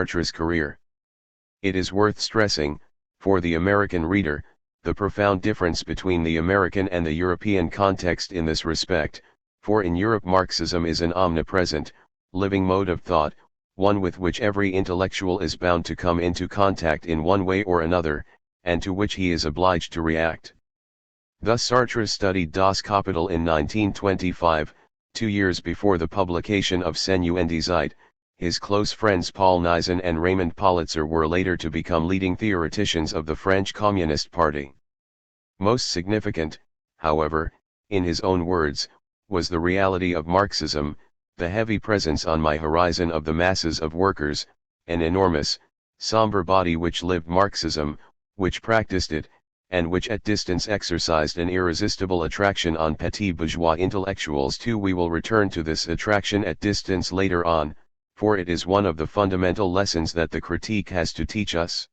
Sartre's career. It is worth stressing, for the American reader, the profound difference between the American and the European context in this respect, for in Europe Marxism is an omnipresent, living mode of thought, one with which every intellectual is bound to come into contact in one way or another, and to which he is obliged to react. Thus Sartre studied Das Kapital in 1925, 2 years before the publication of Seine und die Zeit. His close friends Paul Nizan and Raymond Politzer were later to become leading theoreticians of the French Communist Party. Most significant, however, in his own words, was the reality of Marxism, the heavy presence on my horizon of the masses of workers, an enormous, somber body which lived Marxism, which practiced it, and which at distance exercised an irresistible attraction on petit bourgeois intellectuals too. We will return to this attraction at distance later on, for it is one of the fundamental lessons that the critique has to teach us.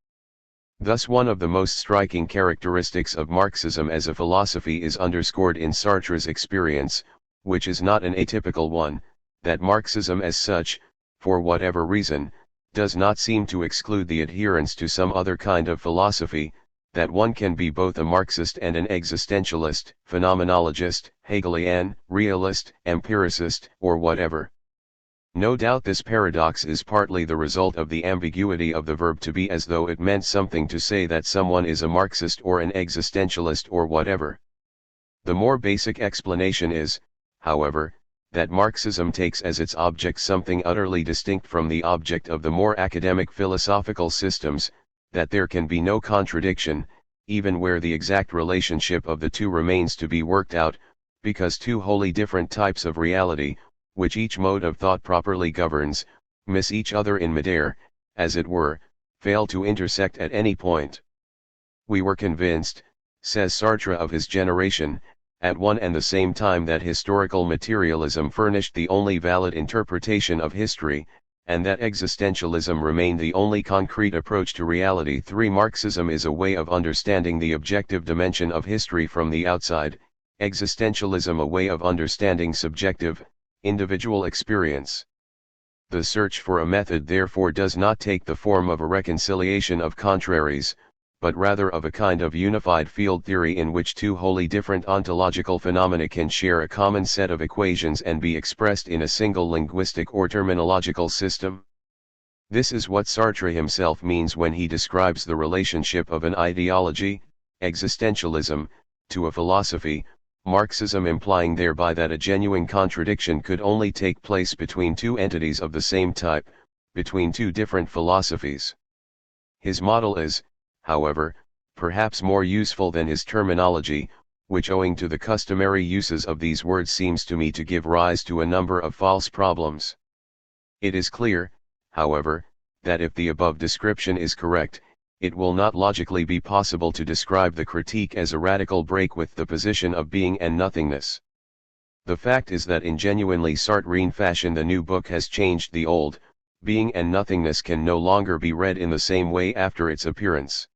Thus one of the most striking characteristics of Marxism as a philosophy is underscored in Sartre's experience, which is not an atypical one, that Marxism as such, for whatever reason, does not seem to exclude the adherence to some other kind of philosophy, that one can be both a Marxist and an existentialist, phenomenologist, Hegelian, realist, empiricist, or whatever. No doubt this paradox is partly the result of the ambiguity of the verb to be, as though it meant something to say that someone is a Marxist or an existentialist or whatever. The more basic explanation is, however, that Marxism takes as its object something utterly distinct from the object of the more academic philosophical systems, that there can be no contradiction, even where the exact relationship of the two remains to be worked out, because two wholly different types of reality, which each mode of thought properly governs, miss each other in midair, as it were, fail to intersect at any point. We were convinced, says Sartre of his generation, at one and the same time that historical materialism furnished the only valid interpretation of history, and that existentialism remained the only concrete approach to reality. 3. Marxism is a way of understanding the objective dimension of history from the outside, existentialism a way of understanding subjective, individual experience. The search for a method therefore does not take the form of a reconciliation of contraries, but rather of a kind of unified field theory in which two wholly different ontological phenomena can share a common set of equations and be expressed in a single linguistic or terminological system. This is what Sartre himself means when he describes the relationship of an ideology, existentialism, to a philosophy, Marxism, implying thereby that a genuine contradiction could only take place between two entities of the same type, between two different philosophies. His model is, however, perhaps more useful than his terminology, which owing to the customary uses of these words seems to me to give rise to a number of false problems. It is clear, however, that if the above description is correct, it will not logically be possible to describe the critique as a radical break with the position of being and nothingness. The fact is that in genuinely Sartrean fashion the new book has changed the old. Being and nothingness can no longer be read in the same way after its appearance.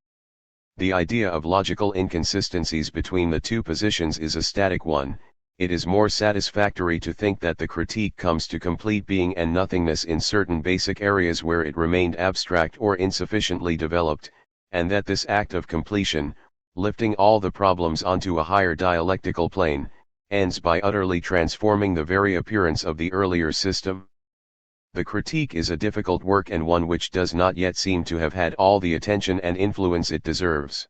The idea of logical inconsistencies between the two positions is a static one. It is more satisfactory to think that the critique comes to complete being and nothingness in certain basic areas where it remained abstract or insufficiently developed, and that this act of completion, lifting all the problems onto a higher dialectical plane, ends by utterly transforming the very appearance of the earlier system. The critique is a difficult work and one which does not yet seem to have had all the attention and influence it deserves.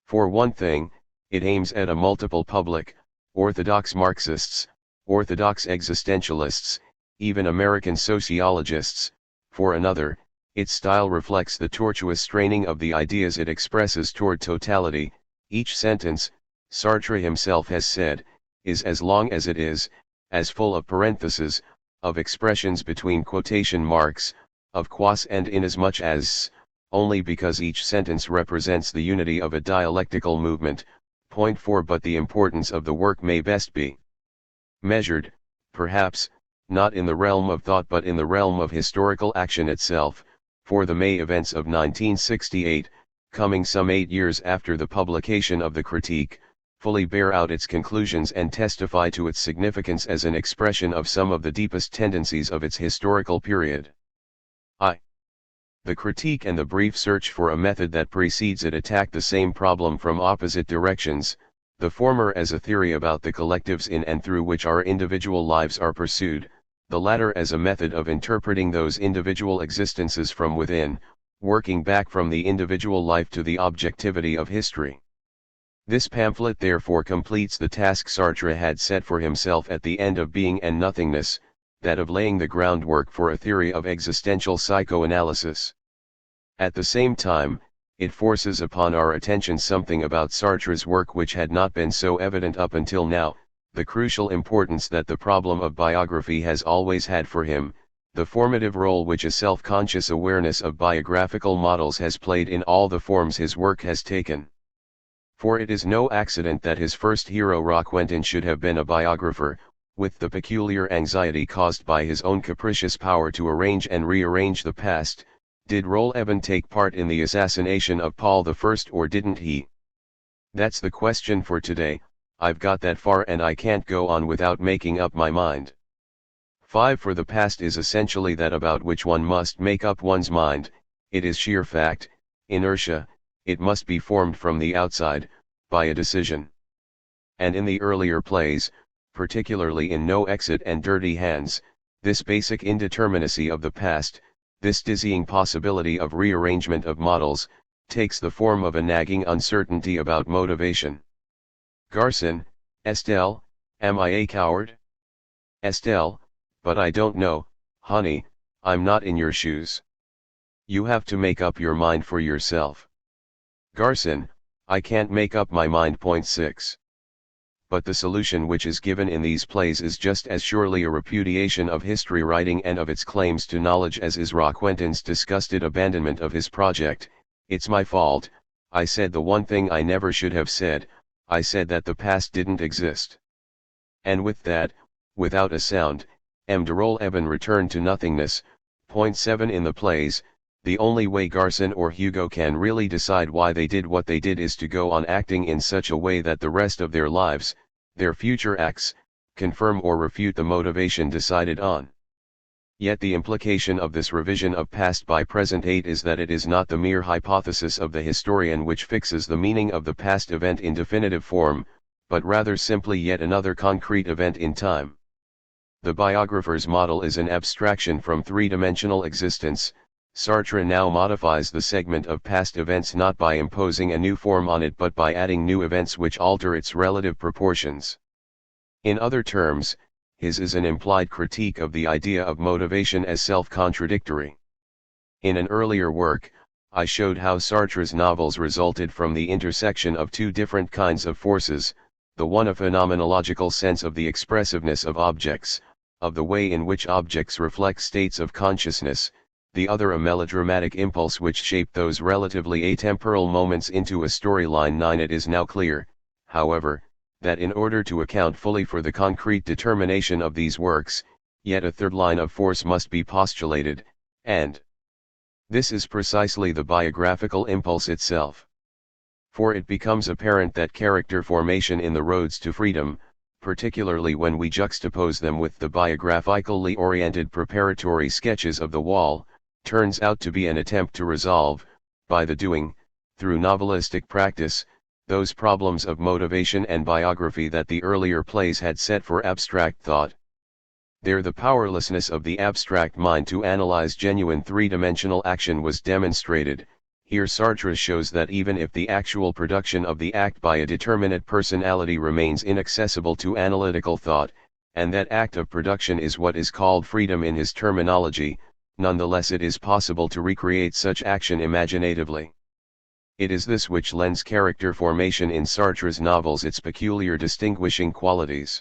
For one thing, it aims at a multiple public, orthodox Marxists, orthodox existentialists, even American sociologists. For another, its style reflects the tortuous straining of the ideas it expresses toward totality. Each sentence, Sartre himself has said, is as long as it is, as full of parentheses, of expressions between quotation marks, of quas and inasmuch as, only because each sentence represents the unity of a dialectical movement. Point 4. But the importance of the work may best be measured, perhaps, not in the realm of thought but in the realm of historical action itself, for the May events of 1968, coming some 8 years after the publication of the critique, fully bear out its conclusions and testify to its significance as an expression of some of the deepest tendencies of its historical period. The critique and the brief search for a method that precedes it attack the same problem from opposite directions, the former as a theory about the collectives in and through which our individual lives are pursued, the latter as a method of interpreting those individual existences from within, working back from the individual life to the objectivity of history. This pamphlet therefore completes the task Sartre had set for himself at the end of Being and Nothingness, that of laying the groundwork for a theory of existential psychoanalysis. At the same time, it forces upon our attention something about Sartre's work which had not been so evident up until now, the crucial importance that the problem of biography has always had for him, the formative role which a self-conscious awareness of biographical models has played in all the forms his work has taken. For it is no accident that his first hero Roquentin should have been a biographer, with the peculiar anxiety caused by his own capricious power to arrange and rearrange the past. Did Roll-Eben take part in the assassination of Paul I or didn't he? That's the question for today. I've got that far and I can't go on without making up my mind. 5. For the past is essentially that about which one must make up one's mind. It is sheer fact, inertia, it must be formed from the outside, by a decision. And in the earlier plays, particularly in No Exit and Dirty Hands, this basic indeterminacy of the past, this dizzying possibility of rearrangement of models, takes the form of a nagging uncertainty about motivation. Garson, Estelle, am I a coward? Estelle, but I don't know, honey, I'm not in your shoes. You have to make up your mind for yourself. Garson, I can't make up my mind. 6. But the solution which is given in these plays is just as surely a repudiation of history writing and of its claims to knowledge as is Roquentin's disgusted abandonment of his project. It's my fault, I said the one thing I never should have said, I said that the past didn't exist. And with that, without a sound, M. de Roll-Eben returned to nothingness. 7. In the plays, the only way Garson or Hugo can really decide why they did what they did is to go on acting in such a way that the rest of their lives, their future acts, confirm or refute the motivation decided on. Yet the implication of this revision of past by present 8 is that it is not the mere hypothesis of the historian which fixes the meaning of the past event in definitive form, but rather simply yet another concrete event in time. The biographer's model is an abstraction from three-dimensional existence. Sartre now modifies the segment of past events not by imposing a new form on it but by adding new events which alter its relative proportions. In other terms, his is an implied critique of the idea of motivation as self-contradictory. In an earlier work, I showed how Sartre's novels resulted from the intersection of two different kinds of forces, the one a phenomenological sense of the expressiveness of objects, of the way in which objects reflect states of consciousness, the other a melodramatic impulse which shaped those relatively atemporal moments into a storyline. 9. It is now clear, however, that in order to account fully for the concrete determination of these works, yet a third line of force must be postulated, and this is precisely the biographical impulse itself. For it becomes apparent that character formation in the roads to freedom, particularly when we juxtapose them with the biographically oriented preparatory sketches of The Wall, turns out to be an attempt to resolve, by the doing, through novelistic practice, those problems of motivation and biography that the earlier plays had set for abstract thought. There the powerlessness of the abstract mind to analyze genuine three-dimensional action was demonstrated. Here Sartre shows that even if the actual production of the act by a determinate personality remains inaccessible to analytical thought, and that act of production is what is called freedom in his terminology, nonetheless it is possible to recreate such action imaginatively. It is this which lends character formation in Sartre's novels its peculiar distinguishing qualities.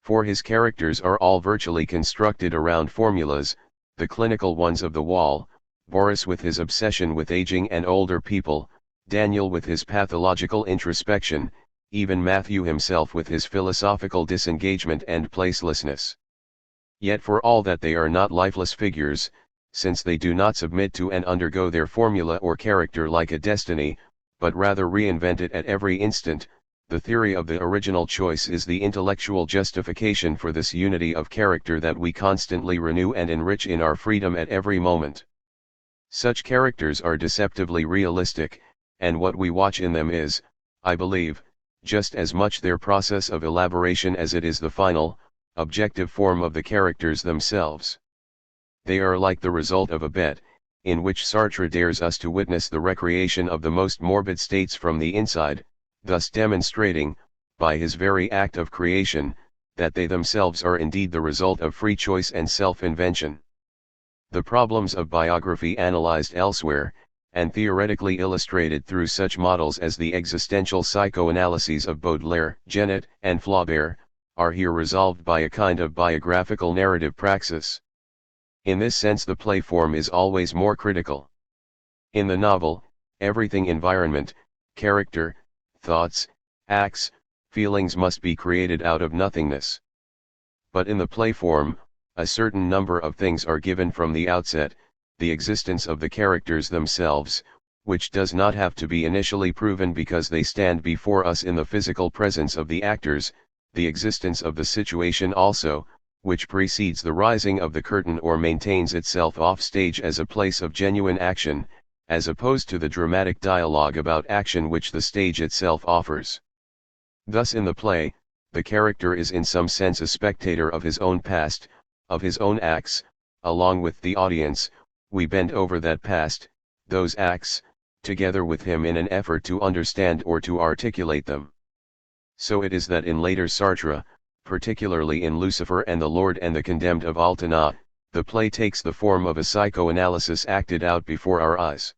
For his characters are all virtually constructed around formulas, the clinical ones of The Wall, Boris with his obsession with aging and older people, Daniel with his pathological introspection, even Matthew himself with his philosophical disengagement and placelessness. Yet for all that they are not lifeless figures, since they do not submit to and undergo their formula or character like a destiny, but rather reinvent it at every instant, the theory of the original choice is the intellectual justification for this unity of character that we constantly renew and enrich in our freedom at every moment. Such characters are deceptively realistic, and what we watch in them is, I believe, just as much their process of elaboration as it is the final, objective form of the characters themselves. They are like the result of a bet, in which Sartre dares us to witness the recreation of the most morbid states from the inside, thus demonstrating, by his very act of creation, that they themselves are indeed the result of free choice and self-invention. The problems of biography analyzed elsewhere, and theoretically illustrated through such models as the existential psychoanalyses of Baudelaire, Genet, and Flaubert, are here resolved by a kind of biographical narrative praxis. In this sense the play form is always more critical. In the novel, everything environment, character, thoughts, acts, feelings must be created out of nothingness. But in the play form, a certain number of things are given from the outset, the existence of the characters themselves, which does not have to be initially proven because they stand before us in the physical presence of the actors, the existence of the situation also, which precedes the rising of the curtain or maintains itself off stage as a place of genuine action, as opposed to the dramatic dialogue about action which the stage itself offers. Thus in the play, the character is in some sense a spectator of his own past, of his own acts. Along with the audience, we bend over that past, those acts, together with him in an effort to understand or to articulate them. So it is that in later Sartre, particularly in Lucifer and the Lord and the Condemned of Altena, the play takes the form of a psychoanalysis acted out before our eyes.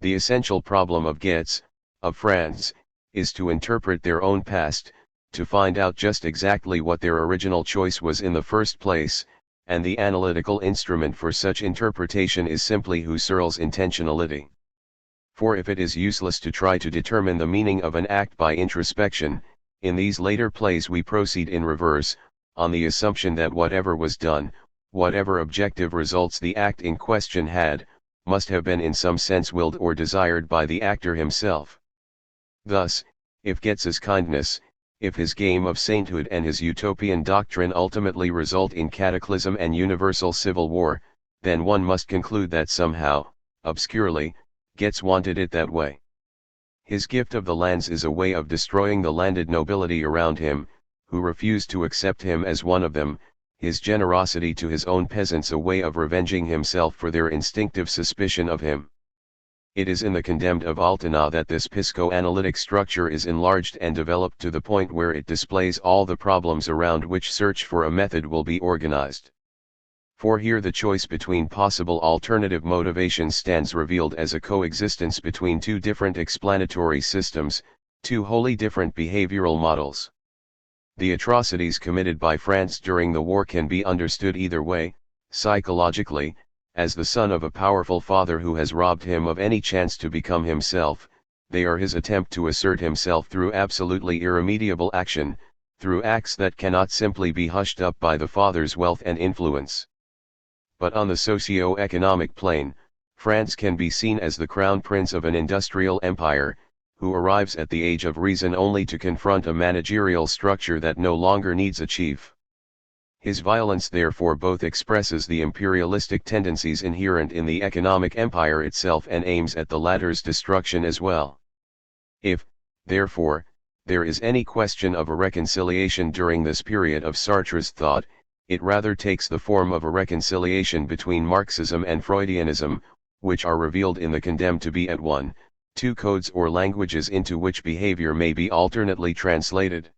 The essential problem of Goetz, of France, is to interpret their own past, to find out just exactly what their original choice was in the first place, and the analytical instrument for such interpretation is simply Husserl's intentionality. For if it is useless to try to determine the meaning of an act by introspection, in these later plays we proceed in reverse, on the assumption that whatever was done, whatever objective results the act in question had, must have been in some sense willed or desired by the actor himself. Thus, if Goetz's kindness, if his game of sainthood and his utopian doctrine ultimately result in cataclysm and universal civil war, then one must conclude that somehow, obscurely, Goetz wanted it that way. His gift of the lands is a way of destroying the landed nobility around him, who refused to accept him as one of them, his generosity to his own peasants a way of revenging himself for their instinctive suspicion of him. It is in the Condemned of Altena that this psychoanalytic structure is enlarged and developed to the point where it displays all the problems around which search for a method will be organized. For here the choice between possible alternative motivations stands revealed as a coexistence between two different explanatory systems, two wholly different behavioral models. The atrocities committed by France during the war can be understood either way, psychologically, as the son of a powerful father who has robbed him of any chance to become himself. They are his attempt to assert himself through absolutely irremediable action, through acts that cannot simply be hushed up by the father's wealth and influence. But on the socio-economic plane, France can be seen as the crown prince of an industrial empire, who arrives at the age of reason only to confront a managerial structure that no longer needs a chief. His violence therefore both expresses the imperialistic tendencies inherent in the economic empire itself and aims at the latter's destruction as well. If, therefore, there is any question of a reconciliation during this period of Sartre's thought, it rather takes the form of a reconciliation between Marxism and Freudianism, which are revealed in the Condemned to be at one, two codes or languages into which behavior may be alternately translated.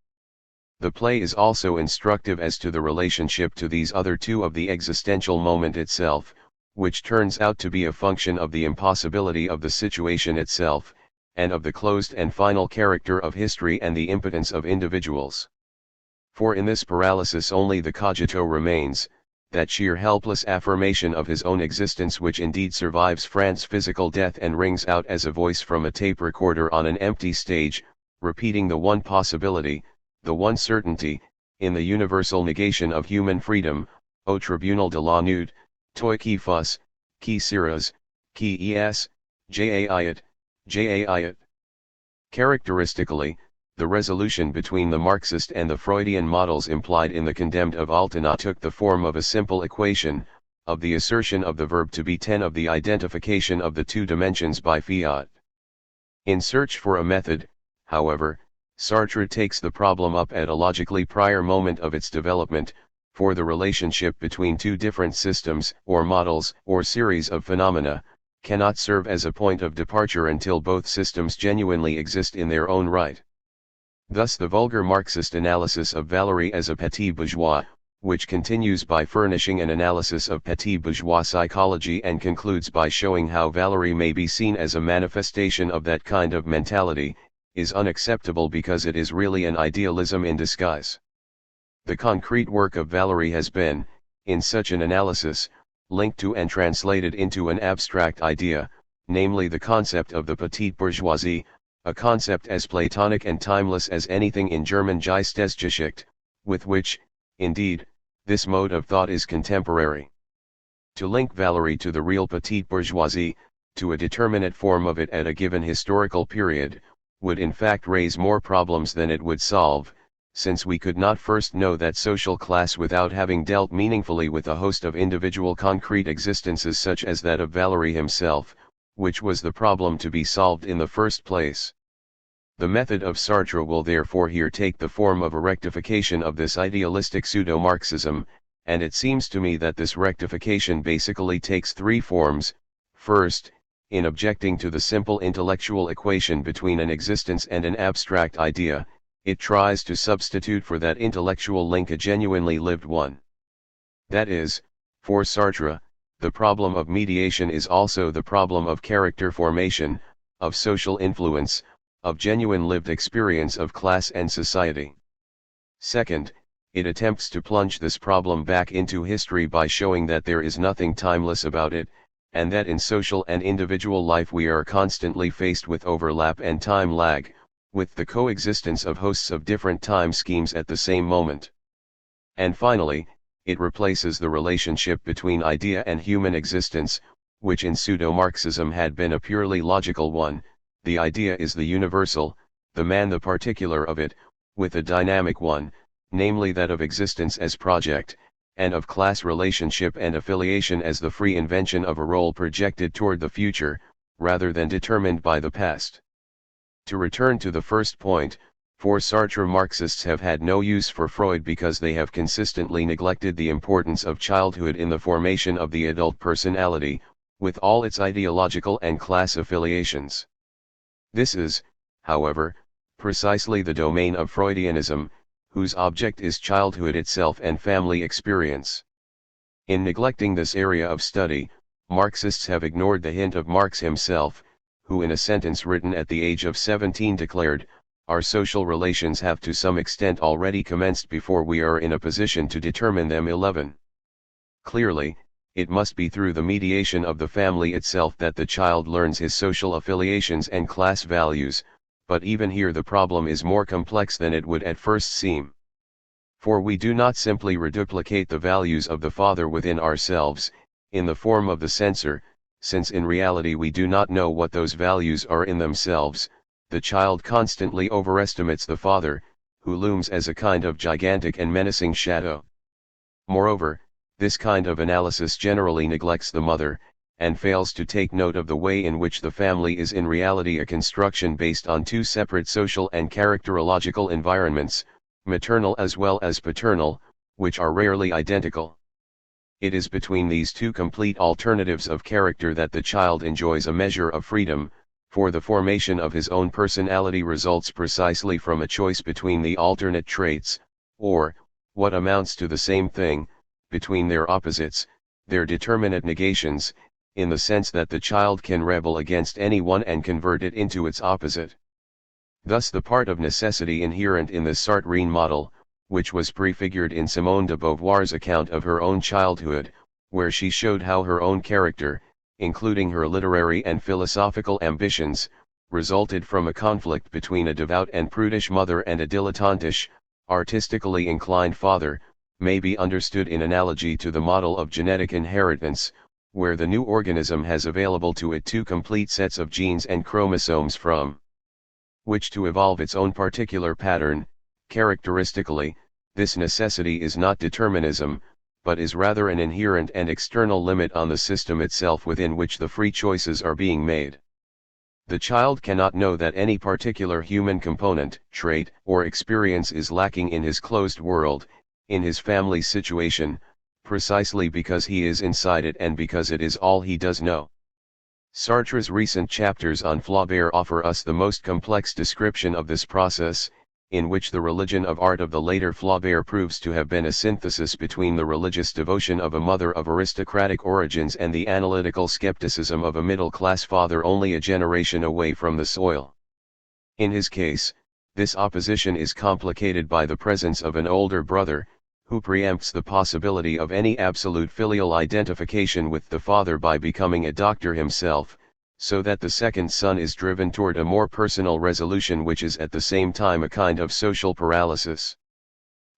The play is also instructive as to the relationship to these other two of the existential moment itself, which turns out to be a function of the impossibility of the situation itself, and of the closed and final character of history and the impotence of individuals. For in this paralysis only the cogito remains, that sheer helpless affirmation of his own existence which indeed survives France's physical death and rings out as a voice from a tape recorder on an empty stage, repeating the one possibility, the one certainty, in the universal negation of human freedom, au tribunal de la nude, toi qui fus, qui seras, qui es, jaiet. Characteristically, the resolution between the Marxist and the Freudian models implied in the Condemned of Altena took the form of a simple equation, of the assertion of the verb to be 10 of the identification of the two dimensions by fiat. In Search for a Method, however, Sartre takes the problem up at a logically prior moment of its development, for the relationship between two different systems, or models, or series of phenomena, cannot serve as a point of departure until both systems genuinely exist in their own right. Thus the vulgar Marxist analysis of Valery as a petit bourgeois, which continues by furnishing an analysis of petit bourgeois psychology and concludes by showing how Valery may be seen as a manifestation of that kind of mentality, is unacceptable because it is really an idealism in disguise. The concrete work of Valery has been, in such an analysis, linked to and translated into an abstract idea, namely the concept of the petite bourgeoisie, a concept as Platonic and timeless as anything in German Geistesgeschichte, with which, indeed, this mode of thought is contemporary. To link Valery to the real petite bourgeoisie, to a determinate form of it at a given historical period, would in fact raise more problems than it would solve, since we could not first know that social class without having dealt meaningfully with a host of individual concrete existences such as that of Valery himself, which was the problem to be solved in the first place. The method of Sartre will therefore here take the form of a rectification of this idealistic pseudo-Marxism, and it seems to me that this rectification basically takes three forms. First, in objecting to the simple intellectual equation between an existence and an abstract idea, it tries to substitute for that intellectual link a genuinely lived one. That is, for Sartre, the problem of mediation is also the problem of character formation, of social influence, of genuine lived experience of class and society. Second, it attempts to plunge this problem back into history by showing that there is nothing timeless about it, and that in social and individual life we are constantly faced with overlap and time lag, with the coexistence of hosts of different time schemes at the same moment. And finally, it replaces the relationship between idea and human existence, which in pseudo-Marxism had been a purely logical one. The idea is the universal, the man the particular of it, with a dynamic one, namely that of existence as project, and of class relationship and affiliation as the free invention of a role projected toward the future, rather than determined by the past. To return to the first point, for Sartre Marxists have had no use for Freud because they have consistently neglected the importance of childhood in the formation of the adult personality, with all its ideological and class affiliations. This is, however, precisely the domain of Freudianism, whose object is childhood itself and family experience. In neglecting this area of study, Marxists have ignored the hint of Marx himself, who in a sentence written at the age of 17 declared, "Our social relations have to some extent already commenced before we are in a position to determine them." 11. Clearly, it must be through the mediation of the family itself that the child learns his social affiliations and class values, but even here the problem is more complex than it would at first seem. For we do not simply reduplicate the values of the father within ourselves, in the form of the censor, since in reality we do not know what those values are in themselves. The child constantly overestimates the father, who looms as a kind of gigantic and menacing shadow. Moreover, this kind of analysis generally neglects the mother, and fails to take note of the way in which the family is in reality a construction based on two separate social and characterological environments, maternal as well as paternal, which are rarely identical. It is between these two complete alternatives of character that the child enjoys a measure of freedom, for the formation of his own personality results precisely from a choice between the alternate traits, or, what amounts to the same thing, between their opposites, their determinate negations, in the sense that the child can rebel against any one and convert it into its opposite. Thus the part of necessity inherent in the Sartrine model, which was prefigured in Simone de Beauvoir's account of her own childhood, where she showed how her own character, including her literary and philosophical ambitions, resulted from a conflict between a devout and prudish mother and a dilettantish, artistically inclined father, may be understood in analogy to the model of genetic inheritance, where the new organism has available to it two complete sets of genes and chromosomes from which to evolve its own particular pattern. Characteristically, this necessity is not determinism, but is rather an inherent and external limit on the system itself within which the free choices are being made. The child cannot know that any particular human component, trait, or experience is lacking in his closed world, in his family situation, precisely because he is inside it and because it is all he does know. Sartre's recent chapters on Flaubert offer us the most complex description of this process, in which the religion of art of the later Flaubert proves to have been a synthesis between the religious devotion of a mother of aristocratic origins and the analytical skepticism of a middle-class father only a generation away from the soil. In his case, this opposition is complicated by the presence of an older brother, who preempts the possibility of any absolute filial identification with the father by becoming a doctor himself, so that the second son is driven toward a more personal resolution which is at the same time a kind of social paralysis.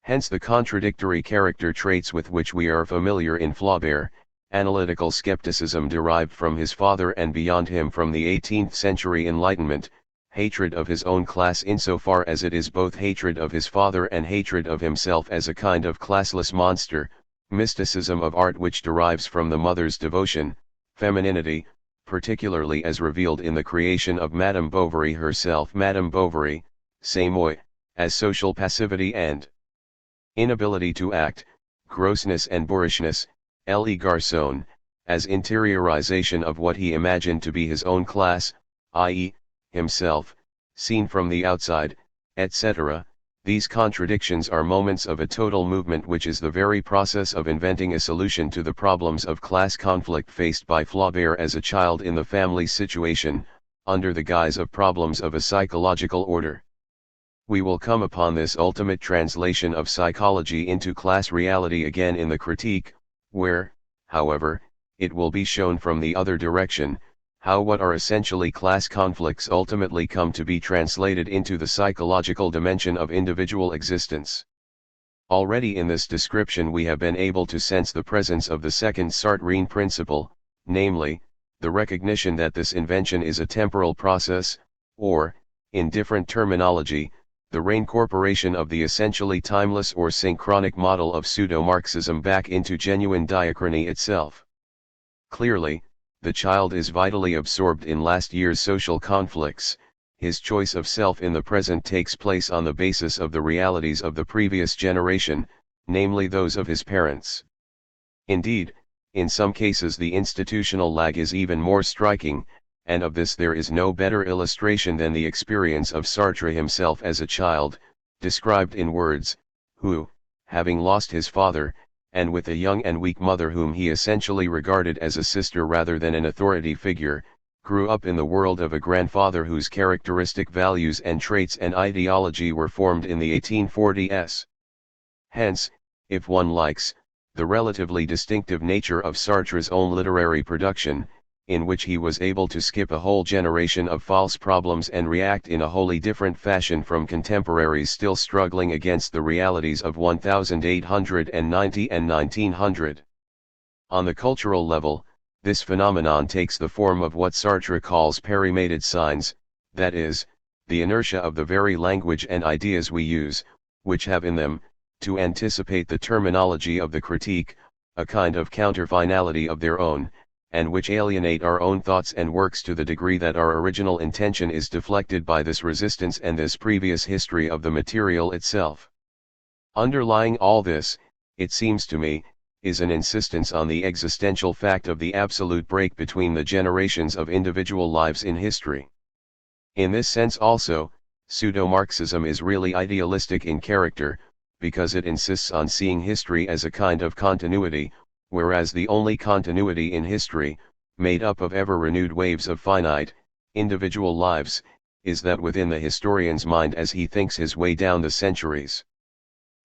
Hence the contradictory character traits with which we are familiar in Flaubert, analytical skepticism derived from his father and beyond him from the 18th century Enlightenment, hatred of his own class insofar as it is both hatred of his father and hatred of himself as a kind of classless monster, mysticism of art which derives from the mother's devotion, femininity, particularly as revealed in the creation of Madame Bovary herself, Madame Bovary, c'est moi, as social passivity and inability to act, grossness and boorishness, le garçon, as interiorization of what he imagined to be his own class, i.e., himself, seen from the outside, etc. These contradictions are moments of a total movement which is the very process of inventing a solution to the problems of class conflict faced by Flaubert as a child in the family situation, under the guise of problems of a psychological order. We will come upon this ultimate translation of psychology into class reality again in the critique, where, however, it will be shown from the other direction, how what are essentially class conflicts ultimately come to be translated into the psychological dimension of individual existence. Already in this description we have been able to sense the presence of the second Sartrean principle, namely, the recognition that this invention is a temporal process, or, in different terminology, the reincorporation of the essentially timeless or synchronic model of pseudo-Marxism back into genuine diachrony itself. Clearly, the child is vitally absorbed in last year's social conflicts, his choice of self in the present takes place on the basis of the realities of the previous generation, namely those of his parents. Indeed, in some cases the institutional lag is even more striking, and of this there is no better illustration than the experience of Sartre himself as a child, described in words, who, having lost his father, and with a young and weak mother whom he essentially regarded as a sister rather than an authority figure, grew up in the world of a grandfather whose characteristic values and traits and ideology were formed in the 1840s. Hence, if one likes, the relatively distinctive nature of Sartre's own literary production, in which he was able to skip a whole generation of false problems and react in a wholly different fashion from contemporaries still struggling against the realities of 1890 and 1900. On the cultural level, this phenomenon takes the form of what Sartre calls perimated signs, that is, the inertia of the very language and ideas we use, which have in them, to anticipate the terminology of the critique, a kind of counter-finality of their own, and which alienate our own thoughts and works to the degree that our original intention is deflected by this resistance and this previous history of the material itself. Underlying all this, it seems to me, is an insistence on the existential fact of the absolute break between the generations of individual lives in history. In this sense also, pseudo-Marxism is really idealistic in character, because it insists on seeing history as a kind of continuity, whereas the only continuity in history, made up of ever-renewed waves of finite, individual lives, is that within the historian's mind as he thinks his way down the centuries.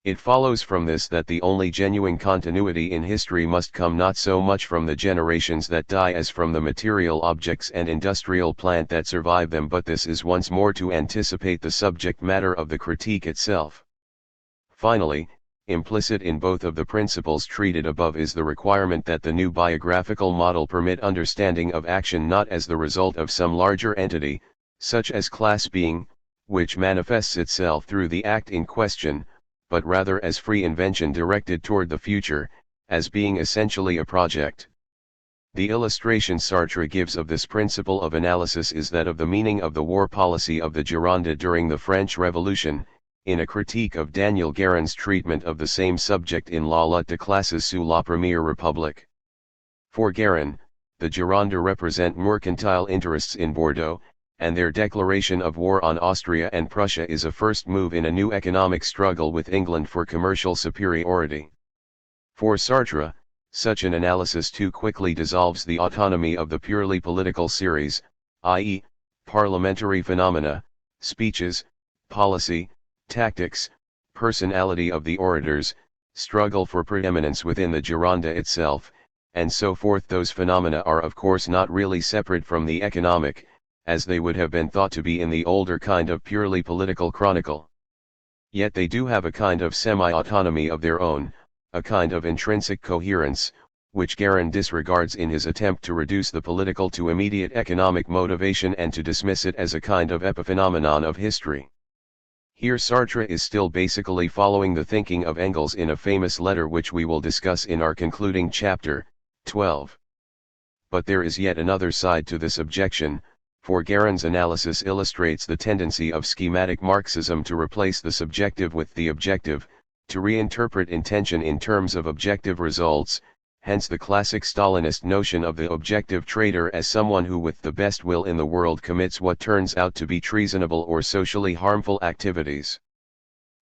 It follows from this that the only genuine continuity in history must come not so much from the generations that die as from the material objects and industrial plant that survive them, but this is once more to anticipate the subject matter of the critique itself. Finally, implicit in both of the principles treated above is the requirement that the new biographical model permit understanding of action not as the result of some larger entity, such as class being, which manifests itself through the act in question, but rather as free invention directed toward the future, as being essentially a project. The illustration Sartre gives of this principle of analysis is that of the meaning of the war policy of the Gironde during the French Revolution, in a critique of Daniel Guérin's treatment of the same subject in La lutte de classes sous la Première République. For Guérin, the Gironde represent mercantile interests in Bordeaux, and their declaration of war on Austria and Prussia is a first move in a new economic struggle with England for commercial superiority. For Sartre, such an analysis too quickly dissolves the autonomy of the purely political series, i.e., parliamentary phenomena, speeches, policy, tactics, personality of the orators, struggle for preeminence within the Gironde itself, and so forth. Those phenomena are of course not really separate from the economic, as they would have been thought to be in the older kind of purely political chronicle. Yet they do have a kind of semi-autonomy of their own, a kind of intrinsic coherence, which Guérin disregards in his attempt to reduce the political to immediate economic motivation and to dismiss it as a kind of epiphenomenon of history. Here Sartre is still basically following the thinking of Engels in a famous letter which we will discuss in our concluding chapter, 12. But there is yet another side to this objection, for Guérin's analysis illustrates the tendency of schematic Marxism to replace the subjective with the objective, to reinterpret intention in terms of objective results, hence the classic Stalinist notion of the objective traitor as someone who with the best will in the world commits what turns out to be treasonable or socially harmful activities.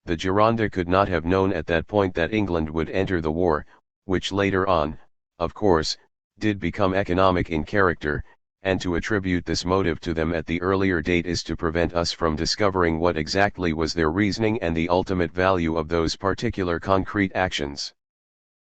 The Gironde could not have known at that point that England would enter the war, which later on, of course, did become economic in character, and to attribute this motive to them at the earlier date is to prevent us from discovering what exactly was their reasoning and the ultimate value of those particular concrete actions.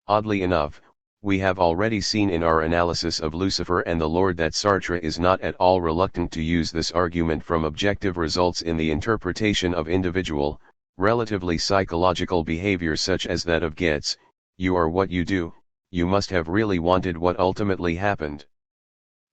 Oddly enough, we have already seen in our analysis of Lucifer and the Lord that Sartre is not at all reluctant to use this argument from objective results in the interpretation of individual, relatively psychological behavior such as that of Goetz, you are what you do, you must have really wanted what ultimately happened.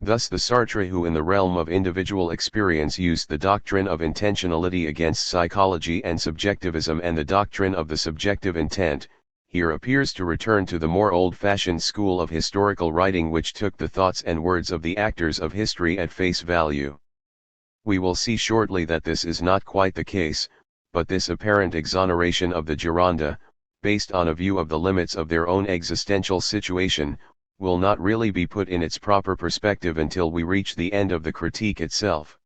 Thus the Sartre who in the realm of individual experience used the doctrine of intentionality against psychology and subjectivism and the doctrine of the subjective intent, here appears to return to the more old-fashioned school of historical writing which took the thoughts and words of the actors of history at face value. We will see shortly that this is not quite the case, but this apparent exoneration of the Gironde, based on a view of the limits of their own existential situation, will not really be put in its proper perspective until we reach the end of the critique itself.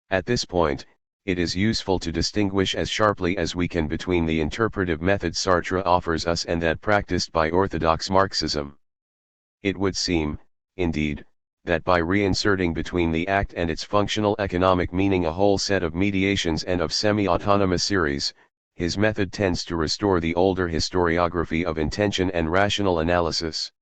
At this point, it is useful to distinguish as sharply as we can between the interpretive method Sartre offers us and that practiced by orthodox Marxism. It would seem, indeed, that by reinserting between the act and its functional economic meaning a whole set of mediations and of semi-autonomous series, his method tends to restore the older historiography of intention and rational analysis.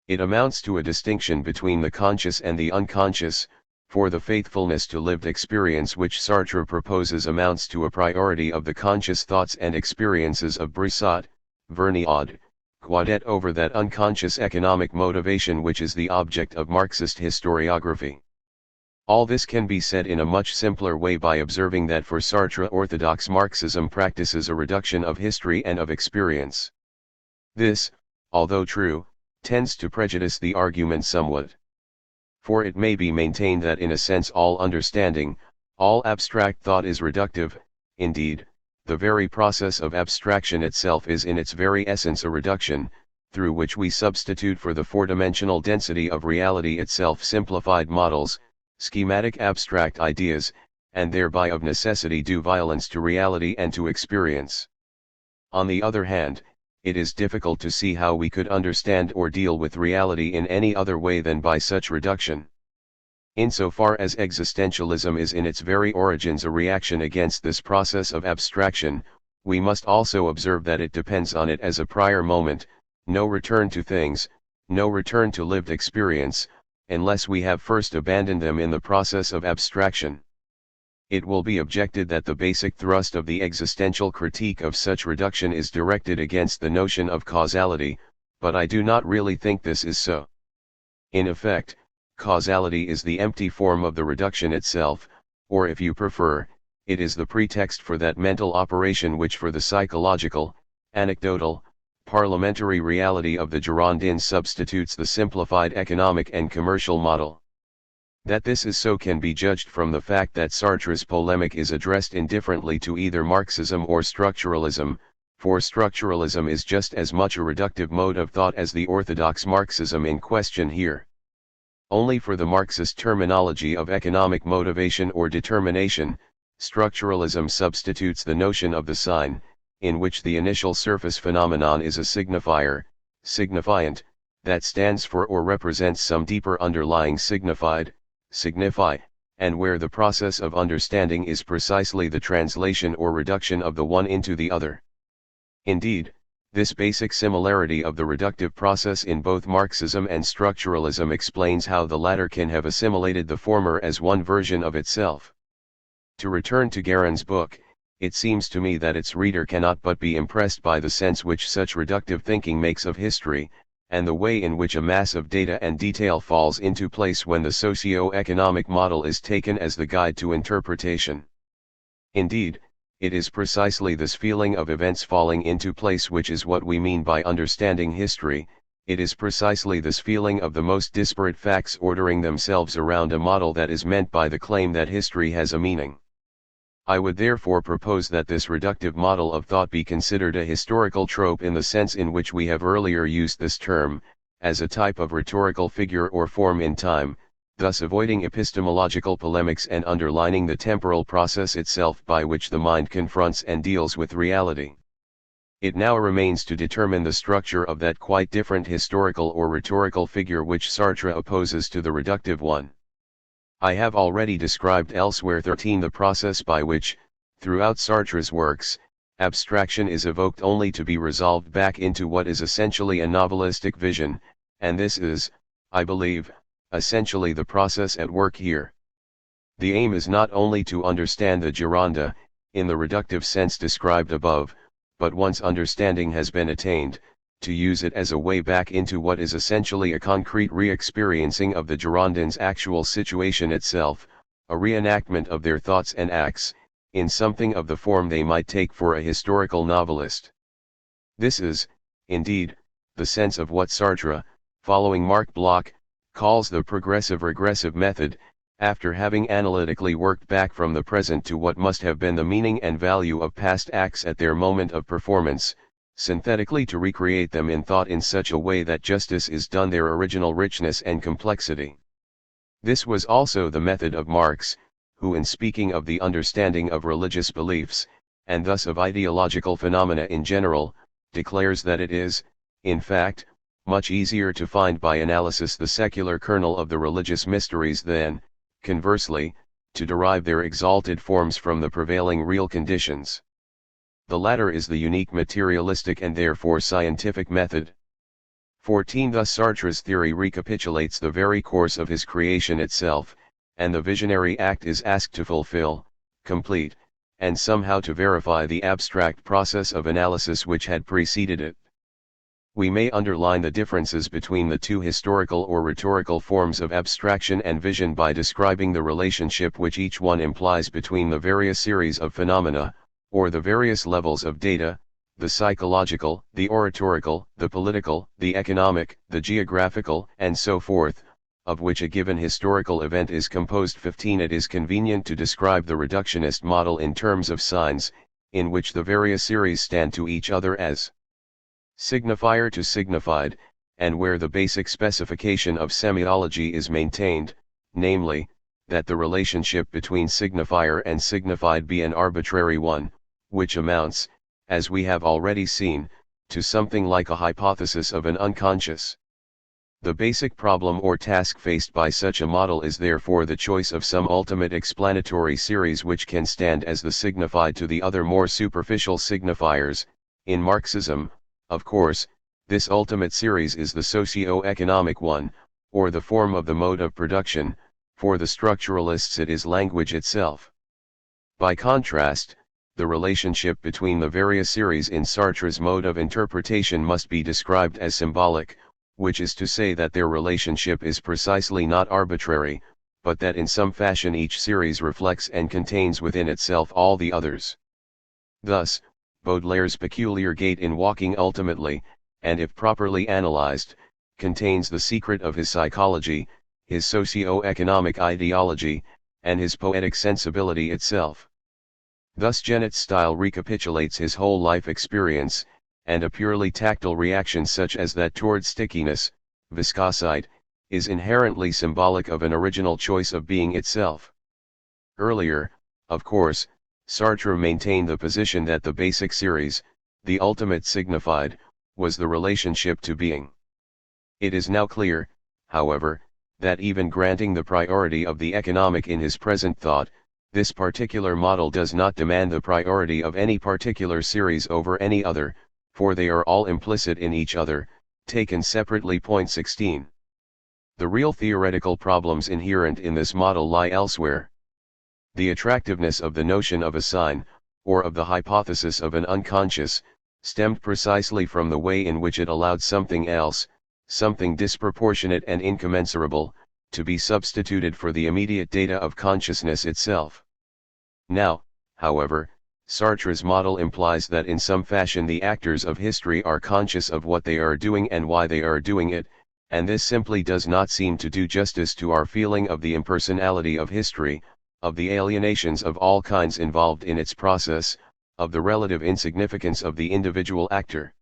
It amounts to a distinction between the conscious and the unconscious, for the faithfulness to lived experience which Sartre proposes amounts to a priority of the conscious thoughts and experiences of Brissot, Vergniaud, Guadet over that unconscious economic motivation which is the object of Marxist historiography. All this can be said in a much simpler way by observing that for Sartre orthodox Marxism practices a reduction of history and of experience. This, although true, tends to prejudice the argument somewhat. For it may be maintained that in a sense all understanding, all abstract thought is reductive, indeed, the very process of abstraction itself is in its very essence a reduction, through which we substitute for the four-dimensional density of reality itself simplified models, schematic abstract ideas, and thereby of necessity do violence to reality and to experience. On the other hand, it is difficult to see how we could understand or deal with reality in any other way than by such reduction. Insofar as existentialism is in its very origins a reaction against this process of abstraction, we must also observe that it depends on it as a prior moment, no return to things, no return to lived experience, unless we have first abandoned them in the process of abstraction. It will be objected that the basic thrust of the existential critique of such reduction is directed against the notion of causality, but I do not really think this is so. In effect, causality is the empty form of the reduction itself, or if you prefer, it is the pretext for that mental operation which for the psychological, anecdotal, parliamentary reality of the Girondins substitutes the simplified economic and commercial model. That this is so can be judged from the fact that Sartre's polemic is addressed indifferently to either Marxism or structuralism, for structuralism is just as much a reductive mode of thought as the orthodox Marxism in question here. Only for the Marxist terminology of economic motivation or determination, structuralism substitutes the notion of the sign, in which the initial surface phenomenon is a signifier, signifiant, that stands for or represents some deeper underlying signified, signify, and where the process of understanding is precisely the translation or reduction of the one into the other. Indeed, this basic similarity of the reductive process in both Marxism and structuralism explains how the latter can have assimilated the former as one version of itself. To return to Guérin's book, it seems to me that its reader cannot but be impressed by the sense which such reductive thinking makes of history, and the way in which a mass of data and detail falls into place when the socio-economic model is taken as the guide to interpretation. Indeed, it is precisely this feeling of events falling into place which is what we mean by understanding history. It is precisely this feeling of the most disparate facts ordering themselves around a model that is meant by the claim that history has a meaning. I would therefore propose that this reductive model of thought be considered a historical trope in the sense in which we have earlier used this term, as a type of rhetorical figure or form in time, thus avoiding epistemological polemics and underlining the temporal process itself by which the mind confronts and deals with reality. It now remains to determine the structure of that quite different historical or rhetorical figure which Sartre opposes to the reductive one. I have already described elsewhere 13 the process by which, throughout Sartre's works, abstraction is evoked only to be resolved back into what is essentially a novelistic vision, and this is, I believe, essentially the process at work here. The aim is not only to understand the Gironda, in the reductive sense described above, but once understanding has been attained, to use it as a way back into what is essentially a concrete re-experiencing of the Girondins' actual situation itself, a reenactment of their thoughts and acts, in something of the form they might take for a historical novelist. This is, indeed, the sense of what Sartre, following Marc Bloch, calls the progressive-regressive method, after having analytically worked back from the present to what must have been the meaning and value of past acts at their moment of performance, synthetically to recreate them in thought in such a way that justice is done their original richness and complexity. This was also the method of Marx, who in speaking of the understanding of religious beliefs, and thus of ideological phenomena in general, declares that it is, in fact, much easier to find by analysis the secular kernel of the religious mysteries than, conversely, to derive their exalted forms from the prevailing real conditions. The latter is the unique materialistic and therefore scientific method. 14 Thus Sartre's theory recapitulates the very course of his creation itself, and the visionary act is asked to fulfill, complete, and somehow to verify the abstract process of analysis which had preceded it. We may underline the differences between the two historical or rhetorical forms of abstraction and vision by describing the relationship which each one implies between the various series of phenomena, or the various levels of data, the psychological, the oratorical, the political, the economic, the geographical, and so forth, of which a given historical event is composed. 15 It is convenient to describe the reductionist model in terms of signs, in which the various series stand to each other as signifier to signified, and where the basic specification of semiology is maintained, namely, that the relationship between signifier and signified be an arbitrary one, which amounts, as we have already seen, to something like a hypothesis of an unconscious. The basic problem or task faced by such a model is therefore the choice of some ultimate explanatory series which can stand as the signified to the other more superficial signifiers. In Marxism, of course, this ultimate series is the socio-economic one, or the form of the mode of production. For the structuralists it is language itself. By contrast, the relationship between the various series in Sartre's mode of interpretation must be described as symbolic, which is to say that their relationship is precisely not arbitrary, but that in some fashion each series reflects and contains within itself all the others. Thus, Baudelaire's peculiar gait in walking ultimately, and if properly analyzed, contains the secret of his psychology, his socio-economic ideology, and his poetic sensibility itself. Thus Genet's style recapitulates his whole life experience, and a purely tactile reaction such as that toward stickiness, viscosite, is inherently symbolic of an original choice of being itself. Earlier, of course, Sartre maintained the position that the basic series, the ultimate signified, was the relationship to being. It is now clear, however, that even granting the priority of the economic in his present thought, this particular model does not demand the priority of any particular series over any other, for they are all implicit in each other, taken separately. 16. The real theoretical problems inherent in this model lie elsewhere. The attractiveness of the notion of a sign, or of the hypothesis of an unconscious, stemmed precisely from the way in which it allowed something else, something disproportionate and incommensurable, to be substituted for the immediate data of consciousness itself. Now, however, Sartre's model implies that in some fashion the actors of history are conscious of what they are doing and why they are doing it, and this simply does not seem to do justice to our feeling of the impersonality of history, of the alienations of all kinds involved in its process, of the relative insignificance of the individual actor.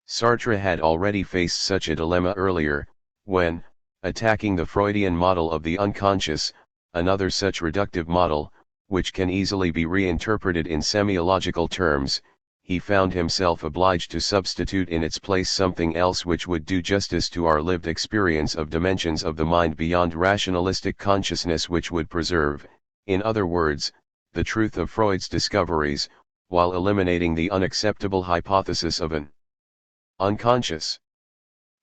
Sartre had already faced such a dilemma earlier, when, attacking the Freudian model of the unconscious, another such reductive model, which can easily be reinterpreted in semiological terms, he found himself obliged to substitute in its place something else which would do justice to our lived experience of dimensions of the mind beyond rationalistic consciousness, which would preserve, in other words, the truth of Freud's discoveries, while eliminating the unacceptable hypothesis of an unconscious.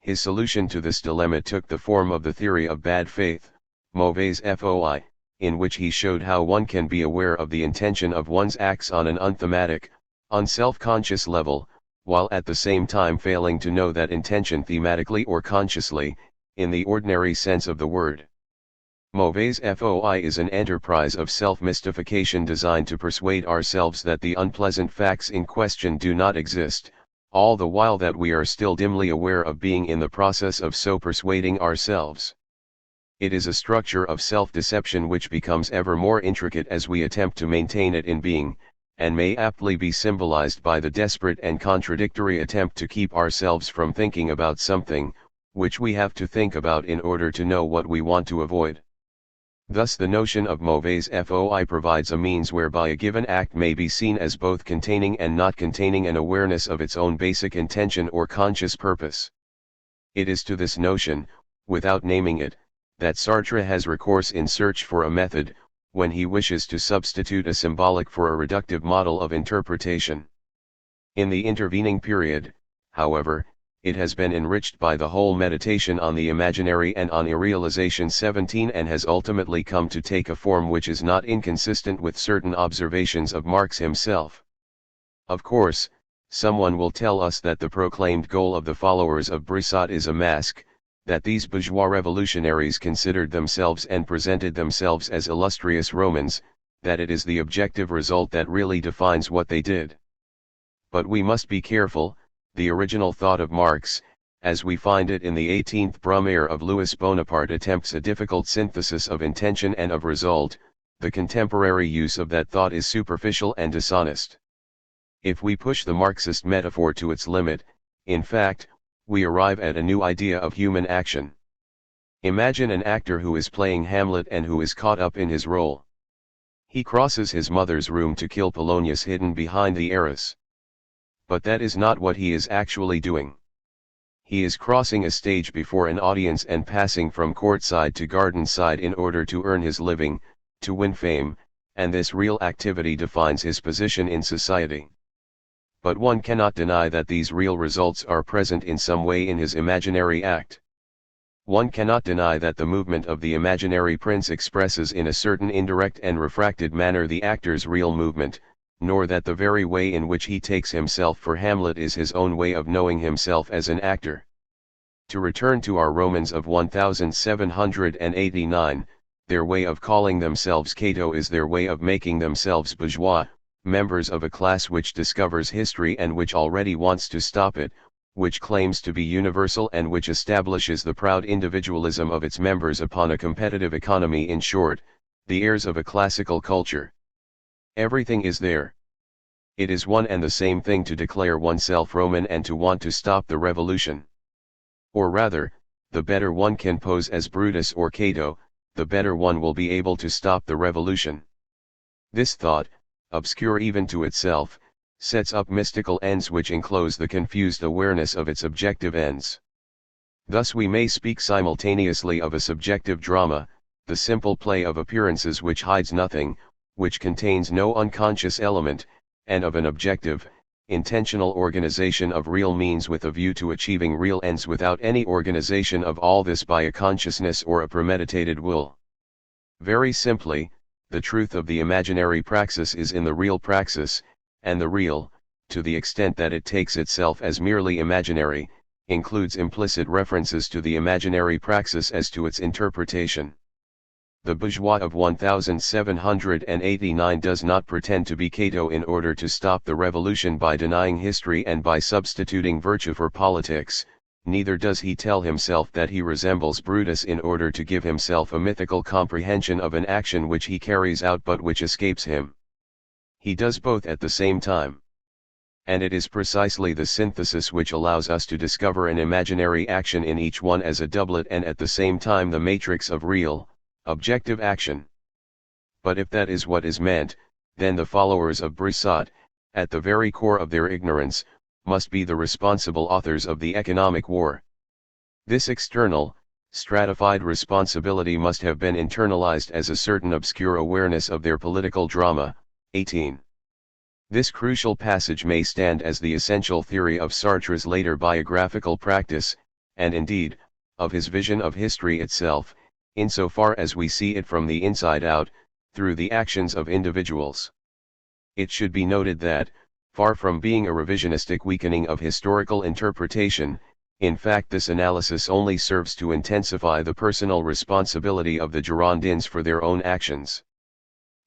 His solution to this dilemma took the form of the theory of bad faith, mauvaise foi, in which he showed how one can be aware of the intention of one's acts on an unthematic, unself-conscious level, while at the same time failing to know that intention thematically or consciously, in the ordinary sense of the word. Mauvaise foi is an enterprise of self-mystification designed to persuade ourselves that the unpleasant facts in question do not exist, all the while that we are still dimly aware of being in the process of so persuading ourselves. It is a structure of self-deception which becomes ever more intricate as we attempt to maintain it in being, and may aptly be symbolized by the desperate and contradictory attempt to keep ourselves from thinking about something, which we have to think about in order to know what we want to avoid. Thus the notion of mauvaise foi provides a means whereby a given act may be seen as both containing and not containing an awareness of its own basic intention or conscious purpose. It is to this notion, without naming it, that Sartre has recourse in search for a method, when he wishes to substitute a symbolic for a reductive model of interpretation. In the intervening period, however, it has been enriched by the whole meditation on the imaginary and on irrealization 17 and has ultimately come to take a form which is not inconsistent with certain observations of Marx himself. Of course, someone will tell us that the proclaimed goal of the followers of Brissot is a mask, that these bourgeois revolutionaries considered themselves and presented themselves as illustrious Romans, that it is the objective result that really defines what they did. But we must be careful. The original thought of Marx, as we find it in the 18th Brumaire of Louis Bonaparte, attempts a difficult synthesis of intention and of result. The contemporary use of that thought is superficial and dishonest. If we push the Marxist metaphor to its limit, in fact, we arrive at a new idea of human action. Imagine an actor who is playing Hamlet and who is caught up in his role. He crosses his mother's room to kill Polonius hidden behind the arras. But that is not what he is actually doing. He is crossing a stage before an audience and passing from courtside to garden side in order to earn his living, to win fame, and this real activity defines his position in society. But one cannot deny that these real results are present in some way in his imaginary act. One cannot deny that the movement of the imaginary prince expresses in a certain indirect and refracted manner the actor's real movement, nor that the very way in which he takes himself for Hamlet is his own way of knowing himself as an actor. To return to our Romans of 1789, their way of calling themselves Cato is their way of making themselves bourgeois, members of a class which discovers history and which already wants to stop it, which claims to be universal and which establishes the proud individualism of its members upon a competitive economy, in short, the heirs of a classical culture. Everything is there. It is one and the same thing to declare oneself Roman and to want to stop the revolution. Or rather, the better one can pose as Brutus or Cato, the better one will be able to stop the revolution. This thought, obscure even to itself, sets up mystical ends which enclose the confused awareness of its objective ends. Thus we may speak simultaneously of a subjective drama, the simple play of appearances which hides nothing, which contains no unconscious element, and of an objective, intentional organization of real means with a view to achieving real ends without any organization of all this by a consciousness or a premeditated will. Very simply, the truth of the imaginary praxis is in the real praxis, and the real, to the extent that it takes itself as merely imaginary, includes implicit references to the imaginary praxis as to its interpretation. The bourgeois of 1789 does not pretend to be Cato in order to stop the revolution by denying history and by substituting virtue for politics, neither does he tell himself that he resembles Brutus in order to give himself a mythical comprehension of an action which he carries out but which escapes him. He does both at the same time. And it is precisely the synthesis which allows us to discover an imaginary action in each one as a doublet and at the same time the matrix of real, objective action. But if that is what is meant, then the followers of Broussard, at the very core of their ignorance, must be the responsible authors of the economic war. This external, stratified responsibility must have been internalized as a certain obscure awareness of their political drama. 18. This crucial passage may stand as the essential theory of Sartre's later biographical practice, and indeed, of his vision of history itself, insofar as we see it from the inside out, through the actions of individuals. It should be noted that, far from being a revisionistic weakening of historical interpretation, in fact this analysis only serves to intensify the personal responsibility of the Girondins for their own actions.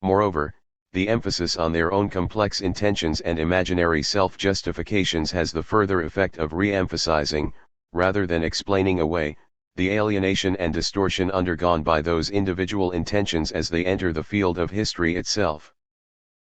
Moreover, the emphasis on their own complex intentions and imaginary self-justifications has the further effect of re-emphasizing, rather than explaining away, the alienation and distortion undergone by those individual intentions as they enter the field of history itself.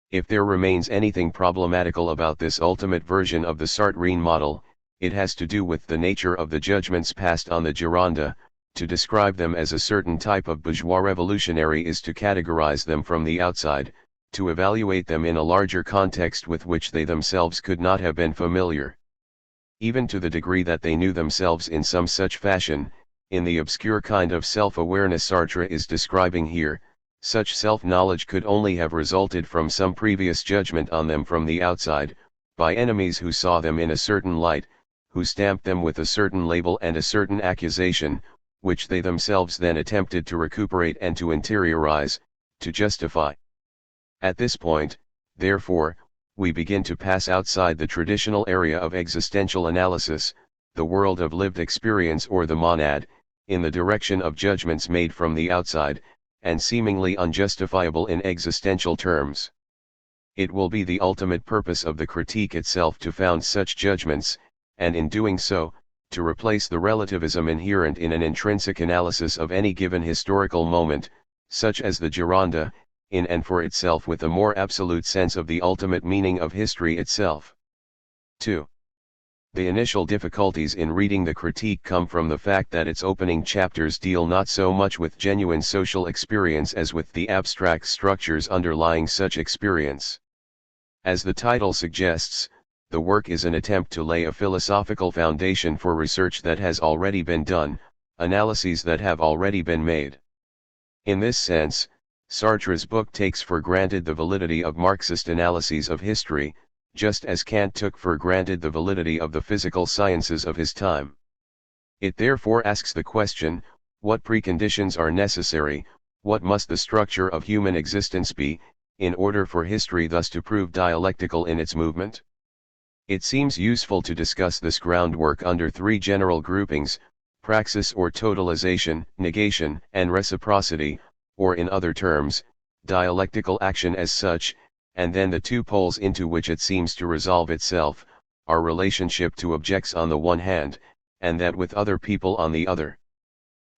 If there remains anything problematical about this ultimate version of the Sartrine model, it has to do with the nature of the judgments passed on the Gironde. To describe them as a certain type of bourgeois revolutionary is to categorize them from the outside, to evaluate them in a larger context with which they themselves could not have been familiar. Even to the degree that they knew themselves in some such fashion, in the obscure kind of self-awareness Sartre is describing here, such self-knowledge could only have resulted from some previous judgment on them from the outside, by enemies who saw them in a certain light, who stamped them with a certain label and a certain accusation, which they themselves then attempted to recuperate and to interiorize, to justify. At this point, therefore, we begin to pass outside the traditional area of existential analysis, the world of lived experience or the monad, in the direction of judgments made from the outside, and seemingly unjustifiable in existential terms. It will be the ultimate purpose of the critique itself to found such judgments, and in doing so, to replace the relativism inherent in an intrinsic analysis of any given historical moment, such as the Gironde, in and for itself with a more absolute sense of the ultimate meaning of history itself. 2. The initial difficulties in reading the critique come from the fact that its opening chapters deal not so much with genuine social experience as with the abstract structures underlying such experience. As the title suggests, the work is an attempt to lay a philosophical foundation for research that has already been done, analyses that have already been made. In this sense, Sartre's book takes for granted the validity of Marxist analyses of history, just as Kant took for granted the validity of the physical sciences of his time. It therefore asks the question, what preconditions are necessary, what must the structure of human existence be, in order for history thus to prove dialectical in its movement? It seems useful to discuss this groundwork under three general groupings: praxis or totalization, negation, and reciprocity, or in other terms, dialectical action as such, and then the two poles into which it seems to resolve itself, our relationship to objects on the one hand, and that with other people on the other.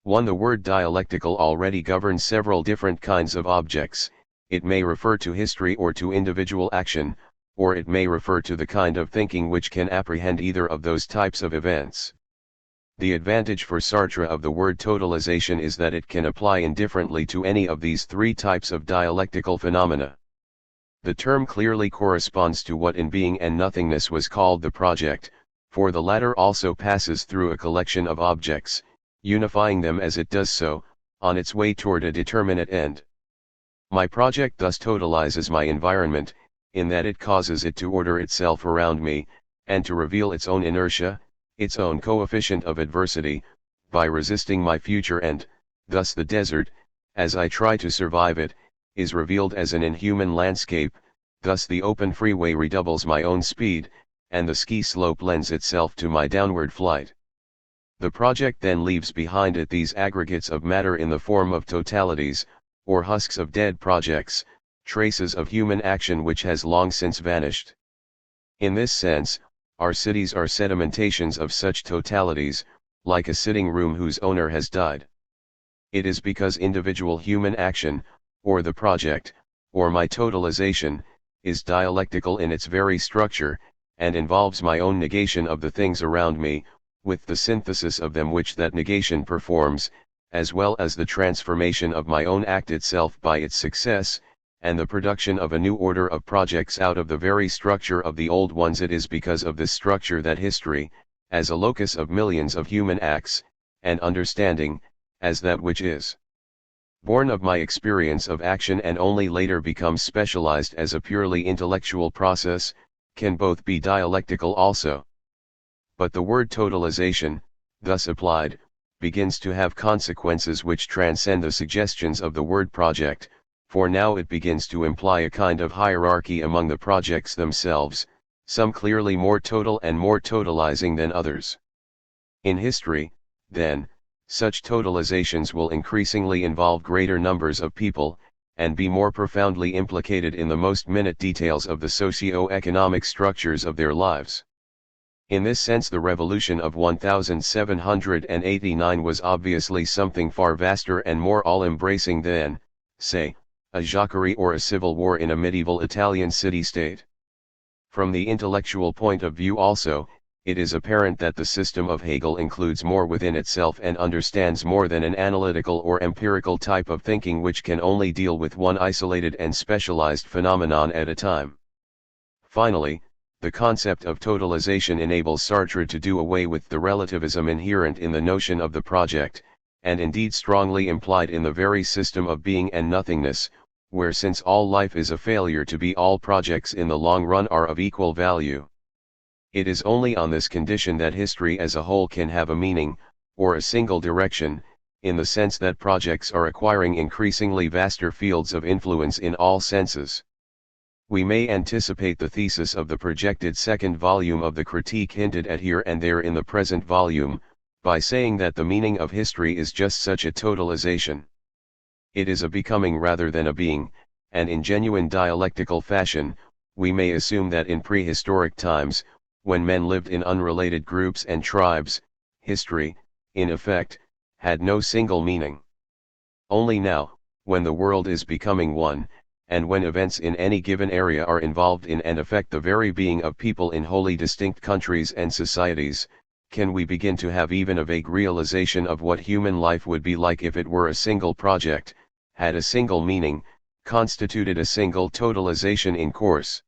1. The word dialectical already governs several different kinds of objects. It may refer to history or to individual action, or it may refer to the kind of thinking which can apprehend either of those types of events. The advantage for Sartre of the word totalization is that it can apply indifferently to any of these three types of dialectical phenomena. The term clearly corresponds to what in Being and Nothingness was called the project, for the latter also passes through a collection of objects, unifying them as it does so, on its way toward a determinate end. My project thus totalizes my environment, in that it causes it to order itself around me, and to reveal its own inertia, its own coefficient of adversity, by resisting my future end. Thus the desert, as I try to survive it, is revealed as an inhuman landscape. Thus the open freeway redoubles my own speed, and the ski slope lends itself to my downward flight. The project then leaves behind it these aggregates of matter in the form of totalities, or husks of dead projects, traces of human action which has long since vanished. In this sense, our cities are sedimentations of such totalities, like a sitting room whose owner has died. It is because individual human action, or the project, or my totalization, is dialectical in its very structure, and involves my own negation of the things around me, with the synthesis of them which that negation performs, as well as the transformation of my own act itself by its success, and the production of a new order of projects out of the very structure of the old ones. It is because of this structure that history, as a locus of millions of human acts, and understanding, as that which is born of my experience of action and only later becomes specialized as a purely intellectual process, can both be dialectical also. But the word totalization, thus applied, begins to have consequences which transcend the suggestions of the word project, for now it begins to imply a kind of hierarchy among the projects themselves, some clearly more total and more totalizing than others. In history, then, such totalizations will increasingly involve greater numbers of people, and be more profoundly implicated in the most minute details of the socio-economic structures of their lives. In this sense the revolution of 1789 was obviously something far vaster and more all-embracing than, say, a jacquerie or a civil war in a medieval Italian city-state. From the intellectual point of view also, it is apparent that the system of Hegel includes more within itself and understands more than an analytical or empirical type of thinking which can only deal with one isolated and specialized phenomenon at a time. Finally, the concept of totalization enables Sartre to do away with the relativism inherent in the notion of the project, and indeed strongly implied in the very system of being and nothingness, where since all life is a failure to be, all projects in the long run are of equal value. It is only on this condition that history as a whole can have a meaning, or a single direction, in the sense that projects are acquiring increasingly vaster fields of influence in all senses. We may anticipate the thesis of the projected second volume of the Critique hinted at here and there in the present volume, by saying that the meaning of history is just such a totalization. It is a becoming rather than a being, and in genuine dialectical fashion, we may assume that in prehistoric times, when men lived in unrelated groups and tribes, history, in effect, had no single meaning. Only now, when the world is becoming one, and when events in any given area are involved in and affect the very being of people in wholly distinct countries and societies, can we begin to have even a vague realization of what human life would be like if it were a single project, had a single meaning, constituted a single totalization in course.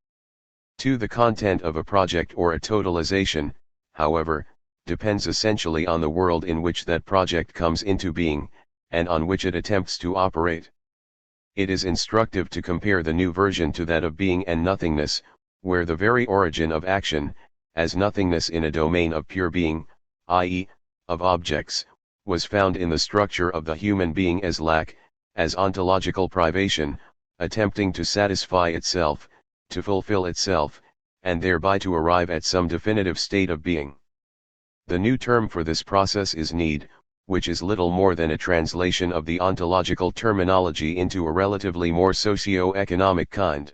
The content of a project or a totalization, however, depends essentially on the world in which that project comes into being, and on which it attempts to operate. It is instructive to compare the new version to that of Being and Nothingness, where the very origin of action, as nothingness in a domain of pure being, i.e., of objects, was found in the structure of the human being as lack, as ontological privation, attempting to satisfy itself, to fulfill itself, and thereby to arrive at some definitive state of being. The new term for this process is need, which is little more than a translation of the ontological terminology into a relatively more socio-economic kind.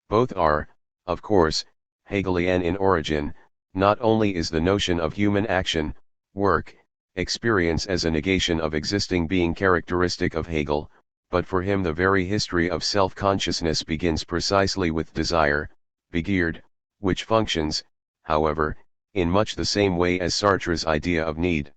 Both are, of course, Hegelian in origin, not only is the notion of human action, work, experience as a negation of existing being characteristic of Hegel, but for him the very history of self-consciousness begins precisely with desire, Begierde, which functions, however, in much the same way as Sartre's idea of need.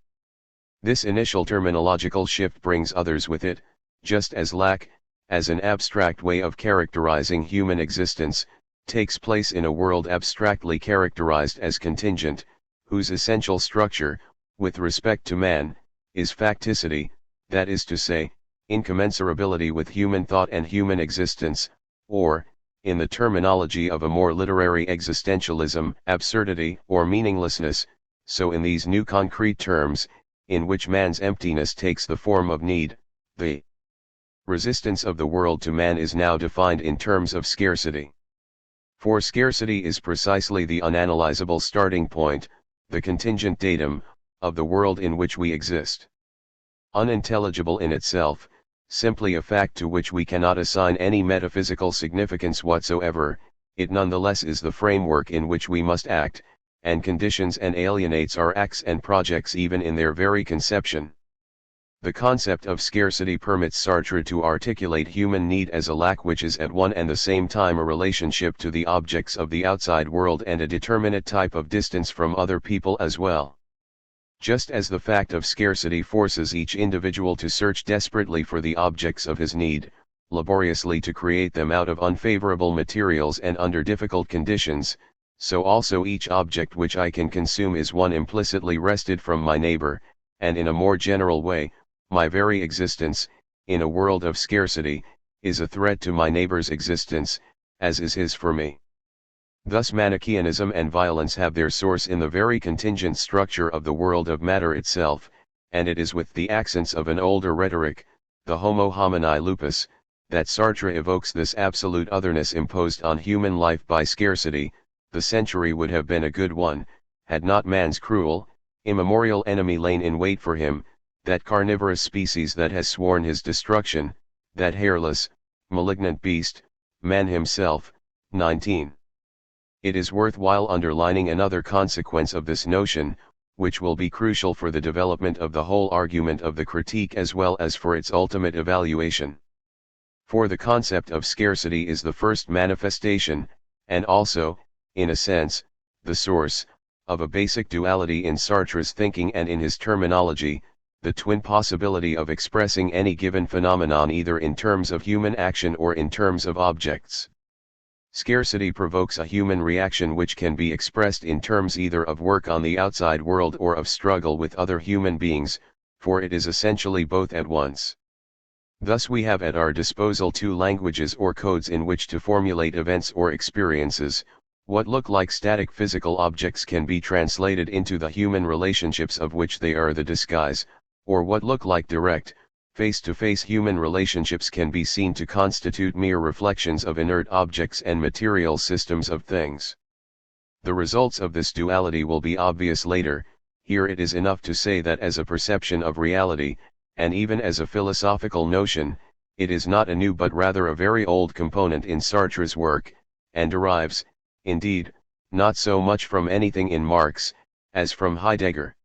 This initial terminological shift brings others with it, just as lack, as an abstract way of characterizing human existence, takes place in a world abstractly characterized as contingent, whose essential structure, with respect to man, is facticity, that is to say, incommensurability with human thought and human existence, or, in the terminology of a more literary existentialism, absurdity or meaninglessness. So in these new concrete terms, in which man's emptiness takes the form of need, the resistance of the world to man is now defined in terms of scarcity. For scarcity is precisely the unanalyzable starting point, the contingent datum, of the world in which we exist. Unintelligible in itself, simply a fact to which we cannot assign any metaphysical significance whatsoever, it nonetheless is the framework in which we must act, and conditions and alienates our acts and projects even in their very conception. The concept of scarcity permits Sartre to articulate human need as a lack which is at one and the same time a relationship to the objects of the outside world and a determinate type of distance from other people as well. Just as the fact of scarcity forces each individual to search desperately for the objects of his need, laboriously to create them out of unfavorable materials and under difficult conditions, so also each object which I can consume is one implicitly wrested from my neighbor, and in a more general way, my very existence, in a world of scarcity, is a threat to my neighbor's existence, as is his for me. Thus Manichaeanism and violence have their source in the very contingent structure of the world of matter itself, and it is with the accents of an older rhetoric, the homo homini lupus, that Sartre evokes this absolute otherness imposed on human life by scarcity. The century would have been a good one, had not man's cruel, immemorial enemy lain in wait for him, that carnivorous species that has sworn his destruction, that hairless, malignant beast, man himself. 19. It is worthwhile underlining another consequence of this notion, which will be crucial for the development of the whole argument of the critique as well as for its ultimate evaluation. For the concept of scarcity is the first manifestation, and also, in a sense, the source, of a basic duality in Sartre's thinking and in his terminology, the twin possibility of expressing any given phenomenon either in terms of human action or in terms of objects. Scarcity provokes a human reaction which can be expressed in terms either of work on the outside world or of struggle with other human beings, for it is essentially both at once. Thus we have at our disposal two languages or codes in which to formulate events or experiences. What look like static physical objects can be translated into the human relationships of which they are the disguise, or what look like direct, face-to-face human relationships can be seen to constitute mere reflections of inert objects and material systems of things. The results of this duality will be obvious later. Here it is enough to say that as a perception of reality, and even as a philosophical notion, it is not a new but rather a very old component in Sartre's work, and derives, indeed, not so much from anything in Marx, as from Heidegger.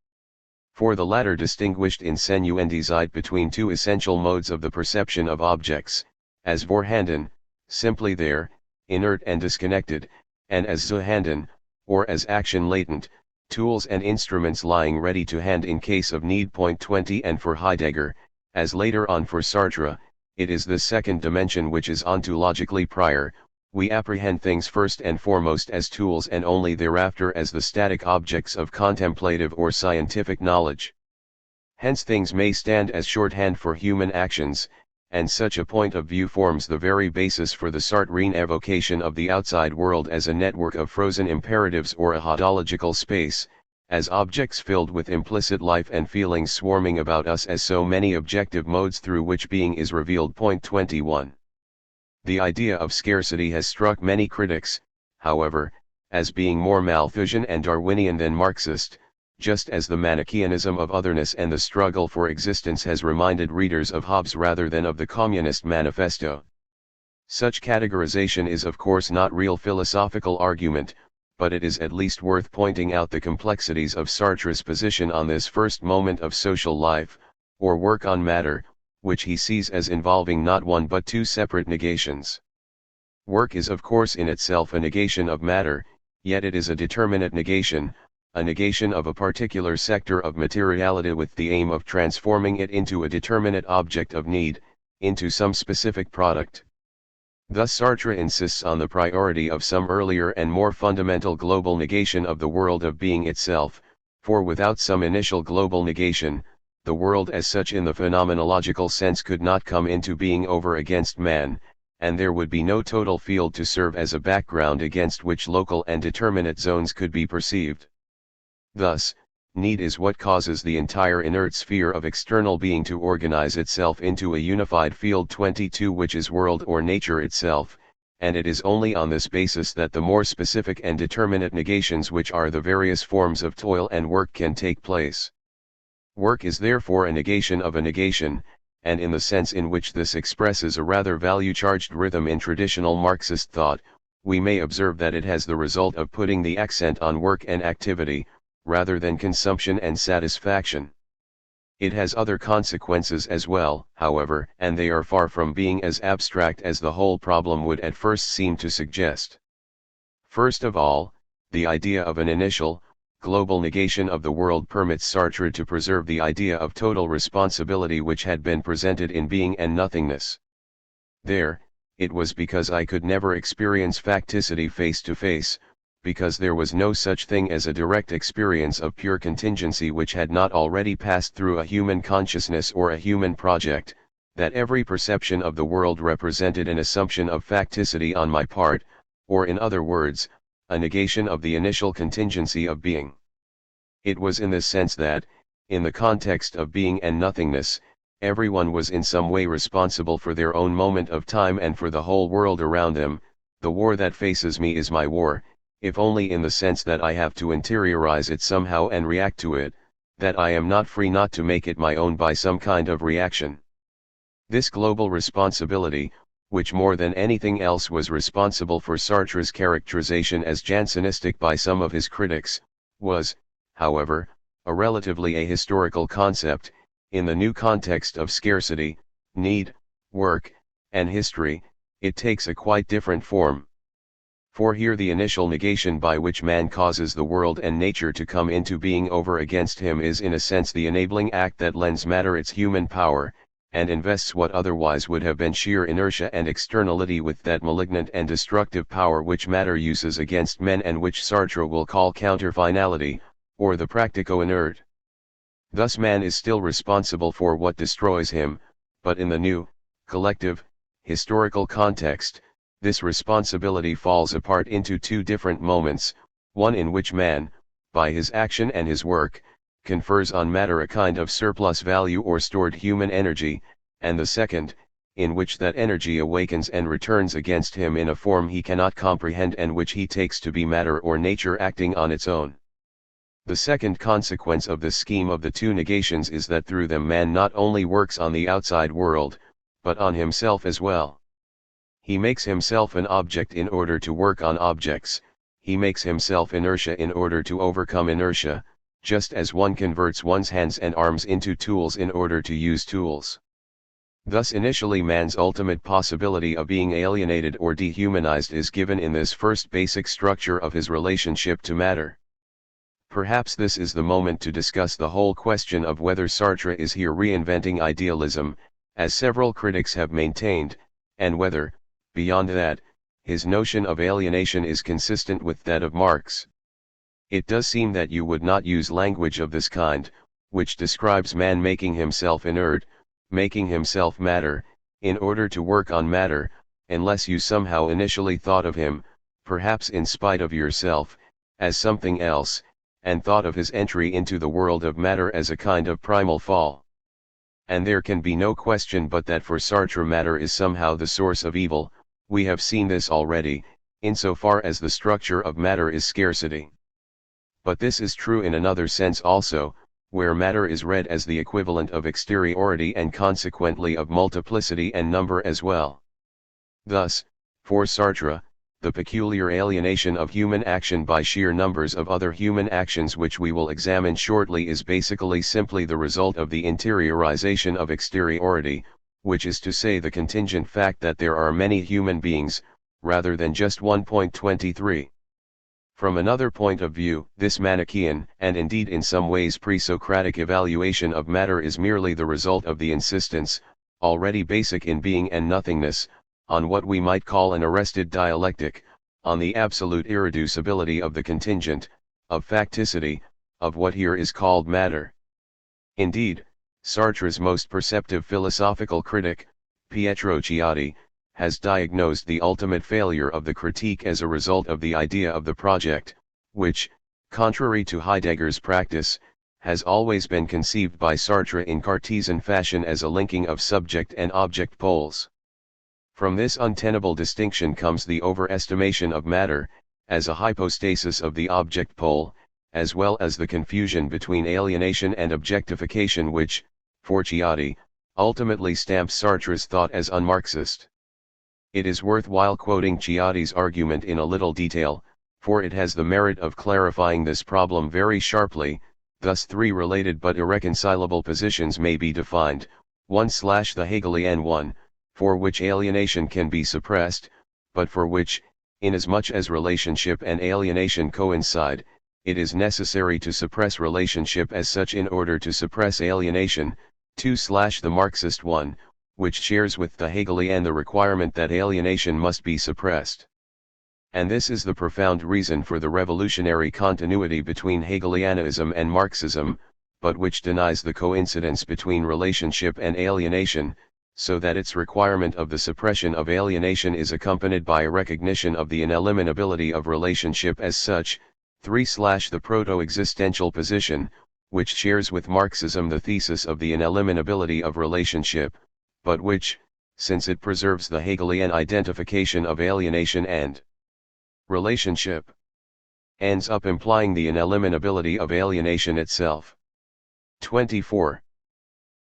For the latter distinguished in Senuendizeit between two essential modes of the perception of objects, as Vorhanden, simply there, inert and disconnected, and as Zuhanden, or as action latent, tools and instruments lying ready to hand in case of need. 20. And for Heidegger, as later on for Sartre, it is this second dimension which is ontologically prior. We apprehend things first and foremost as tools and only thereafter as the static objects of contemplative or scientific knowledge. Hence things may stand as shorthand for human actions, and such a point of view forms the very basis for the Sartrean evocation of the outside world as a network of frozen imperatives or a hodological space, as objects filled with implicit life and feelings swarming about us as so many objective modes through which being is revealed. 21. The idea of scarcity has struck many critics, however, as being more Malthusian and Darwinian than Marxist, just as the Manichaeanism of otherness and the struggle for existence has reminded readers of Hobbes rather than of the Communist Manifesto. Such categorization is of course not real philosophical argument, but it is at least worth pointing out the complexities of Sartre's position on this first moment of social life, or work on matter, which he sees as involving not one but two separate negations. Work is of course in itself a negation of matter, yet it is a determinate negation, a negation of a particular sector of materiality with the aim of transforming it into a determinate object of need, into some specific product. Thus Sartre insists on the priority of some earlier and more fundamental global negation of the world of being itself, for without some initial global negation, the world as such in the phenomenological sense could not come into being over against man, and there would be no total field to serve as a background against which local and determinate zones could be perceived. Thus, need is what causes the entire inert sphere of external being to organize itself into a unified field 22 which is world or nature itself, and it is only on this basis that the more specific and determinate negations which are the various forms of toil and work can take place. Work is therefore a negation of a negation, and in the sense in which this expresses a rather value-charged rhythm in traditional Marxist thought, we may observe that it has the result of putting the accent on work and activity, rather than consumption and satisfaction. It has other consequences as well, however, and they are far from being as abstract as the whole problem would at first seem to suggest. First of all, the idea of an initial, global negation of the world permits Sartre to preserve the idea of total responsibility which had been presented in Being and Nothingness. There, it was because I could never experience facticity face to face, because there was no such thing as a direct experience of pure contingency which had not already passed through a human consciousness or a human project, that every perception of the world represented an assumption of facticity on my part, or in other words, a negation of the initial contingency of being. It was in this sense that, in the context of Being and Nothingness, everyone was in some way responsible for their own moment of time and for the whole world around them. The war that faces me is my war, if only in the sense that I have to interiorize it somehow and react to it, that I am not free not to make it my own by some kind of reaction. This global responsibility, which more than anything else was responsible for Sartre's characterization as Jansenistic by some of his critics, was, however, a relatively ahistorical concept. In the new context of scarcity, need, work, and history, it takes a quite different form. For here the initial negation by which man causes the world and nature to come into being over against him is in a sense the enabling act that lends matter its human power, and invests what otherwise would have been sheer inertia and externality with that malignant and destructive power which matter uses against men and which Sartre will call counter-finality, or the practico-inert. Thus man is still responsible for what destroys him, but in the new, collective, historical context, this responsibility falls apart into two different moments, one in which man, by his action and his work, confers on matter a kind of surplus value or stored human energy, and the second, in which that energy awakens and returns against him in a form he cannot comprehend and which he takes to be matter or nature acting on its own. The second consequence of this scheme of the two negations is that through them man not only works on the outside world, but on himself as well. He makes himself an object in order to work on objects, he makes himself inertia in order to overcome inertia, just as one converts one's hands and arms into tools in order to use tools. Thus initially man's ultimate possibility of being alienated or dehumanized is given in this first basic structure of his relationship to matter. Perhaps this is the moment to discuss the whole question of whether Sartre is here reinventing idealism, as several critics have maintained, and whether, beyond that, his notion of alienation is consistent with that of Marx. It does seem that you would not use language of this kind, which describes man making himself inert, making himself matter, in order to work on matter, unless you somehow initially thought of him, perhaps in spite of yourself, as something else, and thought of his entry into the world of matter as a kind of primal fall. And there can be no question but that for Sartre matter is somehow the source of evil. We have seen this already, insofar as the structure of matter is scarcity. But this is true in another sense also, where matter is read as the equivalent of exteriority and consequently of multiplicity and number as well. Thus, for Sartre, the peculiar alienation of human action by sheer numbers of other human actions which we will examine shortly is basically simply the result of the interiorization of exteriority, which is to say the contingent fact that there are many human beings, rather than just one. 23. From another point of view, this Manichaean, and indeed in some ways pre-Socratic evaluation of matter is merely the result of the insistence, already basic in being and nothingness, on what we might call an arrested dialectic, on the absolute irreducibility of the contingent, of facticity, of what here is called matter. Indeed, Sartre's most perceptive philosophical critic, Pietro Ciotti, has diagnosed the ultimate failure of the critique as a result of the idea of the project, which, contrary to Heidegger's practice, has always been conceived by Sartre in Cartesian fashion as a linking of subject and object poles. From this untenable distinction comes the overestimation of matter, as a hypostasis of the object pole, as well as the confusion between alienation and objectification which, for Ciotti, ultimately stamps Sartre's thought as un-Marxist. It is worthwhile quoting Ciotti's argument in a little detail, for it has the merit of clarifying this problem very sharply. Thus three related but irreconcilable positions may be defined: 1. The Hegelian one, for which alienation can be suppressed, but for which, inasmuch as relationship and alienation coincide, it is necessary to suppress relationship as such in order to suppress alienation. 2. The Marxist one, which shares with the Hegelian the requirement that alienation must be suppressed. And this is the profound reason for the revolutionary continuity between Hegelianism and Marxism, but which denies the coincidence between relationship and alienation, so that its requirement of the suppression of alienation is accompanied by a recognition of the ineliminability of relationship as such. 3. The proto-existential position, which shares with Marxism the thesis of the ineliminability of relationship, but which, since it preserves the Hegelian identification of alienation and relationship, ends up implying the ineliminability of alienation itself. 24.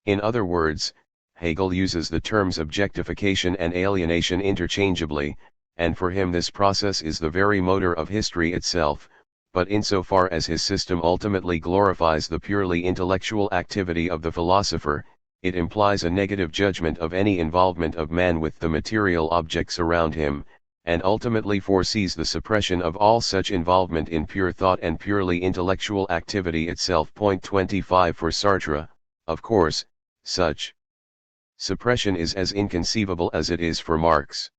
In other words, Hegel uses the terms objectification and alienation interchangeably, and for him this process is the very motor of history itself, but insofar as his system ultimately glorifies the purely intellectual activity of the philosopher, it implies a negative judgment of any involvement of man with the material objects around him, and ultimately foresees the suppression of all such involvement in pure thought and purely intellectual activity itself. 25 For Sartre, of course, such suppression is as inconceivable as it is for Marx.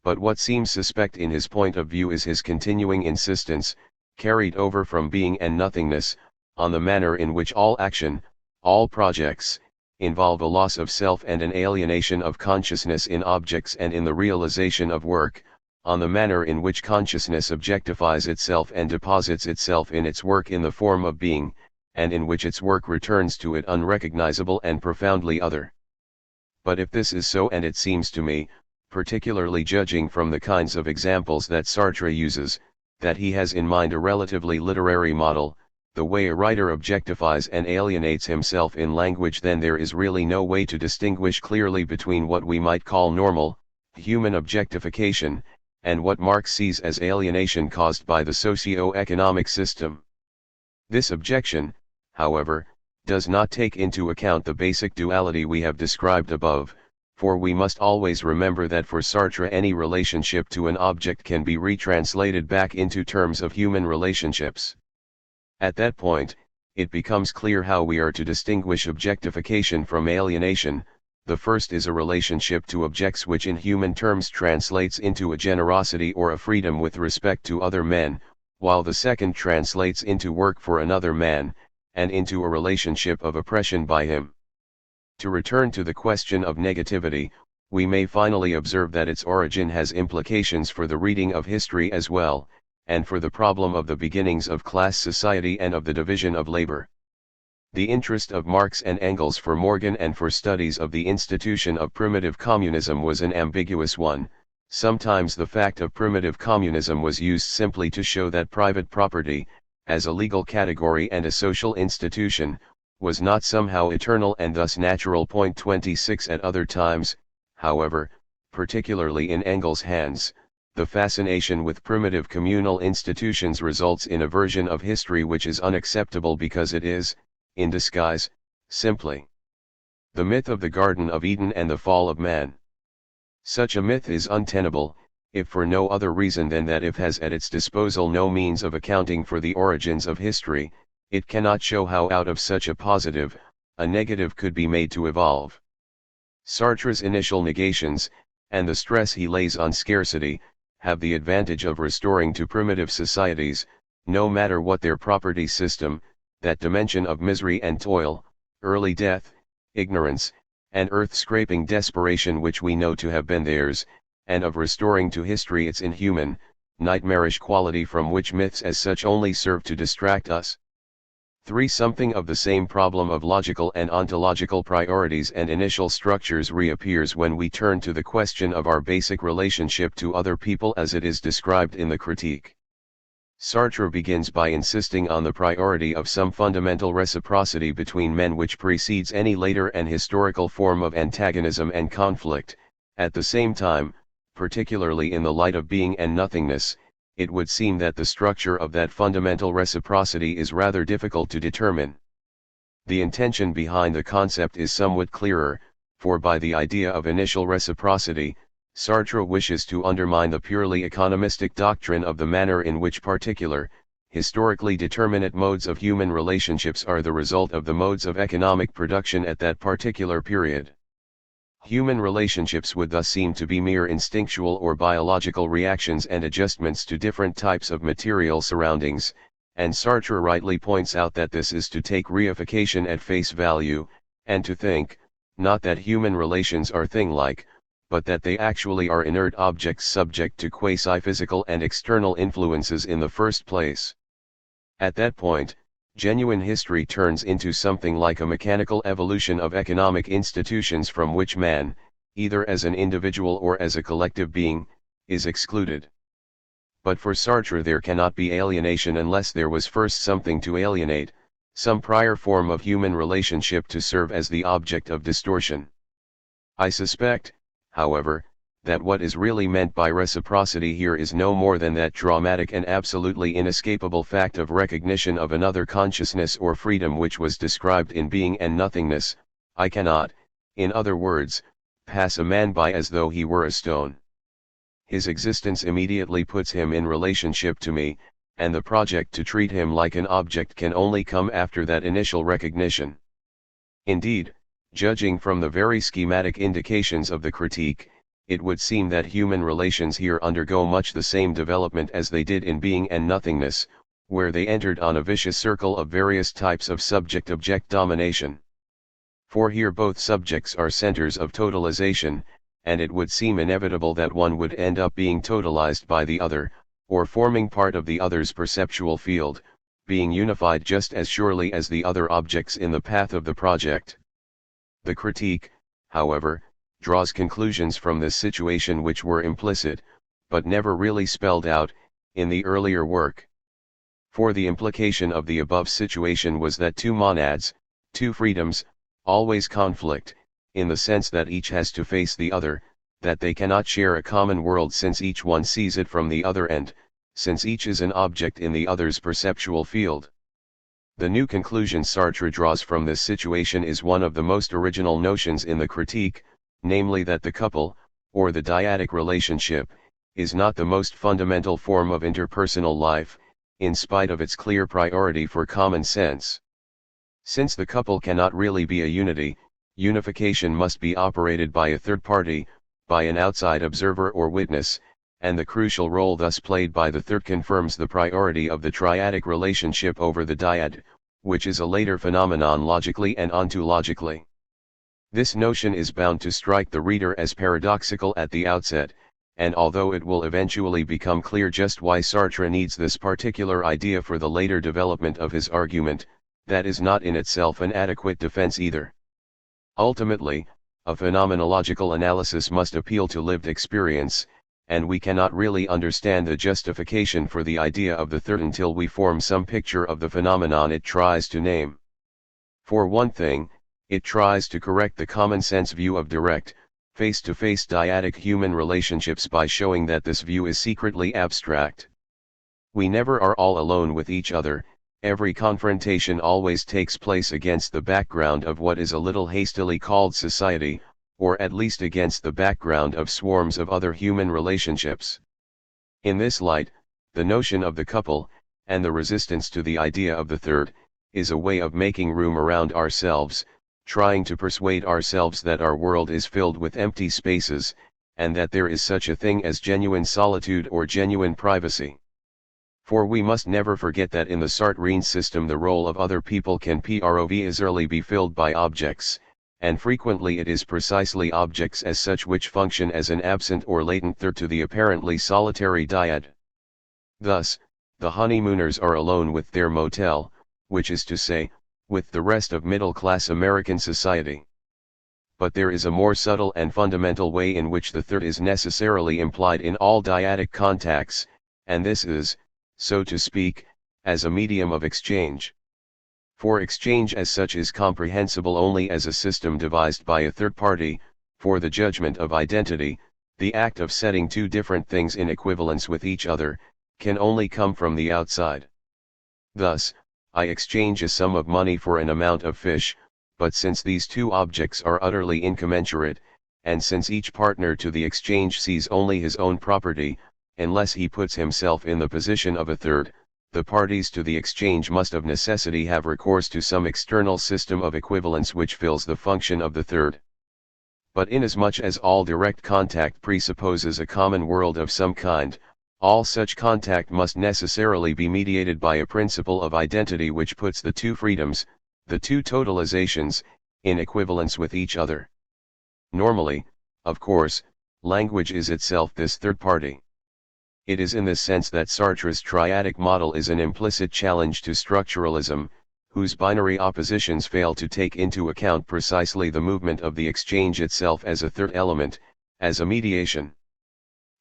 But what seems suspect in his point of view is his continuing insistence, carried over from being and nothingness, on the manner in which all action, all projects, involve a loss of self and an alienation of consciousness in objects and in the realization of work, on the manner in which consciousness objectifies itself and deposits itself in its work in the form of being, and in which its work returns to it unrecognizable and profoundly other. But if this is so, and it seems to me, particularly judging from the kinds of examples that Sartre uses, that he has in mind a relatively literary model, the way a writer objectifies and alienates himself in language, then there is really no way to distinguish clearly between what we might call normal, human objectification, and what Marx sees as alienation caused by the socio-economic system. This objection, however, does not take into account the basic duality we have described above, for we must always remember that for Sartre any relationship to an object can be retranslated back into terms of human relationships. At that point, it becomes clear how we are to distinguish objectification from alienation. The first is a relationship to objects which in human terms translates into a generosity or a freedom with respect to other men, while the second translates into work for another man, and into a relationship of oppression by him. To return to the question of negativity, we may finally observe that its origin has implications for the reading of history as well, and for the problem of the beginnings of class society and of the division of labor. The interest of Marx and Engels for Morgan and for studies of the institution of primitive communism was an ambiguous one. Sometimes the fact of primitive communism was used simply to show that private property, as a legal category and a social institution, was not somehow eternal and thus natural. 26 At other times, however, particularly in Engels' hands, the fascination with primitive communal institutions results in a version of history which is unacceptable because it is, in disguise, simply the myth of the Garden of Eden and the fall of man. Such a myth is untenable, if for no other reason than that it has at its disposal no means of accounting for the origins of history, it cannot show how out of such a positive, a negative could be made to evolve. Sartre's initial negations, and the stress he lays on scarcity, have the advantage of restoring to primitive societies, no matter what their property system, that dimension of misery and toil, early death, ignorance, and earth-scraping desperation which we know to have been theirs, and of restoring to history its inhuman, nightmarish quality from which myths as such only serve to distract us. 3. Something of the same problem of logical and ontological priorities and initial structures reappears when we turn to the question of our basic relationship to other people as it is described in the critique. Sartre begins by insisting on the priority of some fundamental reciprocity between men which precedes any later and historical form of antagonism and conflict. At the same time, particularly in the light of being and nothingness, it would seem that the structure of that fundamental reciprocity is rather difficult to determine. The intention behind the concept is somewhat clearer, for by the idea of initial reciprocity, Sartre wishes to undermine the purely economistic doctrine of the manner in which particular, historically determinate modes of human relationships are the result of the modes of economic production at that particular period. Human relationships would thus seem to be mere instinctual or biological reactions and adjustments to different types of material surroundings, and Sartre rightly points out that this is to take reification at face value, and to think, not that human relations are thing-like, but that they actually are inert objects subject to quasi-physical and external influences in the first place. At that point, genuine history turns into something like a mechanical evolution of economic institutions from which man, either as an individual or as a collective being, is excluded. But for Sartre there cannot be alienation unless there was first something to alienate, some prior form of human relationship to serve as the object of distortion. I suspect, however, that what is really meant by reciprocity here is no more than that dramatic and absolutely inescapable fact of recognition of another consciousness or freedom which was described in Being and Nothingness. I cannot, in other words, pass a man by as though he were a stone. His existence immediately puts him in relationship to me, and the project to treat him like an object can only come after that initial recognition. Indeed, judging from the very schematic indications of the critique, it would seem that human relations here undergo much the same development as they did in Being and Nothingness, where they entered on a vicious circle of various types of subject-object domination. For here both subjects are centers of totalization, and it would seem inevitable that one would end up being totalized by the other, or forming part of the other's perceptual field, being unified just as surely as the other objects in the path of the project. The critique, however, draws conclusions from this situation which were implicit, but never really spelled out, in the earlier work. For the implication of the above situation was that two monads, two freedoms, always conflict, in the sense that each has to face the other, that they cannot share a common world since each one sees it from the other end, since each is an object in the other's perceptual field. The new conclusion Sartre draws from this situation is one of the most original notions in the critique, namely that the couple, or the dyadic relationship, is not the most fundamental form of interpersonal life, in spite of its clear priority for common sense. Since the couple cannot really be a unity, unification must be operated by a third party, by an outside observer or witness, and the crucial role thus played by the third confirms the priority of the triadic relationship over the dyad, which is a later phenomenon logically and ontologically. This notion is bound to strike the reader as paradoxical at the outset, and although it will eventually become clear just why Sartre needs this particular idea for the later development of his argument, that is not in itself an adequate defense either. Ultimately, a phenomenological analysis must appeal to lived experience, and we cannot really understand the justification for the idea of the third until we form some picture of the phenomenon it tries to name. For one thing, it tries to correct the common sense view of direct, face-to-face dyadic human relationships by showing that this view is secretly abstract. We never are all alone with each other. Every confrontation always takes place against the background of what is a little hastily called society, or at least against the background of swarms of other human relationships. In this light, the notion of the couple, and the resistance to the idea of the third, is a way of making room around ourselves, trying to persuade ourselves that our world is filled with empty spaces, and that there is such a thing as genuine solitude or genuine privacy. For we must never forget that in the Sartrean system the role of other people can provizorily be filled by objects, and frequently it is precisely objects as such which function as an absent or latent third to the apparently solitary dyad. Thus, the honeymooners are alone with their motel, which is to say, with the rest of middle-class American society. But there is a more subtle and fundamental way in which the third is necessarily implied in all dyadic contacts, and this is, so to speak, as a medium of exchange. For exchange as such is comprehensible only as a system devised by a third party. For the judgment of identity, the act of setting two different things in equivalence with each other, can only come from the outside. Thus, I exchange a sum of money for an amount of fish, but since these two objects are utterly incommensurate, and since each partner to the exchange sees only his own property, unless he puts himself in the position of a third, the parties to the exchange must of necessity have recourse to some external system of equivalence which fills the function of the third. But inasmuch as all direct contact presupposes a common world of some kind, all such contact must necessarily be mediated by a principle of identity which puts the two freedoms, the two totalizations, in equivalence with each other. Normally, of course, language is itself this third party. It is in this sense that Sartre's triadic model is an implicit challenge to structuralism, whose binary oppositions fail to take into account precisely the movement of the exchange itself as a third element, as a mediation.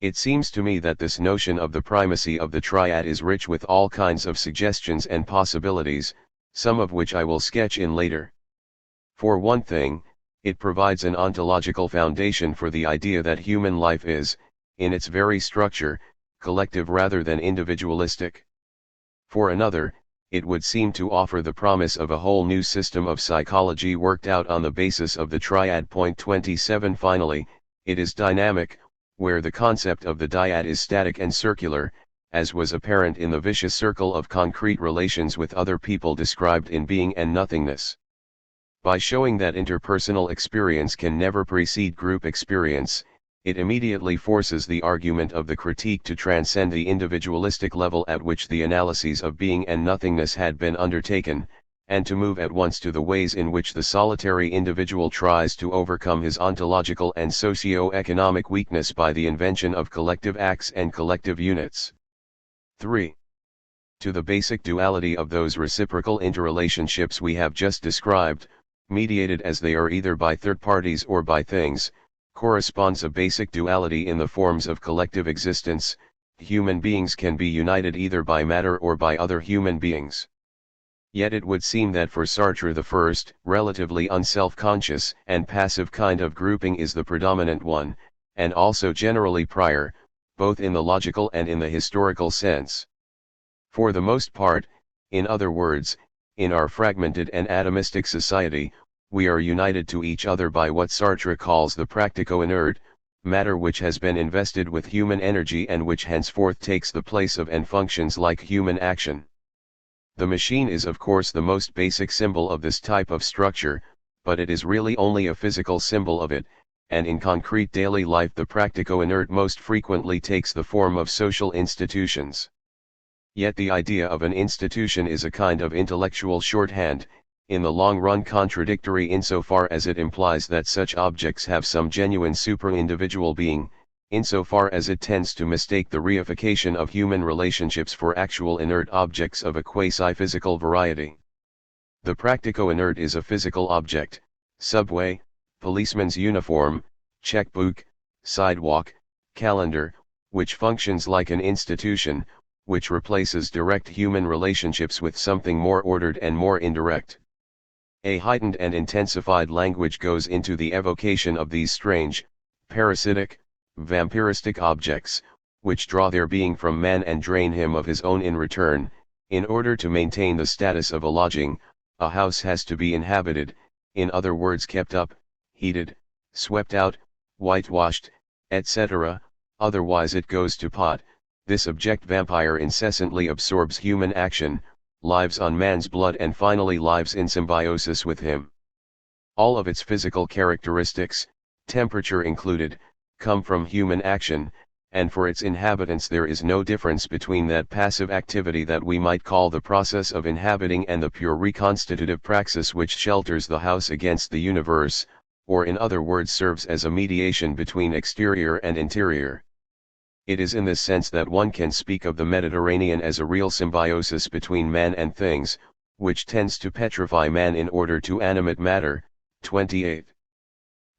It seems to me that this notion of the primacy of the triad is rich with all kinds of suggestions and possibilities, some of which I will sketch in later. For one thing, it provides an ontological foundation for the idea that human life is, in its very structure, collective rather than individualistic. For another, it would seem to offer the promise of a whole new system of psychology worked out on the basis of the triad. 27 Finally, it is dynamic, where the concept of the dyad is static and circular, as was apparent in the vicious circle of concrete relations with other people described in Being and Nothingness. By showing that interpersonal experience can never precede group experience, it immediately forces the argument of the critique to transcend the individualistic level at which the analyses of being and nothingness had been undertaken, and to move at once to the ways in which the solitary individual tries to overcome his ontological and socio-economic weakness by the invention of collective acts and collective units. 3. To the basic duality of those reciprocal interrelationships we have just described, mediated as they are either by third parties or by things, corresponds a basic duality in the forms of collective existence. Human beings can be united either by matter or by other human beings. Yet it would seem that for Sartre the first, relatively unself-conscious and passive kind of grouping is the predominant one, and also generally prior, both in the logical and in the historical sense. For the most part, in other words, in our fragmented and atomistic society, we are united to each other by what Sartre calls the practico-inert, matter which has been invested with human energy and which henceforth takes the place of and functions like human action. The machine is of course the most basic symbol of this type of structure, but it is really only a physical symbol of it, and in concrete daily life the practico-inert most frequently takes the form of social institutions. Yet the idea of an institution is a kind of intellectual shorthand, in the long run contradictory insofar as it implies that such objects have some genuine super-individual being, insofar as it tends to mistake the reification of human relationships for actual inert objects of a quasi-physical variety. The practico-inert is a physical object: subway, policeman's uniform, checkbook, sidewalk, calendar, which functions like an institution, which replaces direct human relationships with something more ordered and more indirect. A heightened and intensified language goes into the evocation of these strange, parasitic, vampiristic objects, which draw their being from man and drain him of his own in return. In order to maintain the status of a lodging, a house has to be inhabited, in other words kept up, heated, swept out, whitewashed, etc., otherwise it goes to pot. This object vampire incessantly absorbs human action, lives on man's blood and finally lives in symbiosis with him. All of its physical characteristics, temperature included, come from human action, and for its inhabitants there is no difference between that passive activity that we might call the process of inhabiting and the pure reconstitutive praxis which shelters the house against the universe, or in other words serves as a mediation between exterior and interior. It is in this sense that one can speak of the Mediterranean as a real symbiosis between man and things, which tends to petrify man in order to animate matter. 28.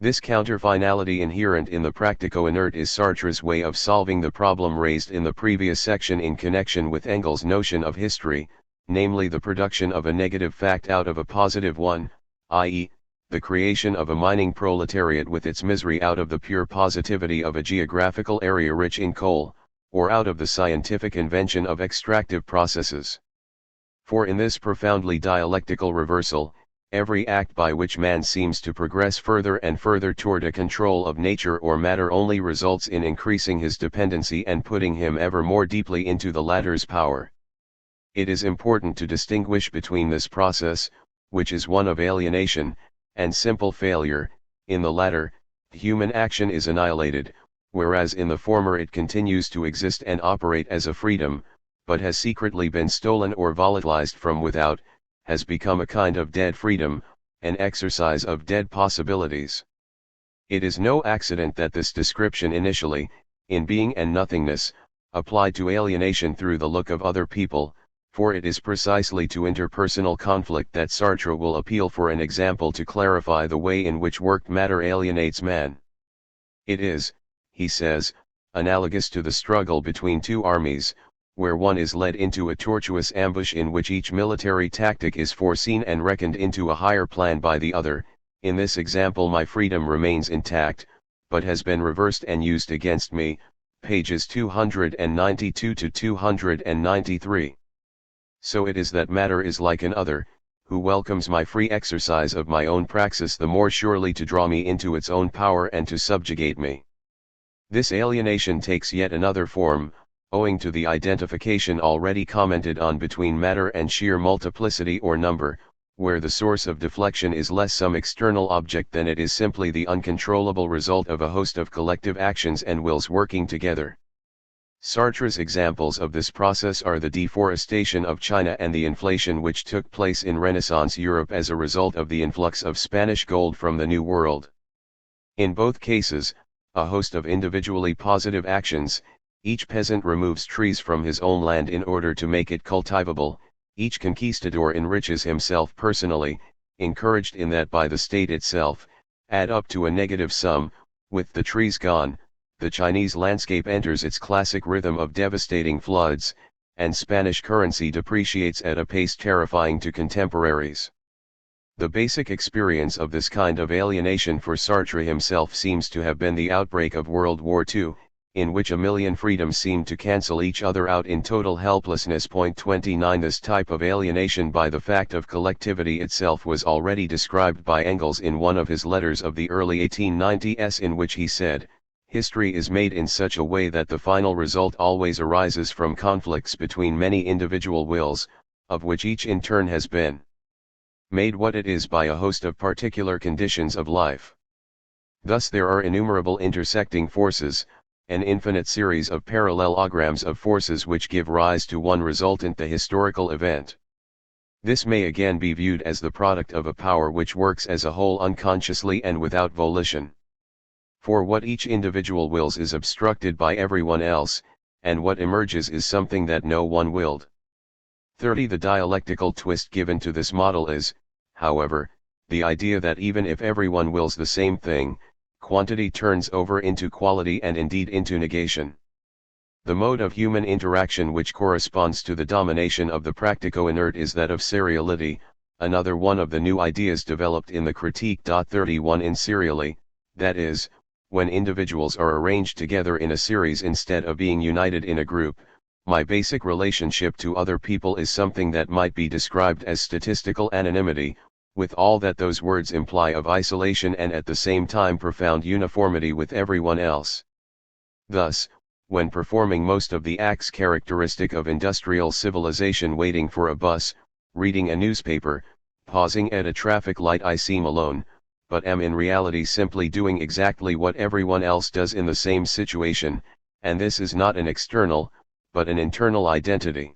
This counterfinality inherent in the practico-inert is Sartre's way of solving the problem raised in the previous section in connection with Engels' notion of history, namely the production of a negative fact out of a positive one, i.e., the creation of a mining proletariat with its misery out of the pure positivity of a geographical area rich in coal, or out of the scientific invention of extractive processes. For in this profoundly dialectical reversal, every act by which man seems to progress further and further toward a control of nature or matter only results in increasing his dependency and putting him ever more deeply into the latter's power. It is important to distinguish between this process, which is one of alienation, and simple failure. In the latter, human action is annihilated, whereas in the former it continues to exist and operate as a freedom, but has secretly been stolen or volatilized from without, has become a kind of dead freedom, an exercise of dead possibilities. It is no accident that this description initially, in being and nothingness, applied to alienation through the look of other people, for it is precisely to interpersonal conflict that Sartre will appeal for an example to clarify the way in which worked matter alienates man. It is, he says, analogous to the struggle between two armies, where one is led into a tortuous ambush in which each military tactic is foreseen and reckoned into a higher plan by the other. In this example my freedom remains intact, but has been reversed and used against me, pages 292 to 293. So it is that matter is like an other, who welcomes my free exercise of my own praxis the more surely to draw me into its own power and to subjugate me. This alienation takes yet another form, owing to the identification already commented on between matter and sheer multiplicity or number, where the source of deflection is less some external object than it is simply the uncontrollable result of a host of collective actions and wills working together. Sartre's examples of this process are the deforestation of China and the inflation which took place in Renaissance Europe as a result of the influx of Spanish gold from the New World. In both cases, a host of individually positive actions. Each peasant removes trees from his own land in order to make it cultivable, each conquistador enriches himself personally, encouraged in that by the state itself, add up to a negative sum. With the trees gone, the Chinese landscape enters its classic rhythm of devastating floods, and Spanish currency depreciates at a pace terrifying to contemporaries. The basic experience of this kind of alienation for Sartre himself seems to have been the outbreak of World War II, in which a million freedoms seemed to cancel each other out in total helplessness. 29 This type of alienation by the fact of collectivity itself was already described by Engels in one of his letters of the early 1890s, in which he said, "History is made in such a way that the final result always arises from conflicts between many individual wills, of which each in turn has been made what it is by a host of particular conditions of life. Thus there are innumerable intersecting forces, an infinite series of parallelograms of forces which give rise to one resultant, the historical event. This may again be viewed as the product of a power which works as a whole unconsciously and without volition. For what each individual wills is obstructed by everyone else, and what emerges is something that no one willed. 30 The dialectical twist given to this model is, however, the idea that even if everyone wills the same thing, quantity turns over into quality and indeed into negation. The mode of human interaction which corresponds to the domination of the practico-inert is that of seriality, another one of the new ideas developed in the Critique. 31 In serially, that is, when individuals are arranged together in a series instead of being united in a group, my basic relationship to other people is something that might be described as statistical anonymity, with all that those words imply of isolation and at the same time profound uniformity with everyone else. Thus, when performing most of the acts characteristic of industrial civilization, waiting for a bus, reading a newspaper, pausing at a traffic light, I seem alone, but am in reality simply doing exactly what everyone else does in the same situation, and this is not an external, but an internal identity.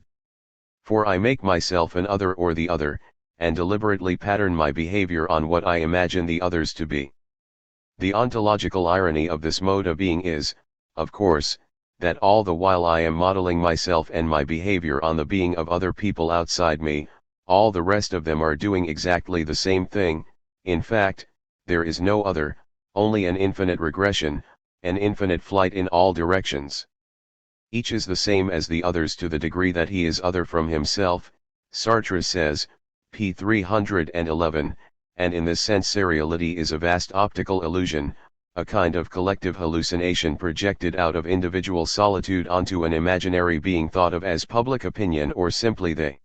For I make myself an other or the other, and deliberately pattern my behavior on what I imagine the others to be. The ontological irony of this mode of being is, of course, that all the while I am modeling myself and my behavior on the being of other people outside me, all the rest of them are doing exactly the same thing. In fact, there is no other, only an infinite regression, an infinite flight in all directions. Each is the same as the others to the degree that he is other from himself, Sartre says, p. 311, and in this sense seriality is a vast optical illusion, a kind of collective hallucination projected out of individual solitude onto an imaginary being thought of as public opinion or simply they.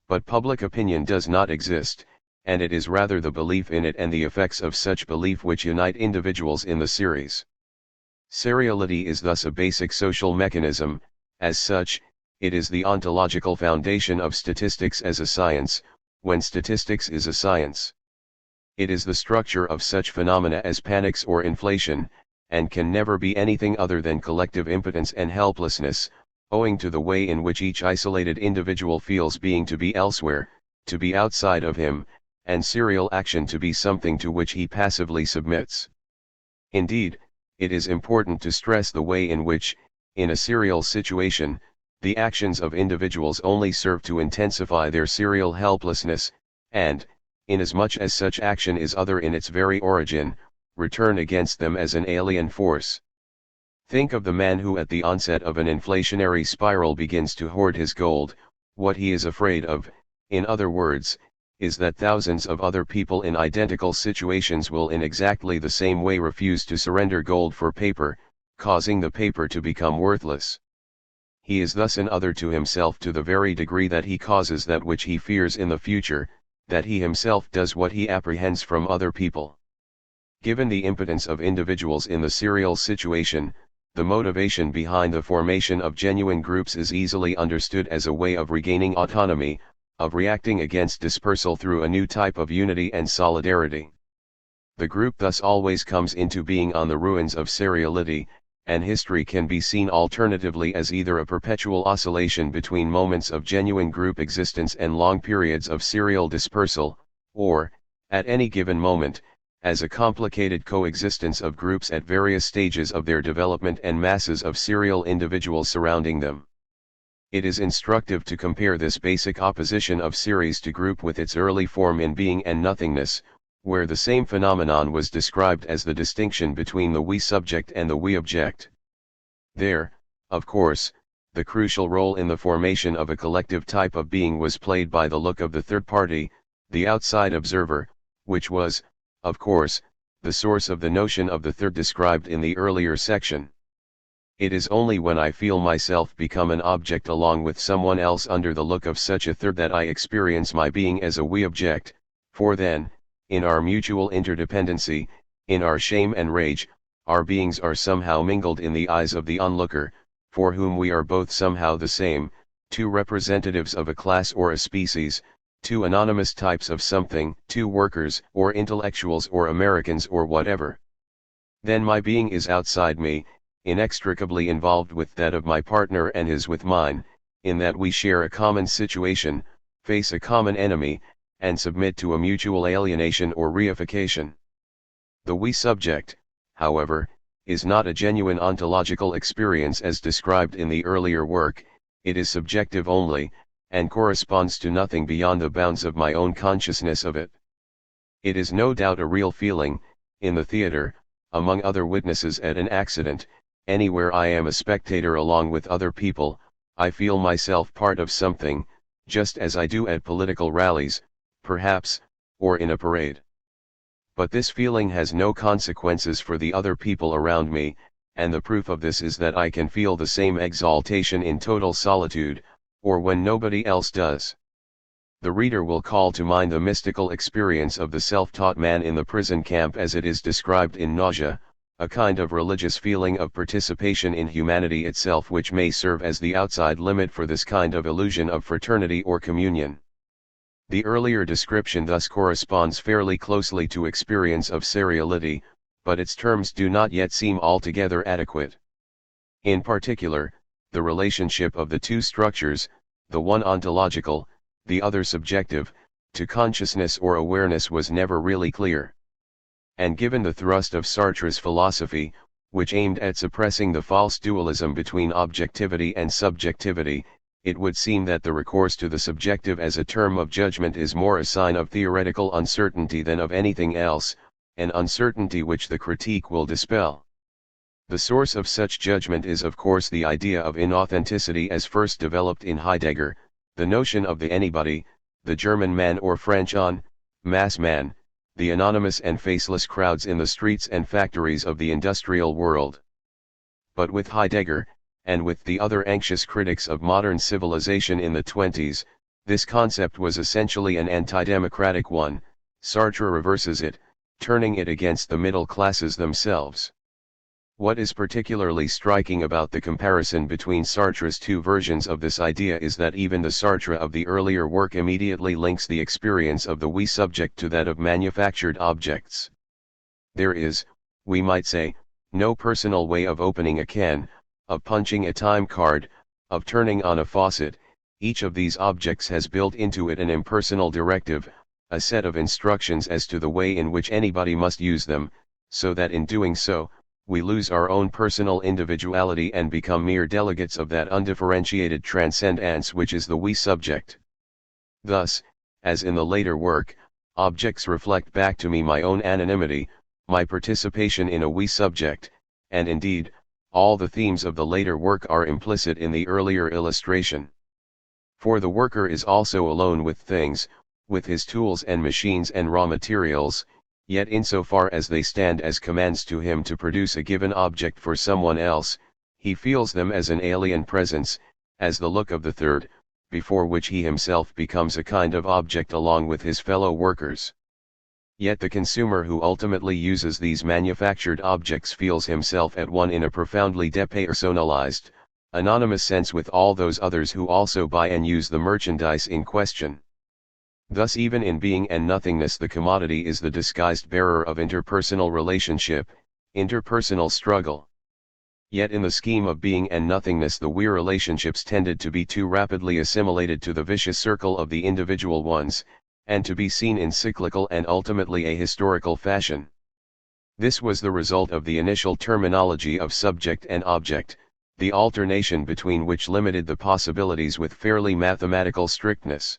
But public opinion does not exist, and it is rather the belief in it and the effects of such belief which unite individuals in the series. Seriality is thus a basic social mechanism. As such, it is the ontological foundation of statistics as a science, when statistics is a science. It is the structure of such phenomena as panics or inflation, and can never be anything other than collective impotence and helplessness, owing to the way in which each isolated individual feels being to be elsewhere, to be outside of him, and serial action to be something to which he passively submits. Indeed, it is important to stress the way in which, in a serial situation, the actions of individuals only serve to intensify their serial helplessness, and, inasmuch as such action is other in its very origin, return against them as an alien force. Think of the man who at the onset of an inflationary spiral begins to hoard his gold. What he is afraid of, in other words, is that thousands of other people in identical situations will in exactly the same way refuse to surrender gold for paper, causing the paper to become worthless. He is thus an other to himself to the very degree that he causes that which he fears in the future, that he himself does what he apprehends from other people. Given the impotence of individuals in the serial situation, the motivation behind the formation of genuine groups is easily understood as a way of regaining autonomy, of reacting against dispersal through a new type of unity and solidarity. The group thus always comes into being on the ruins of seriality, and history can be seen alternatively as either a perpetual oscillation between moments of genuine group existence and long periods of serial dispersal, or, at any given moment, as a complicated coexistence of groups at various stages of their development and masses of serial individuals surrounding them. It is instructive to compare this basic opposition of series to group with its early form in Being and Nothingness, where the same phenomenon was described as the distinction between the we subject and the we object. There, of course, the crucial role in the formation of a collective type of being was played by the look of the third party, the outside observer, which was, of course, the source of the notion of the third described in the earlier section. It is only when I feel myself become an object along with someone else under the look of such a third that I experience my being as a we object, for then, in our mutual interdependency, in our shame and rage, our beings are somehow mingled in the eyes of the onlooker, for whom we are both somehow the same, two representatives of a class or a species, two anonymous types of something, two workers or intellectuals or Americans or whatever. Then my being is outside me, inextricably involved with that of my partner and his with mine, in that we share a common situation, face a common enemy, and submit to a mutual alienation or reification. The we subject, however, is not a genuine ontological experience as described in the earlier work. It is subjective only, and corresponds to nothing beyond the bounds of my own consciousness of it. It is no doubt a real feeling, in the theater, among other witnesses at an accident, anywhere I am a spectator along with other people, I feel myself part of something, just as I do at political rallies, perhaps, or in a parade. But this feeling has no consequences for the other people around me, and the proof of this is that I can feel the same exaltation in total solitude, or when nobody else does. The reader will call to mind the mystical experience of the self-taught man in the prison camp as it is described in Nausea, a kind of religious feeling of participation in humanity itself which may serve as the outside limit for this kind of illusion of fraternity or communion. The earlier description thus corresponds fairly closely to experience of seriality, but its terms do not yet seem altogether adequate. In particular, the relationship of the two structures, the one ontological, the other subjective, to consciousness or awareness was never really clear. And given the thrust of Sartre's philosophy, which aimed at suppressing the false dualism between objectivity and subjectivity, it would seem that the recourse to the subjective as a term of judgment is more a sign of theoretical uncertainty than of anything else, an uncertainty which the critique will dispel. The source of such judgment is of course the idea of inauthenticity as first developed in Heidegger, the notion of the anybody, the German man or French mass man, the anonymous and faceless crowds in the streets and factories of the industrial world. But with Heidegger, and with the other anxious critics of modern civilization in the 20s, this concept was essentially an anti-democratic one. Sartre reverses it, turning it against the middle classes themselves. What is particularly striking about the comparison between Sartre's two versions of this idea is that even the Sartre of the earlier work immediately links the experience of the we subject to that of manufactured objects. There is, we might say, no personal way of opening a can, of punching a time card, of turning on a faucet. Each of these objects has built into it an impersonal directive, a set of instructions as to the way in which anybody must use them, so that in doing so, we lose our own personal individuality and become mere delegates of that undifferentiated transcendence which is the we subject. Thus, as in the later work, objects reflect back to me my own anonymity, my participation in a we subject, and indeed, all the themes of the later work are implicit in the earlier illustration. For the worker is also alone with things, with his tools and machines and raw materials, yet insofar as they stand as commands to him to produce a given object for someone else, he feels them as an alien presence, as the look of the third, before which he himself becomes a kind of object along with his fellow workers. Yet the consumer who ultimately uses these manufactured objects feels himself at one in a profoundly depersonalized, anonymous sense with all those others who also buy and use the merchandise in question. Thus even in being and nothingness the commodity is the disguised bearer of interpersonal relationship, interpersonal struggle. Yet in the scheme of being and nothingness the we relationships tended to be too rapidly assimilated to the vicious circle of the individual ones, and to be seen in cyclical and ultimately ahistorical fashion. This was the result of the initial terminology of subject and object, the alternation between which limited the possibilities with fairly mathematical strictness.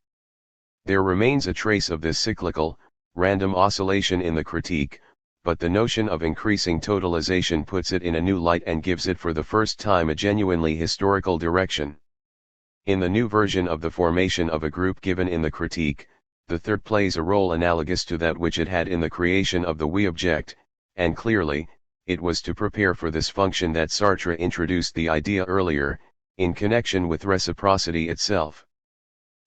There remains a trace of this cyclical, random oscillation in the critique, but the notion of increasing totalization puts it in a new light and gives it for the first time a genuinely historical direction. In the new version of the formation of a group given in the critique, the third plays a role analogous to that which it had in the creation of the we object, and clearly, it was to prepare for this function that Sartre introduced the idea earlier, in connection with reciprocity itself.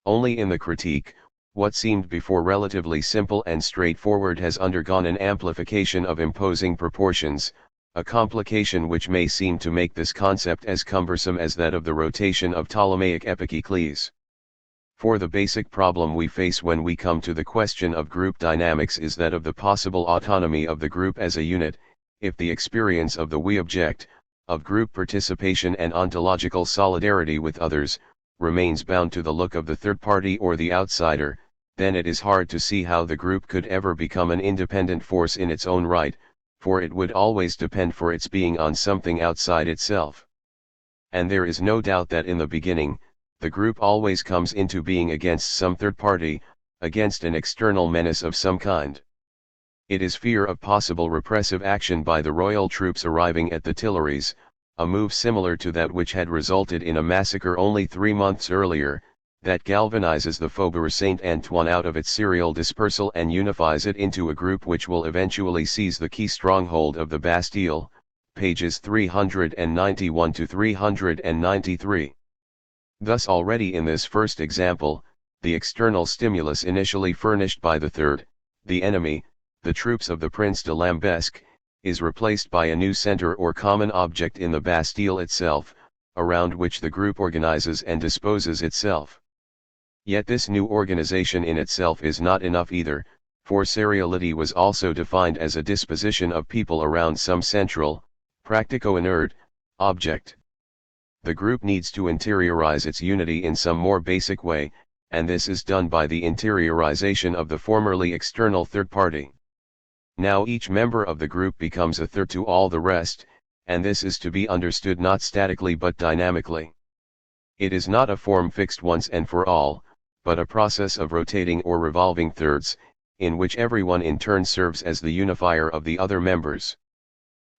Only in the critique, what seemed before relatively simple and straightforward has undergone an amplification of imposing proportions, a complication which may seem to make this concept as cumbersome as that of the rotation of Ptolemaic epicecles. For the basic problem we face when we come to the question of group dynamics is that of the possible autonomy of the group as a unit, if the experience of the we object, of group participation and ontological solidarity with others, remains bound to the look of the third party or the outsider, then it is hard to see how the group could ever become an independent force in its own right, for it would always depend for its being on something outside itself. And there is no doubt that in the beginning, the group always comes into being against some third party, against an external menace of some kind. It is fear of possible repressive action by the royal troops arriving at the Tuileries, a move similar to that which had resulted in a massacre only 3 months earlier, that galvanizes the Faubourg Saint-Antoine out of its serial dispersal and unifies it into a group which will eventually seize the key stronghold of the Bastille, pages 391 to 393. Thus already in this first example, the external stimulus initially furnished by the third, the enemy, the troops of the Prince de Lambesc, is replaced by a new center or common object in the Bastille itself, around which the group organizes and disposes itself. Yet this new organization in itself is not enough either, for seriality was also defined as a disposition of people around some central, practico-inert, object. The group needs to interiorize its unity in some more basic way, and this is done by the interiorization of the formerly external third party. Now each member of the group becomes a third to all the rest, and this is to be understood not statically but dynamically. It is not a form fixed once and for all, but a process of rotating or revolving thirds, in which everyone in turn serves as the unifier of the other members.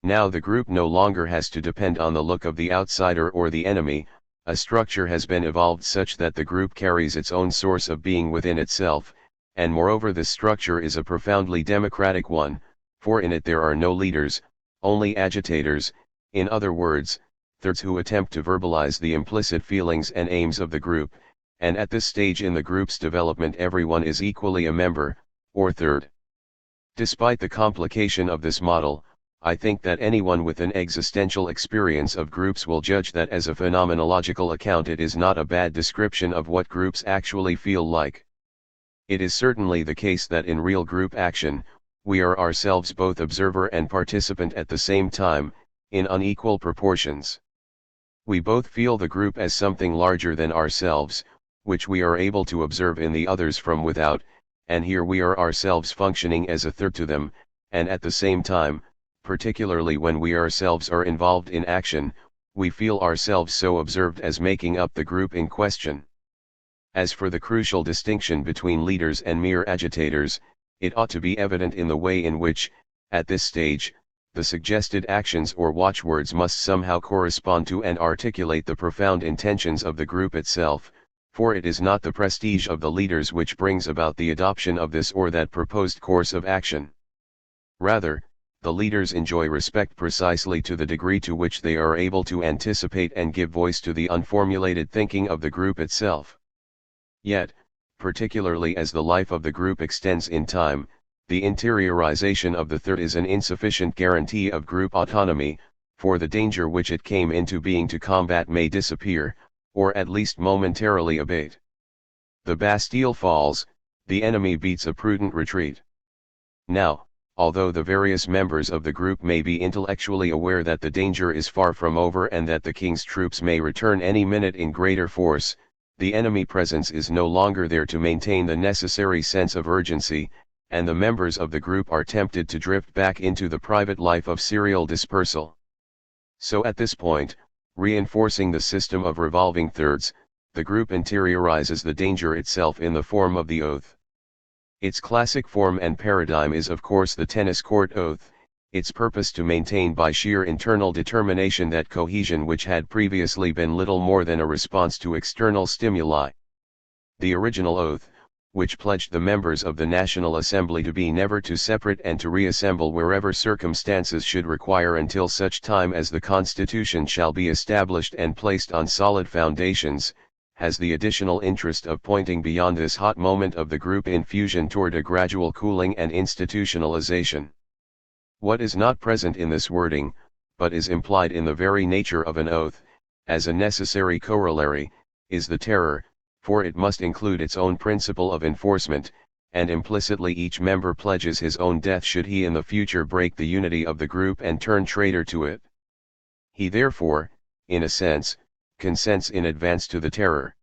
Now the group no longer has to depend on the look of the outsider or the enemy, a structure has been evolved such that the group carries its own source of being within itself, and moreover this structure is a profoundly democratic one, for in it there are no leaders, only agitators, in other words, thirds who attempt to verbalize the implicit feelings and aims of the group, and at this stage in the group's development everyone is equally a member, or third. Despite the complication of this model, I think that anyone with an existential experience of groups will judge that as a phenomenological account it is not a bad description of what groups actually feel like. It is certainly the case that in real group action, we are ourselves both observer and participant at the same time, in unequal proportions. We both feel the group as something larger than ourselves, which we are able to observe in the others from without, and here we are ourselves functioning as a third to them, and at the same time, particularly when we ourselves are involved in action, we feel ourselves so observed as making up the group in question. As for the crucial distinction between leaders and mere agitators, it ought to be evident in the way in which, at this stage, the suggested actions or watchwords must somehow correspond to and articulate the profound intentions of the group itself, for it is not the prestige of the leaders which brings about the adoption of this or that proposed course of action. Rather, the leaders enjoy respect precisely to the degree to which they are able to anticipate and give voice to the unformulated thinking of the group itself. Yet, particularly as the life of the group extends in time, the interiorization of the third is an insufficient guarantee of group autonomy, for the danger which it came into being to combat may disappear, or at least momentarily abate. The Bastille falls, the enemy beats a prudent retreat. Now, although the various members of the group may be intellectually aware that the danger is far from over and that the king's troops may return any minute in greater force, the enemy presence is no longer there to maintain the necessary sense of urgency, and the members of the group are tempted to drift back into the private life of serial dispersal. So at this point, reinforcing the system of revolving thirds, the group interiorizes the danger itself in the form of the oath. Its classic form and paradigm is of course the tennis court oath, its purpose to maintain by sheer internal determination that cohesion which had previously been little more than a response to external stimuli. The original oath, which pledged the members of the National Assembly to be never to separate and to reassemble wherever circumstances should require until such time as the Constitution shall be established and placed on solid foundations, has the additional interest of pointing beyond this hot moment of the group infusion toward a gradual cooling and institutionalization. What is not present in this wording, but is implied in the very nature of an oath, as a necessary corollary, is the terror, for it must include its own principle of enforcement, and implicitly each member pledges his own death should he in the future break the unity of the group and turn traitor to it. He therefore, in a sense, consents in advance to the terror.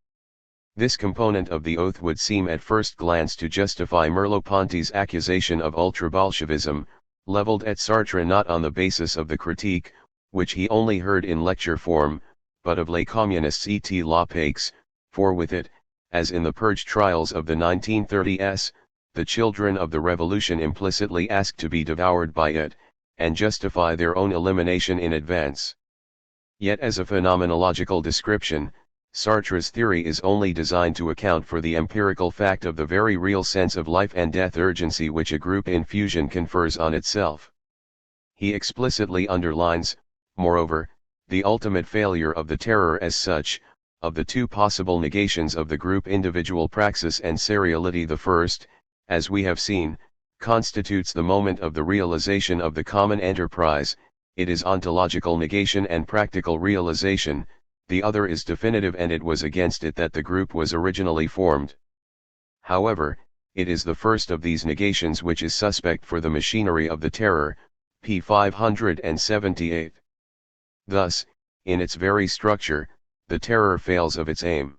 This component of the oath would seem at first glance to justify Merleau-Ponty's accusation of ultra-Bolshevism, leveled at Sartre not on the basis of the critique, which he only heard in lecture form, but of les communistes et la paix, for with it, as in the purge trials of the 1930s, the children of the revolution implicitly asked to be devoured by it, and justify their own elimination in advance. Yet as a phenomenological description, Sartre's theory is only designed to account for the empirical fact of the very real sense of life and death urgency which a group infusion confers on itself. He explicitly underlines, moreover, the ultimate failure of the terror as such. Of the two possible negations of the group individual praxis and seriality, the first, as we have seen, constitutes the moment of the realization of the common enterprise, it is ontological negation and practical realization, the other is definitive and it was against it that the group was originally formed. However, it is the first of these negations which is suspect for the machinery of the terror, p. 578. Thus, in its very structure, the terror fails of its aim.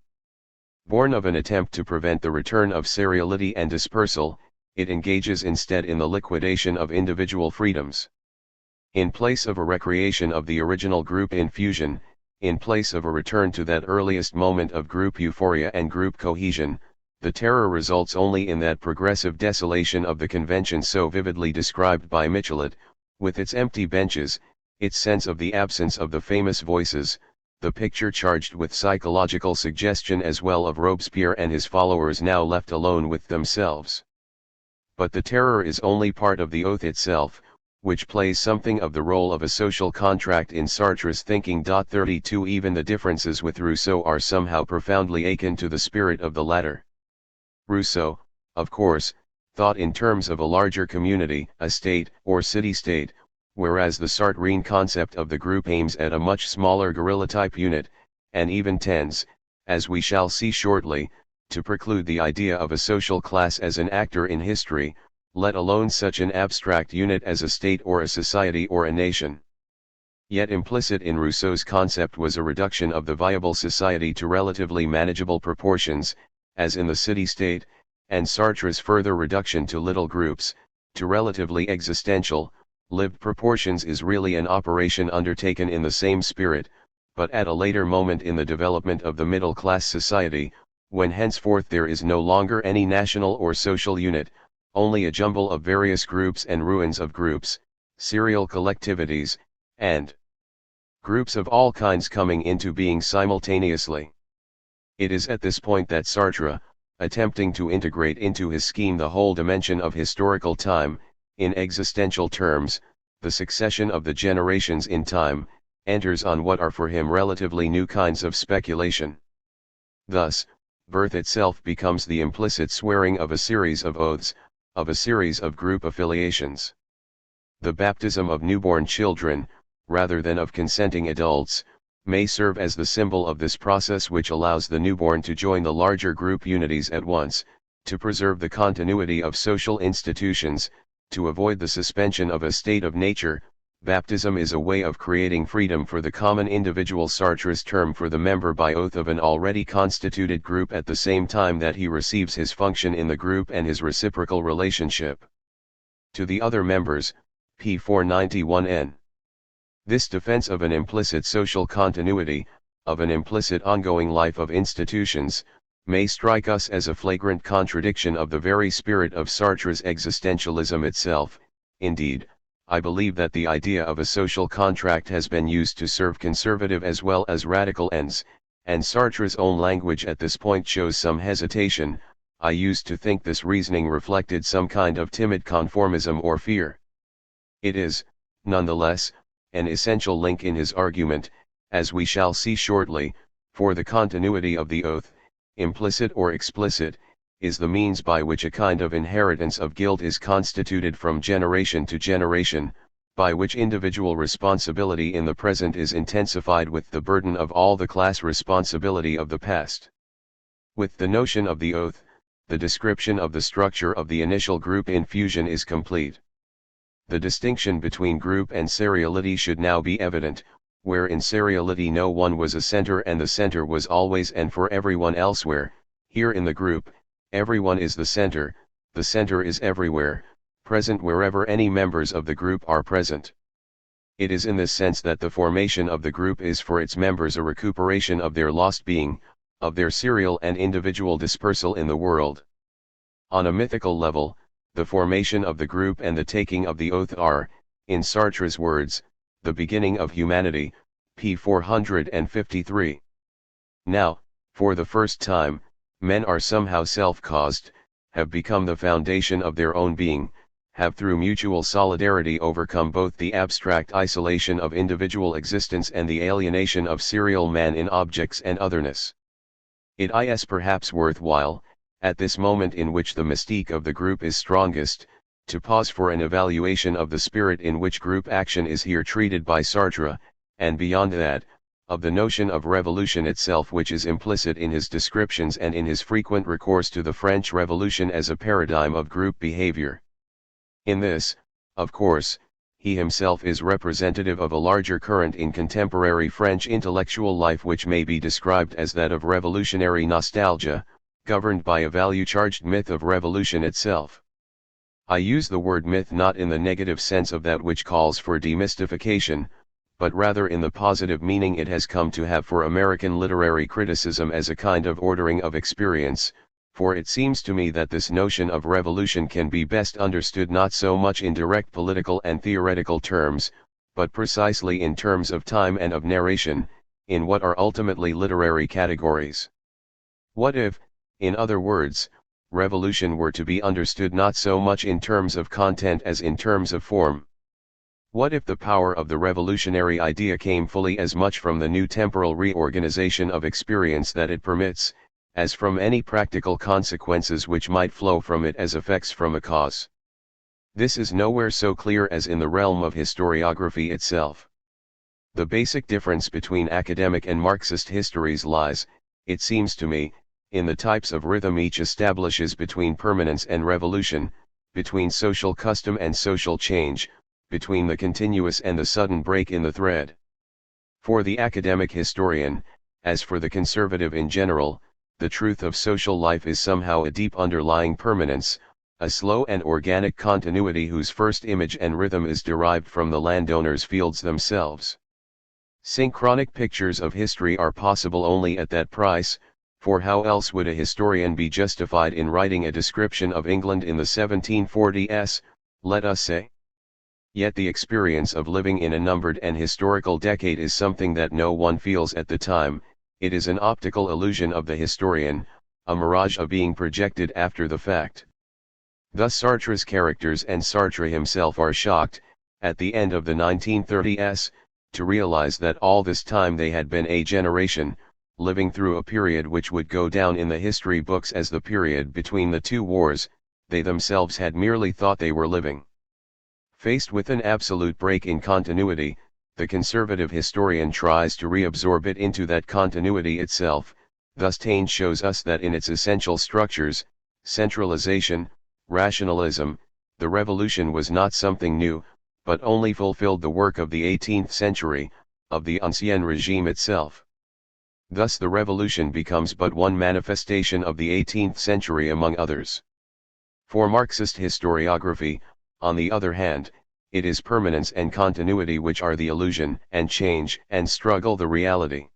Born of an attempt to prevent the return of seriality and dispersal, it engages instead in the liquidation of individual freedoms. In place of a recreation of the original group infusion, in place of a return to that earliest moment of group euphoria and group cohesion, the terror results only in that progressive desolation of the convention so vividly described by Michelet, with its empty benches, its sense of the absence of the famous voices, the picture charged with psychological suggestion as well of Robespierre and his followers now left alone with themselves. But the terror is only part of the oath itself, which plays something of the role of a social contract in Sartre's thinking. 32 Even the differences with Rousseau are somehow profoundly akin to the spirit of the latter. Rousseau, of course, thought in terms of a larger community, a state, or city-state, whereas the Sartrean concept of the group aims at a much smaller guerrilla-type unit, and even tends, as we shall see shortly, to preclude the idea of a social class as an actor in history, let alone such an abstract unit as a state or a society or a nation. Yet implicit in Rousseau's concept was a reduction of the viable society to relatively manageable proportions, as in the city-state, and Sartre's further reduction to little groups, to relatively existential, lived proportions is really an operation undertaken in the same spirit, but at a later moment in the development of the middle-class society, when henceforth there is no longer any national or social unit, only a jumble of various groups and ruins of groups, serial collectivities, and groups of all kinds coming into being simultaneously. It is at this point that Sartre, attempting to integrate into his scheme the whole dimension of historical time, in existential terms, the succession of the generations in time, enters on what are for him relatively new kinds of speculation. Thus, birth itself becomes the implicit swearing of a series of oaths, of a series of group affiliations. The baptism of newborn children, rather than of consenting adults, may serve as the symbol of this process which allows the newborn to join the larger group unities at once, to preserve the continuity of social institutions, to avoid the suspension of a state of nature. Baptism is a way of creating freedom for the common individual. Sartre's term for the member by oath of an already constituted group at the same time that he receives his function in the group and his reciprocal relationship to the other members, p. 491n. This defense of an implicit social continuity, of an implicit ongoing life of institutions, may strike us as a flagrant contradiction of the very spirit of Sartre's existentialism itself. Indeed, I believe that the idea of a social contract has been used to serve conservative as well as radical ends, and Sartre's own language at this point shows some hesitation. I used to think this reasoning reflected some kind of timid conformism or fear. It is, nonetheless, an essential link in his argument, as we shall see shortly, for the continuity of the oath, implicit or explicit, is the means by which a kind of inheritance of guilt is constituted from generation to generation, by which individual responsibility in the present is intensified with the burden of all the class responsibility of the past. With the notion of the oath, the description of the structure of the initial group infusion is complete. The distinction between group and seriality should now be evident, where in seriality no one was a center and the center was always and for everyone elsewhere. Here in the group, everyone is the center is everywhere, present wherever any members of the group are present. It is in this sense that the formation of the group is for its members a recuperation of their lost being, of their serial and individual dispersal in the world. On a mythical level, the formation of the group and the taking of the oath are, in Sartre's words, the beginning of humanity, p. 453. Now, For the first time, men are somehow self-caused, have become the foundation of their own being, have through mutual solidarity overcome both the abstract isolation of individual existence and the alienation of serial man in objects and otherness. It is perhaps worthwhile, at this moment in which the mystique of the group is strongest, to pause for an evaluation of the spirit in which group action is here treated by Sartre, and beyond that, of the notion of revolution itself which is implicit in his descriptions and in his frequent recourse to the French Revolution as a paradigm of group behavior. In this, of course, he himself is representative of a larger current in contemporary French intellectual life which may be described as that of revolutionary nostalgia, governed by a value-charged myth of revolution itself. I use the word myth not in the negative sense of that which calls for demystification, but rather in the positive meaning it has come to have for American literary criticism as a kind of ordering of experience, for it seems to me that this notion of revolution can be best understood not so much in direct political and theoretical terms, but precisely in terms of time and of narration, in what are ultimately literary categories. What if, in other words, revolution were to be understood not so much in terms of content as in terms of form? What if the power of the revolutionary idea came fully as much from the new temporal reorganization of experience that it permits, as from any practical consequences which might flow from it as effects from a cause? This is nowhere so clear as in the realm of historiography itself. The basic difference between academic and Marxist histories lies, it seems to me, in the types of rhythm each establishes between permanence and revolution, between social custom and social change, between the continuous and the sudden break in the thread. For the academic historian, as for the conservative in general, the truth of social life is somehow a deep underlying permanence, a slow and organic continuity whose first image and rhythm is derived from the landowners' fields themselves. Synchronic pictures of history are possible only at that price, for how else would a historian be justified in writing a description of England in the 1740s, let us say? Yet the experience of living in a numbered and historical decade is something that no one feels at the time. It is an optical illusion of the historian, a mirage of being projected after the fact. Thus Sartre's characters and Sartre himself are shocked, at the end of the 1930s, to realize that all this time they had been a generation, living through a period which would go down in the history books as the period between the two wars, they themselves had merely thought they were living. Faced with an absolute break in continuity, the conservative historian tries to reabsorb it into that continuity itself. Thus Taine shows us that in its essential structures, centralization, rationalism, the revolution was not something new, but only fulfilled the work of the 18th century, of the Ancien Regime itself. Thus the revolution becomes but one manifestation of the 18th century among others. For Marxist historiography, on the other hand, it is permanence and continuity which are the illusion, and change and struggle the reality.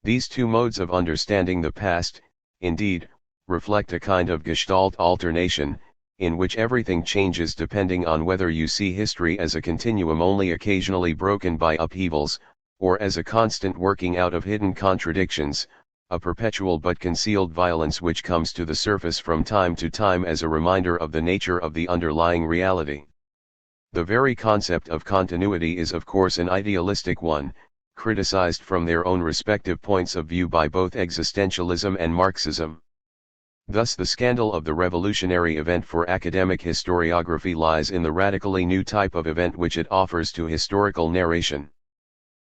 These two modes of understanding the past, indeed, reflect a kind of gestalt alternation, in which everything changes depending on whether you see history as a continuum only occasionally broken by upheavals, or as a constant working out of hidden contradictions, a perpetual but concealed violence which comes to the surface from time to time as a reminder of the nature of the underlying reality. The very concept of continuity is of course an idealistic one, criticized from their own respective points of view by both existentialism and Marxism. Thus the scandal of the revolutionary event for academic historiography lies in the radically new type of event which it offers to historical narration.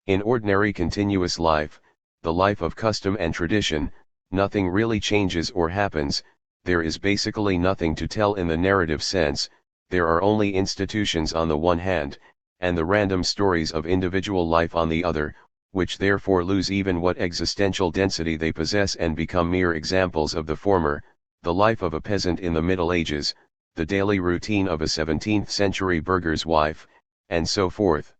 In ordinary continuous life, the life of custom and tradition, nothing really changes or happens, there is basically nothing to tell in the narrative sense, there are only institutions on the one hand, and the random stories of individual life on the other, which therefore lose even what existential density they possess and become mere examples of the former, the life of a peasant in the Middle Ages, the daily routine of a 17th-century burgher's wife, and so forth.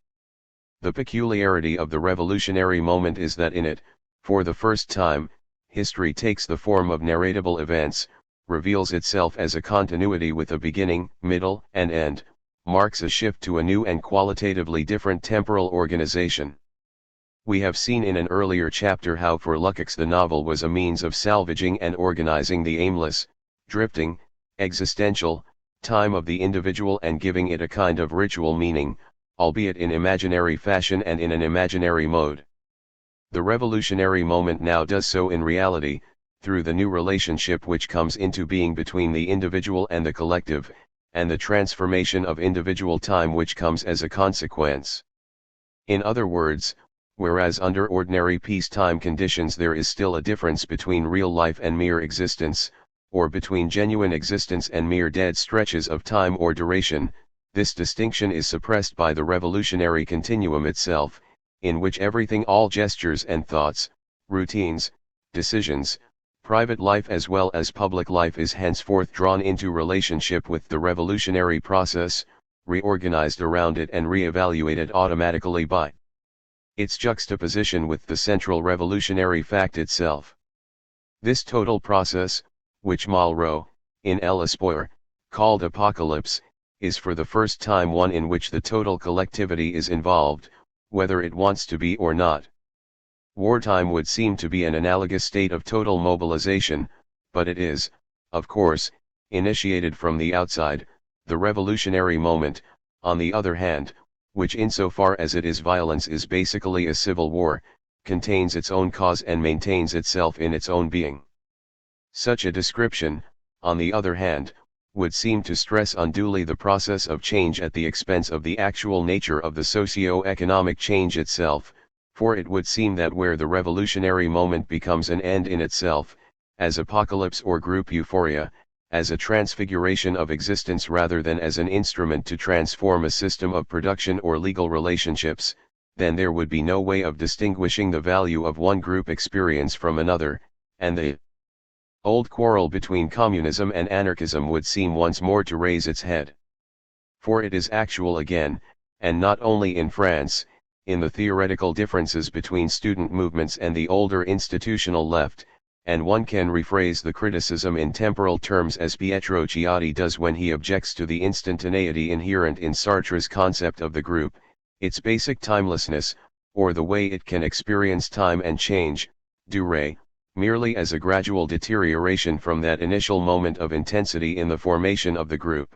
The peculiarity of the revolutionary moment is that in it, for the first time, history takes the form of narratable events, reveals itself as a continuity with a beginning, middle, and end, marks a shift to a new and qualitatively different temporal organization. We have seen in an earlier chapter how for Lukács the novel was a means of salvaging and organizing the aimless, drifting, existential, time of the individual and giving it a kind of ritual meaning, albeit in imaginary fashion and in an imaginary mode. The revolutionary moment now does so in reality, through the new relationship which comes into being between the individual and the collective, and the transformation of individual time which comes as a consequence. In other words, whereas under ordinary peacetime conditions there is still a difference between real life and mere existence, or between genuine existence and mere dead stretches of time or duration, this distinction is suppressed by the revolutionary continuum itself, in which everything, all gestures and thoughts, routines, decisions, private life as well as public life is henceforth drawn into relationship with the revolutionary process, reorganized around it and re-evaluated automatically by its juxtaposition with the central revolutionary fact itself. This total process, which Malraux, in l'Espoir, called apocalypse, is for the first time one in which the total collectivity is involved, whether it wants to be or not. Wartime would seem to be an analogous state of total mobilization, but it is, of course, initiated from the outside. The revolutionary moment, on the other hand, which insofar as it is violence is basically a civil war, contains its own cause and maintains itself in its own being. Such a description, on the other hand, would seem to stress unduly the process of change at the expense of the actual nature of the socio-economic change itself, for it would seem that where the revolutionary moment becomes an end in itself, as apocalypse or group euphoria, as a transfiguration of existence rather than as an instrument to transform a system of production or legal relationships, then there would be no way of distinguishing the value of one group experience from another, and the old quarrel between communism and anarchism would seem once more to raise its head. For it is actual again, and not only in France, in the theoretical differences between student movements and the older institutional left, and one can rephrase the criticism in temporal terms as Pietro Ciotti does when he objects to the instantaneity inherent in Sartre's concept of the group, its basic timelessness, or the way it can experience time and change, durée, merely as a gradual deterioration from that initial moment of intensity in the formation of the group.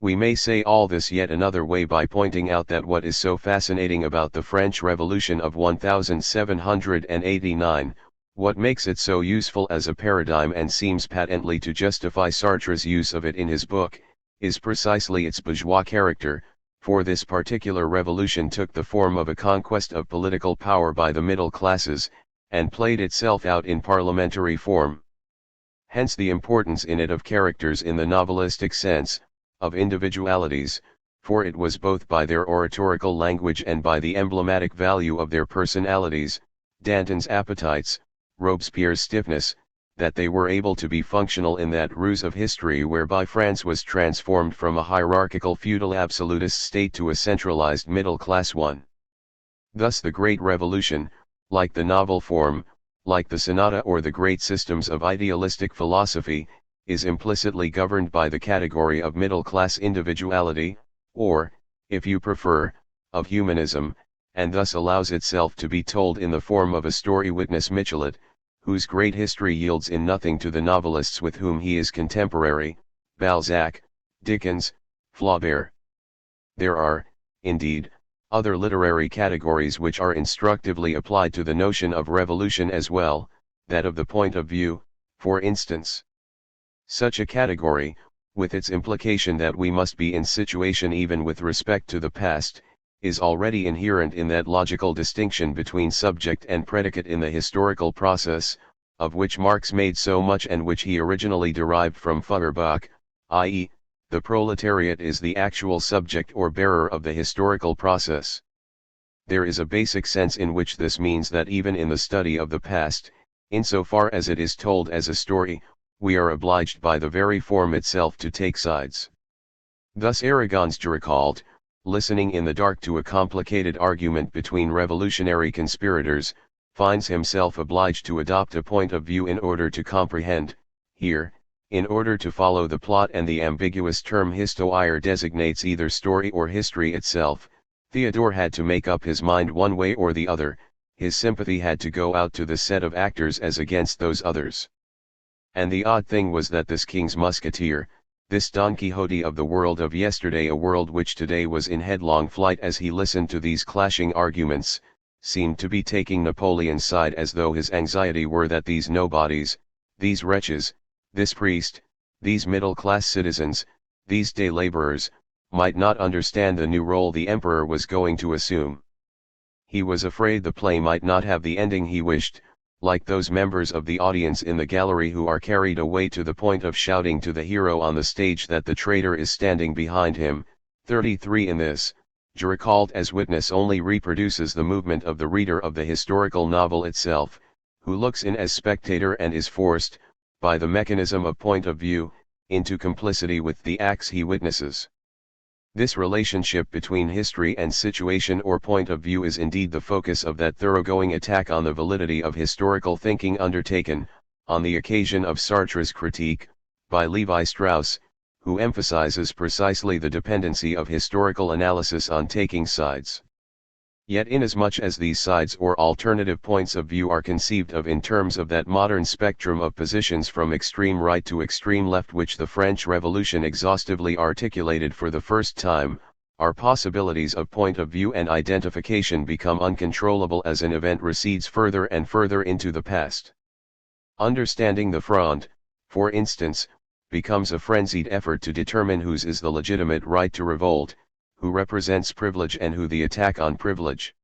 We may say all this yet another way by pointing out that what is so fascinating about the French Revolution of 1789, what makes it so useful as a paradigm and seems patently to justify Sartre's use of it in his book, is precisely its bourgeois character, for this particular revolution took the form of a conquest of political power by the middle classes, and played itself out in parliamentary form. Hence the importance in it of characters in the novelistic sense, of individualities, for it was both by their oratorical language and by the emblematic value of their personalities, Danton's appetites, Robespierre's stiffness, that they were able to be functional in that ruse of history whereby France was transformed from a hierarchical feudal absolutist state to a centralized middle-class one. Thus the Great Revolution, like the novel form, like the sonata or the great systems of idealistic philosophy, is implicitly governed by the category of middle-class individuality, or, if you prefer, of humanism, and thus allows itself to be told in the form of a story. Witness Michelet, whose great history yields in nothing to the novelists with whom he is contemporary, Balzac, Dickens, Flaubert. There are, indeed, other literary categories which are instructively applied to the notion of revolution as well, that of the point of view, for instance. Such a category, with its implication that we must be in situation even with respect to the past, is already inherent in that logical distinction between subject and predicate in the historical process, of which Marx made so much and which he originally derived from Feuerbach, i.e., the proletariat is the actual subject or bearer of the historical process. There is a basic sense in which this means that even in the study of the past, insofar as it is told as a story, we are obliged by the very form itself to take sides. Thus Aragon's Géricault, listening in the dark to a complicated argument between revolutionary conspirators, finds himself obliged to adopt a point of view in order to comprehend. Here, in order to follow the plot, and the ambiguous term histoire designates either story or history itself, Theodore had to make up his mind one way or the other, his sympathy had to go out to the set of actors as against those others. And the odd thing was that this King's Musketeer, this Don Quixote of the world of yesterday, a world which today was in headlong flight as he listened to these clashing arguments, seemed to be taking Napoleon's side, as though his anxiety were that these nobodies, these wretches, this priest, these middle-class citizens, these day laborers, might not understand the new role the emperor was going to assume. He was afraid the play might not have the ending he wished, like those members of the audience in the gallery who are carried away to the point of shouting to the hero on the stage that the traitor is standing behind him. 33 In this, Jura called as witness only reproduces the movement of the reader of the historical novel itself, who looks in as spectator and is forced, by the mechanism of point of view, into complicity with the acts he witnesses. This relationship between history and situation or point of view is indeed the focus of that thoroughgoing attack on the validity of historical thinking undertaken, on the occasion of Sartre's critique, by Levi Strauss, who emphasizes precisely the dependency of historical analysis on taking sides. Yet inasmuch as these sides or alternative points of view are conceived of in terms of that modern spectrum of positions from extreme right to extreme left which the French Revolution exhaustively articulated for the first time, our possibilities of point of view and identification become uncontrollable as an event recedes further and further into the past. Understanding the Fronde, for instance, becomes a frenzied effort to determine whose is the legitimate right to revolt, who represents privilege and who the attack on privilege.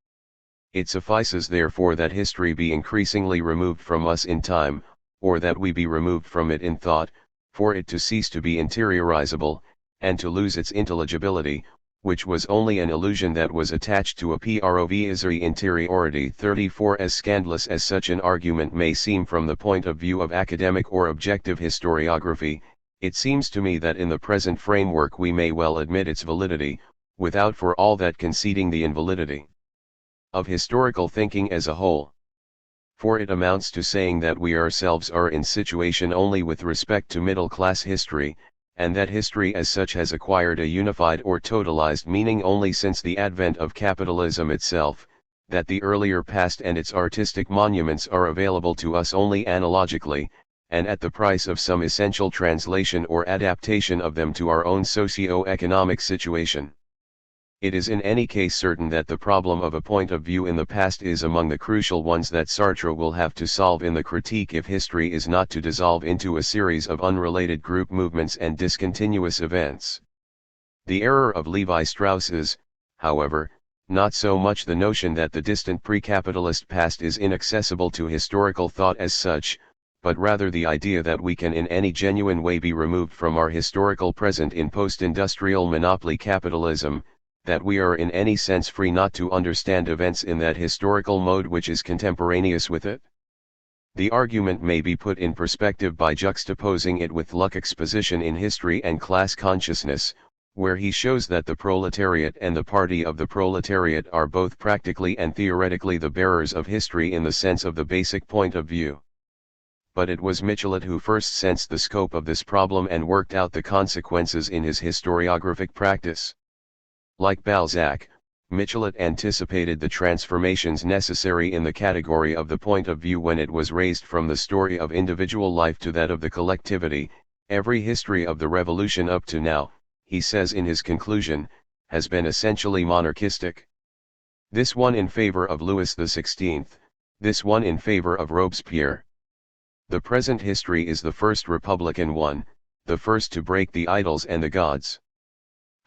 It suffices therefore that history be increasingly removed from us in time, or that we be removed from it in thought, for it to cease to be interiorizable, and to lose its intelligibility, which was only an illusion that was attached to a provisory interiority. 34 As scandalous as such an argument may seem from the point of view of academic or objective historiography, it seems to me that in the present framework we may well admit its validity, without for all that conceding the invalidity of historical thinking as a whole. For it amounts to saying that we ourselves are in situation only with respect to middle-class history, and that history as such has acquired a unified or totalized meaning only since the advent of capitalism itself, that the earlier past and its artistic monuments are available to us only analogically, and at the price of some essential translation or adaptation of them to our own socio-economic situation. It is in any case certain that the problem of a point of view in the past is among the crucial ones that Sartre will have to solve in the critique if history is not to dissolve into a series of unrelated group movements and discontinuous events. The error of Levi Strauss is, however, not so much the notion that the distant pre-capitalist past is inaccessible to historical thought as such, but rather the idea that we can in any genuine way be removed from our historical present in post-industrial monopoly capitalism, that we are in any sense free not to understand events in that historical mode which is contemporaneous with it. The argument may be put in perspective by juxtaposing it with Lukács' position in History and Class Consciousness, where he shows that the proletariat and the party of the proletariat are both practically and theoretically the bearers of history in the sense of the basic point of view. But it was Michelet who first sensed the scope of this problem and worked out the consequences in his historiographic practice. Like Balzac, Michelet anticipated the transformations necessary in the category of the point of view when it was raised from the story of individual life to that of the collectivity. Every history of the revolution up to now, he says in his conclusion, has been essentially monarchistic. This one in favor of Louis XVI, this one in favor of Robespierre. The present history is the first republican one, the first to break the idols and the gods.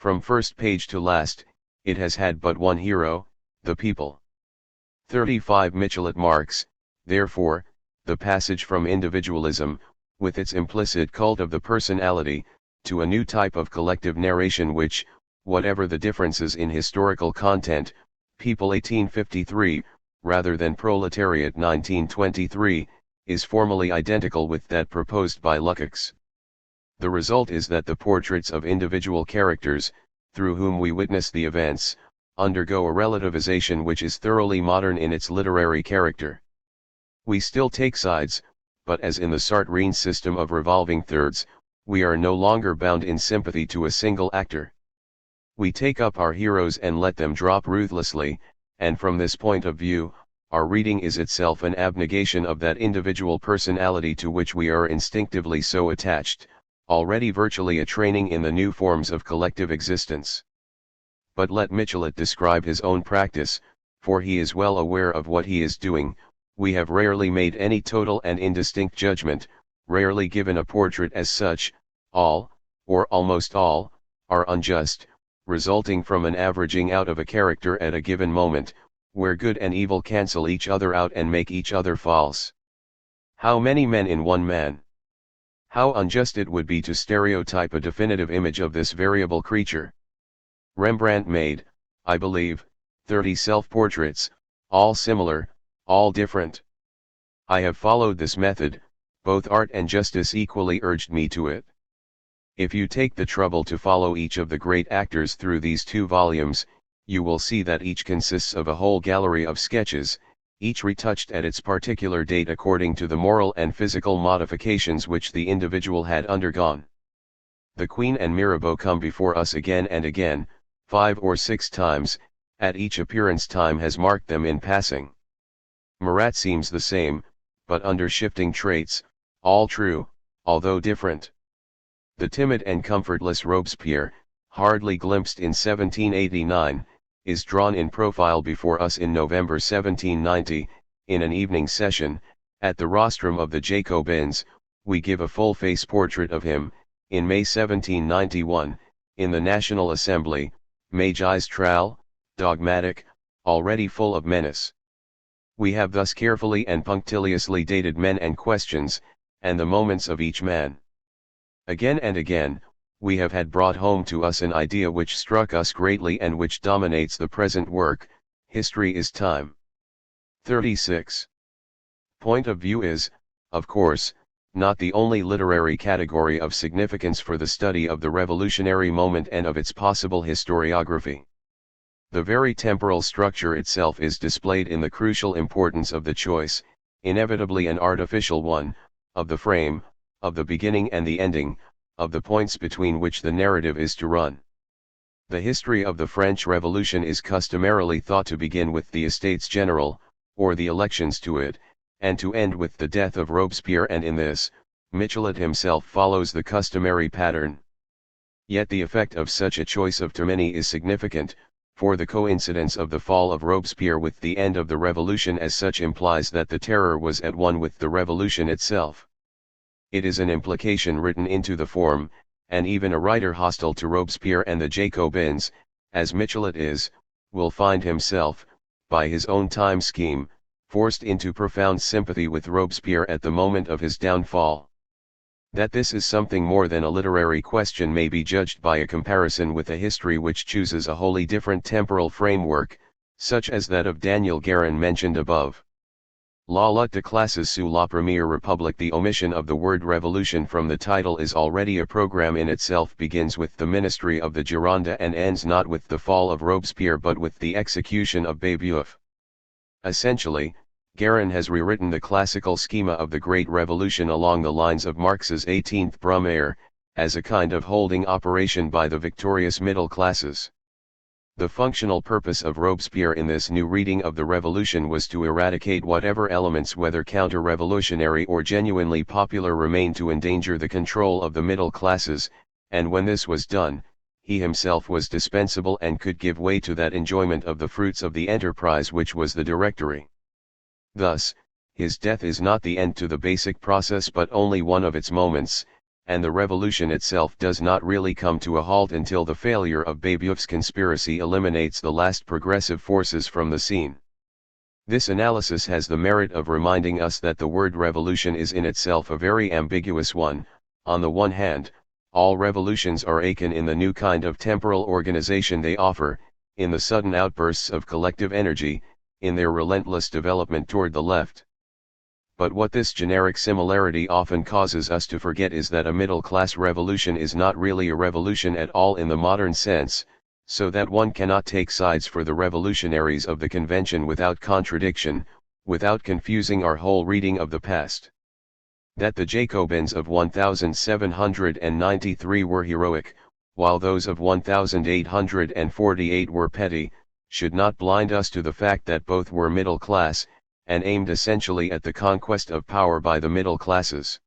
From first page to last, it has had but one hero, the people. 35 Michelet marks, therefore, the passage from individualism, with its implicit cult of the personality, to a new type of collective narration which, whatever the differences in historical content, People 1853, rather than Proletariat 1923, is formally identical with that proposed by Lukács. The result is that the portraits of individual characters, through whom we witness the events, undergo a relativization which is thoroughly modern in its literary character. We still take sides, but as in the Sartrine system of revolving thirds, we are no longer bound in sympathy to a single actor. We take up our heroes and let them drop ruthlessly, and from this point of view, our reading is itself an abnegation of that individual personality to which we are instinctively so attached, already virtually a training in the new forms of collective existence. But let Michelet describe his own practice, for he is well aware of what he is doing. We have rarely made any total and indistinct judgment, rarely given a portrait as such. All, or almost all, are unjust, resulting from an averaging out of a character at a given moment, where good and evil cancel each other out and make each other false. How many men in one man? How unjust it would be to stereotype a definitive image of this variable creature. Rembrandt made, I believe, 30 self-portraits, all similar, all different. I have followed this method, both art and justice equally urged me to it. If you take the trouble to follow each of the great actors through these 2 volumes, you will see that each consists of a whole gallery of sketches, each retouched at its particular date according to the moral and physical modifications which the individual had undergone. The Queen and Mirabeau come before us again and again, 5 or 6 times, at each appearance time has marked them in passing. Marat seems the same, but under shifting traits, all true, although different. The timid and comfortless Robespierre, hardly glimpsed in 1789, is drawn in profile before us in November 1790, in an evening session, at the rostrum of the Jacobins. We give a full-face portrait of him, in May 1791, in the National Assembly, magistral, dogmatic, already full of menace. We have thus carefully and punctiliously dated men and questions, and the moments of each man. Again and again, we have had brought home to us an idea which struck us greatly and which dominates the present work: history is time. 36. Point of view is, of course, not the only literary category of significance for the study of the revolutionary moment and of its possible historiography. The very temporal structure itself is displayed in the crucial importance of the choice, inevitably an artificial one, of the frame, of the beginning and the ending, of the points between which the narrative is to run. The history of the French Revolution is customarily thought to begin with the Estates General, or the elections to it, and to end with the death of Robespierre, and in this, Michelet himself follows the customary pattern. Yet the effect of such a choice of termini is significant, for the coincidence of the fall of Robespierre with the end of the revolution as such implies that the terror was at one with the revolution itself. It is an implication written into the form, and even a writer hostile to Robespierre and the Jacobins, as Michelet is, will find himself, by his own time scheme, forced into profound sympathy with Robespierre at the moment of his downfall. That this is something more than a literary question may be judged by a comparison with a history which chooses a wholly different temporal framework, such as that of Daniel Guérin mentioned above. La lutte de classes sous la Première République. The omission of the word revolution from the title is already a program in itself, begins with the ministry of the Gironde and ends not with the fall of Robespierre but with the execution of Babeuf. Essentially, Guérin has rewritten the classical schema of the Great Revolution along the lines of Marx's 18th Brumaire, as a kind of holding operation by the victorious middle classes. The functional purpose of Robespierre in this new reading of the Revolution was to eradicate whatever elements, whether counter-revolutionary or genuinely popular, remained to endanger the control of the middle classes, and when this was done, he himself was dispensable and could give way to that enjoyment of the fruits of the enterprise which was the Directory. Thus, his death is not the end to the basic process but only one of its moments, and the revolution itself does not really come to a halt until the failure of Babeuf's conspiracy eliminates the last progressive forces from the scene. This analysis has the merit of reminding us that the word revolution is in itself a very ambiguous one. On the one hand, all revolutions are akin in the new kind of temporal organization they offer, in the sudden outbursts of collective energy, in their relentless development toward the left. But what this generic similarity often causes us to forget is that a middle-class revolution is not really a revolution at all in the modern sense, so that one cannot take sides for the revolutionaries of the convention without contradiction, without confusing our whole reading of the past. That the Jacobins of 1793 were heroic, while those of 1848 were petty, should not blind us to the fact that both were middle class, and aimed essentially at the conquest of power by the middle classes.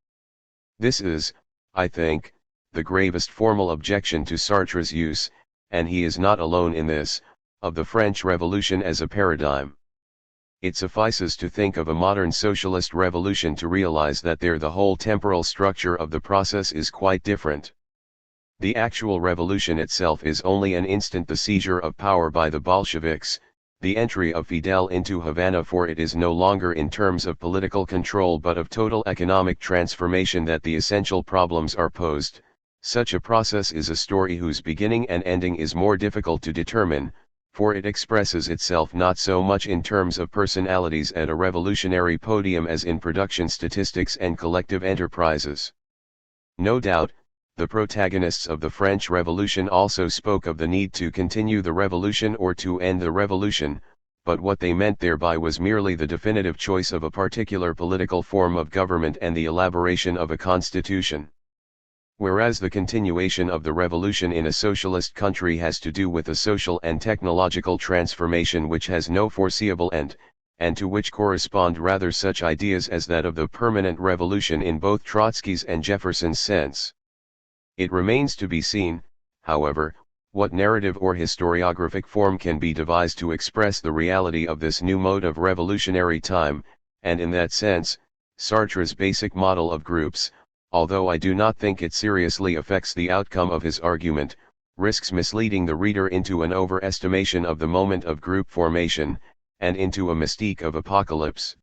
This is, I think, the gravest formal objection to Sartre's use, and he is not alone in this, of the French Revolution as a paradigm. It suffices to think of a modern socialist revolution to realize that there the whole temporal structure of the process is quite different. The actual revolution itself is only an instant the seizure of power by the Bolsheviks, the entry of Fidel into Havana, for it is no longer in terms of political control but of total economic transformation that the essential problems are posed. Such a process is a story whose beginning and ending is more difficult to determine, for it expresses itself not so much in terms of personalities at a revolutionary podium as in production statistics and collective enterprises. No doubt, the protagonists of the French Revolution also spoke of the need to continue the revolution or to end the revolution, but what they meant thereby was merely the definitive choice of a particular political form of government and the elaboration of a constitution. Whereas the continuation of the revolution in a socialist country has to do with a social and technological transformation which has no foreseeable end, and to which correspond rather such ideas as that of the permanent revolution in both Trotsky's and Jefferson's sense. It remains to be seen, however, what narrative or historiographic form can be devised to express the reality of this new mode of revolutionary time, and in that sense, Sartre's basic model of groups, although I do not think it seriously affects the outcome of his argument, risks misleading the reader into an overestimation of the moment of group formation, and into a mystique of apocalypse.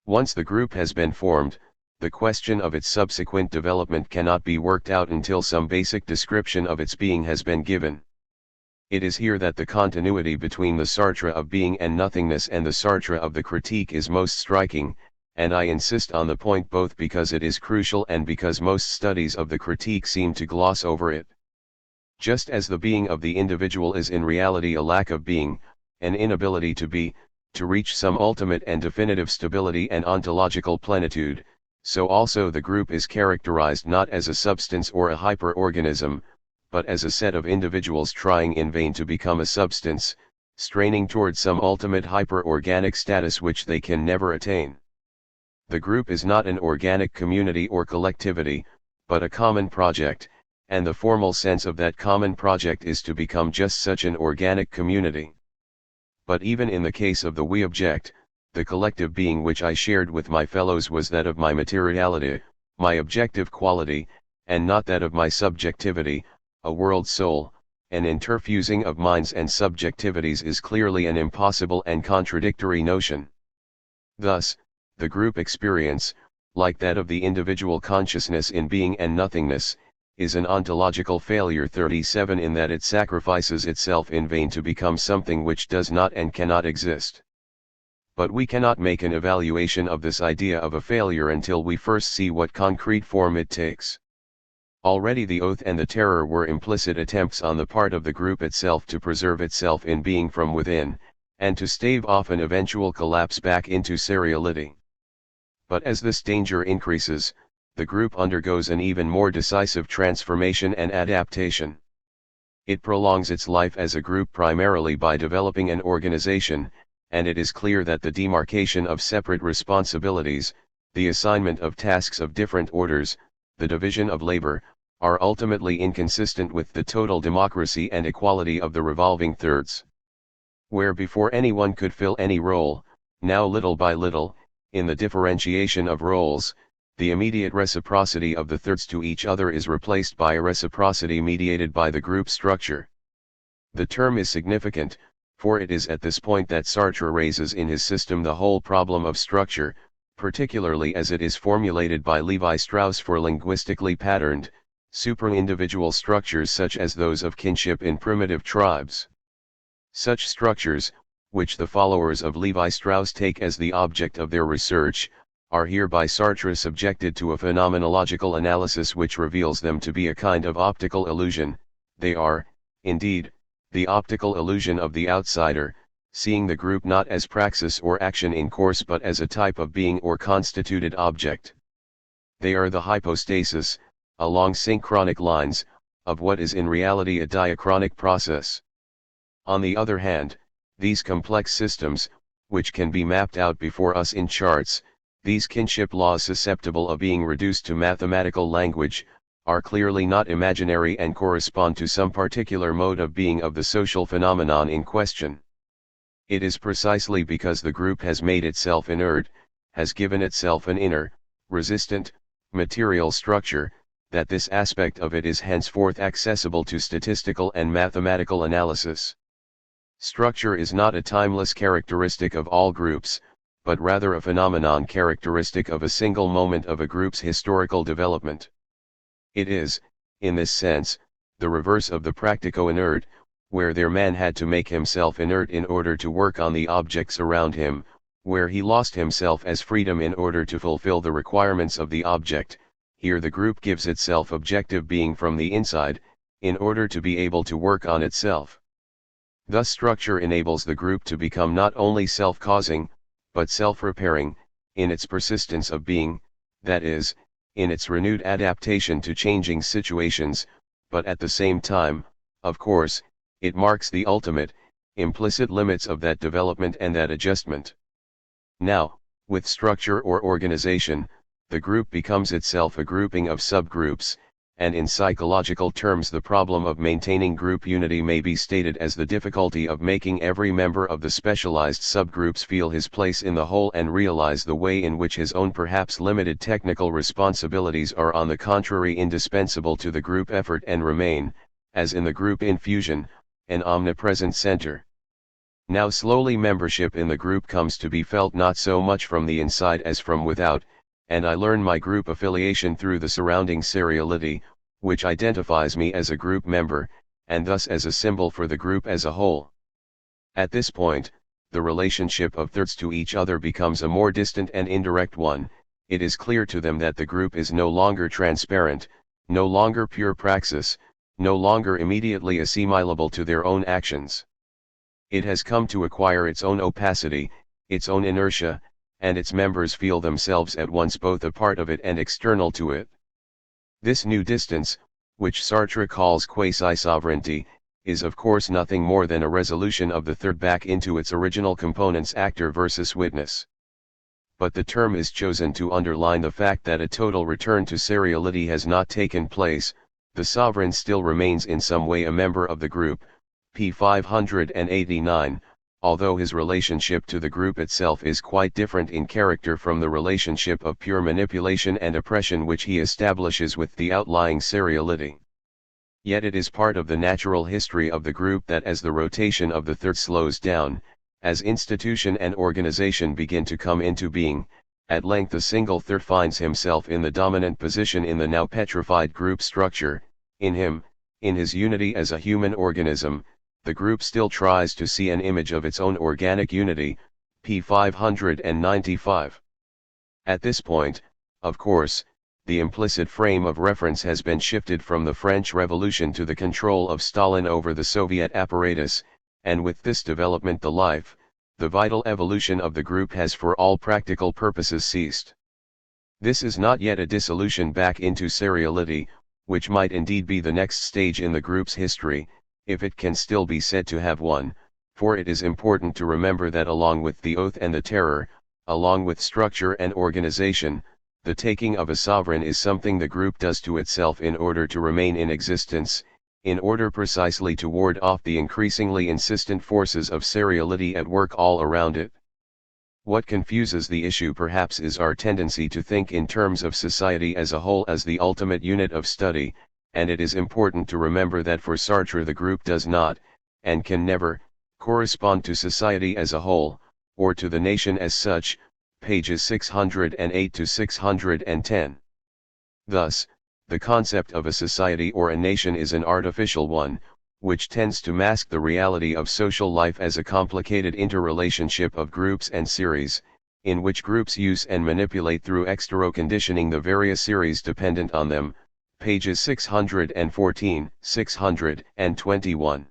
Once the group has been formed, the question of its subsequent development cannot be worked out until some basic description of its being has been given. It is here that the continuity between the Sartre of being and nothingness and the Sartre of the critique is most striking, and I insist on the point both because it is crucial and because most studies of the critique seem to gloss over it. Just as the being of the individual is in reality a lack of being, an inability to be, to reach some ultimate and definitive stability and ontological plenitude, so also the group is characterized not as a substance or a hyper-organism, but as a set of individuals trying in vain to become a substance, straining towards some ultimate hyper-organic status which they can never attain. The group is not an organic community or collectivity, but a common project, and the formal sense of that common project is to become just such an organic community. But even in the case of the we object, the collective being which I shared with my fellows was that of my materiality, my objective quality, and not that of my subjectivity, a world soul. An interfusing of minds and subjectivities is clearly an impossible and contradictory notion. Thus, the group experience, like that of the individual consciousness in being and nothingness, is an ontological failure 37 in that it sacrifices itself in vain to become something which does not and cannot exist. But we cannot make an evaluation of this idea of a failure until we first see what concrete form it takes. Already the oath and the terror were implicit attempts on the part of the group itself to preserve itself in being from within, and to stave off an eventual collapse back into seriality. But as this danger increases, the group undergoes an even more decisive transformation and adaptation. It prolongs its life as a group primarily by developing an organization, and it is clear that the demarcation of separate responsibilities, the assignment of tasks of different orders, the division of labor, are ultimately inconsistent with the total democracy and equality of the revolving thirds. Where before anyone could fill any role, now little by little, in the differentiation of roles, the immediate reciprocity of the thirds to each other is replaced by a reciprocity mediated by the group structure. The term is significant, for it is at this point that Sartre raises in his system the whole problem of structure, particularly as it is formulated by Levi-Strauss for linguistically patterned, supra-individual structures such as those of kinship in primitive tribes. Such structures, which the followers of Levi-Strauss take as the object of their research, are here by Sartre subjected to a phenomenological analysis which reveals them to be a kind of optical illusion. They are, indeed, the optical illusion of the outsider, seeing the group not as praxis or action in course but as a type of being or constituted object. They are the hypostasis, along synchronic lines, of what is in reality a diachronic process. On the other hand, these complex systems, which can be mapped out before us in charts, these kinship laws susceptible of being reduced to mathematical language, are clearly not imaginary and correspond to some particular mode of being of the social phenomenon in question. It is precisely because the group has made itself inert, has given itself an inner, resistant, material structure, that this aspect of it is henceforth accessible to statistical and mathematical analysis. Structure is not a timeless characteristic of all groups, but rather a phenomenon characteristic of a single moment of a group's historical development. It is, in this sense, the reverse of the practico-inert, where their man had to make himself inert in order to work on the objects around him, where he lost himself as freedom in order to fulfill the requirements of the object. Here the group gives itself objective being from the inside, in order to be able to work on itself. Thus structure enables the group to become not only self-causing, but self-repairing, in its persistence of being, that is, in its renewed adaptation to changing situations, but at the same time, of course, it marks the ultimate, implicit limits of that development and that adjustment. Now, with structure or organization, the group becomes itself a grouping of subgroups, and in psychological terms the problem of maintaining group unity may be stated as the difficulty of making every member of the specialized subgroups feel his place in the whole and realize the way in which his own perhaps limited technical responsibilities are on the contrary indispensable to the group effort and remain, as in the group infusion, an omnipresent center. Now slowly membership in the group comes to be felt not so much from the inside as from without, and I learn my group affiliation through the surrounding seriality, which identifies me as a group member, and thus as a symbol for the group as a whole. At this point, the relationship of thirds to each other becomes a more distant and indirect one. It is clear to them that the group is no longer transparent, no longer pure praxis, no longer immediately assimilable to their own actions. It has come to acquire its own opacity, its own inertia, and its members feel themselves at once both a part of it and external to it. This new distance, which Sartre calls quasi-sovereignty, is of course nothing more than a resolution of the third back into its original components, actor versus witness. But the term is chosen to underline the fact that a total return to seriality has not taken place. The sovereign still remains in some way a member of the group, p. 589, although his relationship to the group itself is quite different in character from the relationship of pure manipulation and oppression which he establishes with the outlying seriality. Yet it is part of the natural history of the group that as the rotation of the third slows down, as institution and organization begin to come into being, at length a single third finds himself in the dominant position in the now petrified group structure. In him, in his unity as a human organism, the group still tries to see an image of its own organic unity, p. 595. At this point, of course, the implicit frame of reference has been shifted from the French Revolution to the control of Stalin over the Soviet apparatus, and with this development the life, the vital evolution of the group has for all practical purposes ceased. This is not yet a dissolution back into seriality, which might indeed be the next stage in the group's history, if it can still be said to have one, for it is important to remember that along with the oath and the terror, along with structure and organization, the taking of a sovereign is something the group does to itself in order to remain in existence, in order precisely to ward off the increasingly insistent forces of seriality at work all around it. What confuses the issue perhaps is our tendency to think in terms of society as a whole as the ultimate unit of study, and it is important to remember that for Sartre the group does not, and can never, correspond to society as a whole, or to the nation as such, pages 608 to 610. Thus, the concept of a society or a nation is an artificial one, which tends to mask the reality of social life as a complicated interrelationship of groups and series, in which groups use and manipulate through extero-conditioning the various series dependent on them, pages 614, 621.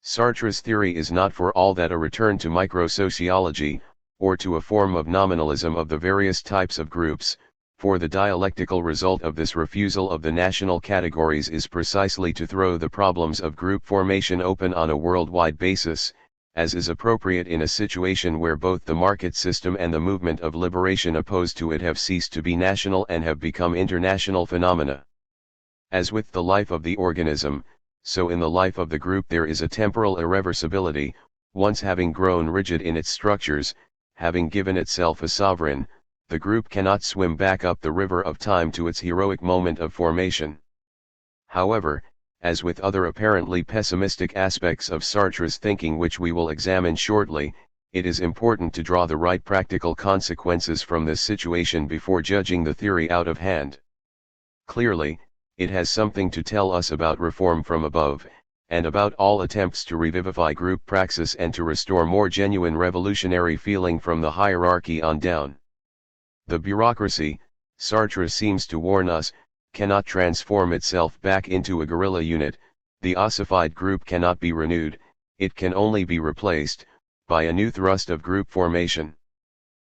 Sartre's theory is not for all that a return to microsociology, or to a form of nominalism of the various types of groups, for the dialectical result of this refusal of the national categories is precisely to throw the problems of group formation open on a worldwide basis, as is appropriate in a situation where both the market system and the movement of liberation opposed to it have ceased to be national and have become international phenomena. As with the life of the organism, so in the life of the group there is a temporal irreversibility, once having grown rigid in its structures, having given itself a sovereign, the group cannot swim back up the river of time to its heroic moment of formation. However, as with other apparently pessimistic aspects of Sartre's thinking which we will examine shortly, it is important to draw the right practical consequences from this situation before judging the theory out of hand. Clearly, it has something to tell us about reform from above, and about all attempts to revivify group praxis and to restore more genuine revolutionary feeling from the hierarchy on down. The bureaucracy, Sartre seems to warn us, cannot transform itself back into a guerrilla unit, the ossified group cannot be renewed, it can only be replaced, by a new thrust of group formation.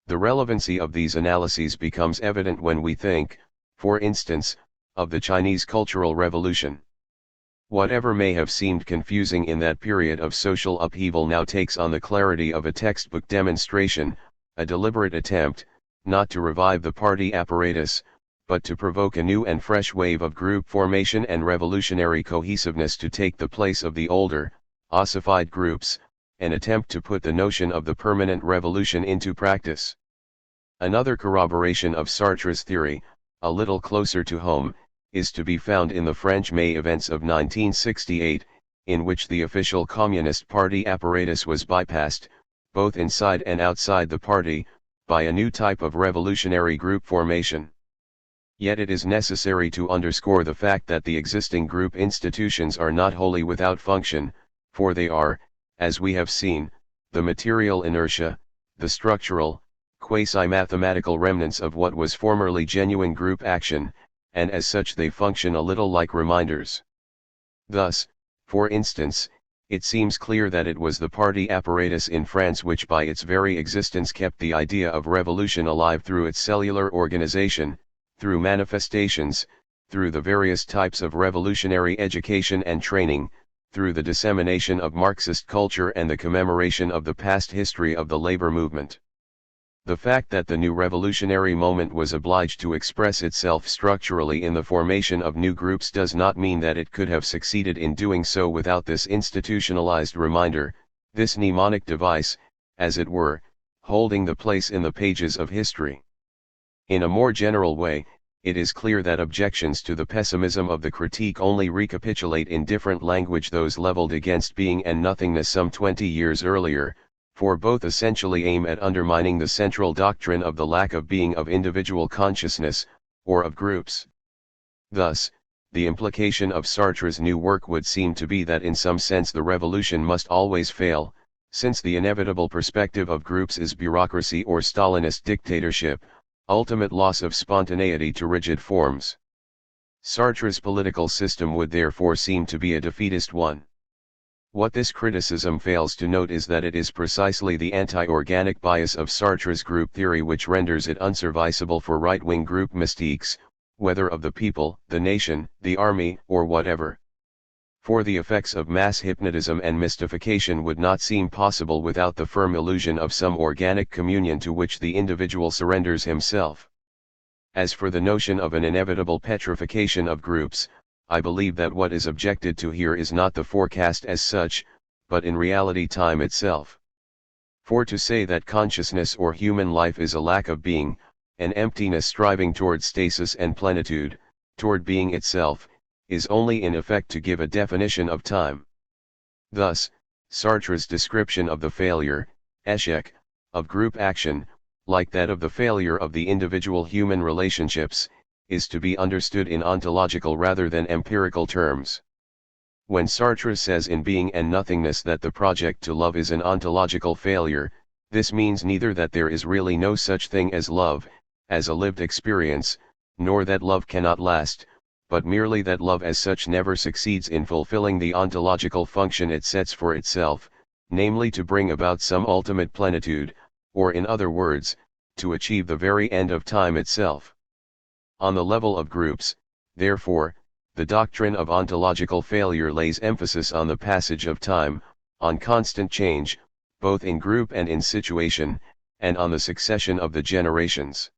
The relevancy of these analyses becomes evident when we think, for instance, of the Chinese Cultural Revolution. Whatever may have seemed confusing in that period of social upheaval now takes on the clarity of a textbook demonstration, a deliberate attempt, not to revive the party apparatus, but to provoke a new and fresh wave of group formation and revolutionary cohesiveness to take the place of the older, ossified groups, an attempt to put the notion of the permanent revolution into practice. Another corroboration of Sartre's theory, a little closer to home, is to be found in the French May events of 1968, in which the official Communist Party apparatus was bypassed, both inside and outside the party, by a new type of revolutionary group formation. Yet it is necessary to underscore the fact that the existing group institutions are not wholly without function, for they are, as we have seen, the material inertia, the structural, quasi-mathematical remnants of what was formerly genuine group action, and as such they function a little like reminders. Thus, for instance, it seems clear that it was the party apparatus in France which by its very existence kept the idea of revolution alive through its cellular organization, through manifestations, through the various types of revolutionary education and training, through the dissemination of Marxist culture and the commemoration of the past history of the labor movement. The fact that the new revolutionary moment was obliged to express itself structurally in the formation of new groups does not mean that it could have succeeded in doing so without this institutionalized reminder, this mnemonic device, as it were, holding the place in the pages of history. In a more general way, it is clear that objections to the pessimism of the critique only recapitulate in different language those leveled against being and nothingness some 20 years earlier, for both essentially aim at undermining the central doctrine of the lack of being of individual consciousness, or of groups. Thus, the implication of Sartre's new work would seem to be that in some sense the revolution must always fail, since the inevitable perspective of groups is bureaucracy or Stalinist dictatorship, ultimate loss of spontaneity to rigid forms. Sartre's political system would therefore seem to be a defeatist one. What this criticism fails to note is that it is precisely the anti-organic bias of Sartre's group theory which renders it unserviceable for right-wing group mystiques, whether of the people, the nation, the army, or whatever. For the effects of mass hypnotism and mystification would not seem possible without the firm illusion of some organic communion to which the individual surrenders himself. As for the notion of an inevitable petrification of groups, I believe that what is objected to here is not the forecast as such, but in reality time itself. For to say that consciousness or human life is a lack of being, an emptiness striving toward stasis and plenitude, toward being itself, is only in effect to give a definition of time. Thus, Sartre's description of the failure, échec, of group action, like that of the failure of the individual human relationships, is to be understood in ontological rather than empirical terms. When Sartre says in Being and Nothingness that the project to love is an ontological failure, this means neither that there is really no such thing as love, as a lived experience, nor that love cannot last, but merely that love as such never succeeds in fulfilling the ontological function it sets for itself, namely to bring about some ultimate plenitude, or in other words, to achieve the very end of time itself. On the level of groups, therefore, the doctrine of ontological failure lays emphasis on the passage of time, on constant change, both in group and in situation, and on the succession of the generations.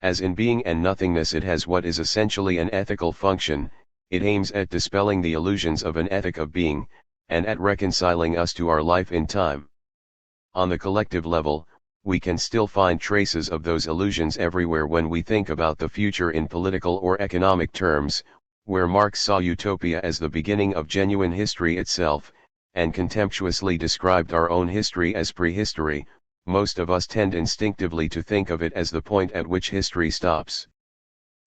As in being and nothingness it has what is essentially an ethical function, it aims at dispelling the illusions of an ethic of being, and at reconciling us to our life in time. On the collective level, we can still find traces of those illusions everywhere when we think about the future in political or economic terms, where Marx saw utopia as the beginning of genuine history itself, and contemptuously described our own history as prehistory. Most of us tend instinctively to think of it as the point at which history stops.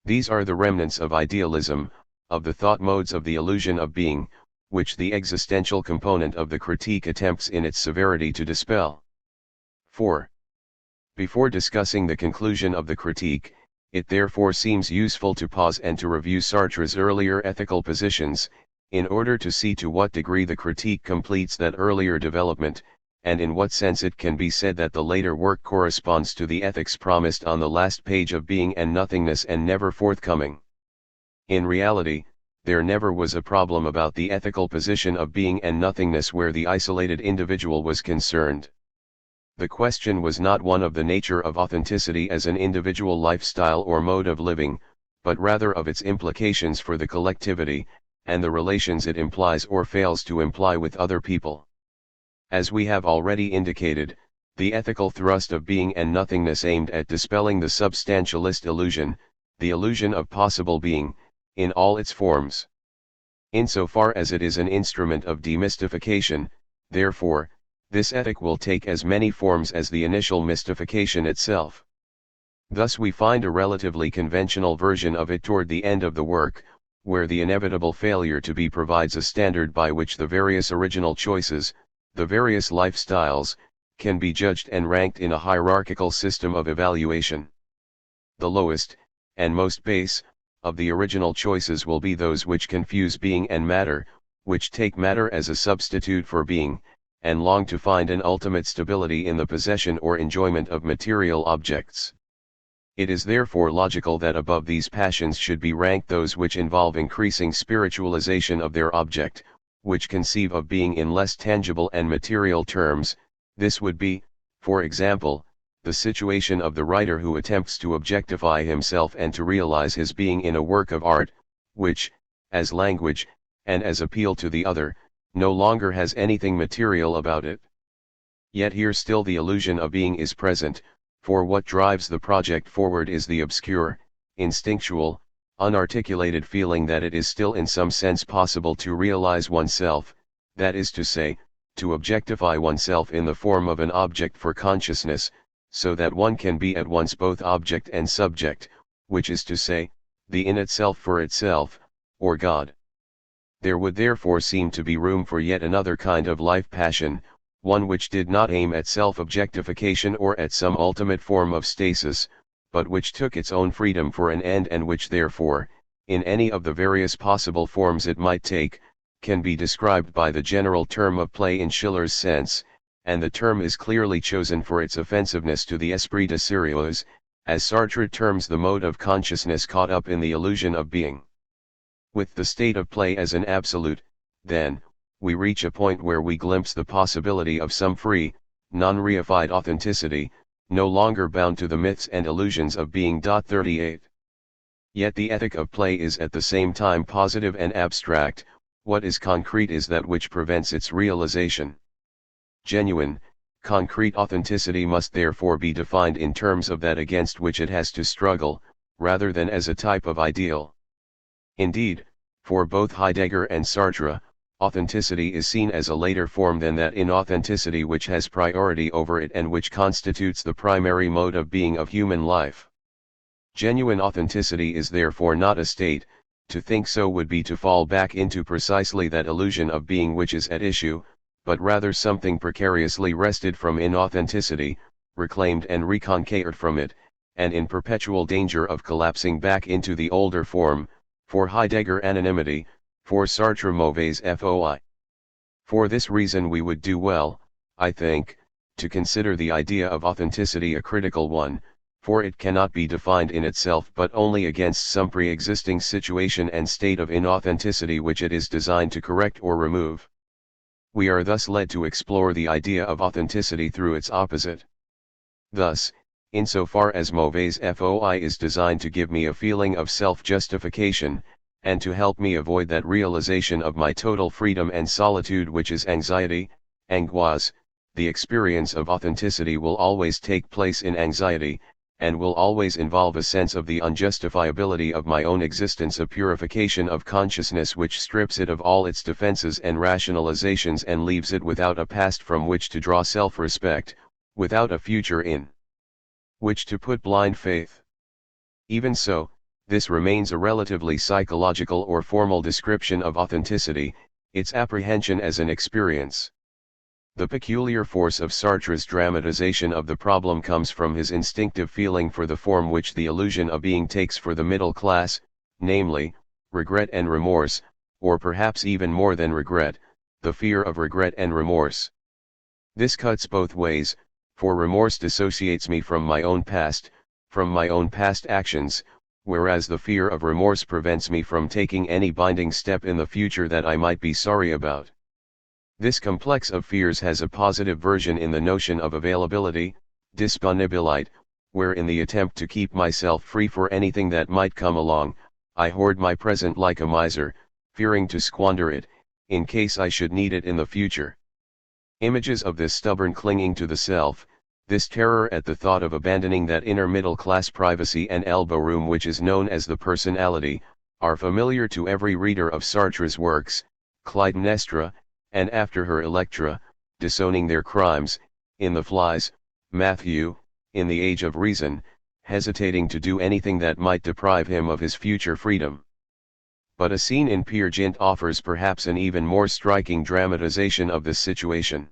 These are the remnants of idealism, of the thought modes of the illusion of being, which the existential component of the critique attempts in its severity to dispel. 4. Before discussing the conclusion of the critique, it therefore seems useful to pause and to review Sartre's earlier ethical positions, in order to see to what degree the critique completes that earlier development, and in what sense it can be said that the later work corresponds to the ethics promised on the last page of Being and Nothingness and never forthcoming. In reality, there never was a problem about the ethical position of being and nothingness where the isolated individual was concerned. The question was not one of the nature of authenticity as an individual lifestyle or mode of living, but rather of its implications for the collectivity, and the relations it implies or fails to imply with other people. As we have already indicated, the ethical thrust of being and nothingness aimed at dispelling the substantialist illusion, the illusion of possible being, in all its forms. Insofar as it is an instrument of demystification, therefore, this ethic will take as many forms as the initial mystification itself. Thus we find a relatively conventional version of it toward the end of the work, where the inevitable failure to be provides a standard by which the various original choices, the various lifestyles, can be judged and ranked in a hierarchical system of evaluation. The lowest, and most base, of the original choices will be those which confuse being and matter, which take matter as a substitute for being, and long to find an ultimate stability in the possession or enjoyment of material objects. It is therefore logical that above these passions should be ranked those which involve increasing spiritualization of their object, which conceive of being in less tangible and material terms. This would be, for example, the situation of the writer who attempts to objectify himself and to realize his being in a work of art, which, as language, and as appeal to the other, no longer has anything material about it. Yet here still the illusion of being is present, for what drives the project forward is the obscure, instinctual, unarticulated feeling that it is still in some sense possible to realize oneself, that is to say, to objectify oneself in the form of an object for consciousness, so that one can be at once both object and subject, which is to say, the in itself for itself, or God. There would therefore seem to be room for yet another kind of life passion, one which did not aim at self-objectification or at some ultimate form of stasis, but which took its own freedom for an end and which therefore, in any of the various possible forms it might take, can be described by the general term of play in Schiller's sense, and the term is clearly chosen for its offensiveness to the esprit de sérieux, as Sartre terms the mode of consciousness caught up in the illusion of being. With the state of play as an absolute, then, we reach a point where we glimpse the possibility of some free, non-reified authenticity, no longer bound to the myths and illusions of being. 38. Yet the ethic of play is at the same time positive and abstract. What is concrete is that which prevents its realization. Genuine, concrete authenticity must therefore be defined in terms of that against which it has to struggle, rather than as a type of ideal. Indeed, for both Heidegger and Sartre, authenticity is seen as a later form than that inauthenticity which has priority over it and which constitutes the primary mode of being of human life. Genuine authenticity is therefore not a state. To think so would be to fall back into precisely that illusion of being which is at issue, but rather something precariously wrested from inauthenticity, reclaimed and reconquered from it, and in perpetual danger of collapsing back into the older form, for Heidegger anonymity, for Sartre mauvaise foi. For this reason we would do well, I think, to consider the idea of authenticity a critical one, for it cannot be defined in itself but only against some pre-existing situation and state of inauthenticity which it is designed to correct or remove. We are thus led to explore the idea of authenticity through its opposite. Thus, insofar as mauvaise foi is designed to give me a feeling of self-justification, and to help me avoid that realization of my total freedom and solitude which is anxiety, angoisse, the experience of authenticity will always take place in anxiety, and will always involve a sense of the unjustifiability of my own existence, a purification of consciousness which strips it of all its defenses and rationalizations and leaves it without a past from which to draw self-respect, without a future in which to put blind faith. Even so, this remains a relatively psychological or formal description of authenticity, its apprehension as an experience. The peculiar force of Sartre's dramatization of the problem comes from his instinctive feeling for the form which the illusion of being takes for the middle class, namely, regret and remorse, or perhaps even more than regret, the fear of regret and remorse. This cuts both ways, for remorse dissociates me from my own past actions, whereas the fear of remorse prevents me from taking any binding step in the future that I might be sorry about. This complex of fears has a positive version in the notion of availability, disponibilité, where in the attempt to keep myself free for anything that might come along, I hoard my present like a miser, fearing to squander it, in case I should need it in the future. Images of this stubborn clinging to the self, this terror at the thought of abandoning that inner middle-class privacy and elbow room which is known as the personality, are familiar to every reader of Sartre's works, Clytemnestra, and after her Electra, disowning their crimes, in The Flies, Matthew, in The Age of Reason, hesitating to do anything that might deprive him of his future freedom. But a scene in Peer Gynt offers perhaps an even more striking dramatization of this situation.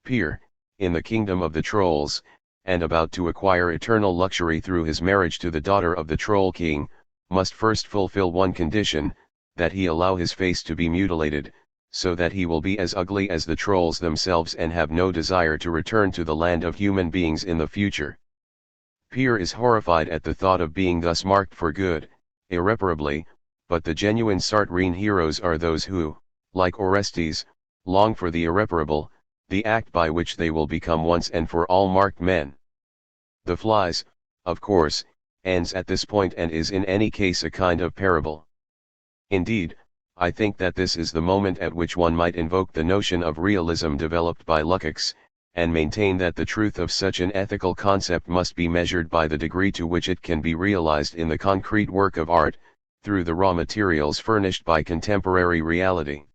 Peer, in the kingdom of the trolls, and about to acquire eternal luxury through his marriage to the daughter of the troll king, must first fulfill one condition, that he allow his face to be mutilated, so that he will be as ugly as the trolls themselves and have no desire to return to the land of human beings in the future. Peer is horrified at the thought of being thus marked for good, irreparably, but the genuine Sartrine heroes are those who, like Orestes, long for the irreparable, the act by which they will become once and for all marked men. The Flies, of course, ends at this point and is in any case a kind of parable. Indeed, I think that this is the moment at which one might invoke the notion of realism developed by Lukács, and maintain that the truth of such an ethical concept must be measured by the degree to which it can be realized in the concrete work of art, through the raw materials furnished by contemporary reality.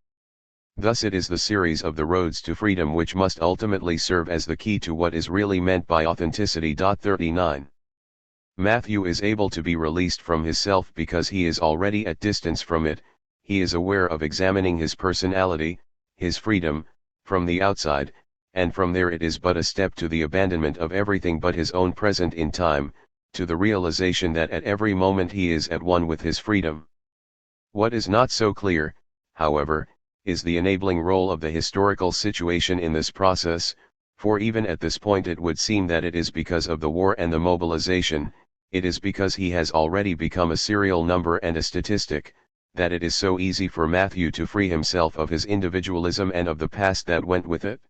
Thus it is the series of the roads to freedom which must ultimately serve as the key to what is really meant by authenticity. 39. Matthew is able to be released from his self because he is already at distance from it. He is aware of examining his personality, his freedom, from the outside, and from there it is but a step to the abandonment of everything but his own present in time, to the realization that at every moment he is at one with his freedom. What is not so clear, however, is the enabling role of the historical situation in this process, for even at this point it would seem that it is because of the war and the mobilization, it is because he has already become a serial number and a statistic, that it is so easy for Matthew to free himself of his individualism and of the past that went with it.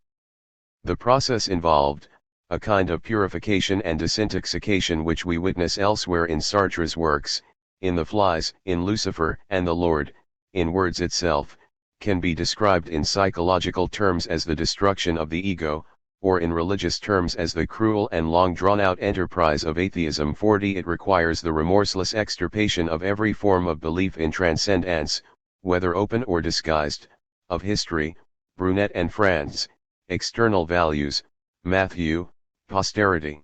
The process involved, a kind of purification and disintoxication which we witness elsewhere in Sartre's works, in The Flies, in Lucifer and the Lord, in Words itself, can be described in psychological terms as the destruction of the ego, or in religious terms as the cruel and long drawn-out enterprise of atheism. 40. It requires the remorseless extirpation of every form of belief in transcendence, whether open or disguised, of history, Brunet and Franz, external values, Matthew, posterity.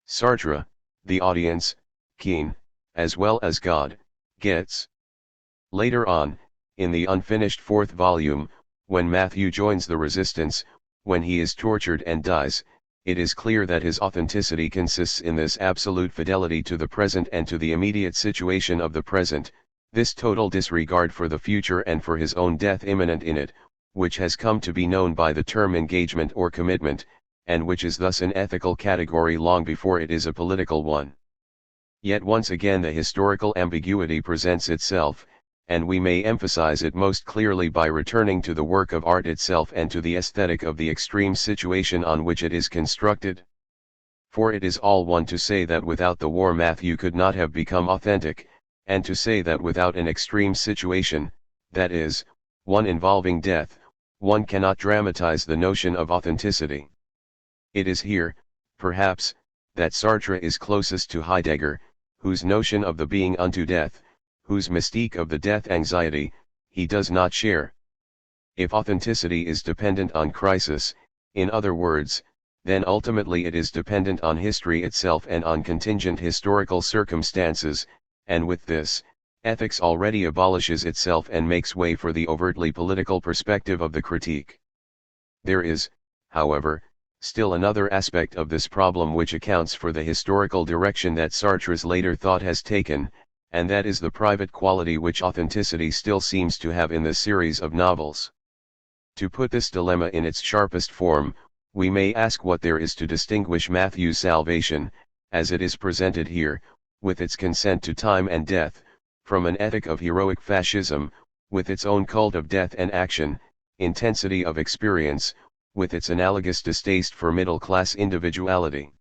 Sartre, the audience, Keane, as well as God, gets. Later on, in the unfinished fourth volume, when Matthew joins the resistance, when he is tortured and dies, it is clear that his authenticity consists in this absolute fidelity to the present and to the immediate situation of the present, this total disregard for the future and for his own death imminent in it, which has come to be known by the term engagement or commitment, and which is thus an ethical category long before it is a political one. Yet once again the historical ambiguity presents itself, and we may emphasize it most clearly by returning to the work of art itself and to the aesthetic of the extreme situation on which it is constructed. For it is all one to say that without the war Matthew could not have become authentic, and to say that without an extreme situation, that is, one involving death, one cannot dramatize the notion of authenticity. It is here, perhaps, that Sartre is closest to Heidegger, whose notion of the being unto death, whose mystique of the death anxiety, he does not share. If authenticity is dependent on crisis, in other words, then ultimately it is dependent on history itself and on contingent historical circumstances, and with this, ethics already abolishes itself and makes way for the overtly political perspective of the critique. There is, however, still another aspect of this problem which accounts for the historical direction that Sartre's later thought has taken, and that is the private quality which authenticity still seems to have in this series of novels. To put this dilemma in its sharpest form, we may ask what there is to distinguish Matthew's salvation, as it is presented here, with its consent to time and death, from an ethic of heroic fascism, with its own cult of death and action, intensity of experience, with its analogous distaste for middle-class individuality.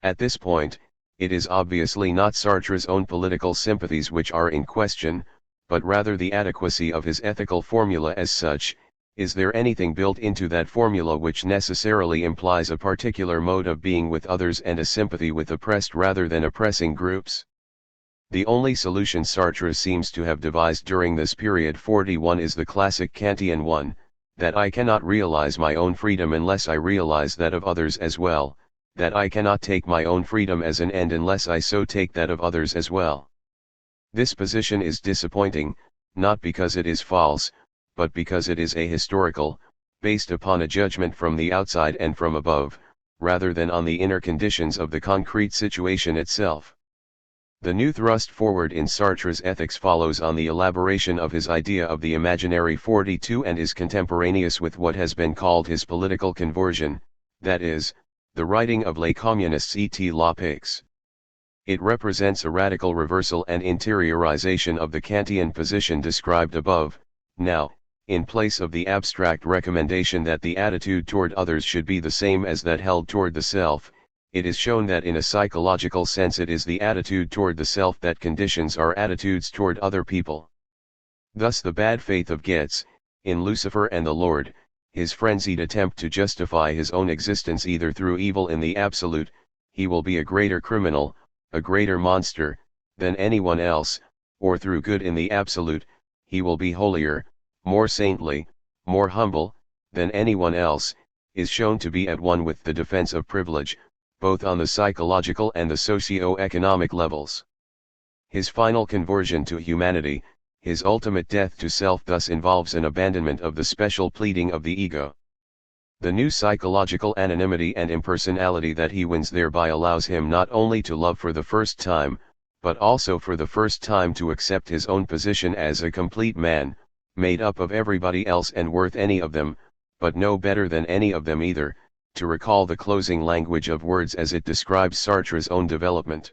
At this point, it is obviously not Sartre's own political sympathies which are in question, but rather the adequacy of his ethical formula as such. Is there anything built into that formula which necessarily implies a particular mode of being with others and a sympathy with oppressed rather than oppressing groups? The only solution Sartre seems to have devised during this period 41 is the classic Kantian one, that I cannot realize my own freedom unless I realize that of others as well, that I cannot take my own freedom as an end unless I so take that of others as well. This position is disappointing, not because it is false, but because it is ahistorical, based upon a judgment from the outside and from above, rather than on the inner conditions of the concrete situation itself. The new thrust forward in Sartre's ethics follows on the elaboration of his idea of the imaginary 42 and is contemporaneous with what has been called his political conversion, that is, the writing of Les Communistes et la Paix. It represents a radical reversal and interiorization of the Kantian position described above. Now, in place of the abstract recommendation that the attitude toward others should be the same as that held toward the self, it is shown that in a psychological sense it is the attitude toward the self that conditions our attitudes toward other people. Thus the bad faith of Goethe, in Lucifer and the Lord, his frenzied attempt to justify his own existence either through evil in the absolute, he will be a greater criminal, a greater monster, than anyone else, or through good in the absolute, he will be holier, more saintly, more humble, than anyone else, is shown to be at one with the defense of privilege, both on the psychological and the socio-economic levels. His final conversion to humanity, his ultimate death to self thus involves an abandonment of the special pleading of the ego. The new psychological anonymity and impersonality that he wins thereby allows him not only to love for the first time, but also for the first time to accept his own position as a complete man, made up of everybody else and worth any of them, but no better than any of them either, to recall the closing language of words as it describes Sartre's own development.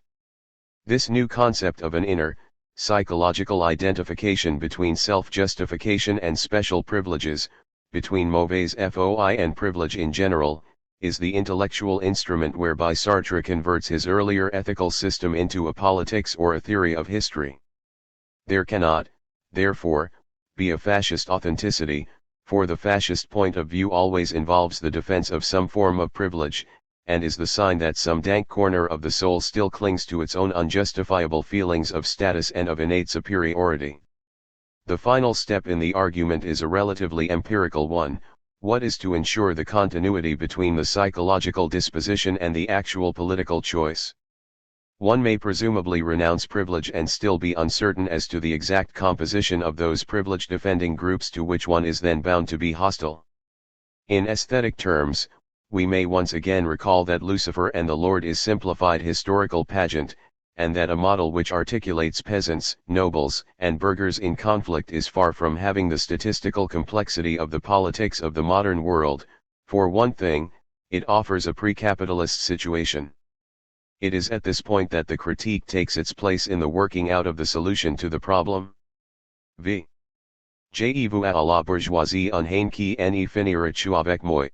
This new concept of an inner, psychological identification between self-justification and special privileges, between mauvaise foi and privilege in general, is the intellectual instrument whereby Sartre converts his earlier ethical system into a politics or a theory of history. There cannot, therefore, be a fascist authenticity, for the fascist point of view always involves the defense of some form of privilege, and is the sign that some dank corner of the soul still clings to its own unjustifiable feelings of status and of innate superiority. The final step in the argument is a relatively empirical one: what is to ensure the continuity between the psychological disposition and the actual political choice? One may presumably renounce privilege and still be uncertain as to the exact composition of those privilege-defending groups to which one is then bound to be hostile. In aesthetic terms, we may once again recall that Lucifer and the Lord is simplified historical pageant, and that a model which articulates peasants, nobles, and burghers in conflict is far from having the statistical complexity of the politics of the modern world. For one thing, it offers a pre-capitalist situation. It is at this point that the critique takes its place in the working out of the solution to the problem. v. J'y-vous à la bourgeoisie un haine qui en finira avec moi.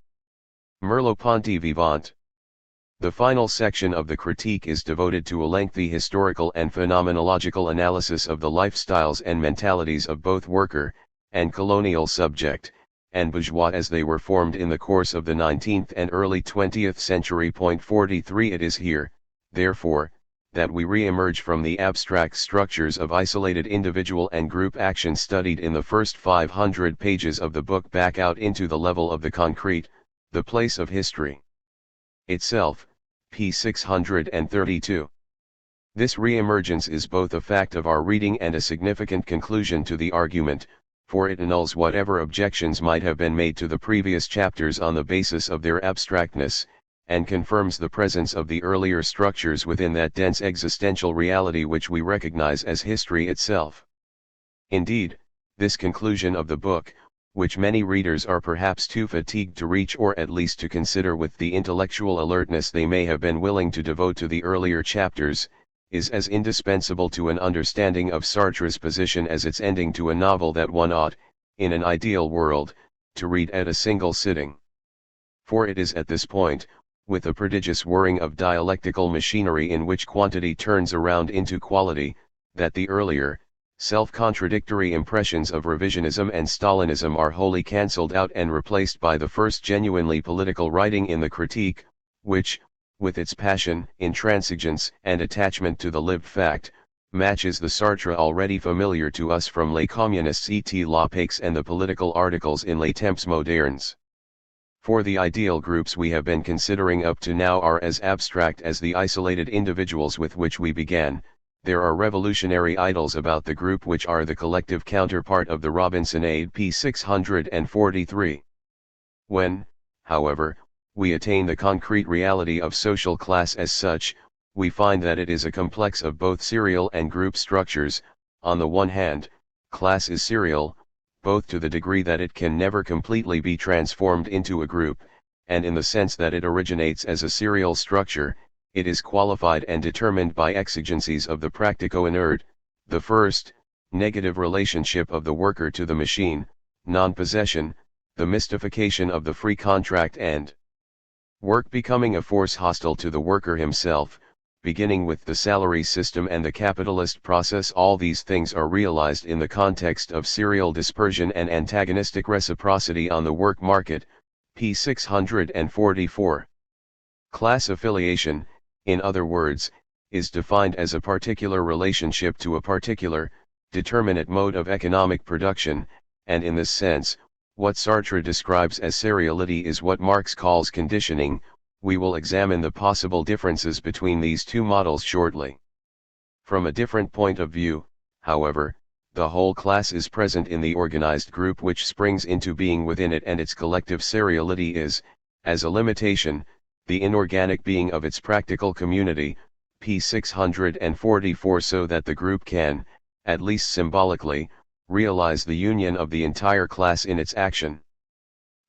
Merleau-Ponty vivant. The final section of the critique is devoted to a lengthy historical and phenomenological analysis of the lifestyles and mentalities of both worker and colonial subject and bourgeois as they were formed in the course of the 19th and early 20th century. 43 It is here, therefore, that we re-emerge from the abstract structures of isolated individual and group action studied in the first 500 pages of the book back out into the level of the concrete, the place of history itself. p. 632. This re-emergence is both a fact of our reading and a significant conclusion to the argument, for it annuls whatever objections might have been made to the previous chapters on the basis of their abstractness, and confirms the presence of the earlier structures within that dense existential reality which we recognize as history itself. Indeed, this conclusion of the book, which many readers are perhaps too fatigued to reach or at least to consider with the intellectual alertness they may have been willing to devote to the earlier chapters, is as indispensable to an understanding of Sartre's position as its ending to a novel that one ought, in an ideal world, to read at a single sitting. For it is at this point, with the prodigious whirring of dialectical machinery in which quantity turns around into quality, that the earlier, self-contradictory impressions of revisionism and Stalinism are wholly cancelled out and replaced by the first genuinely political writing in the critique, which, with its passion, intransigence, and attachment to the lived fact, matches the Sartre already familiar to us from Les Communistes et la Paix and the political articles in Les Temps modernes. For the ideal groups we have been considering up to now are as abstract as the isolated individuals with which we began. There are revolutionary idols about the group which are the collective counterpart of the Robinsonade. p. 643. When, however, we attain the concrete reality of social class as such, we find that it is a complex of both serial and group structures. On the one hand, class is serial, both to the degree that it can never completely be transformed into a group, and in the sense that it originates as a serial structure. It is qualified and determined by exigencies of the practico-inert, the first, negative relationship of the worker to the machine, non-possession, the mystification of the free contract and work becoming a force hostile to the worker himself, beginning with the salary system and the capitalist process. All these things are realized in the context of serial dispersion and antagonistic reciprocity on the work market. p. 644. Class affiliation, in other words, is defined as a particular relationship to a particular, determinate mode of economic production, and in this sense, what Sartre describes as seriality is what Marx calls conditioning. We will examine the possible differences between these two models shortly. From a different point of view, however, the whole class is present in the organized group which springs into being within it, and its collective seriality is, as a limitation, the inorganic being of its practical community. p. 644. So that the group can, at least symbolically, realize the union of the entire class in its action.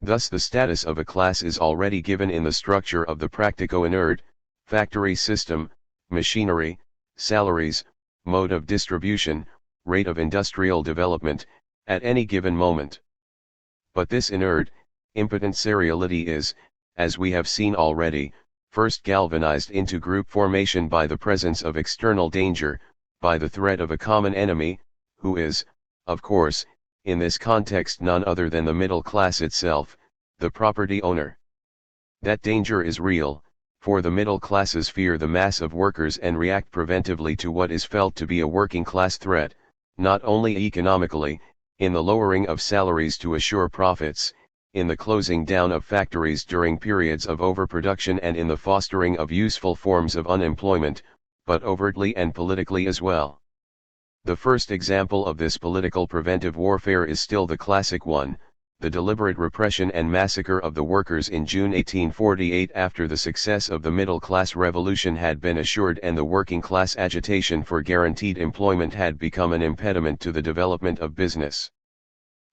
Thus the status of a class is already given in the structure of the practico-inert, factory system, machinery, salaries, mode of distribution, rate of industrial development, at any given moment. But this inert, impotent seriality is, as we have seen already, first galvanized into group formation by the presence of external danger, by the threat of a common enemy, who is, of course, in this context none other than the middle class itself, the property owner. That danger is real, for the middle classes fear the mass of workers and react preventively to what is felt to be a working class threat, not only economically, in the lowering of salaries to assure profits, in the closing down of factories during periods of overproduction, and in the fostering of useful forms of unemployment, but overtly and politically as well. The first example of this political preventive warfare is still the classic one, the deliberate repression and massacre of the workers in June 1848 after the success of the middle-class revolution had been assured and the working-class agitation for guaranteed employment had become an impediment to the development of business.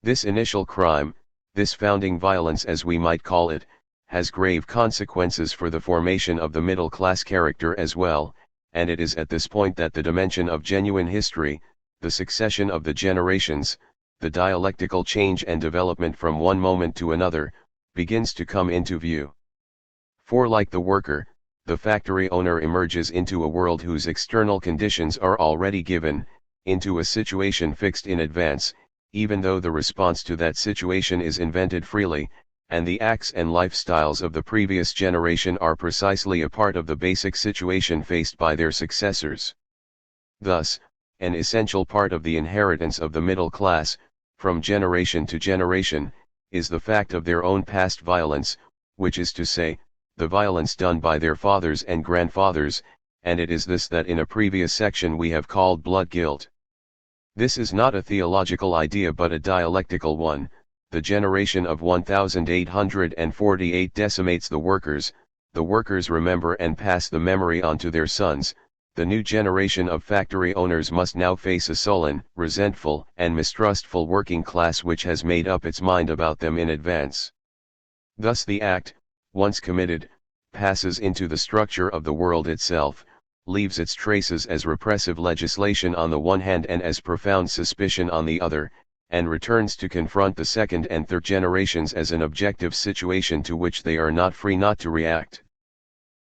This initial crime, this founding violence as we might call it, has grave consequences for the formation of the middle-class character as well, and it is at this point that the dimension of genuine history, the succession of the generations, the dialectical change and development from one moment to another, begins to come into view. For like the worker, the factory owner emerges into a world whose external conditions are already given, into a situation fixed in advance, even though the response to that situation is invented freely, and the acts and lifestyles of the previous generation are precisely a part of the basic situation faced by their successors. Thus, an essential part of the inheritance of the middle class, from generation to generation, is the fact of their own past violence, which is to say, the violence done by their fathers and grandfathers, and it is this that in a previous section we have called blood guilt. This is not a theological idea but a dialectical one. The generation of 1848 decimates the workers remember and pass the memory on to their sons. The new generation of factory owners must now face a sullen, resentful, and mistrustful working class which has made up its mind about them in advance. Thus the act, once committed, passes into the structure of the world itself, leaves its traces as repressive legislation on the one hand and as profound suspicion on the other, and returns to confront the second and third generations as an objective situation to which they are not free not to react.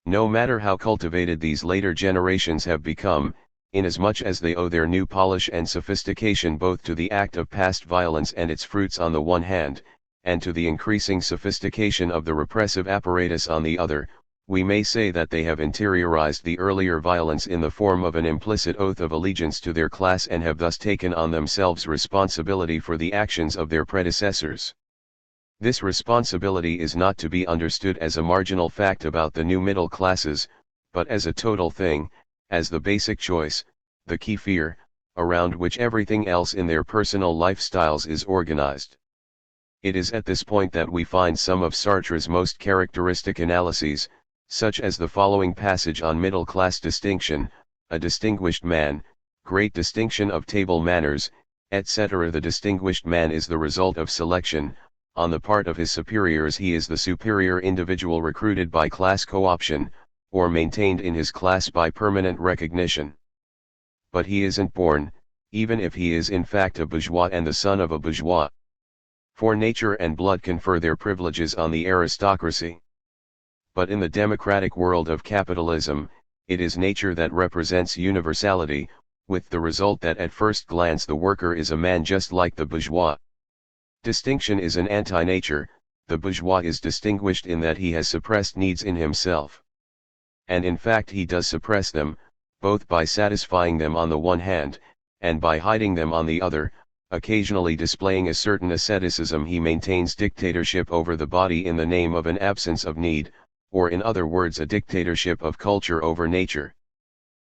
No matter how cultivated these later generations have become, inasmuch as they owe their new polish and sophistication both to the act of past violence and its fruits on the one hand, and to the increasing sophistication of the repressive apparatus on the other, we may say that they have interiorized the earlier violence in the form of an implicit oath of allegiance to their class and have thus taken on themselves responsibility for the actions of their predecessors. This responsibility is not to be understood as a marginal fact about the new middle classes, but as a total thing, as the basic choice, the key fear, around which everything else in their personal lifestyles is organized. It is at this point that we find some of Sartre's most characteristic analyses, such as the following passage on middle-class distinction: a distinguished man, great distinction of table manners, etc. The distinguished man is the result of selection. On the part of his superiors he is the superior individual recruited by class co-option, or maintained in his class by permanent recognition. But he isn't born, even if he is in fact a bourgeois and the son of a bourgeois. For nature and blood confer their privileges on the aristocracy. But in the democratic world of capitalism, it is nature that represents universality, with the result that at first glance the worker is a man just like the bourgeois. Distinction is an anti-nature. The bourgeois is distinguished in that he has suppressed needs in himself. And in fact he does suppress them, both by satisfying them on the one hand, and by hiding them on the other. Occasionally displaying a certain asceticism, he maintains dictatorship over the body in the name of an absence of need, or in other words a dictatorship of culture over nature.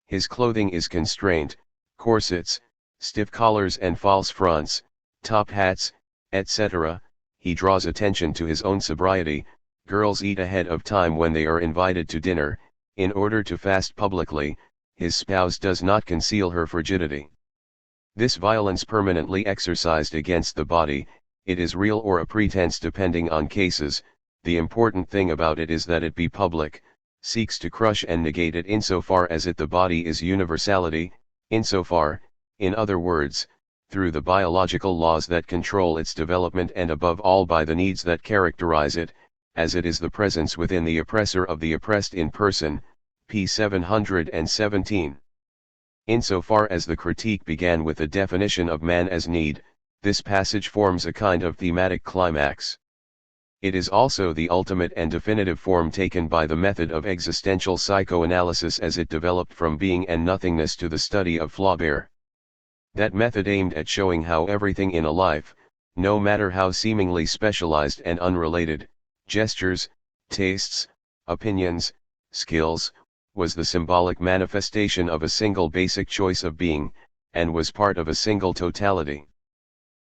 His clothing is constrained: corsets, stiff collars and false fronts, top hats, etc. He draws attention to his own sobriety. Girls eat ahead of time when they are invited to dinner, in order to fast publicly. His spouse does not conceal her frigidity. This violence permanently exercised against the body, it is real or a pretense depending on cases. The important thing about it is that it be public, seeks to crush and negate it insofar as it the body is universality, insofar, in other words, through the biological laws that control its development and above all by the needs that characterize it, as it is the presence within the oppressor of the oppressed in person, p. 717. Insofar as the critique began with the definition of man as need, this passage forms a kind of thematic climax. It is also the ultimate and definitive form taken by the method of existential psychoanalysis as it developed from being and nothingness to the study of Flaubert. That method aimed at showing how everything in a life, no matter how seemingly specialized and unrelated, gestures, tastes, opinions, skills, was the symbolic manifestation of a single basic choice of being, and was part of a single totality.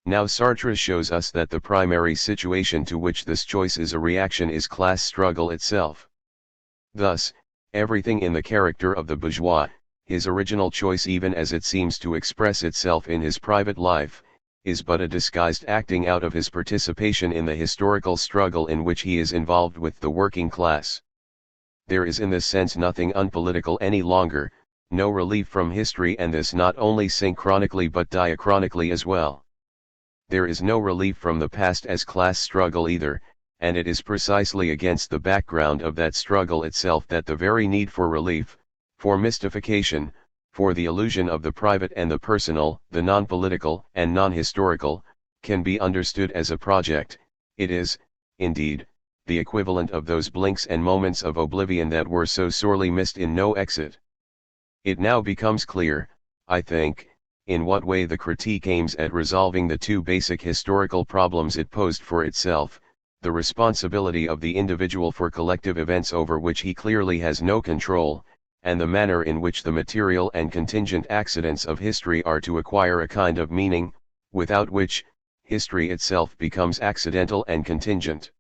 Now Sartre shows us that the primary situation to which this choice is a reaction is class struggle itself. Thus, everything in the character of the bourgeois, his original choice even as it seems to express itself in his private life, is but a disguised acting out of his participation in the historical struggle in which he is involved with the working class. There is in this sense nothing unpolitical any longer. no relief from history, and this not only synchronically but diachronically as well. There is no relief from the past as class struggle either, and it is precisely against the background of that struggle itself that the very need for relief, for mystification, for the illusion of the private and the personal, the non-political and non-historical, can be understood as a project. It is, indeed, the equivalent of those blinks and moments of oblivion that were so sorely missed in No Exit. It now becomes clear, I think, in what way the critique aims at resolving the two basic historical problems it posed for itself, the responsibility of the individual for collective events over which he clearly has no control, and the manner in which the material and contingent accidents of history are to acquire a kind of meaning, without which, history itself becomes accidental and contingent.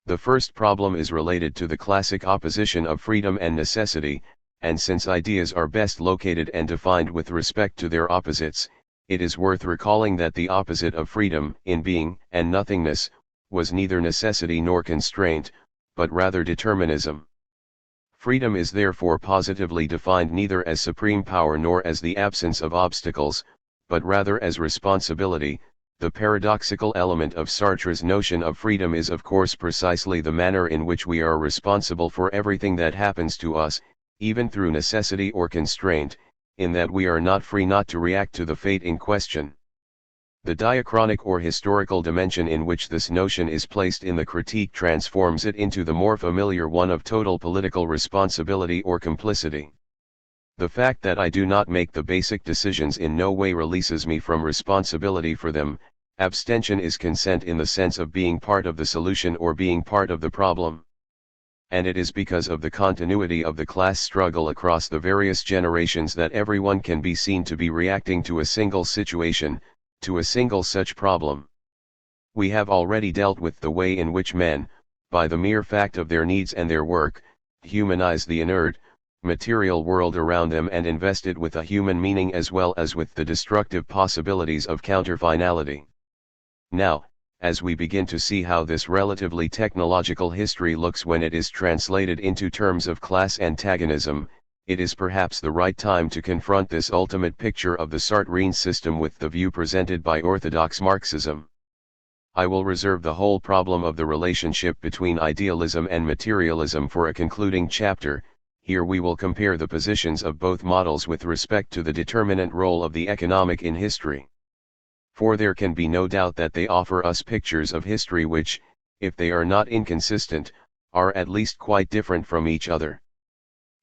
The first problem is related to the classic opposition of freedom and necessity, and since ideas are best located and defined with respect to their opposites, it is worth recalling that the opposite of freedom, in being and nothingness, was neither necessity nor constraint, but rather determinism. Freedom is therefore positively defined neither as supreme power nor as the absence of obstacles, but rather as responsibility. The paradoxical element of Sartre's notion of freedom is of course precisely the manner in which we are responsible for everything that happens to us, even through necessity or constraint, in that we are not free not to react to the fate in question. The diachronic or historical dimension in which this notion is placed in the critique transforms it into the more familiar one of total political responsibility or complicity. The fact that I do not make the basic decisions in no way releases me from responsibility for them. Abstention is consent in the sense of being part of the solution or being part of the problem. And it is because of the continuity of the class struggle across the various generations that everyone can be seen to be reacting to a single situation, to a single such problem. We have already dealt with the way in which men, by the mere fact of their needs and their work, humanize the inert, material world around them and invest it with a human meaning as well as with the destructive possibilities of counter-finality. Now, as we begin to see how this relatively technological history looks when it is translated into terms of class antagonism, it is perhaps the right time to confront this ultimate picture of the Sartrean system with the view presented by orthodox Marxism. I will reserve the whole problem of the relationship between idealism and materialism for a concluding chapter. Here we will compare the positions of both models with respect to the determinant role of the economic in history. For there can be no doubt that they offer us pictures of history which, if they are not inconsistent, are at least quite different from each other.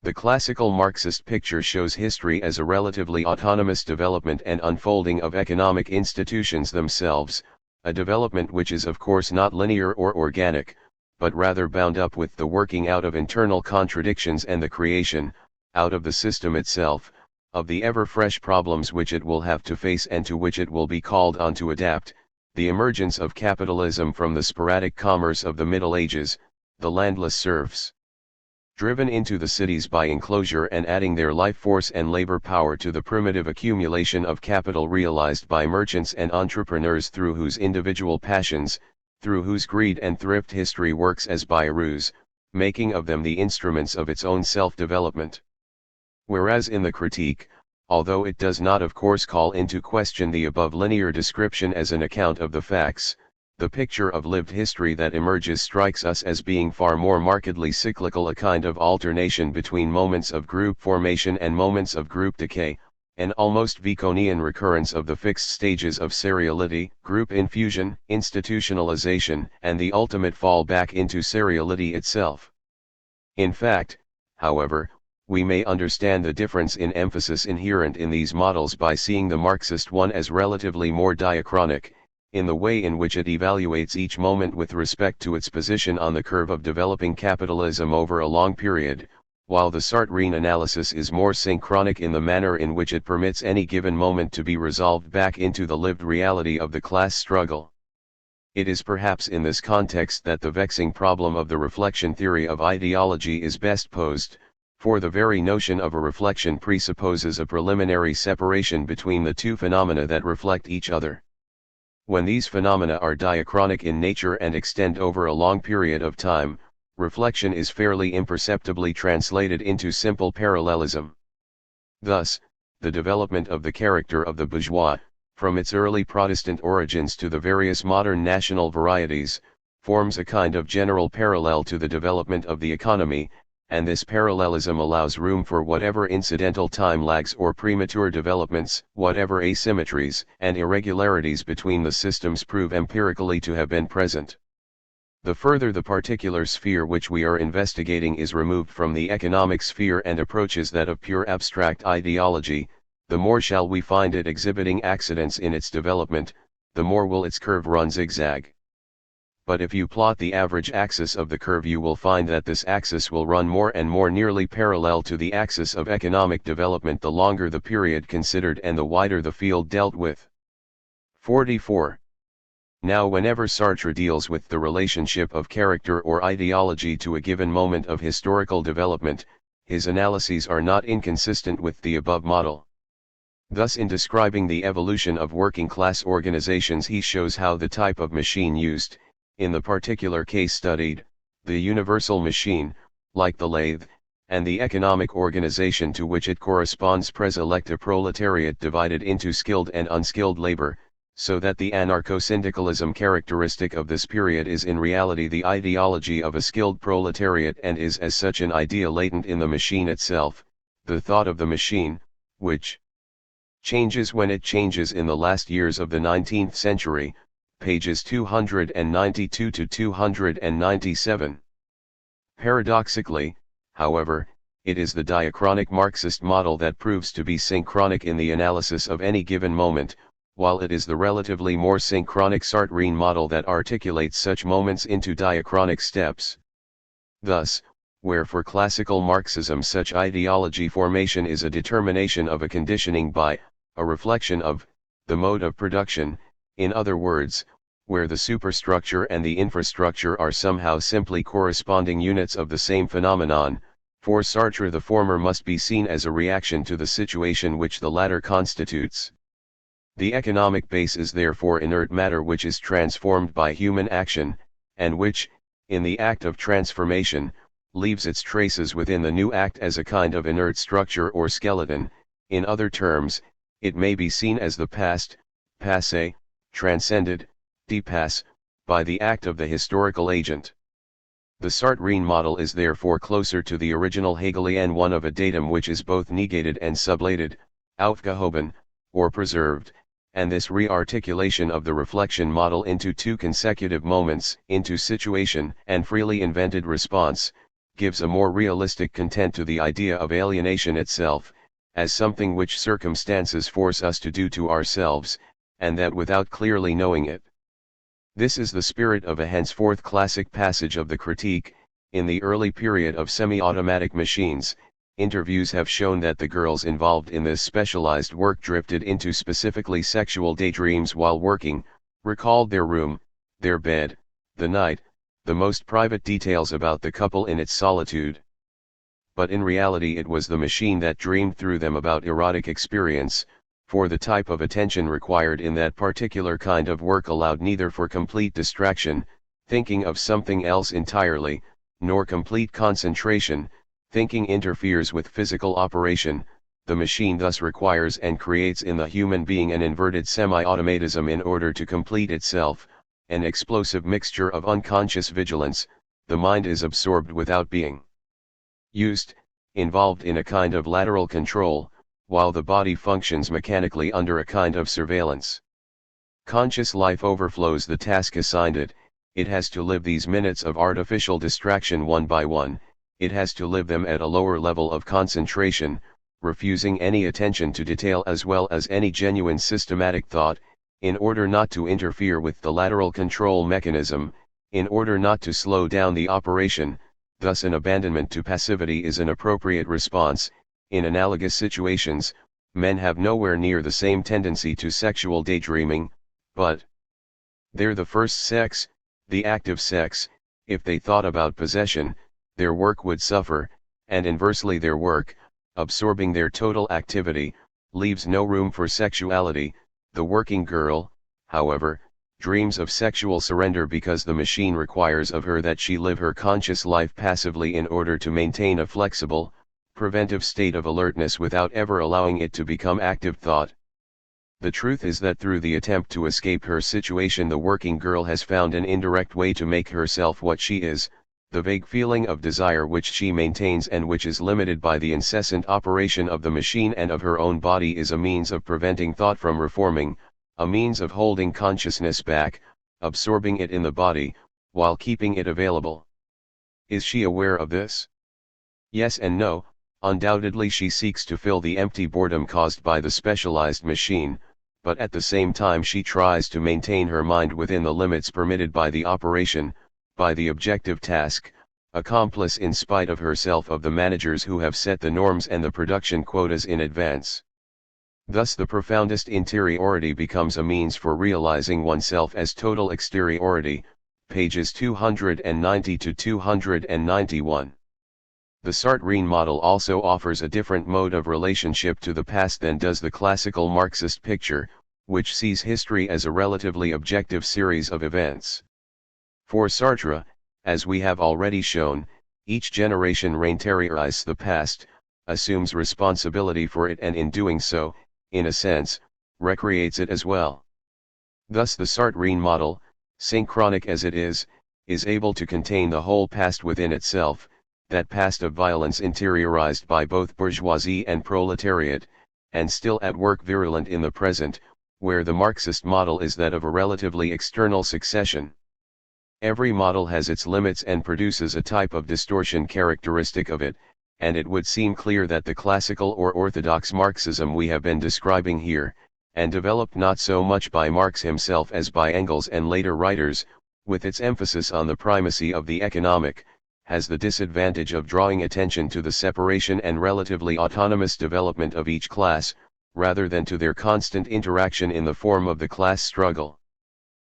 The classical Marxist picture shows history as a relatively autonomous development and unfolding of economic institutions themselves, a development which is of course not linear or organic, but rather bound up with the working out of internal contradictions and the creation, out of the system itself, of the ever-fresh problems which it will have to face and to which it will be called on to adapt, the emergence of capitalism from the sporadic commerce of the Middle Ages, the landless serfs, driven into the cities by enclosure and adding their life force and labor power to the primitive accumulation of capital realized by merchants and entrepreneurs through whose individual passions, through whose greed and thrift history works as by a ruse, making of them the instruments of its own self-development. Whereas in the critique, although it does not of course call into question the above linear description as an account of the facts, the picture of lived history that emerges strikes us as being far more markedly cyclical, a kind of alternation between moments of group formation and moments of group decay, an almost Baconian recurrence of the fixed stages of seriality, group infusion, institutionalization, and the ultimate fall back into seriality itself. In fact, however, we may understand the difference in emphasis inherent in these models by seeing the Marxist one as relatively more diachronic, in the way in which it evaluates each moment with respect to its position on the curve of developing capitalism over a long period, while the Sartrean analysis is more synchronic in the manner in which it permits any given moment to be resolved back into the lived reality of the class struggle. It is perhaps in this context that the vexing problem of the reflection theory of ideology is best posed, for the very notion of a reflection presupposes a preliminary separation between the two phenomena that reflect each other. When these phenomena are diachronic in nature and extend over a long period of time, reflection is fairly imperceptibly translated into simple parallelism. Thus, the development of the character of the bourgeois, from its early Protestant origins to the various modern national varieties, forms a kind of general parallel to the development of the economy, and this parallelism allows room for whatever incidental time lags or premature developments, whatever asymmetries and irregularities between the systems prove empirically to have been present. The further the particular sphere which we are investigating is removed from the economic sphere and approaches that of pure abstract ideology, the more shall we find it exhibiting accidents in its development, the more will its curve run zigzag. But if you plot the average axis of the curve, you will find that this axis will run more and more nearly parallel to the axis of economic development the longer the period considered and the wider the field dealt with. 44. Now whenever Sartre deals with the relationship of character or ideology to a given moment of historical development, his analyses are not inconsistent with the above model. Thus in describing the evolution of working-class organizations he shows how the type of machine used, in the particular case studied, the universal machine, like the lathe, and the economic organization to which it corresponds elect a proletariat divided into skilled and unskilled labor, so that the anarcho-syndicalism characteristic of this period is in reality the ideology of a skilled proletariat and is as such an idea latent in the machine itself, the thought of the machine, which changes when it changes in the last years of the 19th century, pages 292 to 297. Paradoxically, however, it is the diachronic Marxist model that proves to be synchronic in the analysis of any given moment, while it is the relatively more synchronic Sartrean model that articulates such moments into diachronic steps. Thus, where for classical Marxism such ideology formation is a determination of a conditioning by, a reflection of, the mode of production, in other words, where the superstructure and the infrastructure are somehow simply corresponding units of the same phenomenon, for Sartre the former must be seen as a reaction to the situation which the latter constitutes. The economic base is therefore inert matter which is transformed by human action, and which, in the act of transformation, leaves its traces within the new act as a kind of inert structure or skeleton. In other terms, it may be seen as the past, passé, transcended, dépassé, by the act of the historical agent. The Sartrean model is therefore closer to the original Hegelian one of a datum which is both negated and sublated, aufgehoben, or preserved, and this re-articulation of the reflection model into two consecutive moments, into situation and freely invented response, gives a more realistic content to the idea of alienation itself, as something which circumstances force us to do to ourselves, and that without clearly knowing it. This is the spirit of a henceforth classic passage of the Critique. In the early period of semi-automatic machines, interviews have shown that the girls involved in this specialized work drifted into specifically sexual daydreams while working, recalled their room, their bed, the night, the most private details about the couple in its solitude. But in reality it was the machine that dreamed through them about erotic experience, for the type of attention required in that particular kind of work allowed neither for complete distraction, thinking of something else entirely, nor complete concentration, thinking interferes with physical operation. The machine thus requires and creates in the human being an inverted semi-automatism in order to complete itself, an explosive mixture of unconscious vigilance. The mind is absorbed without being used, involved in a kind of lateral control, while the body functions mechanically under a kind of surveillance. Conscious life overflows the task assigned it. It has to live these minutes of artificial distraction one by one. It has to live them at a lower level of concentration, refusing any attention to detail as well as any genuine systematic thought, in order not to interfere with the lateral control mechanism, in order not to slow down the operation. Thus an abandonment to passivity is an appropriate response. In analogous situations, men have nowhere near the same tendency to sexual daydreaming, but they're the first sex, the active sex. If they thought about possession, their work would suffer, and inversely their work, absorbing their total activity, leaves no room for sexuality. The working girl, however, dreams of sexual surrender because the machine requires of her that she live her conscious life passively in order to maintain a flexible, preventive state of alertness without ever allowing it to become active thought. The truth is that through the attempt to escape her situation, the working girl has found an indirect way to make herself what she is. The vague feeling of desire which she maintains and which is limited by the incessant operation of the machine and of her own body is a means of preventing thought from reforming, a means of holding consciousness back, absorbing it in the body, while keeping it available. Is she aware of this? Yes and no. Undoubtedly she seeks to fill the empty boredom caused by the specialized machine, but at the same time she tries to maintain her mind within the limits permitted by the operation, by the objective task, accomplice in spite of herself of the managers who have set the norms and the production quotas in advance. Thus the profoundest interiority becomes a means for realizing oneself as total exteriority, pages 290 to 291. The Sartrean model also offers a different mode of relationship to the past than does the classical Marxist picture, which sees history as a relatively objective series of events. For Sartre, as we have already shown, each generation reinteriorizes the past, assumes responsibility for it, and in doing so, in a sense, recreates it as well. Thus the Sartrean model, synchronic as it is able to contain the whole past within itself, that past of violence interiorized by both bourgeoisie and proletariat, and still at work virulent in the present, where the Marxist model is that of a relatively external succession. Every model has its limits and produces a type of distortion characteristic of it, and it would seem clear that the classical or orthodox Marxism we have been describing here, and developed not so much by Marx himself as by Engels and later writers, with its emphasis on the primacy of the economic, has the disadvantage of drawing attention to the separation and relatively autonomous development of each class, rather than to their constant interaction in the form of the class struggle.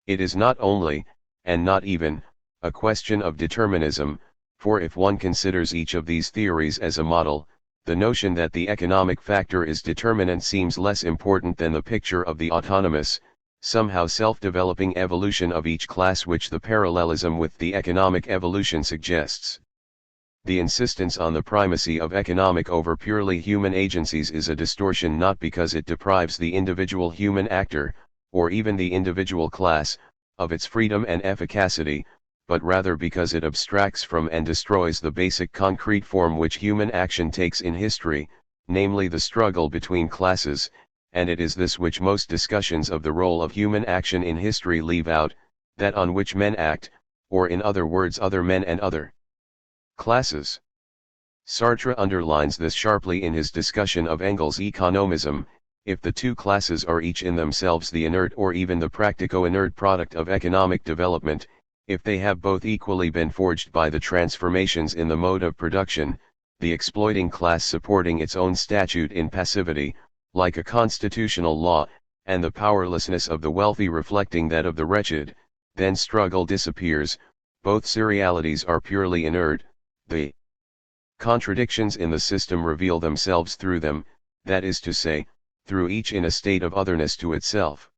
It is not only, and not even, a question of determinism, for if one considers each of these theories as a model, the notion that the economic factor is determinant seems less important than the picture of the autonomous, somehow self-developing evolution of each class which the parallelism with the economic evolution suggests. The insistence on the primacy of economic over purely human agencies is a distortion not because it deprives the individual human actor, or even the individual class, of its freedom and efficacy, but rather because it abstracts from and destroys the basic concrete form which human action takes in history, namely the struggle between classes, and it is this which most discussions of the role of human action in history leave out, that on which men act, or in other words other men and other classes. Sartre underlines this sharply in his discussion of Engels' economism. If the two classes are each in themselves the inert or even the practico-inert product of economic development, if they have both equally been forged by the transformations in the mode of production, the exploiting class supporting its own statute in passivity, like a constitutional law, and the powerlessness of the wealthy reflecting that of the wretched, then struggle disappears, both serialities are purely inert, the contradictions in the system reveal themselves through them, that is to say, through each in a state of otherness to itself.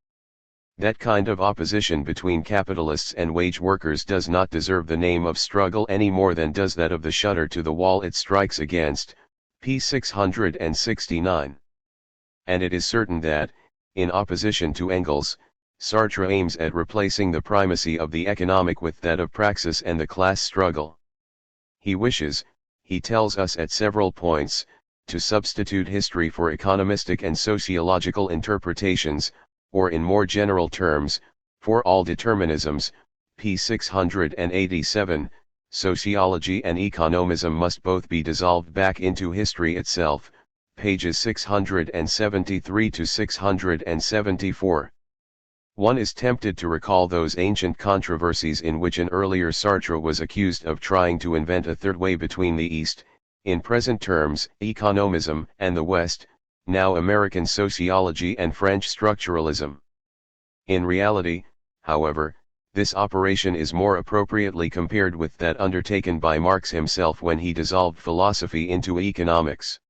That kind of opposition between capitalists and wage workers does not deserve the name of struggle any more than does that of the shutter to the wall it strikes against, p. 669. And it is certain that, in opposition to Engels, Sartre aims at replacing the primacy of the economic with that of praxis and the class struggle. He wishes, he tells us at several points, to substitute history for economistic and sociological interpretations, or in more general terms, for all determinisms, p. 687, sociology and economism must both be dissolved back into history itself, pages 673 to 674. One is tempted to recall those ancient controversies in which an earlier Sartre was accused of trying to invent a third way between the East, in present terms, economism, and the West, now American sociology and French structuralism. In reality, however, this operation is more appropriately compared with that undertaken by Marx himself when he dissolved philosophy into economics.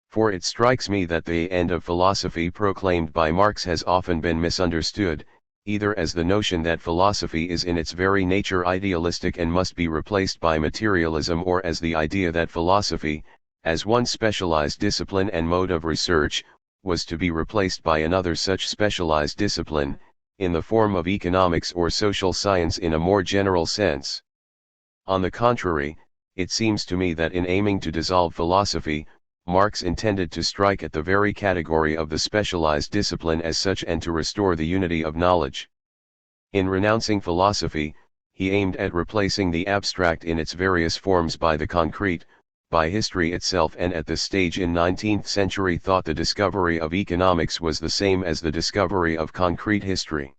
For it strikes me that the end of philosophy proclaimed by Marx has often been misunderstood, either as the notion that philosophy is in its very nature idealistic and must be replaced by materialism, or as the idea that philosophy, as one specialized discipline and mode of research, was to be replaced by another such specialized discipline, in the form of economics or social science in a more general sense. On the contrary, it seems to me that in aiming to dissolve philosophy, Marx intended to strike at the very category of the specialized discipline as such and to restore the unity of knowledge. In renouncing philosophy, he aimed at replacing the abstract in its various forms by the concrete, by history itself, and at this stage in 19th century thought the discovery of economics was the same as the discovery of concrete history.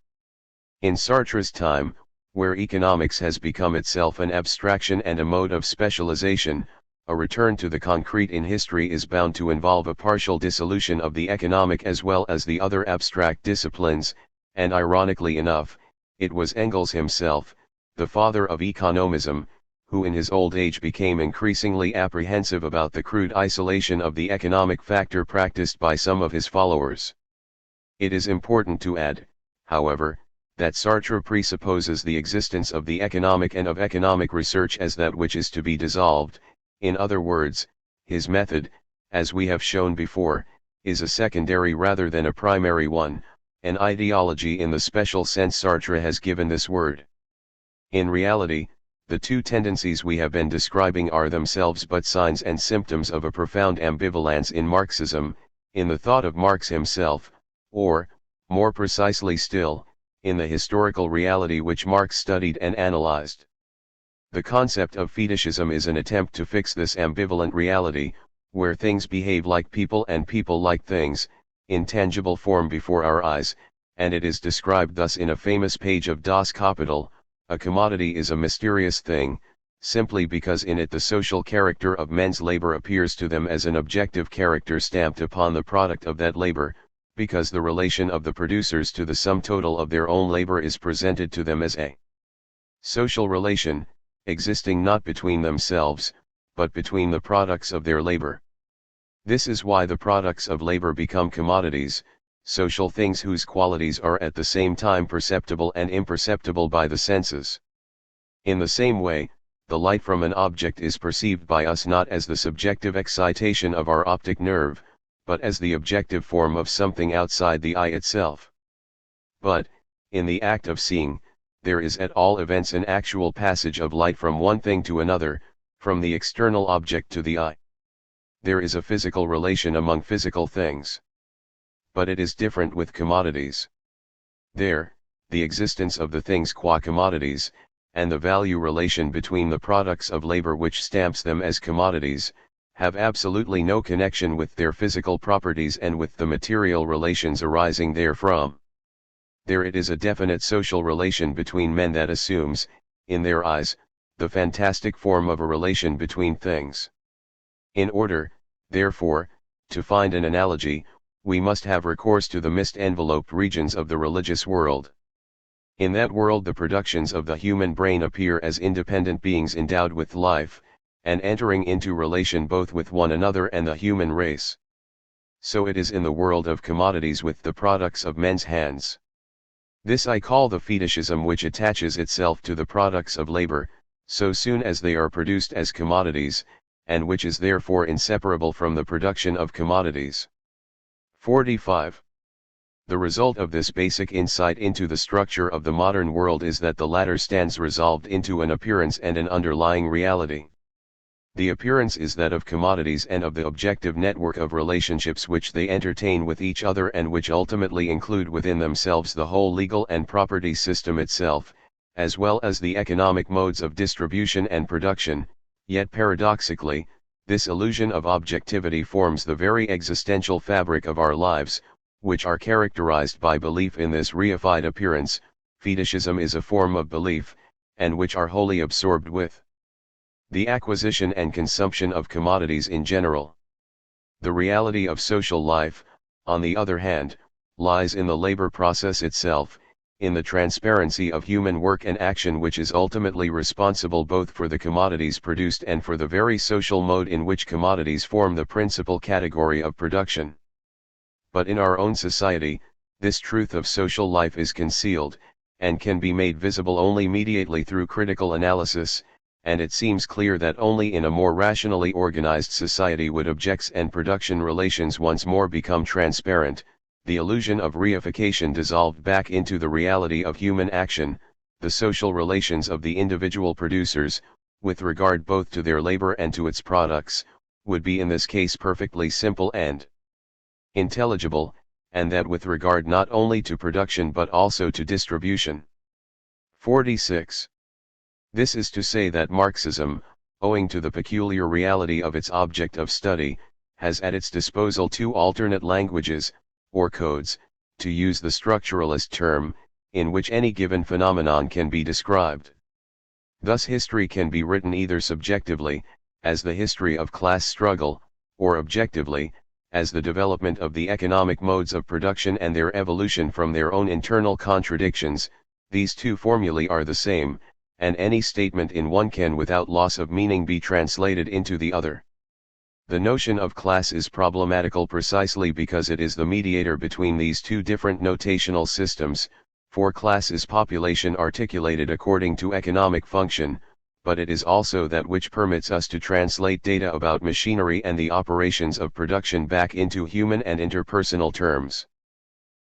In Sartre's time, where economics has become itself an abstraction and a mode of specialization, a return to the concrete in history is bound to involve a partial dissolution of the economic as well as the other abstract disciplines, and ironically enough, it was Engels himself, the father of economism, who in his old age became increasingly apprehensive about the crude isolation of the economic factor practiced by some of his followers. It is important to add, however, that Sartre presupposes the existence of the economic and of economic research as that which is to be dissolved. In other words, his method, as we have shown before, is a secondary rather than a primary one, an ideology in the special sense Sartre has given this word. In reality, the two tendencies we have been describing are themselves but signs and symptoms of a profound ambivalence in Marxism, in the thought of Marx himself, or, more precisely still, in the historical reality which Marx studied and analyzed. The concept of fetishism is an attempt to fix this ambivalent reality, where things behave like people and people like things, in tangible form before our eyes, and it is described thus in a famous page of Das Kapital: a commodity is a mysterious thing, simply because in it the social character of men's labor appears to them as an objective character stamped upon the product of that labor, because the relation of the producers to the sum total of their own labor is presented to them as a social relation, existing not between themselves, but between the products of their labor. This is why the products of labor become commodities, social things whose qualities are at the same time perceptible and imperceptible by the senses. In the same way, the light from an object is perceived by us not as the subjective excitation of our optic nerve, but as the objective form of something outside the eye itself. But, in the act of seeing, there is at all events an actual passage of light from one thing to another, from the external object to the eye. There is a physical relation among physical things. But it is different with commodities. There, the existence of the things qua commodities, and the value relation between the products of labor which stamps them as commodities, have absolutely no connection with their physical properties and with the material relations arising therefrom. There it is a definite social relation between men that assumes, in their eyes, the fantastic form of a relation between things. In order, therefore, to find an analogy, we must have recourse to the mist-enveloped regions of the religious world. In that world the productions of the human brain appear as independent beings endowed with life, and entering into relation both with one another and the human race. So it is in the world of commodities with the products of men's hands. This I call the fetishism which attaches itself to the products of labor, so soon as they are produced as commodities, and which is therefore inseparable from the production of commodities. 45. The result of this basic insight into the structure of the modern world is that the latter stands resolved into an appearance and an underlying reality. The appearance is that of commodities and of the objective network of relationships which they entertain with each other and which ultimately include within themselves the whole legal and property system itself, as well as the economic modes of distribution and production. Yet paradoxically, this illusion of objectivity forms the very existential fabric of our lives, which are characterized by belief in this reified appearance. Fetishism is a form of belief, and which are wholly absorbed with the acquisition and consumption of commodities in general. The reality of social life, on the other hand, lies in the labor process itself, in the transparency of human work and action which is ultimately responsible both for the commodities produced and for the very social mode in which commodities form the principal category of production. But in our own society, this truth of social life is concealed, and can be made visible only mediately through critical analysis, and it seems clear that only in a more rationally organized society would objects and production relations once more become transparent, the illusion of reification dissolved back into the reality of human action, the social relations of the individual producers, with regard both to their labor and to its products, would be in this case perfectly simple and intelligible, and that with regard not only to production but also to distribution. 46. This is to say that Marxism, owing to the peculiar reality of its object of study, has at its disposal two alternate languages, or codes, to use the structuralist term, in which any given phenomenon can be described. Thus history can be written either subjectively, as the history of class struggle, or objectively, as the development of the economic modes of production and their evolution from their own internal contradictions. These two formulae are the same, and any statement in one can without loss of meaning be translated into the other. The notion of class is problematical precisely because it is the mediator between these two different notational systems, for class is population articulated according to economic function, but it is also that which permits us to translate data about machinery and the operations of production back into human and interpersonal terms.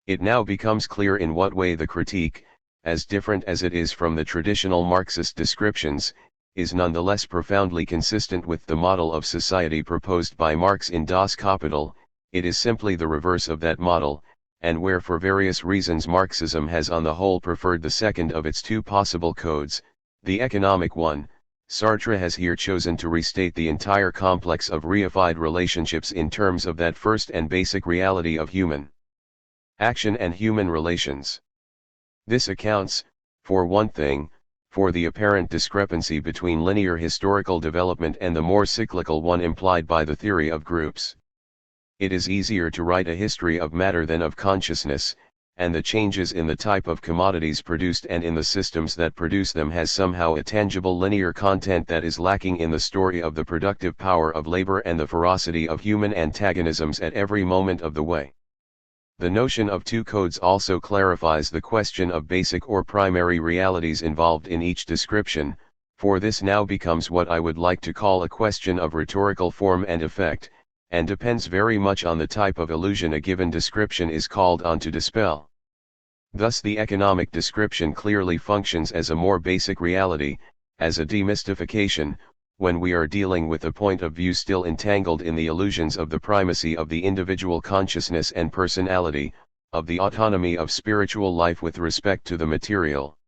It now becomes clear in what way the critique, as different as it is from the traditional Marxist descriptions, is nonetheless profoundly consistent with the model of society proposed by Marx in Das Kapital. It is simply the reverse of that model, and where for various reasons Marxism has on the whole preferred the second of its two possible codes, the economic one, Sartre has here chosen to restate the entire complex of reified relationships in terms of that first and basic reality of human action and human relations. This accounts, for one thing, for the apparent discrepancy between linear historical development and the more cyclical one implied by the theory of groups. It is easier to write a history of matter than of consciousness, and the changes in the type of commodities produced and in the systems that produce them has somehow a tangible linear content that is lacking in the story of the productive power of labor and the ferocity of human antagonisms at every moment of the way. The notion of two codes also clarifies the question of basic or primary realities involved in each description, for this now becomes what I would like to call a question of rhetorical form and effect, and depends very much on the type of illusion a given description is called on to dispel. Thus the economic description clearly functions as a more basic reality, as a demystification, when we are dealing with a point of view still entangled in the illusions of the primacy of the individual consciousness and personality, of the autonomy of spiritual life with respect to the material.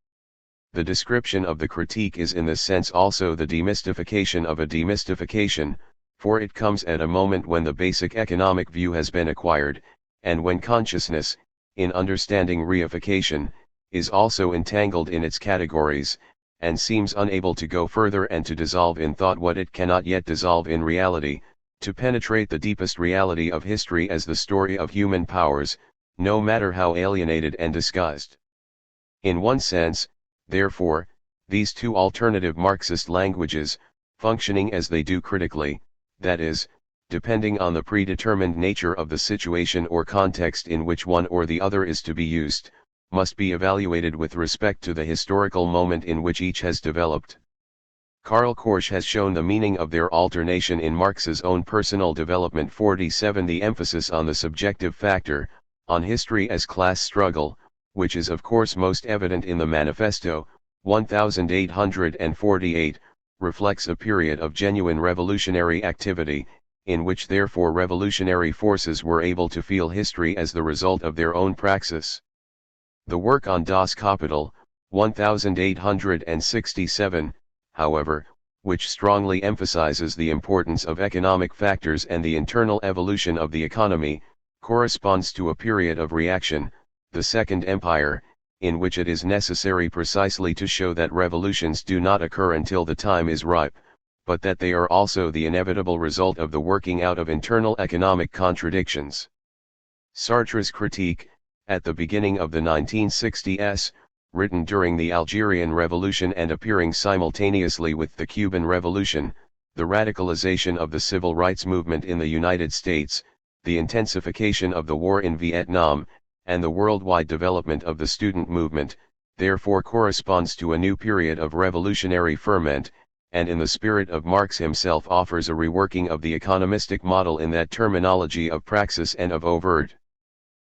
The description of the critique is in this sense also the demystification of a demystification, for it comes at a moment when the basic economic view has been acquired, and when consciousness, in understanding reification, is also entangled in its categories, and seems unable to go further and to dissolve in thought what it cannot yet dissolve in reality, to penetrate the deepest reality of history as the story of human powers, no matter how alienated and disguised. In one sense, therefore, these two alternative Marxist languages, functioning as they do critically, that is, depending on the predetermined nature of the situation or context in which one or the other is to be used, must be evaluated with respect to the historical moment in which each has developed. Karl Korsch has shown the meaning of their alternation in Marx's own personal development. 47 The emphasis on the subjective factor, on history as class struggle, which is of course most evident in the Manifesto, 1848, reflects a period of genuine revolutionary activity, in which therefore revolutionary forces were able to feel history as the result of their own praxis. The work on Das Kapital, 1867, however, which strongly emphasizes the importance of economic factors and the internal evolution of the economy, corresponds to a period of reaction, the Second Empire, in which it is necessary precisely to show that revolutions do not occur until the time is ripe, but that they are also the inevitable result of the working out of internal economic contradictions. Sartre's critique, at the beginning of the 1960s, written during the Algerian Revolution and appearing simultaneously with the Cuban Revolution, the radicalization of the civil rights movement in the United States, the intensification of the war in Vietnam, and the worldwide development of the student movement, therefore corresponds to a new period of revolutionary ferment, and in the spirit of Marx himself offers a reworking of the economistic model in that terminology of praxis and of overt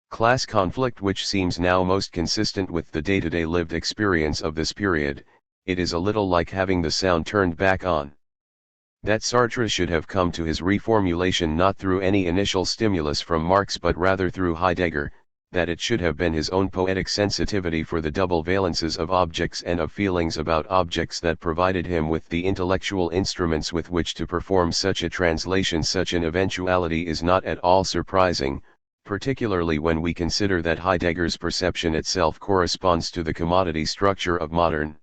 class conflict which seems now most consistent with the day-to-day lived experience of this period. It is a little like having the sound turned back on. That Sartre should have come to his reformulation not through any initial stimulus from Marx but rather through Heidegger, that it should have been his own poetic sensitivity for the double valences of objects and of feelings about objects that provided him with the intellectual instruments with which to perform such a translation. Such an eventuality is not at all surprising, particularly when we consider that Heidegger's perception itself corresponds to the commodity structure of modern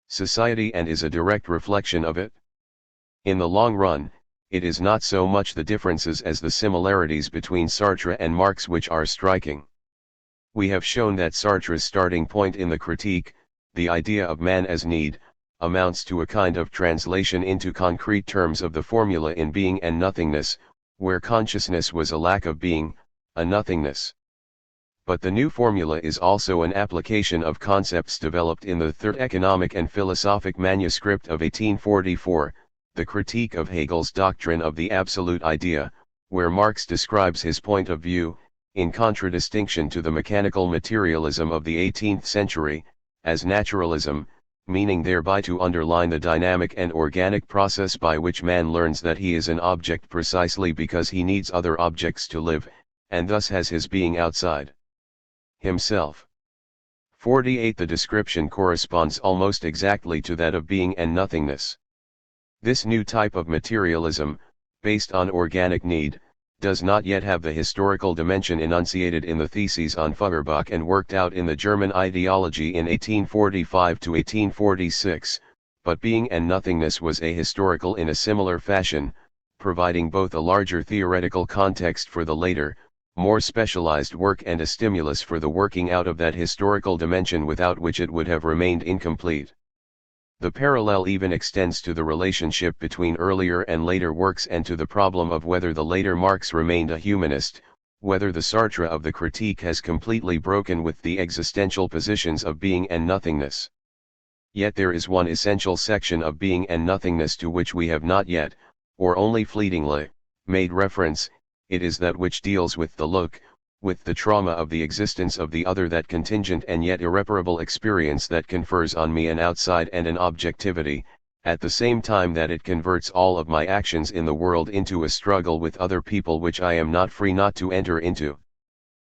society and is a direct reflection of it. In the long run, it is not so much the differences as the similarities between Sartre and Marx which are striking. We have shown that Sartre's starting point in the Critique, the idea of man as need, amounts to a kind of translation into concrete terms of the formula in being and nothingness, where consciousness was a lack of being, a nothingness. But the new formula is also an application of concepts developed in the Third Economic and Philosophic Manuscript of 1844, the critique of Hegel's doctrine of the absolute idea, where Marx describes his point of view, in contradistinction to the mechanical materialism of the 18th century, as naturalism, meaning thereby to underline the dynamic and organic process by which man learns that he is an object precisely because he needs other objects to live, and thus has his being outside himself. 48. The description corresponds almost exactly to that of being and nothingness. This new type of materialism, based on organic need, does not yet have the historical dimension enunciated in the Theses on Feuerbach and worked out in the German ideology in 1845 to 1846, but being and nothingness was ahistorical in a similar fashion, providing both a larger theoretical context for the later, more specialized work and a stimulus for the working out of that historical dimension without which it would have remained incomplete. The parallel even extends to the relationship between earlier and later works and to the problem of whether the later Marx remained a humanist, whether the Sartre of the Critique has completely broken with the existential positions of being and nothingness. Yet there is one essential section of being and nothingness to which we have not yet, or only fleetingly, made reference. It is that which deals with the look, with the trauma of the existence of the other, that contingent and yet irreparable experience that confers on me an outside and an objectivity, at the same time that it converts all of my actions in the world into a struggle with other people which I am not free not to enter into.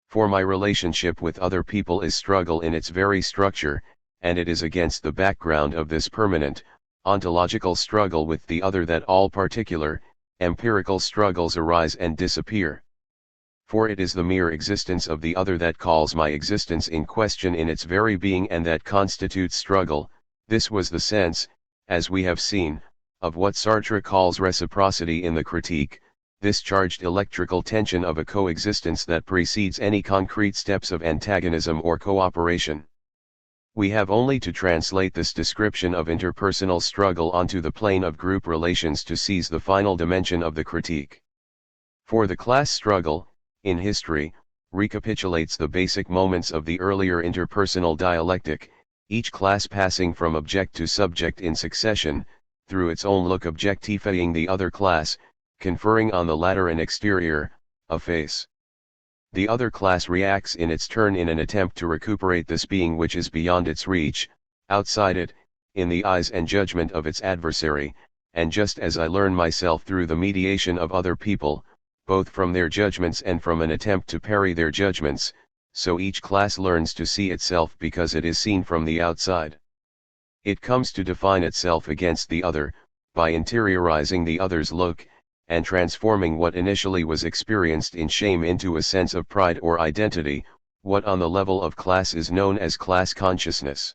For my relationship with other people is struggle in its very structure, and it is against the background of this permanent, ontological struggle with the other that all particular, empirical struggles arise and disappear. For it is the mere existence of the other that calls my existence in question in its very being and that constitutes struggle. This was the sense, as we have seen, of what Sartre calls reciprocity in the Critique, this charged electrical tension of a coexistence that precedes any concrete steps of antagonism or cooperation. We have only to translate this description of interpersonal struggle onto the plane of group relations to seize the final dimension of the Critique. For the class struggle, in history, recapitulates the basic moments of the earlier interpersonal dialectic, each class passing from object to subject in succession, through its own look objectifying the other class, conferring on the latter an exterior, a face. The other class reacts in its turn in an attempt to recuperate this being which is beyond its reach, outside it, in the eyes and judgment of its adversary, and just as I learn myself through the mediation of other people, both from their judgments and from an attempt to parry their judgments, so each class learns to see itself because it is seen from the outside. It comes to define itself against the other, by interiorizing the other's look, and transforming what initially was experienced in shame into a sense of pride or identity, what on the level of class is known as class consciousness.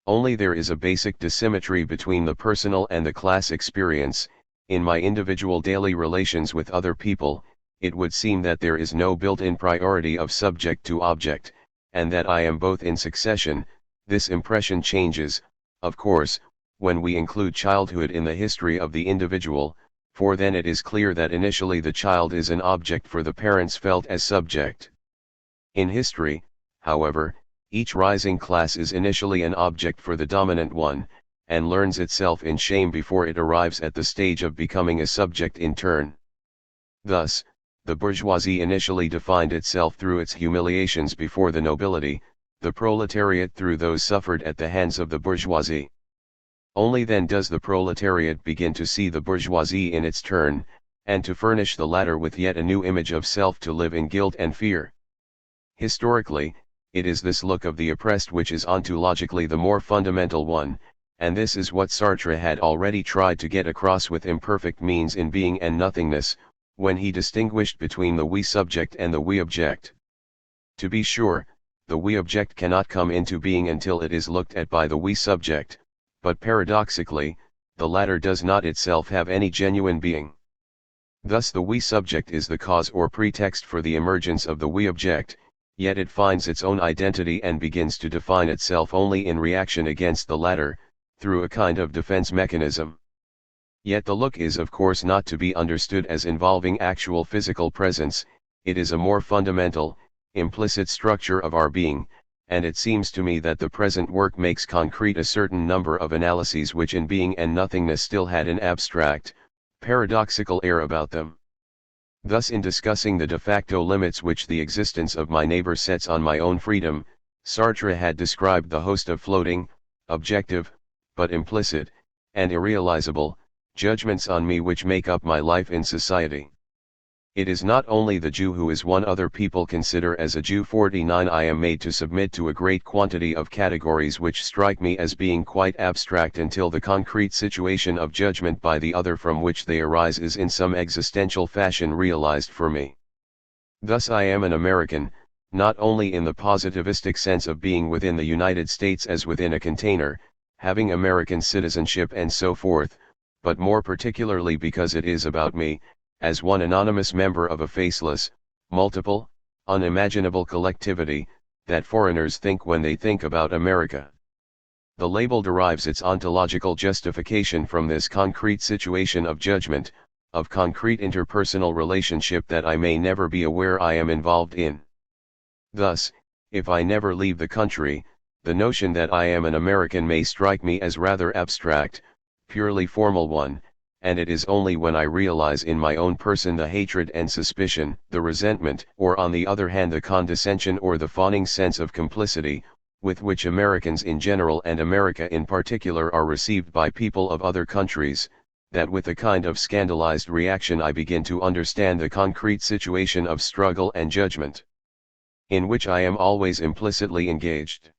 Only there is a basic dissymmetry between the personal and the class experience. In my individual daily relations with other people, it would seem that there is no built-in priority of subject to object, and that I am both in succession. This impression changes, of course, when we include childhood in the history of the individual, for then it is clear that initially the child is an object for the parents felt as subject. In history, however, each rising class is initially an object for the dominant one, and learns itself in shame before it arrives at the stage of becoming a subject in turn. Thus, the bourgeoisie initially defined itself through its humiliations before the nobility, the proletariat through those suffered at the hands of the bourgeoisie. Only then does the proletariat begin to see the bourgeoisie in its turn, and to furnish the latter with yet a new image of self to live in guilt and fear. Historically, it is this look of the oppressed which is ontologically the more fundamental one, and this is what Sartre had already tried to get across with imperfect means in Being and Nothingness, when he distinguished between the we subject and the we object. To be sure, the we object cannot come into being until it is looked at by the we subject, but paradoxically, the latter does not itself have any genuine being. Thus the we subject is the cause or pretext for the emergence of the we object, yet it finds its own identity and begins to define itself only in reaction against the latter, through a kind of defense mechanism. Yet the look is of course not to be understood as involving actual physical presence, it is a more fundamental, implicit structure of our being, and it seems to me that the present work makes concrete a certain number of analyses which in Being and Nothingness still had an abstract, paradoxical air about them. Thus in discussing the de facto limits which the existence of my neighbor sets on my own freedom, Sartre had described the host of floating, objective, but implicit, and irrealizable, judgments on me which make up my life in society. It is not only the Jew who is one other people consider as a Jew. 49 I am made to submit to a great quantity of categories which strike me as being quite abstract until the concrete situation of judgment by the other from which they arise is in some existential fashion realized for me. Thus I am an American, not only in the positivistic sense of being within the United States as within a container, having American citizenship and so forth, but more particularly because it is about me, as one anonymous member of a faceless, multiple, unimaginable collectivity, that foreigners think when they think about America. The label derives its ontological justification from this concrete situation of judgment, of concrete interpersonal relationship that I may never be aware I am involved in. Thus, if I never leave the country, the notion that I am an American may strike me as rather abstract, purely formal one, and it is only when I realize in my own person the hatred and suspicion, the resentment, or on the other hand the condescension or the fawning sense of complicity, with which Americans in general and America in particular are received by people of other countries, that with a kind of scandalized reaction I begin to understand the concrete situation of struggle and judgment, in which I am always implicitly engaged.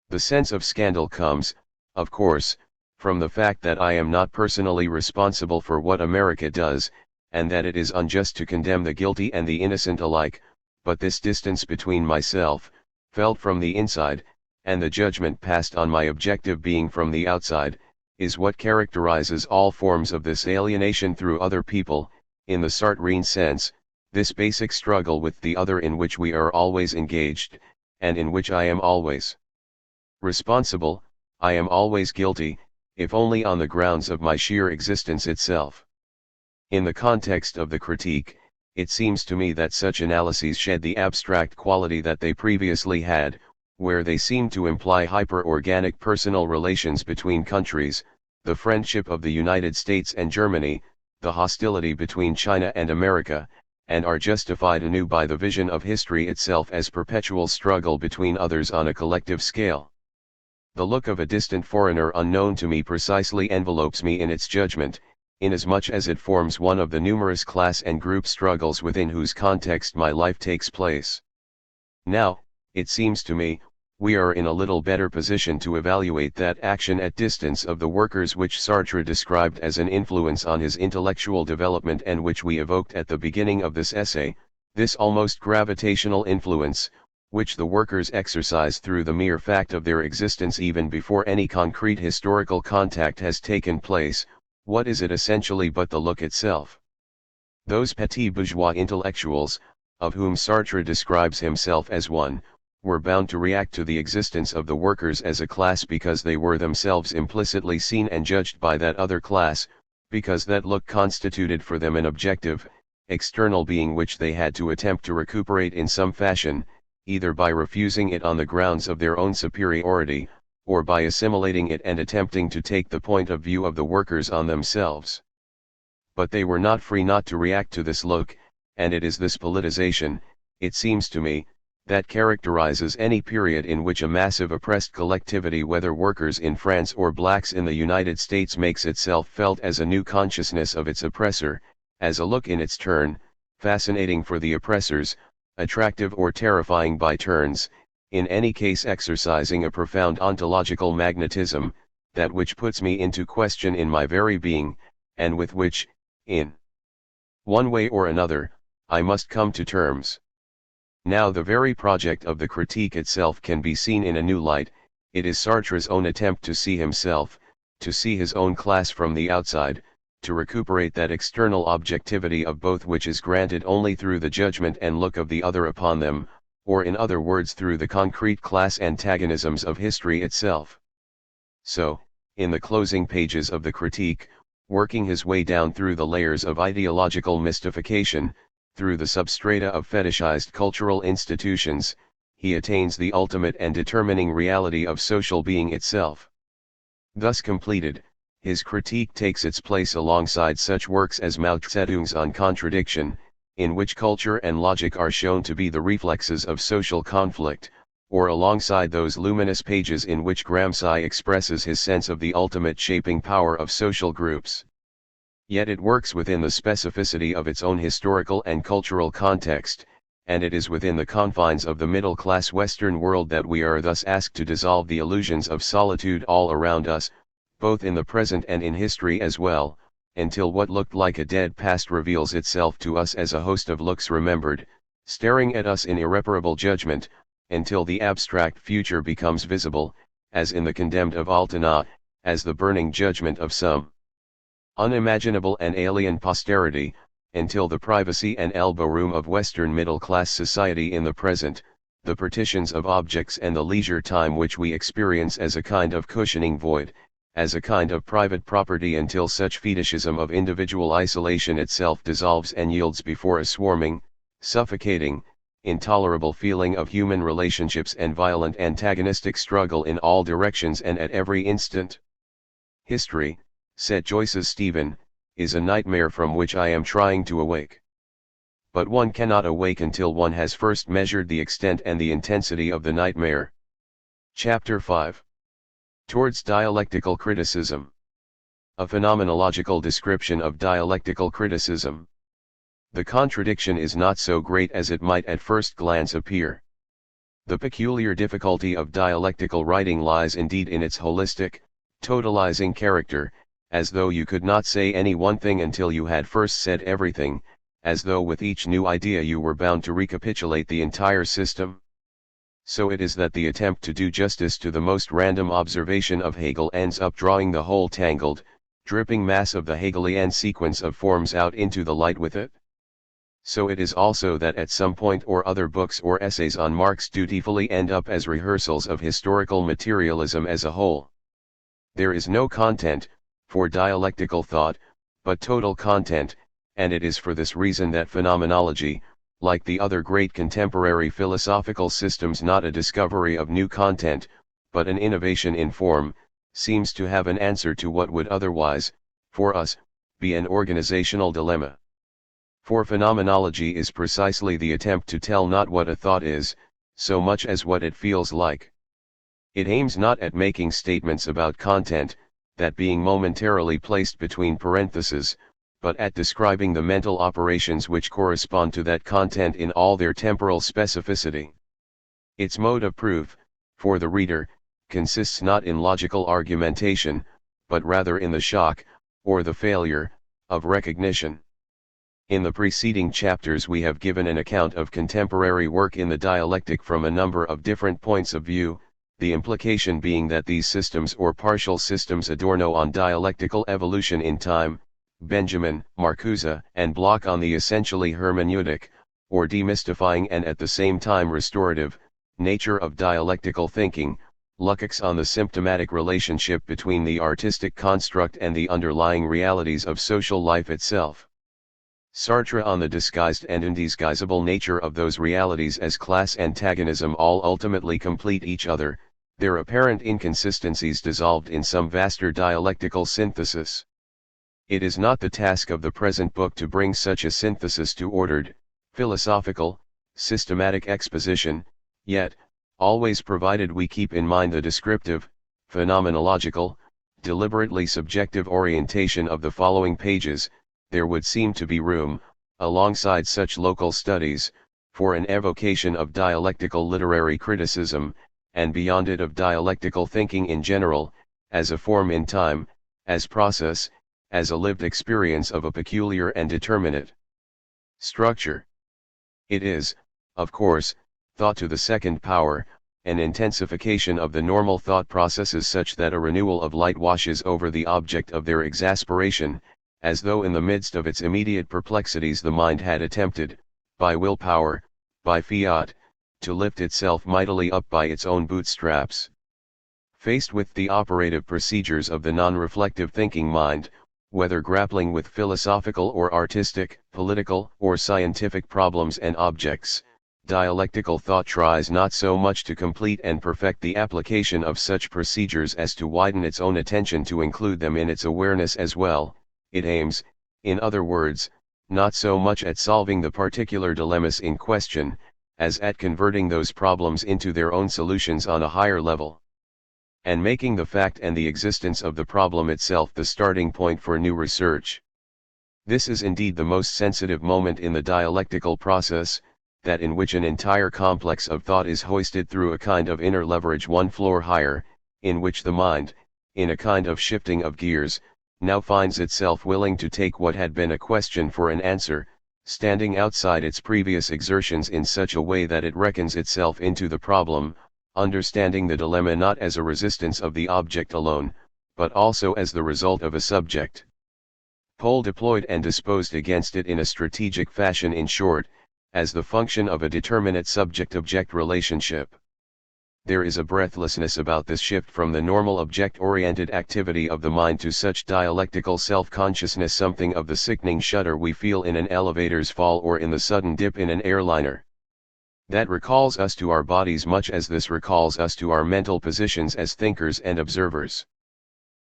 The sense of scandal comes, of course, from the fact that I am not personally responsible for what America does, and that it is unjust to condemn the guilty and the innocent alike, but this distance between myself, felt from the inside, and the judgment passed on my objective being from the outside, is what characterizes all forms of this alienation through other people, in the Sartrean sense, this basic struggle with the other in which we are always engaged, and in which I am always responsible, I am always guilty, if only on the grounds of my sheer existence itself. In the context of the critique, it seems to me that such analyses shed the abstract quality that they previously had, where they seem to imply hyper-organic personal relations between countries, the friendship of the United States and Germany, the hostility between China and America, and are justified anew by the vision of history itself as perpetual struggle between others on a collective scale. The look of a distant foreigner unknown to me precisely envelopes me in its judgment, inasmuch as it forms one of the numerous class and group struggles within whose context my life takes place. Now, it seems to me, we are in a little better position to evaluate that action at distance of the workers which Sartre described as an influence on his intellectual development and which we evoked at the beginning of this essay, this almost gravitational influence, which the workers exercise through the mere fact of their existence even before any concrete historical contact has taken place. What is it essentially but the look itself? Those petits bourgeois intellectuals, of whom Sartre describes himself as one, were bound to react to the existence of the workers as a class because they were themselves implicitly seen and judged by that other class, because that look constituted for them an objective, external being which they had to attempt to recuperate in some fashion, either by refusing it on the grounds of their own superiority, or by assimilating it and attempting to take the point of view of the workers on themselves. But they were not free not to react to this look, and it is this politicization, it seems to me, that characterizes any period in which a massive oppressed collectivity, whether workers in France or blacks in the United States, makes itself felt as a new consciousness of its oppressor, as a look in its turn, fascinating for the oppressors, attractive or terrifying by turns, in any case exercising a profound ontological magnetism, that which puts me into question in my very being, and with which, in one way or another, I must come to terms. Now the very project of the critique itself can be seen in a new light. It is Sartre's own attempt to see himself, to see his own class from the outside, to recuperate that external objectivity of both which is granted only through the judgment and look of the other upon them, or in other words through the concrete class antagonisms of history itself. So, in the closing pages of the critique, working his way down through the layers of ideological mystification, through the substrata of fetishized cultural institutions, he attains the ultimate and determining reality of social being itself. Thus completed, his critique takes its place alongside such works as Mao Zedong's On Contradiction, in which culture and logic are shown to be the reflexes of social conflict, or alongside those luminous pages in which Gramsci expresses his sense of the ultimate shaping power of social groups. Yet it works within the specificity of its own historical and cultural context, and it is within the confines of the middle-class Western world that we are thus asked to dissolve the illusions of solitude all around us, both in the present and in history as well, until what looked like a dead past reveals itself to us as a host of looks remembered, staring at us in irreparable judgment, until the abstract future becomes visible, as in the Condemned of Altona, as the burning judgment of some unimaginable and alien posterity, until the privacy and elbow room of Western middle-class society in the present, the partitions of objects and the leisure time which we experience as a kind of cushioning void, as a kind of private property, until such fetishism of individual isolation itself dissolves and yields before a swarming, suffocating, intolerable feeling of human relationships and violent antagonistic struggle in all directions and at every instant. History, said Joyce's Stephen, is a nightmare from which I am trying to awake. But one cannot awake until one has first measured the extent and the intensity of the nightmare. Chapter 5. Towards Dialectical Criticism. A phenomenological description of dialectical criticism. The contradiction is not so great as it might at first glance appear. The peculiar difficulty of dialectical writing lies indeed in its holistic, totalizing character, as though you could not say any one thing until you had first said everything, as though with each new idea you were bound to recapitulate the entire system. So it is that the attempt to do justice to the most random observation of Hegel ends up drawing the whole tangled, dripping mass of the Hegelian sequence of forms out into the light with it. So it is also that at some point or other books or essays on Marx dutifully end up as rehearsals of historical materialism as a whole. There is no content, for dialectical thought, but total content, and it is for this reason that phenomenology, like the other great contemporary philosophical systems, not a discovery of new content, but an innovation in form, seems to have an answer to what would otherwise, for us, be an organizational dilemma. For phenomenology is precisely the attempt to tell not what a thought is, so much as what it feels like. It aims not at making statements about content, that being momentarily placed between parentheses, but at describing the mental operations which correspond to that content in all their temporal specificity. Its mode of proof, for the reader, consists not in logical argumentation, but rather in the shock, or the failure, of recognition. In the preceding chapters we have given an account of contemporary work in the dialectic from a number of different points of view, the implication being that these systems or partial systems Adorno on dialectical evolution in time, Benjamin, Marcuse, and Bloch on the essentially hermeneutic, or demystifying and at the same time restorative, nature of dialectical thinking, Lukács on the symptomatic relationship between the artistic construct and the underlying realities of social life itself. Sartre on the disguised and undisguisable nature of those realities as class antagonism all ultimately complete each other, their apparent inconsistencies dissolved in some vaster dialectical synthesis. It is not the task of the present book to bring such a synthesis to ordered, philosophical, systematic exposition, yet, always provided we keep in mind the descriptive, phenomenological, deliberately subjective orientation of the following pages, there would seem to be room, alongside such local studies, for an evocation of dialectical literary criticism, and beyond it of dialectical thinking in general, as a form in time, as process, as a lived experience of a peculiar and determinate structure. It is, of course, thought to the second power, an intensification of the normal thought processes such that a renewal of light washes over the object of their exasperation, as though in the midst of its immediate perplexities the mind had attempted, by willpower, by fiat, to lift itself mightily up by its own bootstraps. Faced with the operative procedures of the non-reflective thinking mind, whether grappling with philosophical or artistic, political or scientific problems and objects, dialectical thought tries not so much to complete and perfect the application of such procedures as to widen its own attention to include them in its awareness as well. It aims, in other words, not so much at solving the particular dilemmas in question, as at converting those problems into their own solutions on a higher level, and making the fact and the existence of the problem itself the starting point for new research. This is indeed the most sensitive moment in the dialectical process, that in which an entire complex of thought is hoisted through a kind of inner leverage one floor higher, in which the mind, in a kind of shifting of gears, now finds itself willing to take what had been a question for an answer, standing outside its previous exertions in such a way that it reckons itself into the problem, understanding the dilemma not as a resistance of the object alone, but also as the result of a subject pole deployed and disposed against it in a strategic fashion, in short, as the function of a determinate subject-object relationship. There is a breathlessness about this shift from the normal object-oriented activity of the mind to such dialectical self-consciousness, something of the sickening shudder we feel in an elevator's fall or in the sudden dip in an airliner, that recalls us to our bodies much as this recalls us to our mental positions as thinkers and observers.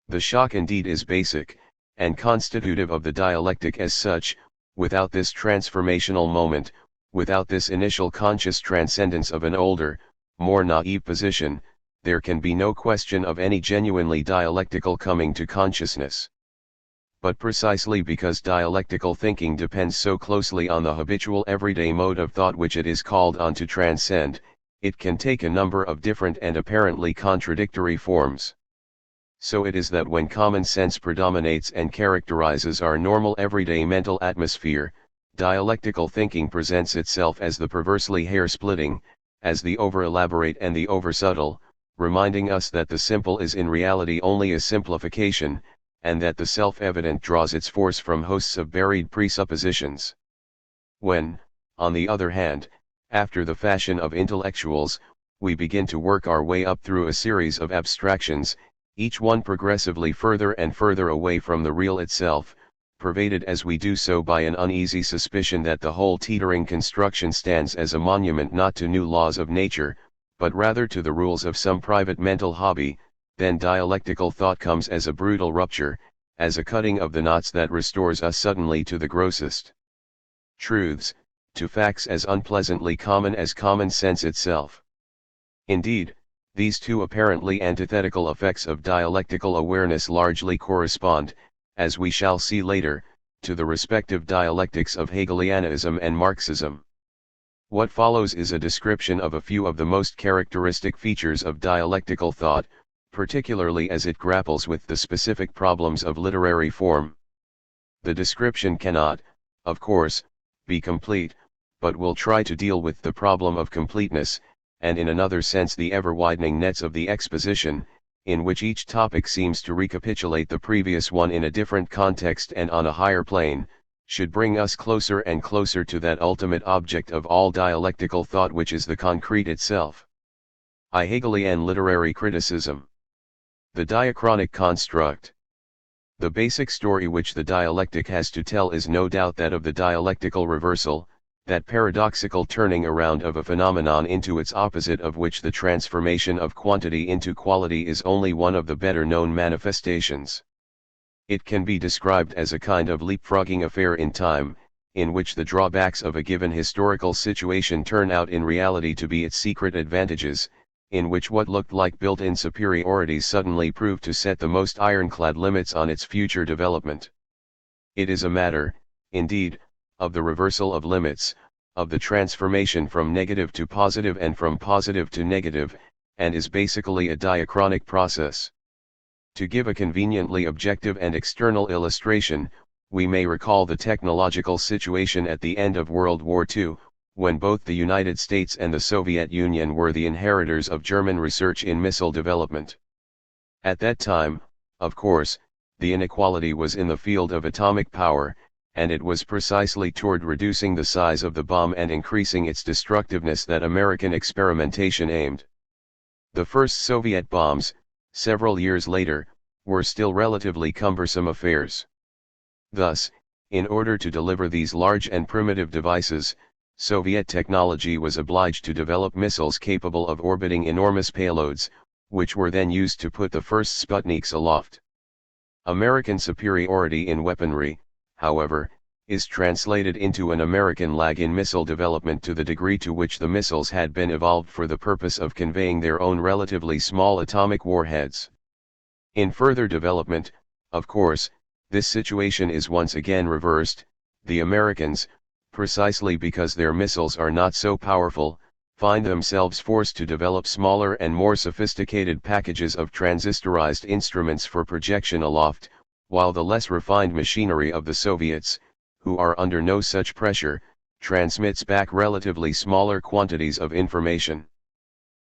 The shock indeed is basic, and constitutive of the dialectic as such. Without this transformational moment, without this initial conscious transcendence of an older, more naive position, there can be no question of any genuinely dialectical coming to consciousness. But precisely because dialectical thinking depends so closely on the habitual everyday mode of thought which it is called on to transcend, it can take a number of different and apparently contradictory forms. So it is that when common sense predominates and characterizes our normal everyday mental atmosphere, dialectical thinking presents itself as the perversely hair-splitting, as the over-elaborate and the over-subtle, reminding us that the simple is in reality only a simplification, and that the self-evident draws its force from hosts of buried presuppositions. When, on the other hand, after the fashion of intellectuals, we begin to work our way up through a series of abstractions, each one progressively further and further away from the real itself, pervaded as we do so by an uneasy suspicion that the whole teetering construction stands as a monument not to new laws of nature, but rather to the rules of some private mental hobby, then dialectical thought comes as a brutal rupture, as a cutting of the knots that restores us suddenly to the grossest truths, to facts as unpleasantly common as common sense itself. Indeed, these two apparently antithetical effects of dialectical awareness largely correspond, as we shall see later, to the respective dialectics of Hegelianism and Marxism. What follows is a description of a few of the most characteristic features of dialectical thought, particularly as it grapples with the specific problems of literary form. The description cannot, of course, be complete, but will try to deal with the problem of completeness, and in another sense the ever-widening nets of the exposition, in which each topic seems to recapitulate the previous one in a different context and on a higher plane, should bring us closer and closer to that ultimate object of all dialectical thought which is the concrete itself. Hegelian literary criticism. The diachronic construct. The basic story which the dialectic has to tell is no doubt that of the dialectical reversal, that paradoxical turning around of a phenomenon into its opposite, of which the transformation of quantity into quality is only one of the better known manifestations. It can be described as a kind of leapfrogging affair in time, in which the drawbacks of a given historical situation turn out in reality to be its secret advantages, in which what looked like built-in superiorities suddenly prove to set the most ironclad limits on its future development. It is a matter, indeed, of the reversal of limits, of the transformation from negative to positive and from positive to negative, and is basically a diachronic process. To give a conveniently objective and external illustration, we may recall the technological situation at the end of World War II, when both the United States and the Soviet Union were the inheritors of German research in missile development. At that time, of course, the inequality was in the field of atomic power, and it was precisely toward reducing the size of the bomb and increasing its destructiveness that American experimentation aimed. The first Soviet bombs, several years later, were still relatively cumbersome affairs. Thus, in order to deliver these large and primitive devices, Soviet technology was obliged to develop missiles capable of orbiting enormous payloads, which were then used to put the first Sputniks aloft. American superiority in weaponry, however, is translated into an American lag in missile development to the degree to which the missiles had been evolved for the purpose of conveying their own relatively small atomic warheads. In further development, of course, this situation is once again reversed. The Americans, precisely because their missiles are not so powerful, find themselves forced to develop smaller and more sophisticated packages of transistorized instruments for projection aloft, while the less refined machinery of the Soviets, who are under no such pressure, transmits back relatively smaller quantities of information.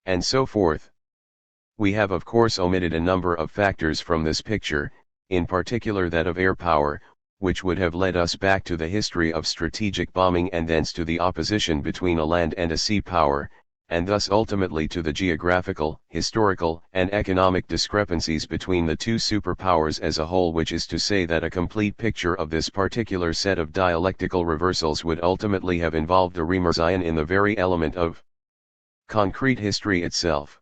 And so forth. We have of course omitted a number of factors from this picture, in particular that of air power, which would have led us back to the history of strategic bombing and thence to the opposition between a land and a sea power, and thus ultimately to the geographical, historical, and economic discrepancies between the two superpowers as a whole, which is to say that a complete picture of this particular set of dialectical reversals would ultimately have involved a remersion in the very element of concrete history itself.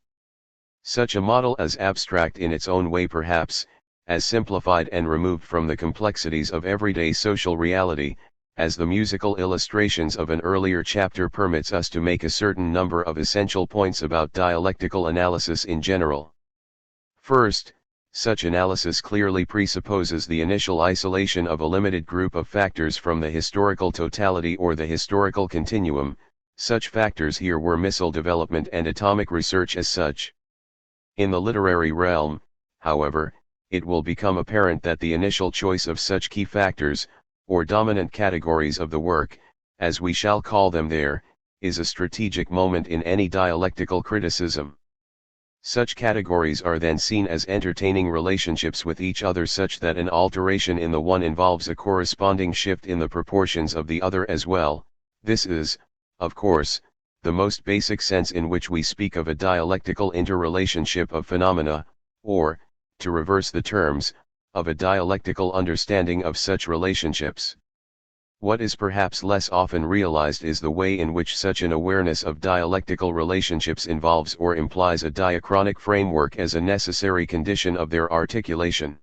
Such a model is abstract in its own way perhaps, as simplified and removed from the complexities of everyday social reality, as the musical illustrations of an earlier chapter permits us to make a certain number of essential points about dialectical analysis in general. First, such analysis clearly presupposes the initial isolation of a limited group of factors from the historical totality or the historical continuum. Such factors here were missile development and atomic research as such. In the literary realm, however, it will become apparent that the initial choice of such key factors, or dominant categories of the work, as we shall call them there, is a strategic moment in any dialectical criticism. Such categories are then seen as entertaining relationships with each other such that an alteration in the one involves a corresponding shift in the proportions of the other as well. This is, of course, the most basic sense in which we speak of a dialectical interrelationship of phenomena, or, to reverse the terms, of a dialectical understanding of such relationships. What is perhaps less often realized is the way in which such an awareness of dialectical relationships involves or implies a diachronic framework as a necessary condition of their articulation.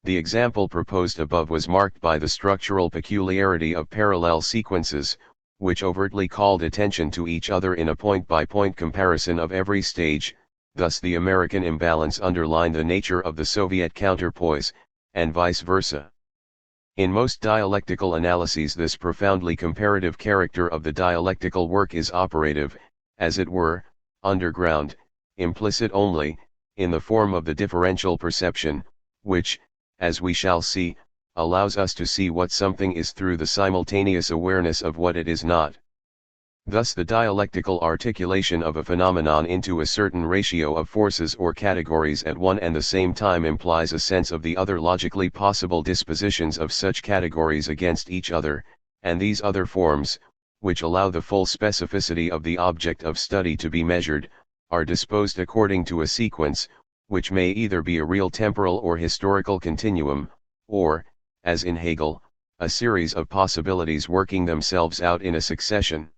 The example proposed above was marked by the structural peculiarity of parallel sequences, which overtly called attention to each other in a point-by-point comparison of every stage. Thus the American imbalance underlined the nature of the Soviet counterpoise, and vice versa. In most dialectical analyses this profoundly comparative character of the dialectical work is operative, as it were, underground, implicit only, in the form of the differential perception, which, as we shall see, allows us to see what something is through the simultaneous awareness of what it is not. Thus the dialectical articulation of a phenomenon into a certain ratio of forces or categories at one and the same time implies a sense of the other logically possible dispositions of such categories against each other, and these other forms, which allow the full specificity of the object of study to be measured, are disposed according to a sequence, which may either be a real temporal or historical continuum, or, as in Hegel, a series of possibilities working themselves out in a succession,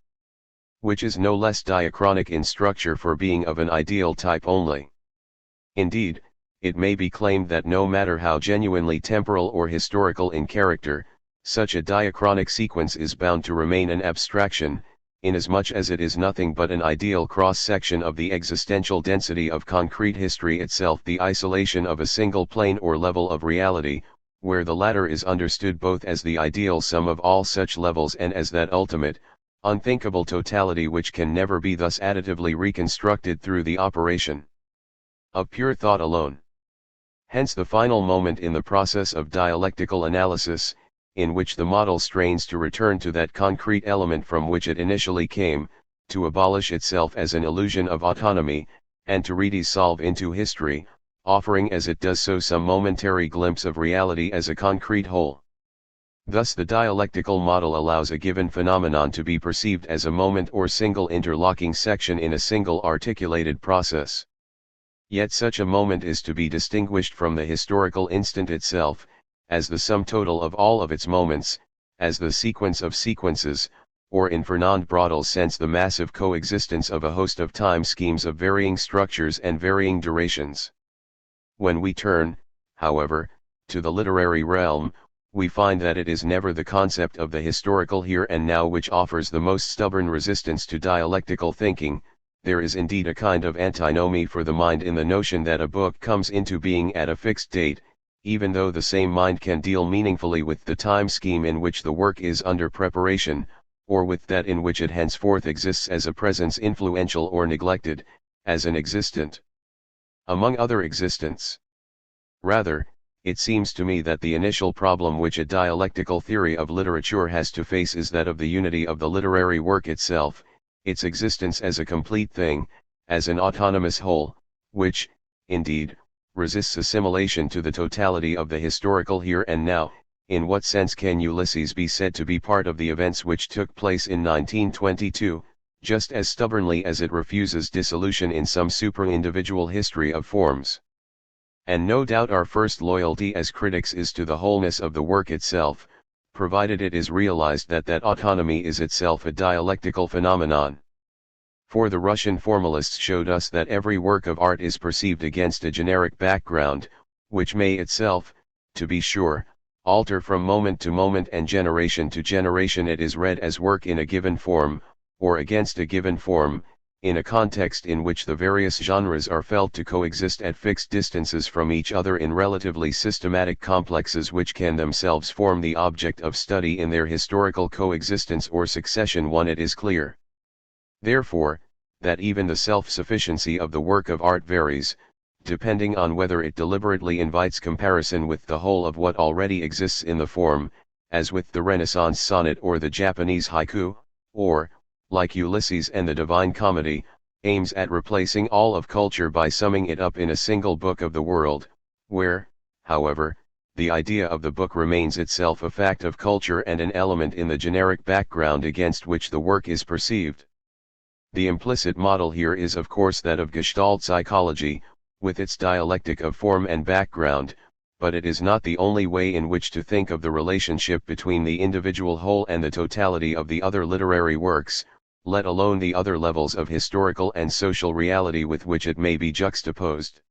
which is no less diachronic in structure for being of an ideal type only. Indeed, it may be claimed that no matter how genuinely temporal or historical in character, such a diachronic sequence is bound to remain an abstraction, inasmuch as it is nothing but an ideal cross-section of the existential density of concrete history itself, the isolation of a single plane or level of reality, where the latter is understood both as the ideal sum of all such levels and as that ultimate, unthinkable totality which can never be thus additively reconstructed through the operation of pure thought alone. Hence the final moment in the process of dialectical analysis, in which the model strains to return to that concrete element from which it initially came, to abolish itself as an illusion of autonomy, and to redissolve into history, offering as it does so some momentary glimpse of reality as a concrete whole. Thus the dialectical model allows a given phenomenon to be perceived as a moment or single interlocking section in a single articulated process. Yet such a moment is to be distinguished from the historical instant itself, as the sum total of all of its moments, as the sequence of sequences, or in Fernand Braudel's sense the massive coexistence of a host of time schemes of varying structures and varying durations. When we turn, however, to the literary realm, we find that it is never the concept of the historical here and now which offers the most stubborn resistance to dialectical thinking. There is indeed a kind of antinomy for the mind in the notion that a book comes into being at a fixed date, even though the same mind can deal meaningfully with the time scheme in which the work is under preparation, or with that in which it henceforth exists as a presence influential or neglected, as an existent among other existents. Rather, it seems to me that the initial problem which a dialectical theory of literature has to face is that of the unity of the literary work itself, its existence as a complete thing, as an autonomous whole, which, indeed, resists assimilation to the totality of the historical here and now. In what sense can Ulysses be said to be part of the events which took place in 1922, just as stubbornly as it refuses dissolution in some supra-individual history of forms? And no doubt our first loyalty as critics is to the wholeness of the work itself, provided it is realized that that autonomy is itself a dialectical phenomenon. For the Russian formalists showed us that every work of art is perceived against a generic background, which may itself, to be sure, alter from moment to moment and generation to generation. It is read as work in a given form, or against a given form, in a context in which the various genres are felt to coexist at fixed distances from each other in relatively systematic complexes which can themselves form the object of study in their historical coexistence or succession. One, it is clear, therefore, that even the self-sufficiency of the work of art varies, depending on whether it deliberately invites comparison with the whole of what already exists in the form, as with the Renaissance sonnet or the Japanese haiku, or, like Ulysses and the Divine Comedy, aims at replacing all of culture by summing it up in a single book of the world, where, however, the idea of the book remains itself a fact of culture and an element in the generic background against which the work is perceived. The implicit model here is of course that of Gestalt psychology, with its dialectic of form and background, but it is not the only way in which to think of the relationship between the individual whole and the totality of the other literary works, let alone the other levels of historical and social reality with which it may be juxtaposed.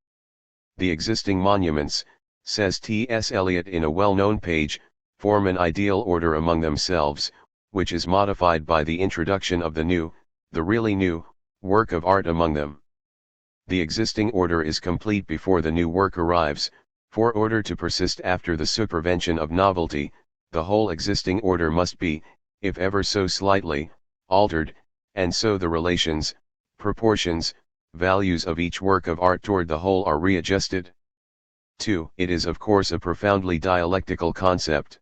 The existing monuments, says T.S. Eliot in a well-known page, form an ideal order among themselves, which is modified by the introduction of the new, the really new, work of art among them. The existing order is complete before the new work arrives. For order to persist after the supervention of novelty, the whole existing order must be, if ever so slightly, altered, and so the relations, proportions, values of each work of art toward the whole are readjusted. 2. It is of course a profoundly dialectical concept.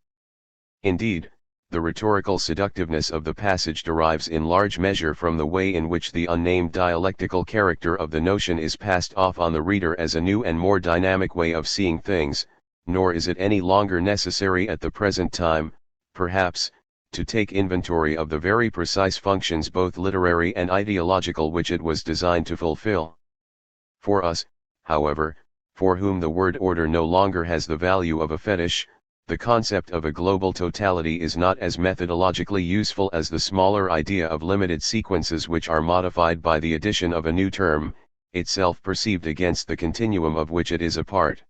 Indeed, the rhetorical seductiveness of the passage derives in large measure from the way in which the unnamed dialectical character of the notion is passed off on the reader as a new and more dynamic way of seeing things, nor is it any longer necessary at the present time, perhaps, to take inventory of the very precise functions both literary and ideological which it was designed to fulfill. For us, however, for whom the word order no longer has the value of a fetish, the concept of a global totality is not as methodologically useful as the smaller idea of limited sequences which are modified by the addition of a new term, itself perceived against the continuum of which it is a part.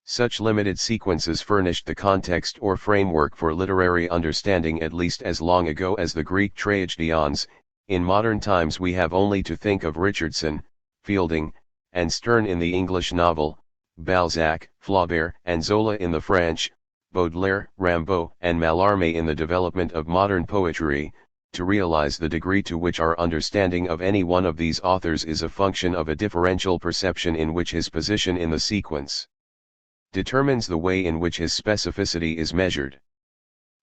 Such limited sequences furnished the context or framework for literary understanding at least as long ago as the Greek tragedians. In modern times we have only to think of Richardson, Fielding, and Sterne in the English novel, Balzac, Flaubert and Zola in the French, Baudelaire, Rimbaud and Mallarmé in the development of modern poetry, to realize the degree to which our understanding of any one of these authors is a function of a differential perception in which his position in the sequence determines the way in which his specificity is measured.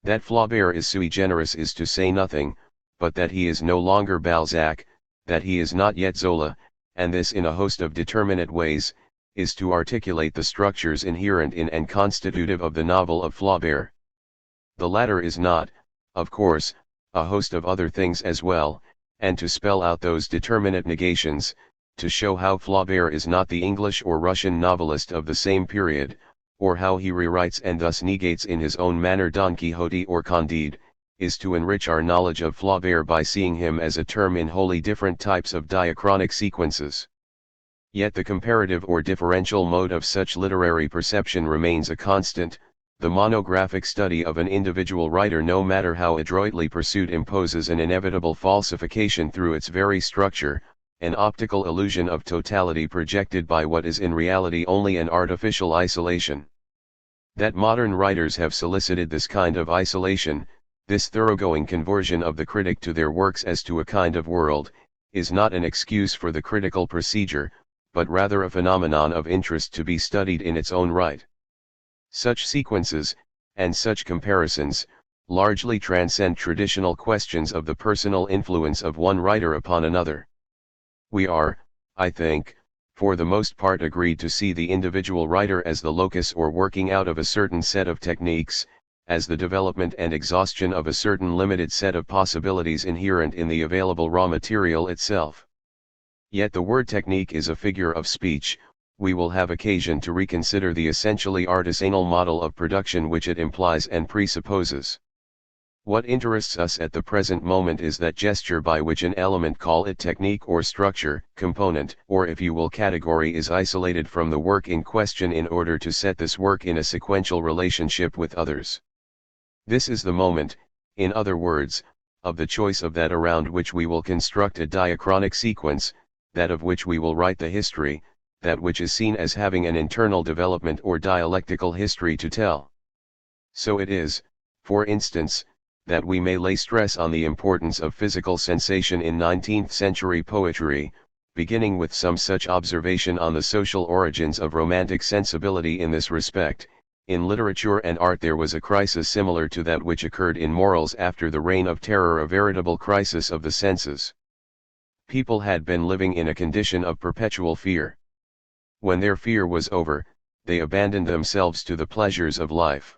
That Flaubert is sui generis is to say nothing, but that he is no longer Balzac, that he is not yet Zola, and this in a host of determinate ways, is to articulate the structures inherent in and constitutive of the novel of Flaubert. The latter is not, of course, a host of other things as well, and to spell out those determinate negations, to show how Flaubert is not the English or Russian novelist of the same period, or how he rewrites and thus negates in his own manner Don Quixote or Candide, is to enrich our knowledge of Flaubert by seeing him as a term in wholly different types of diachronic sequences. Yet the comparative or differential mode of such literary perception remains a constant. The monographic study of an individual writer, no matter how adroitly pursued, imposes an inevitable falsification through its very structure, an optical illusion of totality projected by what is in reality only an artificial isolation. That modern writers have solicited this kind of isolation, this thoroughgoing conversion of the critic to their works as to a kind of world, is not an excuse for the critical procedure, but rather a phenomenon of interest to be studied in its own right. Such sequences, and such comparisons, largely transcend traditional questions of the personal influence of one writer upon another. We are, I think, for the most part agreed to see the individual writer as the locus or working out of a certain set of techniques, as the development and exhaustion of a certain limited set of possibilities inherent in the available raw material itself. Yet the word technique is a figure of speech. We will have occasion to reconsider the essentially artisanal model of production which it implies and presupposes. What interests us at the present moment is that gesture by which an element, call it technique or structure, component, or if you will category, is isolated from the work in question in order to set this work in a sequential relationship with others. This is the moment, in other words, of the choice of that around which we will construct a diachronic sequence, that of which we will write the history, that which is seen as having an internal development or dialectical history to tell. So it is, for instance, that we may lay stress on the importance of physical sensation in 19th-century poetry, beginning with some such observation on the social origins of romantic sensibility in this respect. In literature and art there was a crisis similar to that which occurred in morals after the Reign of Terror, a veritable crisis of the senses. People had been living in a condition of perpetual fear. When their fear was over, they abandoned themselves to the pleasures of life.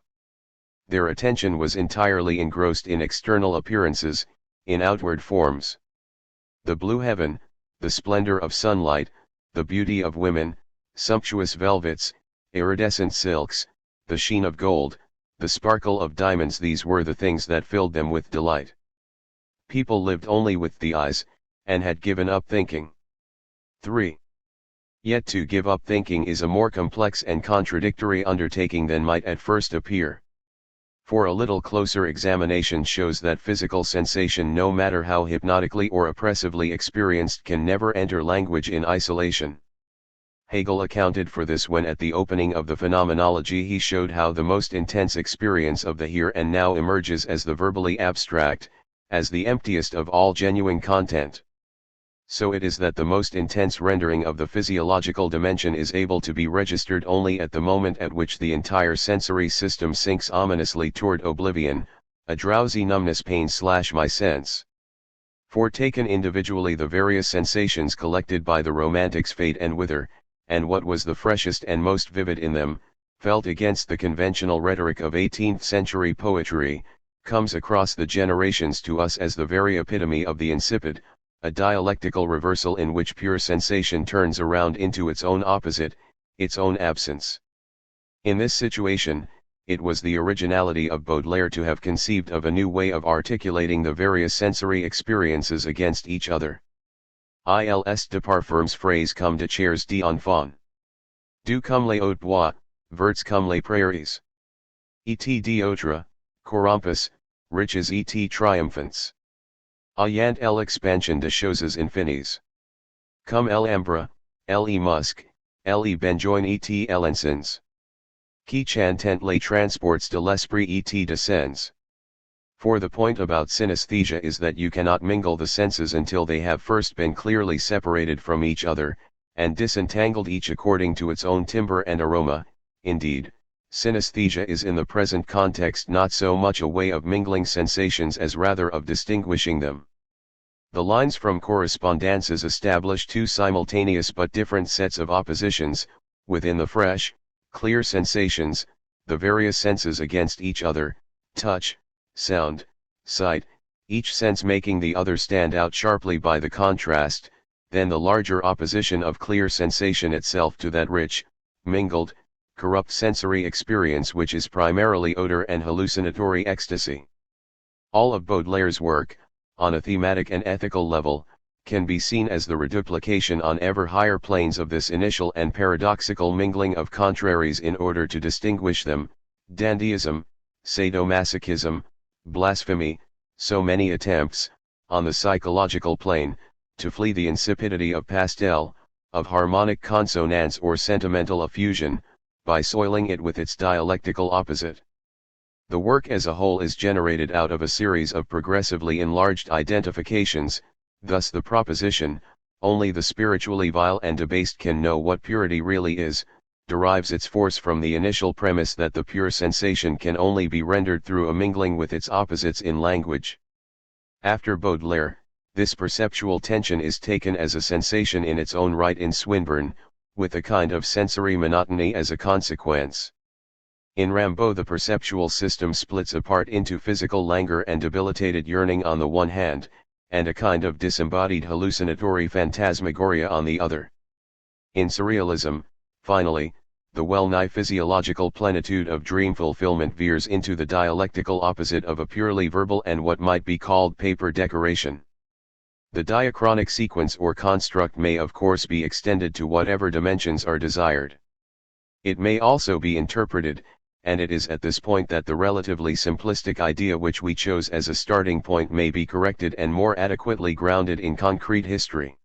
Their attention was entirely engrossed in external appearances, in outward forms. The blue heaven, the splendor of sunlight, the beauty of women, sumptuous velvets, iridescent silks, the sheen of gold, the sparkle of diamonds, these were the things that filled them with delight. People lived only with the eyes, and had given up thinking. 3. Yet to give up thinking is a more complex and contradictory undertaking than might at first appear. For a little closer examination shows that physical sensation, no matter how hypnotically or oppressively experienced, can never enter language in isolation. Hegel accounted for this when at the opening of the Phenomenology he showed how the most intense experience of the here and now emerges as the verbally abstract, as the emptiest of all genuine content. So it is that the most intense rendering of the physiological dimension is able to be registered only at the moment at which the entire sensory system sinks ominously toward oblivion, a drowsy numbness, pain/my sense. For taken individually, the various sensations collected by the Romantics fade and wither, and what was the freshest and most vivid in them, felt against the conventional rhetoric of 18th-century poetry, comes across the generations to us as the very epitome of the insipid, a dialectical reversal in which pure sensation turns around into its own opposite, its own absence. In this situation, it was the originality of Baudelaire to have conceived of a new way of articulating the various sensory experiences against each other. Ils de parfums frais comme de chairs d'enfants. Du comme les hautes bois, verts comme les prairies. Et d'autres, corrompus, riches et triomphants. Ayant l'expansion de choses infinies. Comme l'ambre, le musc, le benjoin et l'encens. Qui chantent les transports de l'esprit et de sens. For the point about synesthesia is that you cannot mingle the senses until they have first been clearly separated from each other, and disentangled each according to its own timbre and aroma. Indeed, synesthesia is in the present context not so much a way of mingling sensations as rather of distinguishing them. The lines from correspondences establish two simultaneous but different sets of oppositions, within the fresh, clear sensations, the various senses against each other, touch, sound, sight, each sense making the other stand out sharply by the contrast, then the larger opposition of clear sensation itself to that rich, mingled, corrupt sensory experience which is primarily odor and hallucinatory ecstasy. All of Baudelaire's work, on a thematic and ethical level, can be seen as the reduplication on ever higher planes of this initial and paradoxical mingling of contraries in order to distinguish them: dandyism, sadomasochism, blasphemy, so many attempts, on the psychological plane, to flee the insipidity of pastel, of harmonic consonance or sentimental effusion, by soiling it with its dialectical opposite. The work as a whole is generated out of a series of progressively enlarged identifications, thus the proposition, only the spiritually vile and debased can know what purity really is, derives its force from the initial premise that the pure sensation can only be rendered through a mingling with its opposites in language. After Baudelaire, this perceptual tension is taken as a sensation in its own right in Swinburne, with a kind of sensory monotony as a consequence. In Rimbaud the perceptual system splits apart into physical languor and debilitated yearning on the one hand, and a kind of disembodied hallucinatory phantasmagoria on the other. In surrealism, finally, the well-nigh physiological plenitude of dream fulfillment veers into the dialectical opposite of a purely verbal and what might be called paper decoration. The diachronic sequence or construct may of course be extended to whatever dimensions are desired. It may also be interpreted, and it is at this point that the relatively simplistic idea which we chose as a starting point may be corrected and more adequately grounded in concrete history.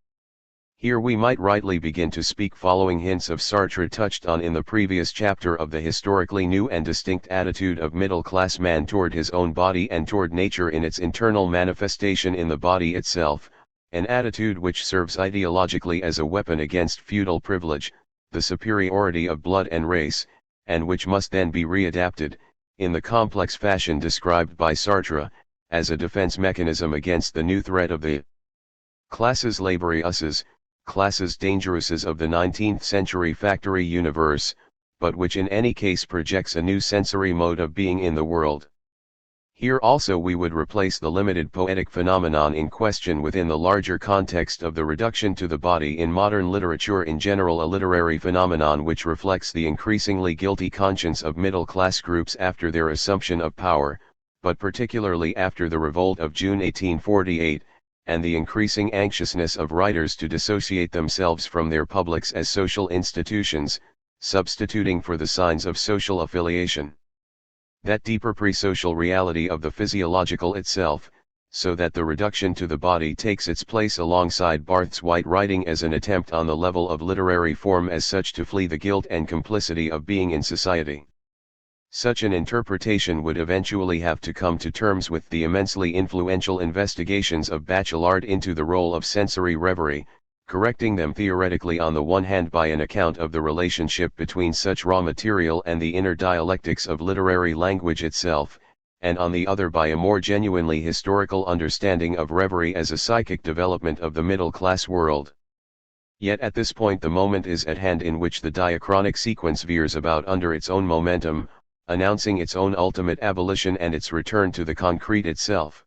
Here we might rightly begin to speak following hints of Sartre touched on in the previous chapter of the historically new and distinct attitude of middle-class man toward his own body and toward nature in its internal manifestation in the body itself, an attitude which serves ideologically as a weapon against feudal privilege, the superiority of blood and race, and which must then be readapted, in the complex fashion described by Sartre, as a defense mechanism against the new threat of the classes laborieuses, classes dangereuses of the 19th century factory universe, but which in any case projects a new sensory mode of being in the world. Here also we would replace the limited poetic phenomenon in question within the larger context of the reduction to the body in modern literature in general, a literary phenomenon which reflects the increasingly guilty conscience of middle-class groups after their assumption of power, but particularly after the revolt of June 1848, and the increasing anxiousness of writers to dissociate themselves from their publics as social institutions, substituting for the signs of social affiliation that deeper pre-social reality of the physiological itself, so that the reduction to the body takes its place alongside Barthes' white writing as an attempt on the level of literary form as such to flee the guilt and complicity of being in society. Such an interpretation would eventually have to come to terms with the immensely influential investigations of Bachelard into the role of sensory reverie, correcting them theoretically on the one hand by an account of the relationship between such raw material and the inner dialectics of literary language itself, and on the other by a more genuinely historical understanding of reverie as a psychic development of the middle-class world. Yet at this point the moment is at hand in which the diachronic sequence veers about under its own momentum, announcing its own ultimate abolition and its return to the concrete itself.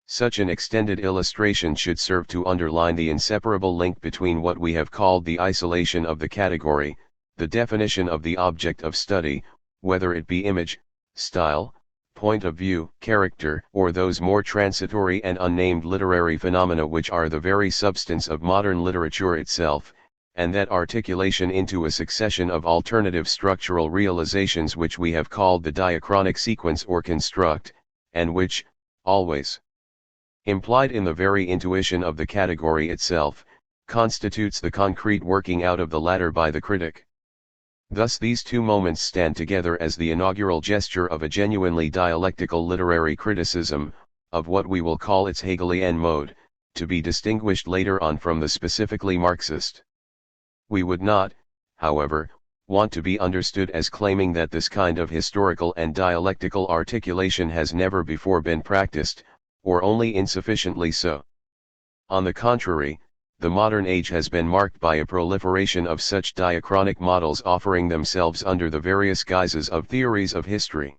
Such an extended illustration should serve to underline the inseparable link between what we have called the isolation of the category, the definition of the object of study, whether it be image, style, point of view, character, or those more transitory and unnamed literary phenomena which are the very substance of modern literature itself, and that articulation into a succession of alternative structural realizations which we have called the diachronic sequence or construct, and which, always implied in the very intuition of the category itself, constitutes the concrete working out of the latter by the critic. Thus these two moments stand together as the inaugural gesture of a genuinely dialectical literary criticism, of what we will call its Hegelian mode, to be distinguished later on from the specifically Marxist. We would not, however, want to be understood as claiming that this kind of historical and dialectical articulation has never before been practiced, or only insufficiently so. On the contrary, the modern age has been marked by a proliferation of such diachronic models offering themselves under the various guises of theories of history.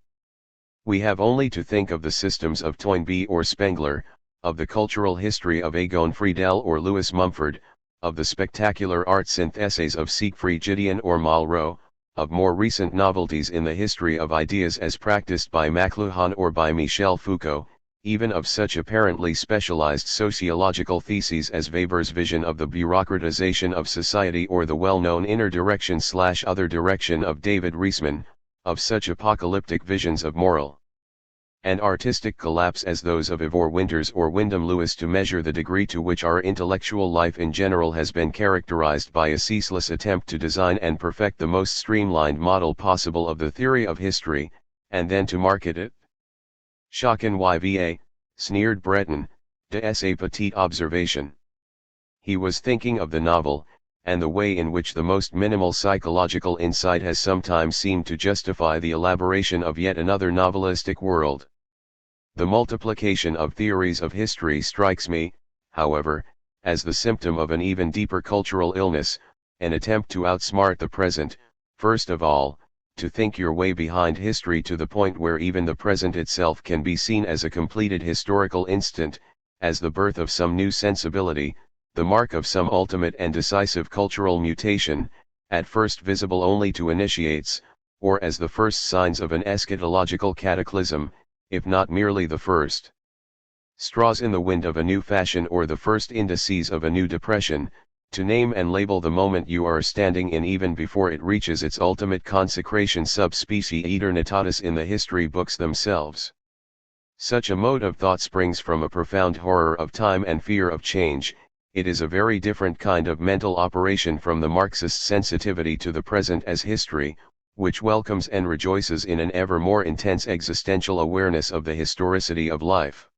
We have only to think of the systems of Toynbee or Spengler, of the cultural history of Egon Friedel or Lewis Mumford, of the spectacular art syntheses of Siegfried Gideon or Malraux, of more recent novelties in the history of ideas as practiced by McLuhan or by Michel Foucault, even of such apparently specialized sociological theses as Weber's vision of the bureaucratization of society or the well-known inner direction/other direction of David Reisman, of such apocalyptic visions of moral and artistic collapse as those of Ivor Winters or Wyndham Lewis, to measure the degree to which our intellectual life in general has been characterized by a ceaseless attempt to design and perfect the most streamlined model possible of the theory of history, and then to market it. Chacun yva, sneered Breton, de sa petite observation. He was thinking of the novel, and the way in which the most minimal psychological insight has sometimes seemed to justify the elaboration of yet another novelistic world. The multiplication of theories of history strikes me, however, as the symptom of an even deeper cultural illness, an attempt to outsmart the present, first of all, to think your way behind history to the point where even the present itself can be seen as a completed historical instant, as the birth of some new sensibility, the mark of some ultimate and decisive cultural mutation, at first visible only to initiates, or as the first signs of an eschatological cataclysm, if not merely the first straws in the wind of a new fashion or the first indices of a new depression, to name and label the moment you are standing in even before it reaches its ultimate consecration sub specie aeternitatis in the history books themselves. Such a mode of thought springs from a profound horror of time and fear of change. It is a very different kind of mental operation from the Marxist sensitivity to the present as history, which welcomes and rejoices in an ever more intense existential awareness of the historicity of life.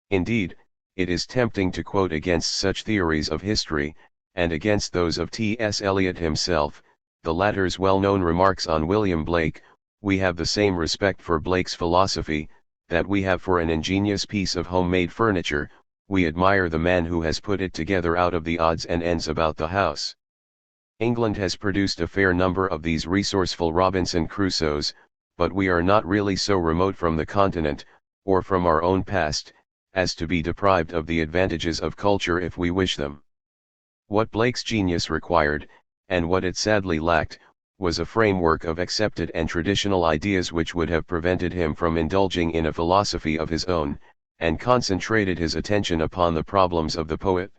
Indeed, it is tempting to quote against such theories of history, and against those of T.S. Eliot himself, the latter's well-known remarks on William Blake: "We have the same respect for Blake's philosophy, that we have for an ingenious piece of homemade furniture. We admire the man who has put it together out of the odds and ends about the house." England has produced a fair number of these resourceful Robinson Crusoes, but we are not really so remote from the continent, or from our own past, as to be deprived of the advantages of culture if we wish them. What Blake's genius required, and what it sadly lacked, was a framework of accepted and traditional ideas which would have prevented him from indulging in a philosophy of his own, and concentrated his attention upon the problems of the poet.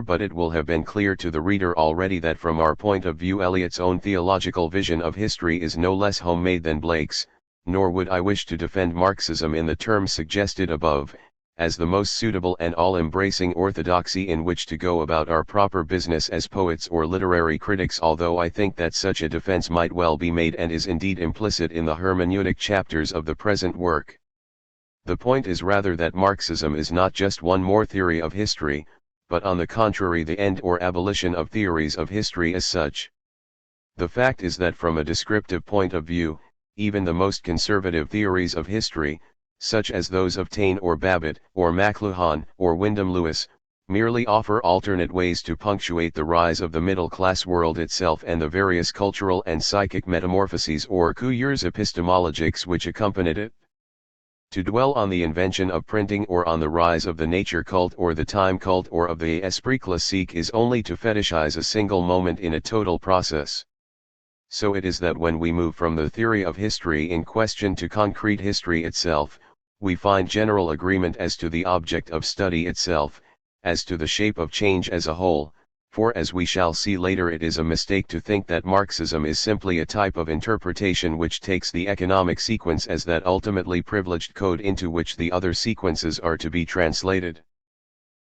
But it will have been clear to the reader already that from our point of view Eliot's own theological vision of history is no less homemade than Blake's, nor would I wish to defend Marxism in the terms suggested above, as the most suitable and all-embracing orthodoxy in which to go about our proper business as poets or literary critics, although I think that such a defense might well be made and is indeed implicit in the hermeneutic chapters of the present work. The point is rather that Marxism is not just one more theory of history, but on the contrary the end or abolition of theories of history as such. The fact is that from a descriptive point of view, even the most conservative theories of history, such as those of Taine or Babbitt, or McLuhan, or Wyndham Lewis, merely offer alternate ways to punctuate the rise of the middle-class world itself and the various cultural and psychic metamorphoses or couleurs epistemologiques which accompanied it. To dwell on the invention of printing or on the rise of the nature cult or the time cult or of the esprit classique is only to fetishize a single moment in a total process. So it is that when we move from the theory of history in question to concrete history itself, we find general agreement as to the object of study itself, as to the shape of change as a whole, for as we shall see later it is a mistake to think that Marxism is simply a type of interpretation which takes the economic sequence as that ultimately privileged code into which the other sequences are to be translated.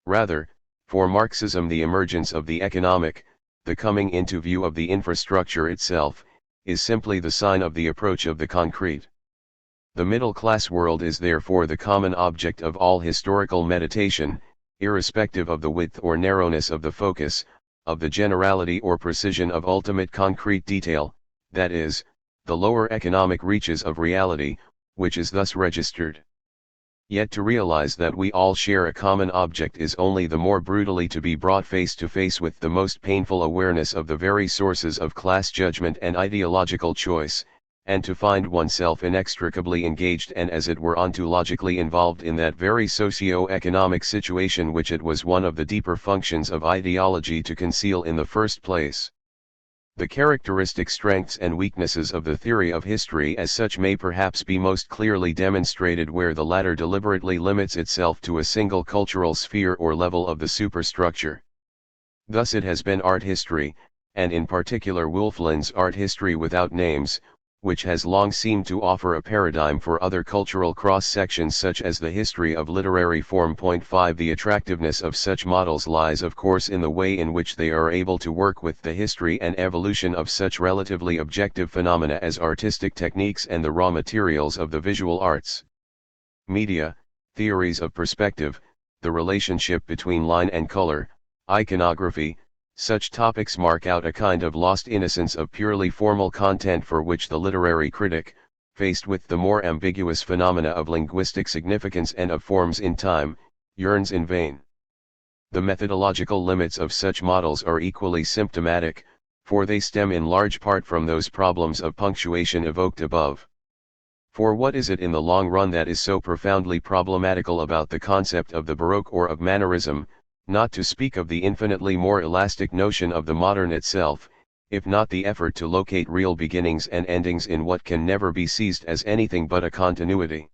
Rather, for Marxism the emergence of the economic, the coming into view of the infrastructure itself, is simply the sign of the approach of the concrete. The middle-class world is therefore the common object of all historical meditation, irrespective of the width or narrowness of the focus, of the generality or precision of ultimate concrete detail, that is, the lower economic reaches of reality, which is thus registered. Yet to realize that we all share a common object is only the more brutally to be brought face to face with the most painful awareness of the very sources of class judgment and ideological choice, and to find oneself inextricably engaged and as it were ontologically involved in that very socio-economic situation which it was one of the deeper functions of ideology to conceal in the first place. The characteristic strengths and weaknesses of the theory of history as such may perhaps be most clearly demonstrated where the latter deliberately limits itself to a single cultural sphere or level of the superstructure. Thus it has been art history, and in particular Wolfland's art history without names, which has long seemed to offer a paradigm for other cultural cross-sections such as the history of literary form. 5 The attractiveness of such models lies of course in the way in which they are able to work with the history and evolution of such relatively objective phenomena as artistic techniques and the raw materials of the visual arts. Media, theories of perspective, the relationship between line and color, iconography, such topics mark out a kind of lost innocence of purely formal content for which the literary critic, faced with the more ambiguous phenomena of linguistic significance and of forms in time, yearns in vain. The methodological limits of such models are equally symptomatic, for they stem in large part from those problems of punctuation evoked above. For what is it in the long run that is so profoundly problematical about the concept of the Baroque or of Mannerism, not to speak of the infinitely more elastic notion of the modern itself, if not the effort to locate real beginnings and endings in what can never be seized as anything but a continuity?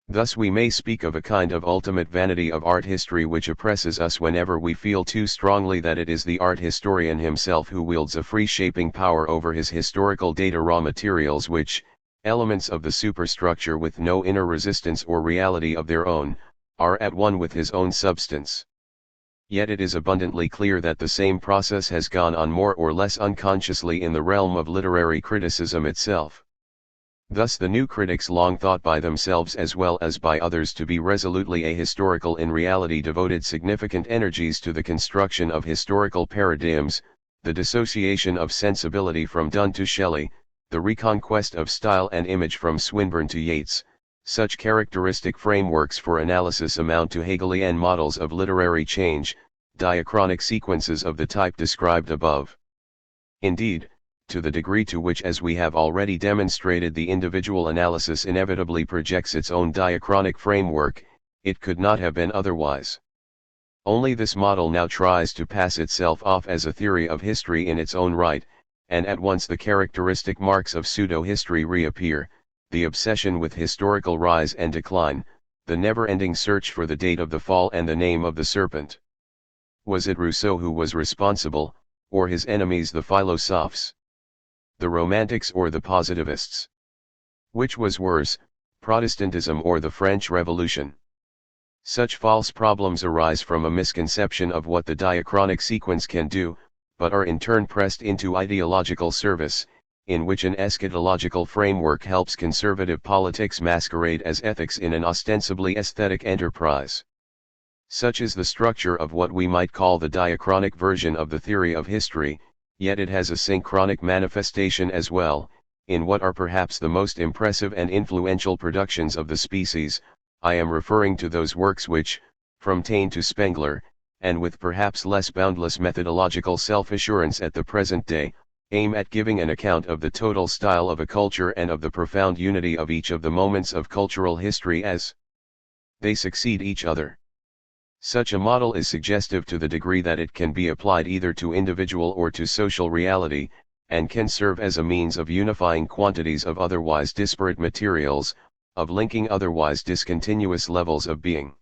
Thus we may speak of a kind of ultimate vanity of art history which oppresses us whenever we feel too strongly that it is the art historian himself who wields a free shaping power over his historical data raw materials which, elements of the superstructure with no inner resistance or reality of their own, are at one with his own substance. Yet it is abundantly clear that the same process has gone on more or less unconsciously in the realm of literary criticism itself. Thus the new critics long thought by themselves as well as by others to be resolutely ahistorical in reality devoted significant energies to the construction of historical paradigms, the dissociation of sensibility from Donne to Shelley, the reconquest of style and image from Swinburne to Yeats. Such characteristic frameworks for analysis amount to Hegelian models of literary change, diachronic sequences of the type described above. Indeed, to the degree to which, as we have already demonstrated, the individual analysis inevitably projects its own diachronic framework, it could not have been otherwise. Only this model now tries to pass itself off as a theory of history in its own right, and at once the characteristic marks of pseudo-history reappear. The obsession with historical rise and decline, the never-ending search for the date of the fall and the name of the serpent. Was it Rousseau who was responsible, or his enemies the philosophes? The Romantics or the Positivists? Which was worse, Protestantism or the French Revolution? Such false problems arise from a misconception of what the diachronic sequence can do, but are in turn pressed into ideological service, in which an eschatological framework helps conservative politics masquerade as ethics in an ostensibly aesthetic enterprise. Such is the structure of what we might call the diachronic version of the theory of history, yet it has a synchronic manifestation as well, in what are perhaps the most impressive and influential productions of the species. I am referring to those works which, from Taine to Spengler, and with perhaps less boundless methodological self-assurance at the present day, aim at giving an account of the total style of a culture and of the profound unity of each of the moments of cultural history as they succeed each other. Such a model is suggestive to the degree that it can be applied either to individual or to social reality, and can serve as a means of unifying quantities of otherwise disparate materials, of linking otherwise discontinuous levels of being.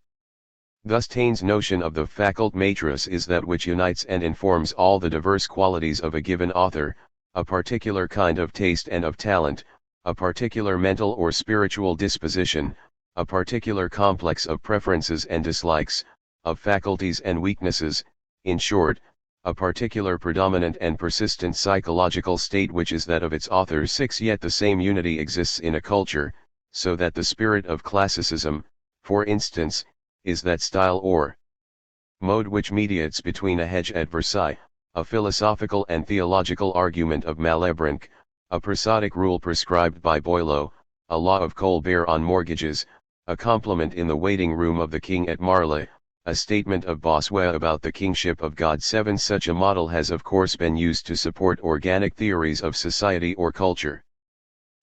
Thus Taine's notion of the faculté matrice is that which unites and informs all the diverse qualities of a given author, a particular kind of taste and of talent, a particular mental or spiritual disposition, a particular complex of preferences and dislikes, of faculties and weaknesses, in short, a particular predominant and persistent psychological state which is that of its authors. 6. Yet the same unity exists in a culture, so that the spirit of classicism, for instance, is that style or mode which mediates between a hedge at Versailles, a philosophical and theological argument of Malebranche, a prosodic rule prescribed by Boileau, a law of Colbert on mortgages, a compliment in the waiting room of the king at Marly, a statement of Bossuet about the kingship of God. 7. Such a model has of course been used to support organic theories of society or culture.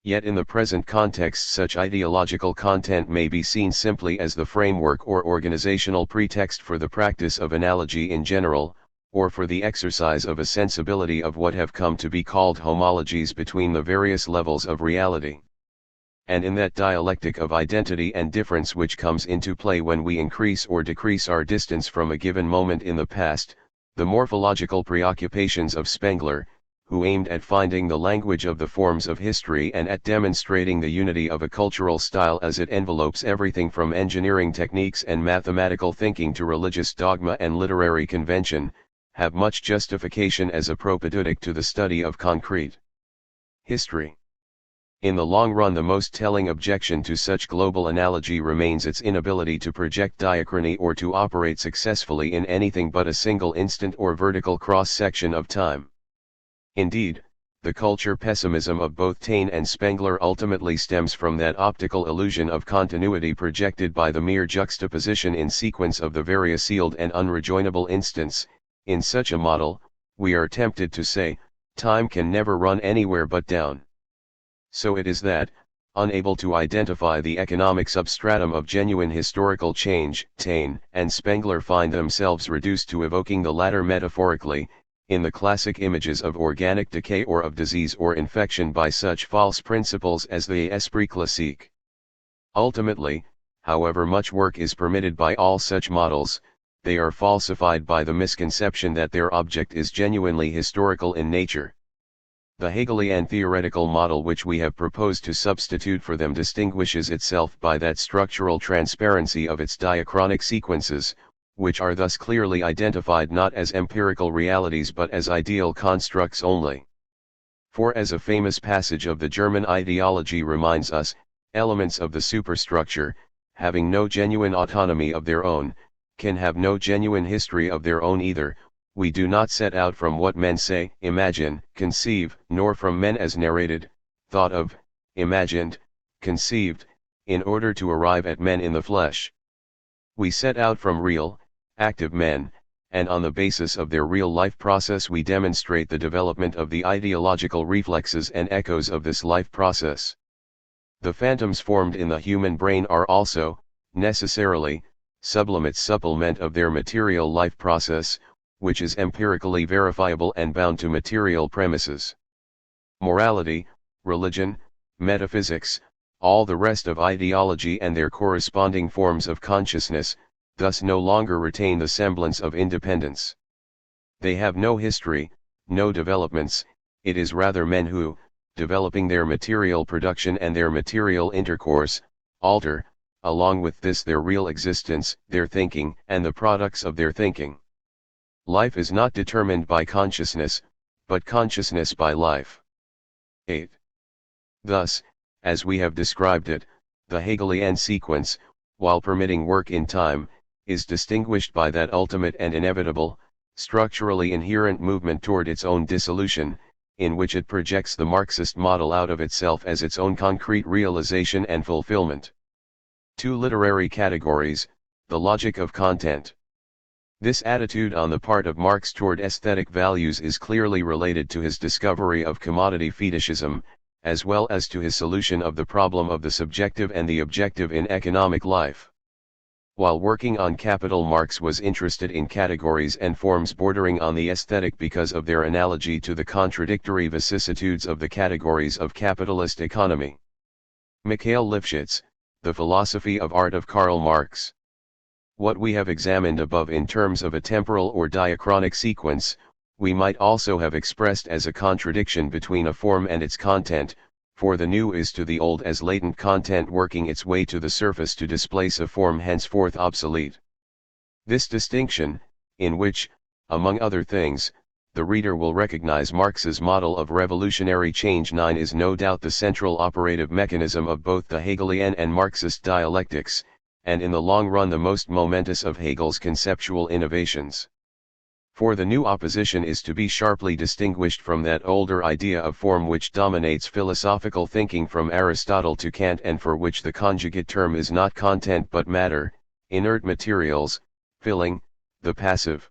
Yet in the present context such ideological content may be seen simply as the framework or organizational pretext for the practice of analogy in general, or for the exercise of a sensibility of what have come to be called homologies between the various levels of reality. And in that dialectic of identity and difference which comes into play when we increase or decrease our distance from a given moment in the past, the morphological preoccupations of Spengler, who aimed at finding the language of the forms of history and at demonstrating the unity of a cultural style as it envelopes everything from engineering techniques and mathematical thinking to religious dogma and literary convention, have much justification as a propedeutic to the study of concrete history. In the long run, the most telling objection to such global analogy remains its inability to project diachrony or to operate successfully in anything but a single instant or vertical cross-section of time. Indeed, the culture pessimism of both Taine and Spengler ultimately stems from that optical illusion of continuity projected by the mere juxtaposition in sequence of the various sealed and unrejoinable instants. In such a model, we are tempted to say, time can never run anywhere but down. So it is that, unable to identify the economic substratum of genuine historical change, Taine and Spengler find themselves reduced to evoking the latter metaphorically, in the classic images of organic decay or of disease or infection by such false principles as the esprit classique. Ultimately, however much work is permitted by all such models, they are falsified by the misconception that their object is genuinely historical in nature. The Hegelian theoretical model which we have proposed to substitute for them distinguishes itself by that structural transparency of its diachronic sequences, which are thus clearly identified not as empirical realities but as ideal constructs only. For as a famous passage of the German ideology reminds us, elements of the superstructure, having no genuine autonomy of their own, can have no genuine history of their own either. We do not set out from what men say, imagine, conceive, nor from men as narrated, thought of, imagined, conceived, in order to arrive at men in the flesh. We set out from real, active men, and on the basis of their real life process we demonstrate the development of the ideological reflexes and echoes of this life process. The phantoms formed in the human brain are also, necessarily, sublimate supplement of their material life process, which is empirically verifiable and bound to material premises. Morality, religion, metaphysics, all the rest of ideology and their corresponding forms of consciousness, thus no longer retain the semblance of independence. They have no history, no developments, it is rather men who, developing their material production and their material intercourse, alter, along with this their real existence, their thinking, and the products of their thinking. Life is not determined by consciousness, but consciousness by life. 8. Thus, as we have described it, the Hegelian sequence, while permitting work in time, is distinguished by that ultimate and inevitable, structurally inherent movement toward its own dissolution, in which it projects the Marxist model out of itself as its own concrete realization and fulfillment. 2 literary categories, the logic of content. This attitude on the part of Marx toward aesthetic values is clearly related to his discovery of commodity fetishism, as well as to his solution of the problem of the subjective and the objective in economic life. While working on Capital, Marx was interested in categories and forms bordering on the aesthetic because of their analogy to the contradictory vicissitudes of the categories of capitalist economy. Mikhail Lifshitz, The Philosophy of Art of Karl Marx. What we have examined above in terms of a temporal or diachronic sequence, we might also have expressed as a contradiction between a form and its content, for the new is to the old as latent content working its way to the surface to displace a form henceforth obsolete. This distinction, in which, among other things, the reader will recognize Marx's model of revolutionary change 9, is no doubt the central operative mechanism of both the Hegelian and Marxist dialectics, and in the long run the most momentous of Hegel's conceptual innovations. For the new opposition is to be sharply distinguished from that older idea of form which dominates philosophical thinking from Aristotle to Kant, and for which the conjugate term is not content but matter, inert materials, filling, the passive.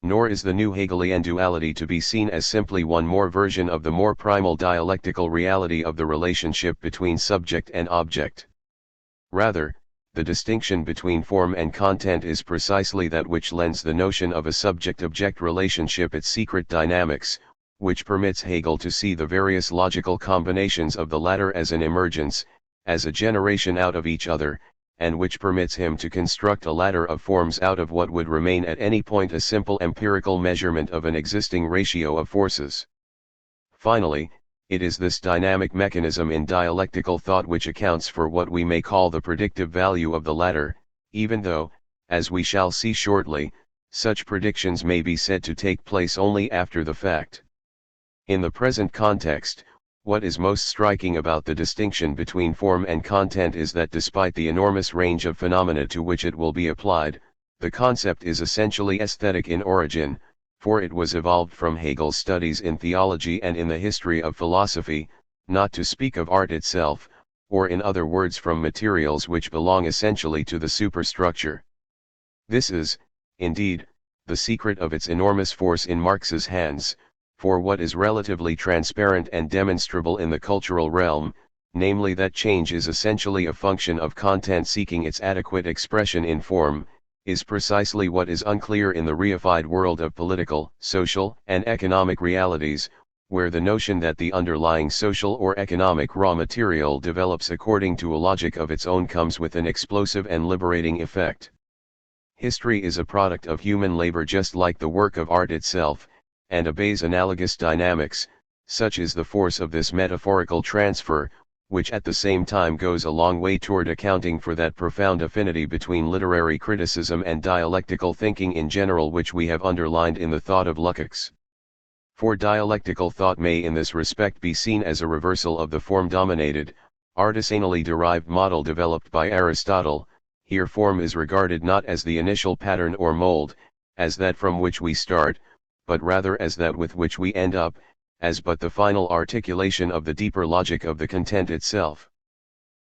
Nor is the new Hegelian duality to be seen as simply one more version of the more primal dialectical reality of the relationship between subject and object. Rather, the distinction between form and content is precisely that which lends the notion of a subject-object relationship its secret dynamics, which permits Hegel to see the various logical combinations of the latter as an emergence, as a generation out of each other, and which permits him to construct a ladder of forms out of what would remain at any point a simple empirical measurement of an existing ratio of forces. Finally, it is this dynamic mechanism in dialectical thought which accounts for what we may call the predictive value of the latter, even though, as we shall see shortly, such predictions may be said to take place only after the fact. In the present context, what is most striking about the distinction between form and content is that despite the enormous range of phenomena to which it will be applied, the concept is essentially aesthetic in origin, for it was evolved from Hegel's studies in theology and in the history of philosophy, not to speak of art itself, or in other words from materials which belong essentially to the superstructure. This is, indeed, the secret of its enormous force in Marx's hands, for what is relatively transparent and demonstrable in the cultural realm, namely that change is essentially a function of content seeking its adequate expression in form, is precisely what is unclear in the reified world of political, social, and economic realities, where the notion that the underlying social or economic raw material develops according to a logic of its own comes with an explosive and liberating effect. History is a product of human labor just like the work of art itself, and obeys analogous dynamics. Such is the force of this metaphorical transfer, which at the same time goes a long way toward accounting for that profound affinity between literary criticism and dialectical thinking in general which we have underlined in the thought of Lukács. For dialectical thought may in this respect be seen as a reversal of the form-dominated, artisanally derived model developed by Aristotle. Here form is regarded not as the initial pattern or mold, as that from which we start, but rather as that with which we end up, as but the final articulation of the deeper logic of the content itself.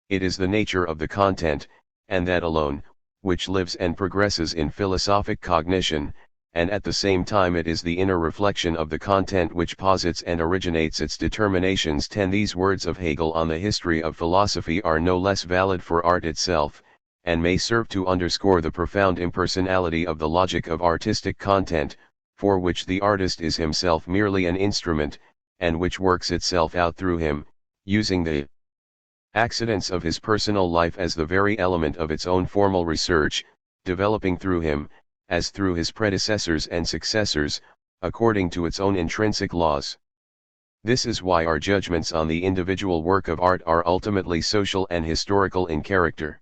It is the nature of the content, and that alone, which lives and progresses in philosophic cognition, and at the same time it is the inner reflection of the content which posits and originates its determinations. 10 These words of Hegel on the history of philosophy are no less valid for art itself, and may serve to underscore the profound impersonality of the logic of artistic content, for which the artist is himself merely an instrument, and which works itself out through him, using the accidents of his personal life as the very element of its own formal research, developing through him, as through his predecessors and successors, according to its own intrinsic laws. This is why our judgments on the individual work of art are ultimately social and historical in character.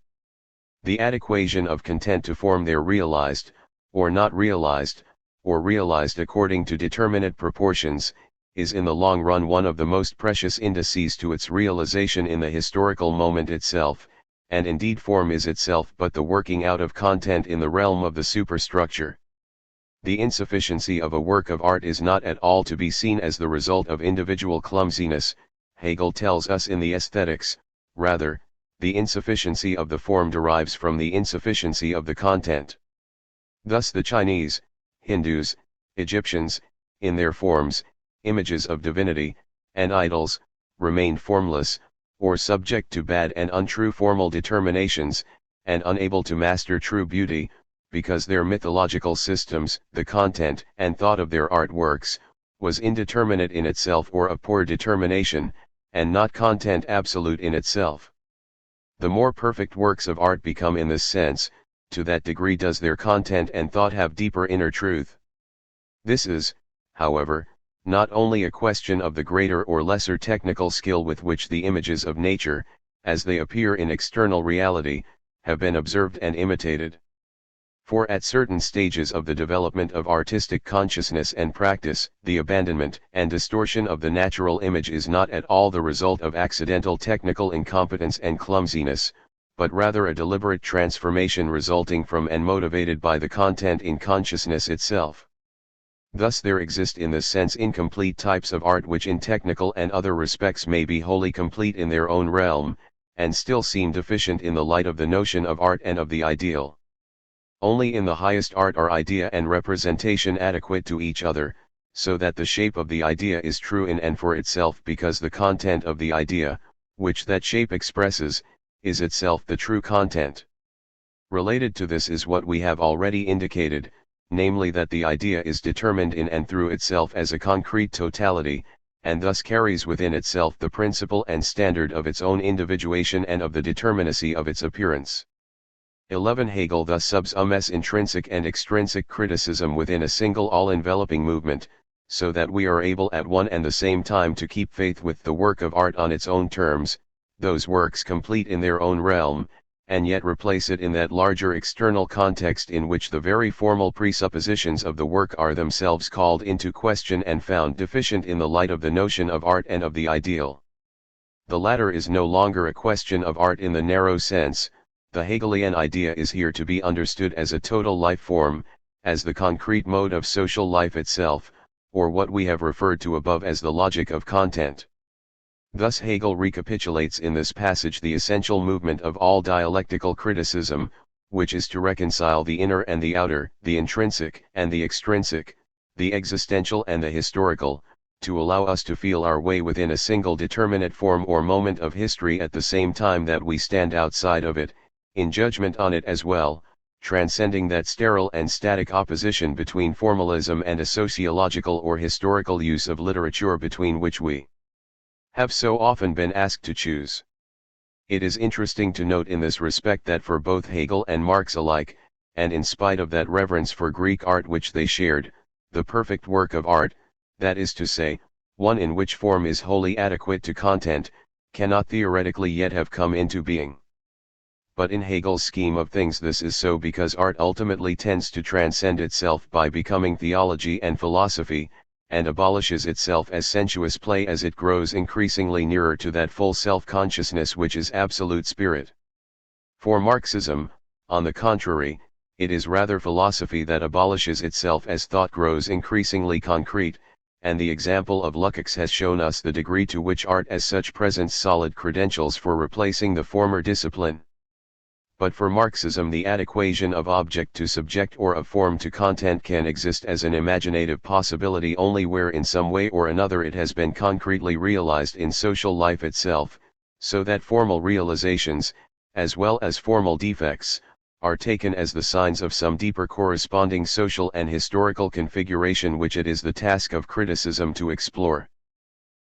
The adequation of content to form their realized, or not realized, or realized according to determinate proportions, is in the long run one of the most precious indices to its realization in the historical moment itself, and indeed form is itself but the working out of content in the realm of the superstructure. The insufficiency of a work of art is not at all to be seen as the result of individual clumsiness, Hegel tells us in the Aesthetics. Rather, the insufficiency of the form derives from the insufficiency of the content. Thus the Chinese, Hindus, Egyptians, in their forms, images of divinity, and idols, remained formless, or subject to bad and untrue formal determinations, and unable to master true beauty, because their mythological systems, the content and thought of their artworks, was indeterminate in itself or of poor determination, and not content absolute in itself. The more perfect works of art become in this sense, to that degree does their content and thought have deeper inner truth. This is, however, not only a question of the greater or lesser technical skill with which the images of nature, as they appear in external reality, have been observed and imitated. For at certain stages of the development of artistic consciousness and practice, the abandonment and distortion of the natural image is not at all the result of accidental technical incompetence and clumsiness, but rather a deliberate transformation resulting from and motivated by the content in consciousness itself. Thus there exist in this sense incomplete types of art which in technical and other respects may be wholly complete in their own realm, and still seem deficient in the light of the notion of art and of the ideal. Only in the highest art are idea and representation adequate to each other, so that the shape of the idea is true in and for itself because the content of the idea, which that shape expresses, is itself the true content. Related to this is what we have already indicated, namely that the idea is determined in and through itself as a concrete totality, and thus carries within itself the principle and standard of its own individuation and of the determinacy of its appearance. 11. Hegel thus subsumes intrinsic and extrinsic criticism within a single all-enveloping movement, so that we are able at one and the same time to keep faith with the work of art on its own terms, those works complete in their own realm, and yet replace it in that larger external context in which the very formal presuppositions of the work are themselves called into question and found deficient in the light of the notion of art and of the ideal. The latter is no longer a question of art in the narrow sense. The Hegelian idea is here to be understood as a total life form, as the concrete mode of social life itself, or what we have referred to above as the logic of content. Thus Hegel recapitulates in this passage the essential movement of all dialectical criticism, which is to reconcile the inner and the outer, the intrinsic and the extrinsic, the existential and the historical, to allow us to feel our way within a single determinate form or moment of history at the same time that we stand outside of it, in judgment on it as well, transcending that sterile and static opposition between formalism and a sociological or historical use of literature between which we have so often been asked to choose. It is interesting to note in this respect that for both Hegel and Marx alike, and in spite of that reverence for Greek art which they shared, the perfect work of art, that is to say, one in which form is wholly adequate to content, cannot theoretically yet have come into being. But in Hegel's scheme of things this is so because art ultimately tends to transcend itself by becoming theology and philosophy, and abolishes itself as sensuous play as it grows increasingly nearer to that full self-consciousness which is absolute spirit. For Marxism, on the contrary, it is rather philosophy that abolishes itself as thought grows increasingly concrete, and the example of Lukács has shown us the degree to which art as such presents solid credentials for replacing the former discipline. But for Marxism the adequation of object to subject or of form to content can exist as an imaginative possibility only where in some way or another it has been concretely realized in social life itself, so that formal realizations, as well as formal defects, are taken as the signs of some deeper corresponding social and historical configuration which it is the task of criticism to explore.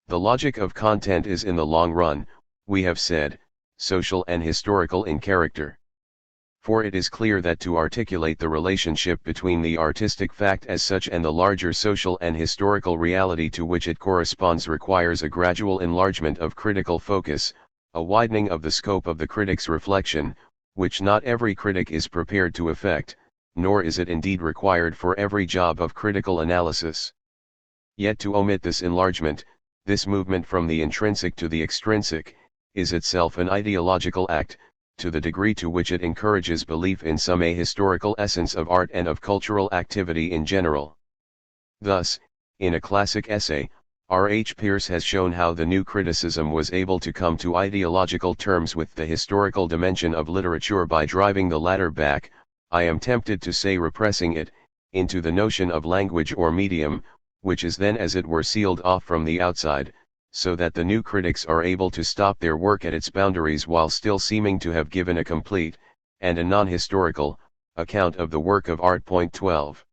The logic of content is in the long run, we have said, social and historical in character. For it is clear that to articulate the relationship between the artistic fact as such and the larger social and historical reality to which it corresponds requires a gradual enlargement of critical focus, a widening of the scope of the critic's reflection, which not every critic is prepared to effect, nor is it indeed required for every job of critical analysis. Yet to omit this enlargement, this movement from the intrinsic to the extrinsic, is itself an ideological act, to the degree to which it encourages belief in some ahistorical essence of art and of cultural activity in general. Thus, in a classic essay, R. H. Pearce has shown how the new criticism was able to come to ideological terms with the historical dimension of literature by driving the latter back, I am tempted to say repressing it, into the notion of language or medium, which is then as it were sealed off from the outside, so that the new critics are able to stop their work at its boundaries while still seeming to have given a complete, and a non-historical account of the work of art. 12.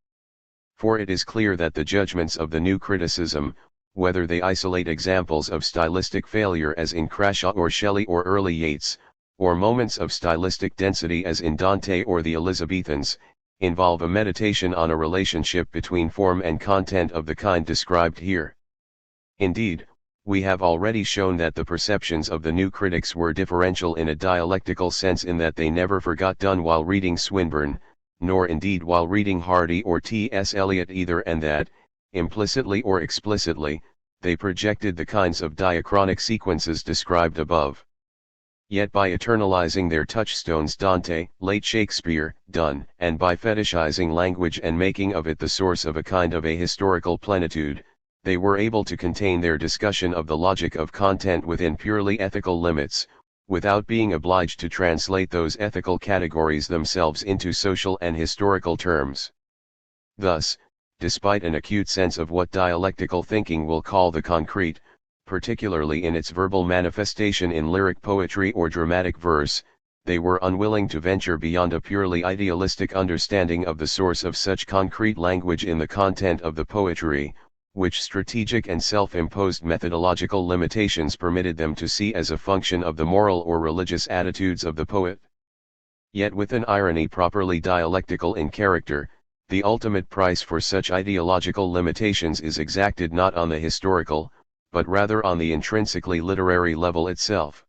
For it is clear that the judgments of the new criticism, whether they isolate examples of stylistic failure as in Crashaw or Shelley or early Yeats, or moments of stylistic density as in Dante or the Elizabethans, involve a meditation on a relationship between form and content of the kind described here. Indeed, we have already shown that the perceptions of the new critics were differential in a dialectical sense, in that they never forgot Donne while reading Swinburne, nor indeed while reading Hardy or T.S. Eliot either, and that, implicitly or explicitly, they projected the kinds of diachronic sequences described above. Yet by eternalizing their touchstones Dante, late Shakespeare, Donne, and by fetishizing language and making of it the source of a kind of ahistorical plenitude, they were able to contain their discussion of the logic of content within purely ethical limits, without being obliged to translate those ethical categories themselves into social and historical terms. Thus, despite an acute sense of what dialectical thinking will call the concrete, particularly in its verbal manifestation in lyric poetry or dramatic verse, they were unwilling to venture beyond a purely idealistic understanding of the source of such concrete language in the content of the poetry, which strategic and self-imposed methodological limitations permitted them to see as a function of the moral or religious attitudes of the poet. Yet with an irony properly dialectical in character, the ultimate price for such ideological limitations is exacted not on the historical, but rather on the intrinsically literary level itself.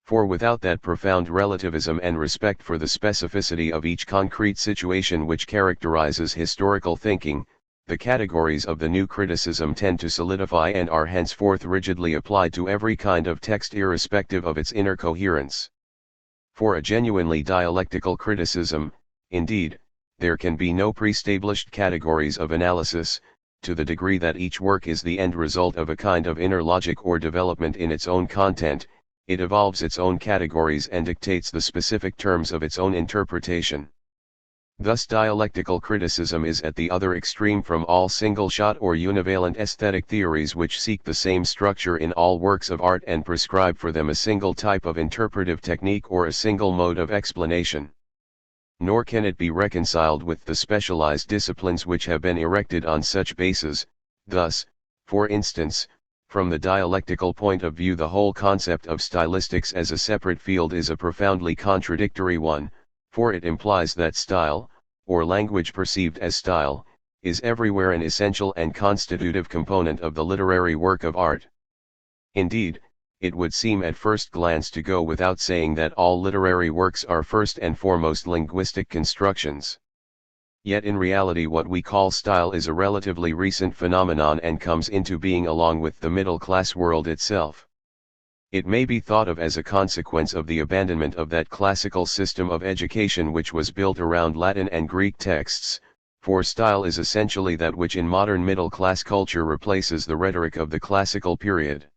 For without that profound relativism and respect for the specificity of each concrete situation which characterizes historical thinking, the categories of the new criticism tend to solidify and are henceforth rigidly applied to every kind of text irrespective of its inner coherence. For a genuinely dialectical criticism, indeed, there can be no pre-established categories of analysis, to the degree that each work is the end result of a kind of inner logic or development in its own content. It evolves its own categories and dictates the specific terms of its own interpretation. Thus dialectical criticism is at the other extreme from all single-shot or univalent aesthetic theories which seek the same structure in all works of art and prescribe for them a single type of interpretive technique or a single mode of explanation. Nor can it be reconciled with the specialized disciplines which have been erected on such bases. Thus, for instance, from the dialectical point of view, the whole concept of stylistics as a separate field is a profoundly contradictory one, for it implies that style, or language perceived as style, is everywhere an essential and constitutive component of the literary work of art. Indeed, it would seem at first glance to go without saying that all literary works are first and foremost linguistic constructions. Yet in reality what we call style is a relatively recent phenomenon and comes into being along with the middle-class world itself. It may be thought of as a consequence of the abandonment of that classical system of education which was built around Latin and Greek texts, for style is essentially that which in modern middle-class culture replaces the rhetoric of the classical period.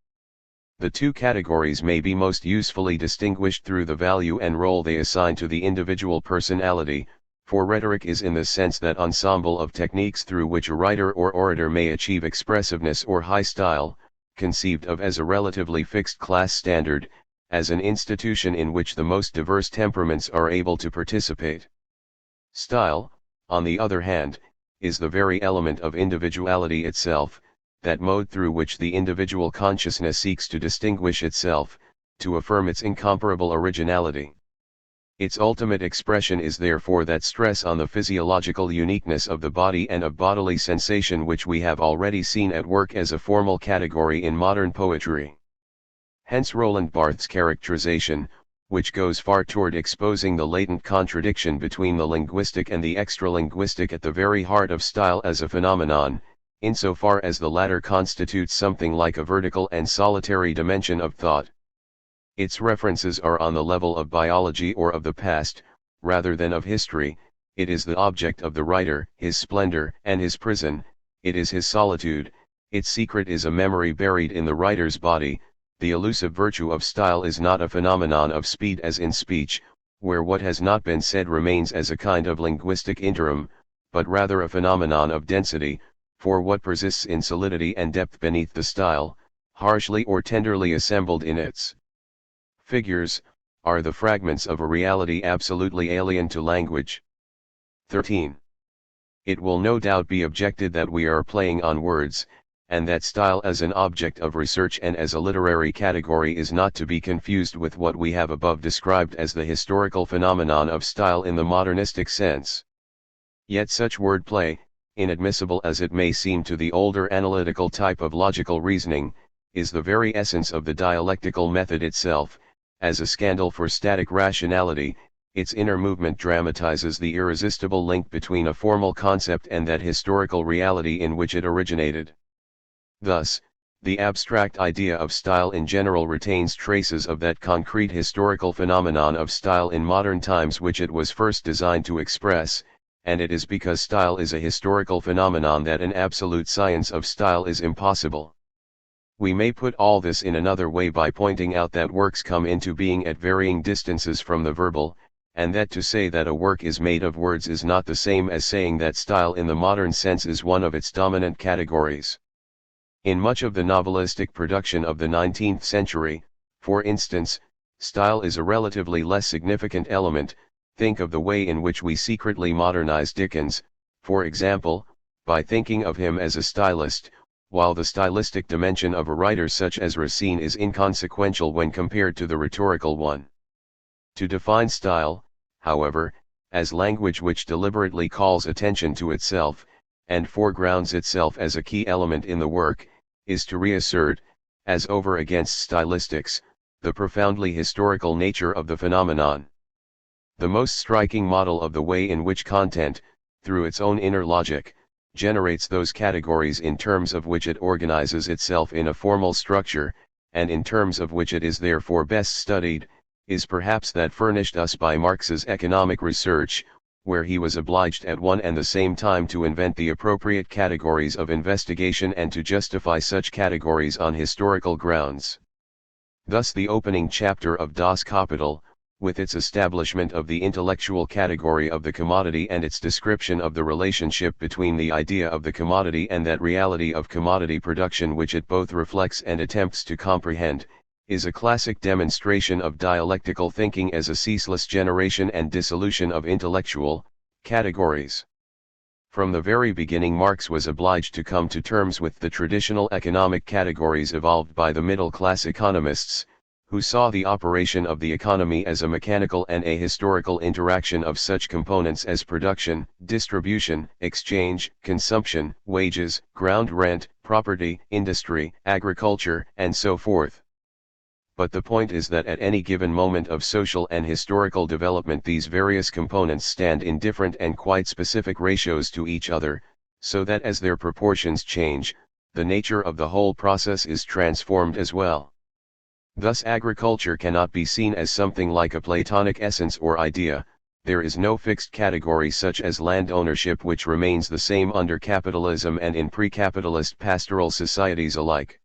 The two categories may be most usefully distinguished through the value and role they assign to the individual personality, for rhetoric is in the sense that ensemble of techniques through which a writer or orator may achieve expressiveness or high style, conceived of as a relatively fixed class standard, as an institution in which the most diverse temperaments are able to participate. Style, on the other hand, is the very element of individuality itself, that mode through which the individual consciousness seeks to distinguish itself, to affirm its incomparable originality. Its ultimate expression is therefore that stress on the physiological uniqueness of the body and of bodily sensation which we have already seen at work as a formal category in modern poetry. Hence Roland Barthes' characterization, which goes far toward exposing the latent contradiction between the linguistic and the extralinguistic at the very heart of style as a phenomenon, insofar as the latter constitutes something like a vertical and solitary dimension of thought. Its references are on the level of biology or of the past, rather than of history. It is the object of the writer, his splendor and his prison, it is his solitude, its secret is a memory buried in the writer's body. The elusive virtue of style is not a phenomenon of speed as in speech, where what has not been said remains as a kind of linguistic interim, but rather a phenomenon of density, for what persists in solidity and depth beneath the style, harshly or tenderly assembled in its figures, are the fragments of a reality absolutely alien to language. 13. It will no doubt be objected that we are playing on words, and that style as an object of research and as a literary category is not to be confused with what we have above described as the historical phenomenon of style in the modernistic sense. Yet such wordplay, inadmissible as it may seem to the older analytical type of logical reasoning, is the very essence of the dialectical method itself. As a scandal for static rationality, its inner movement dramatizes the irresistible link between a formal concept and that historical reality in which it originated. Thus, the abstract idea of style in general retains traces of that concrete historical phenomenon of style in modern times which it was first designed to express, and it is because style is a historical phenomenon that an absolute science of style is impossible. We may put all this in another way by pointing out that works come into being at varying distances from the verbal, and that to say that a work is made of words is not the same as saying that style in the modern sense is one of its dominant categories. In much of the novelistic production of the 19th century, for instance, style is a relatively less significant element. Think of the way in which we secretly modernize Dickens, for example, by thinking of him as a stylist, while the stylistic dimension of a writer such as Racine is inconsequential when compared to the rhetorical one. To define style, however, as language which deliberately calls attention to itself, and foregrounds itself as a key element in the work, is to reassert, as over against stylistics, the profoundly historical nature of the phenomenon. The most striking model of the way in which content, through its own inner logic, generates those categories in terms of which it organizes itself in a formal structure, and in terms of which it is therefore best studied, is perhaps that furnished us by Marx's economic research, where he was obliged at one and the same time to invent the appropriate categories of investigation and to justify such categories on historical grounds. Thus the opening chapter of Das Kapital, with its establishment of the intellectual category of the commodity and its description of the relationship between the idea of the commodity and that reality of commodity production which it both reflects and attempts to comprehend, is a classic demonstration of dialectical thinking as a ceaseless generation and dissolution of intellectual categories. From the very beginning Marx was obliged to come to terms with the traditional economic categories evolved by the middle-class economists, who saw the operation of the economy as a mechanical and ahistorical interaction of such components as production, distribution, exchange, consumption, wages, ground rent, property, industry, agriculture, and so forth. But the point is that at any given moment of social and historical development these various components stand in different and quite specific ratios to each other, so that as their proportions change, the nature of the whole process is transformed as well. Thus agriculture cannot be seen as something like a Platonic essence or idea. There is no fixed category such as land ownership which remains the same under capitalism and in pre-capitalist pastoral societies alike.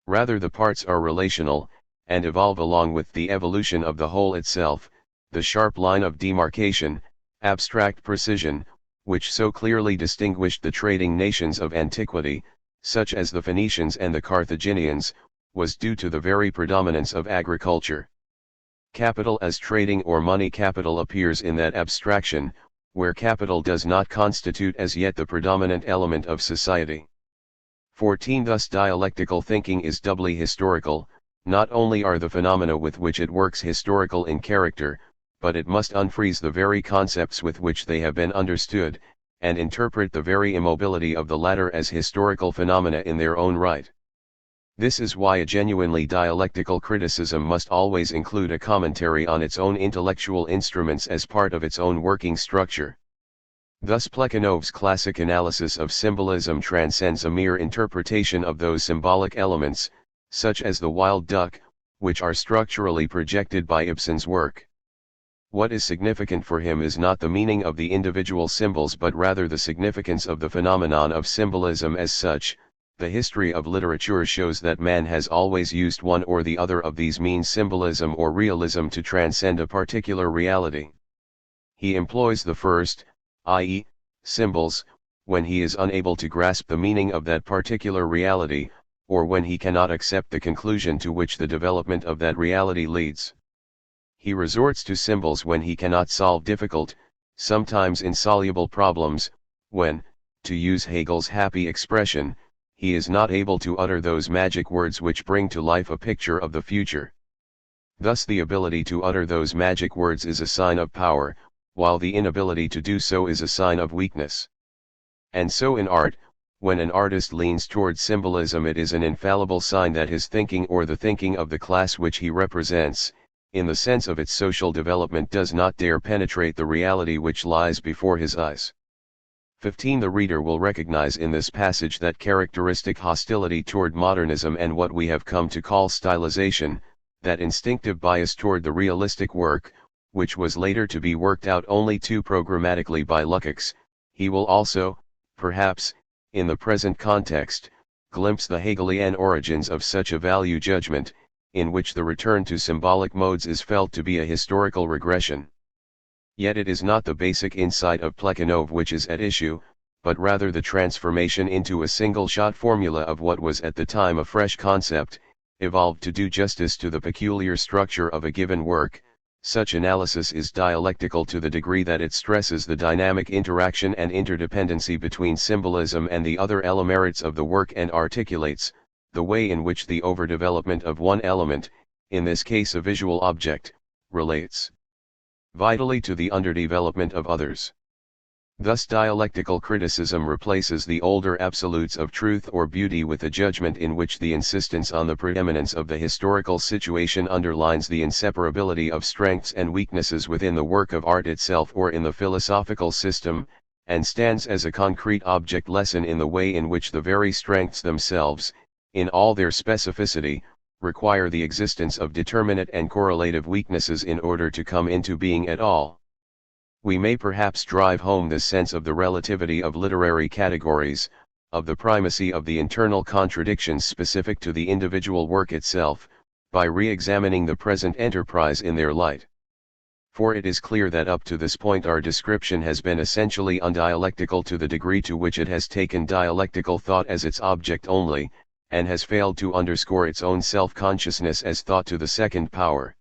Rather the parts are relational, and evolve along with the evolution of the whole itself. The sharp line of demarcation, abstract precision, which so clearly distinguished the trading nations of antiquity, such as the Phoenicians and the Carthaginians, was due to the very predominance of agriculture. Capital as trading or money capital appears in that abstraction, where capital does not constitute as yet the predominant element of society. 14. Thus dialectical thinking is doubly historical. Not only are the phenomena with which it works historical in character, but it must unfreeze the very concepts with which they have been understood, and interpret the very immobility of the latter as historical phenomena in their own right. This is why a genuinely dialectical criticism must always include a commentary on its own intellectual instruments as part of its own working structure. Thus Plekhanov's classic analysis of symbolism transcends a mere interpretation of those symbolic elements, such as the wild duck, which are structurally projected by Ibsen's work. What is significant for him is not the meaning of the individual symbols but rather the significance of the phenomenon of symbolism as such. The history of literature shows that man has always used one or the other of these means, symbolism or realism, to transcend a particular reality. He employs the first, i.e., symbols, when he is unable to grasp the meaning of that particular reality, or when he cannot accept the conclusion to which the development of that reality leads. He resorts to symbols when he cannot solve difficult, sometimes insoluble problems, when, to use Hegel's happy expression, he is not able to utter those magic words which bring to life a picture of the future. Thus the ability to utter those magic words is a sign of power, while the inability to do so is a sign of weakness. And so in art, when an artist leans towards symbolism, it is an infallible sign that his thinking, or the thinking of the class which he represents, in the sense of its social development, does not dare penetrate the reality which lies before his eyes. 15. The reader will recognize in this passage that characteristic hostility toward modernism and what we have come to call stylization, that instinctive bias toward the realistic work, which was later to be worked out only too programmatically by Lukács. He will also, perhaps, in the present context, glimpse the Hegelian origins of such a value judgment, in which the return to symbolic modes is felt to be a historical regression. Yet it is not the basic insight of Plekhanov which is at issue, but rather the transformation into a single-shot formula of what was at the time a fresh concept, evolved to do justice to the peculiar structure of a given work. Such analysis is dialectical to the degree that it stresses the dynamic interaction and interdependency between symbolism and the other elements of the work, and articulates the way in which the overdevelopment of one element, in this case a visual object, relates vitally to the underdevelopment of others. Thus dialectical criticism replaces the older absolutes of truth or beauty with a judgment in which the insistence on the preeminence of the historical situation underlines the inseparability of strengths and weaknesses within the work of art itself or in the philosophical system, and stands as a concrete object lesson in the way in which the very strengths themselves, in all their specificity, require the existence of determinate and correlative weaknesses in order to come into being at all. We may perhaps drive home this sense of the relativity of literary categories, of the primacy of the internal contradictions specific to the individual work itself, by re-examining the present enterprise in their light. For it is clear that up to this point our description has been essentially undialectical to the degree to which it has taken dialectical thought as its object only, and has failed to underscore its own self-consciousness as thought to the second power.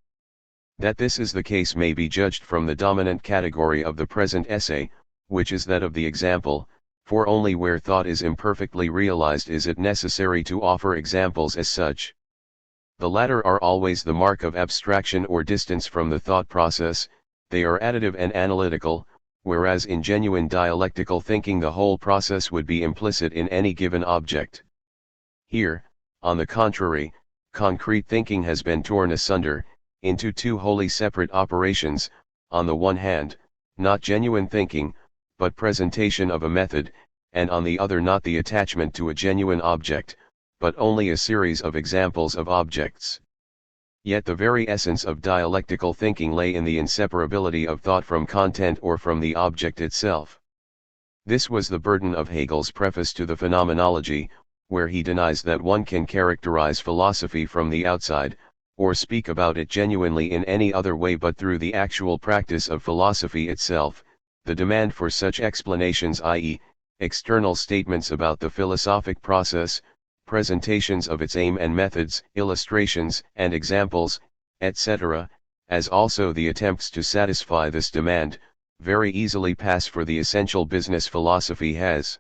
That this is the case may be judged from the dominant category of the present essay, which is that of the example, for only where thought is imperfectly realized is it necessary to offer examples as such. The latter are always the mark of abstraction or distance from the thought process, they are additive and analytical, whereas in genuine dialectical thinking the whole process would be implicit in any given object. Here, on the contrary, concrete thinking has been torn asunder, into two wholly separate operations, on the one hand, not genuine thinking, but presentation of a method, and on the other not the attachment to a genuine object, but only a series of examples of objects. Yet the very essence of dialectical thinking lay in the inseparability of thought from content or from the object itself. This was the burden of Hegel's preface to the Phenomenology, where he denies that one can characterize philosophy from the outside, or speak about it genuinely in any other way but through the actual practice of philosophy itself. The demand for such explanations, i.e., external statements about the philosophic process, presentations of its aim and methods, illustrations and examples, etc., as also the attempts to satisfy this demand, very easily pass for the essential business philosophy has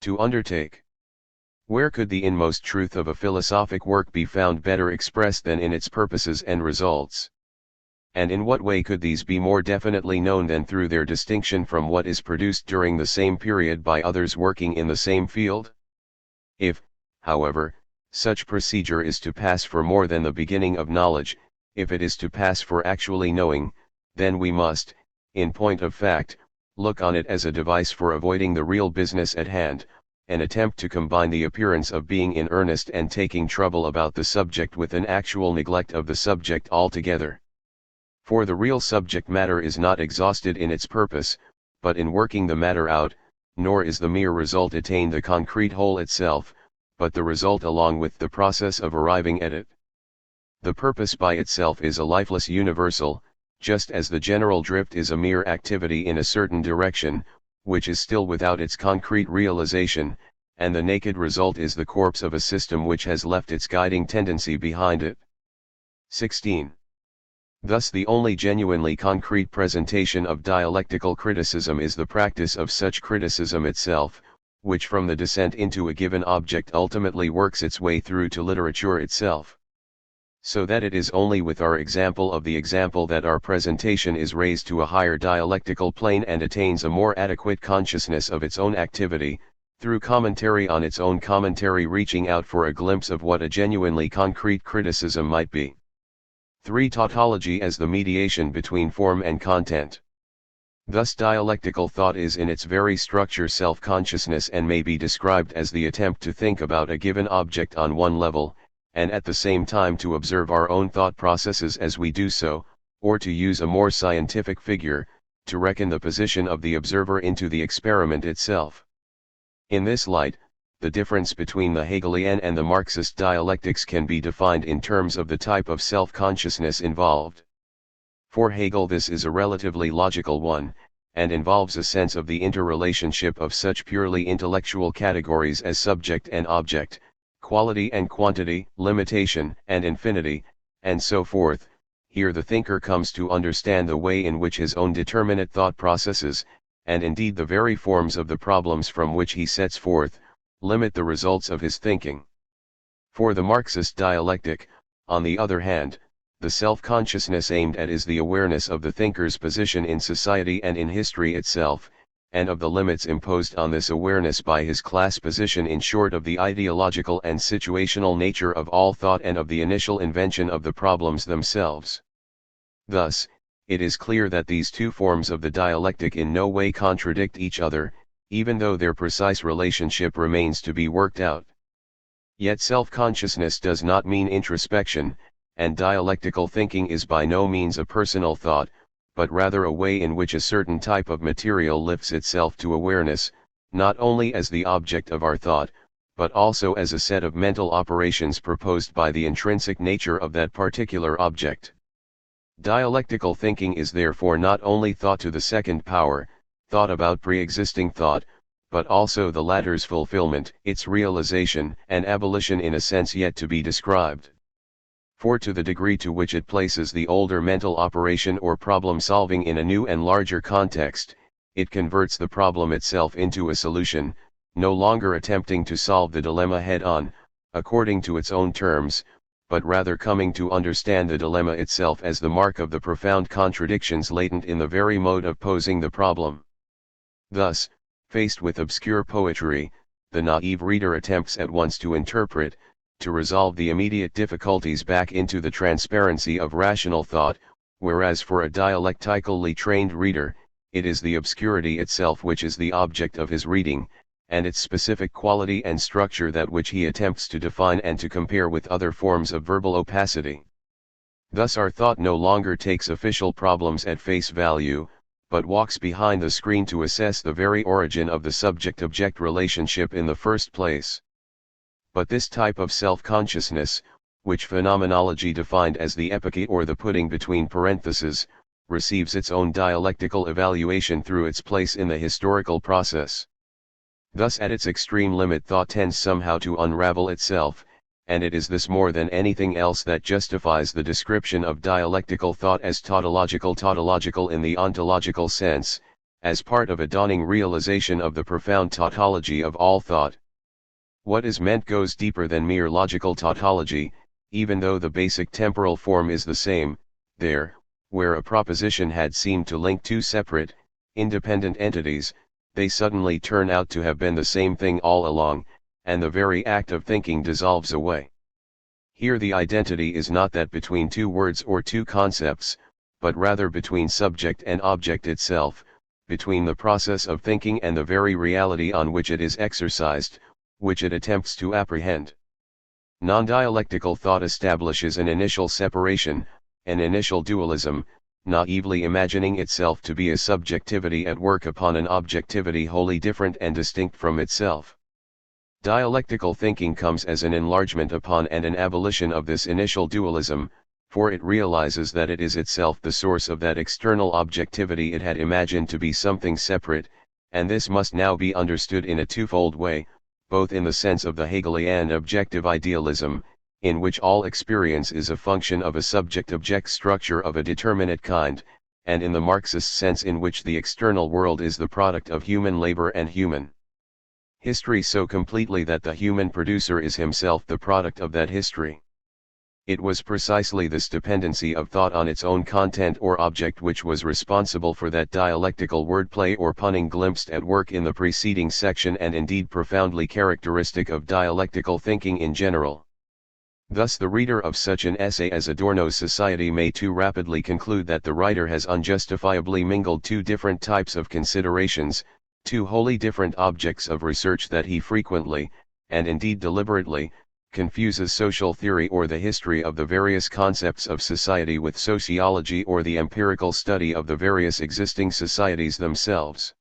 to undertake. Where could the inmost truth of a philosophic work be found better expressed than in its purposes and results? And in what way could these be more definitely known than through their distinction from what is produced during the same period by others working in the same field? If, however, such procedure is to pass for more than the beginning of knowledge, if it is to pass for actually knowing, then we must, in point of fact, look on it as a device for avoiding the real business at hand, an attempt to combine the appearance of being in earnest and taking trouble about the subject with an actual neglect of the subject altogether. For the real subject matter is not exhausted in its purpose, but in working the matter out, nor is the mere result attained the concrete whole itself, but the result along with the process of arriving at it. The purpose by itself is a lifeless universal, just as the general drift is a mere activity in a certain direction, which is still without its concrete realization, and the naked result is the corpse of a system which has left its guiding tendency behind it. 16. Thus the only genuinely concrete presentation of dialectical criticism is the practice of such criticism itself, which from the descent into a given object ultimately works its way through to literature itself. So that it is only with our example of the example that our presentation is raised to a higher dialectical plane and attains a more adequate consciousness of its own activity, through commentary on its own commentary, reaching out for a glimpse of what a genuinely concrete criticism might be. 3. Tautology as the mediation between form and content. Thus dialectical thought is in its very structure self-consciousness, and may be described as the attempt to think about a given object on one level, and at the same time to observe our own thought processes as we do so, or to use a more scientific figure, to reckon the position of the observer into the experiment itself. In this light, the difference between the Hegelian and the Marxist dialectics can be defined in terms of the type of self-consciousness involved. For Hegel this is a relatively logical one, and involves a sense of the interrelationship of such purely intellectual categories as subject and object, quality and quantity, limitation and infinity, and so forth. Here the thinker comes to understand the way in which his own determinate thought processes, and indeed the very forms of the problems from which he sets forth, limit the results of his thinking. For the Marxist dialectic, on the other hand, the self-consciousness aimed at is the awareness of the thinker's position in society and in history itself, and of the limits imposed on this awareness by his class position, in short of the ideological and situational nature of all thought and of the initial invention of the problems themselves. Thus, it is clear that these two forms of the dialectic in no way contradict each other, even though their precise relationship remains to be worked out. Yet self-consciousness does not mean introspection, and dialectical thinking is by no means a personal thought, but rather a way in which a certain type of material lifts itself to awareness, not only as the object of our thought, but also as a set of mental operations proposed by the intrinsic nature of that particular object. Dialectical thinking is therefore not only thought to the second power, thought about pre-existing thought, but also the latter's fulfillment, its realization and abolition in a sense yet to be described. For to the degree to which it places the older mental operation or problem solving in a new and larger context, it converts the problem itself into a solution, no longer attempting to solve the dilemma head-on, according to its own terms, but rather coming to understand the dilemma itself as the mark of the profound contradictions latent in the very mode of posing the problem. Thus, faced with obscure poetry, the naive reader attempts at once to interpret, to resolve the immediate difficulties back into the transparency of rational thought, whereas for a dialectically trained reader, it is the obscurity itself which is the object of his reading, and its specific quality and structure that which he attempts to define and to compare with other forms of verbal opacity. Thus our thought no longer takes official problems at face value, but walks behind the screen to assess the very origin of the subject-object relationship in the first place. But this type of self-consciousness, which phenomenology defined as the epoche or the putting between parentheses, receives its own dialectical evaluation through its place in the historical process. Thus at its extreme limit thought tends somehow to unravel itself, and it is this more than anything else that justifies the description of dialectical thought as tautological in the ontological sense, as part of a dawning realization of the profound tautology of all thought. What is meant goes deeper than mere logical tautology, even though the basic temporal form is the same. There, where a proposition had seemed to link two separate, independent entities, they suddenly turn out to have been the same thing all along, and the very act of thinking dissolves away. Here the identity is not that between two words or two concepts, but rather between subject and object itself, between the process of thinking and the very reality on which it is exercised, which it attempts to apprehend. Non-dialectical thought establishes an initial separation, an initial dualism, naively imagining itself to be a subjectivity at work upon an objectivity wholly different and distinct from itself. Dialectical thinking comes as an enlargement upon and an abolition of this initial dualism, for it realizes that it is itself the source of that external objectivity it had imagined to be something separate, and this must now be understood in a twofold way, both in the sense of the Hegelian objective idealism, in which all experience is a function of a subject-object structure of a determinate kind, and in the Marxist sense in which the external world is the product of human labor and human history so completely that the human producer is himself the product of that history. It was precisely this dependency of thought on its own content or object which was responsible for that dialectical wordplay or punning glimpsed at work in the preceding section, and indeed profoundly characteristic of dialectical thinking in general. Thus the reader of such an essay as Adorno's Society may too rapidly conclude that the writer has unjustifiably mingled two different types of considerations, two wholly different objects of research, that he frequently, and indeed deliberately, confuses social theory or the history of the various concepts of society with sociology or the empirical study of the various existing societies themselves.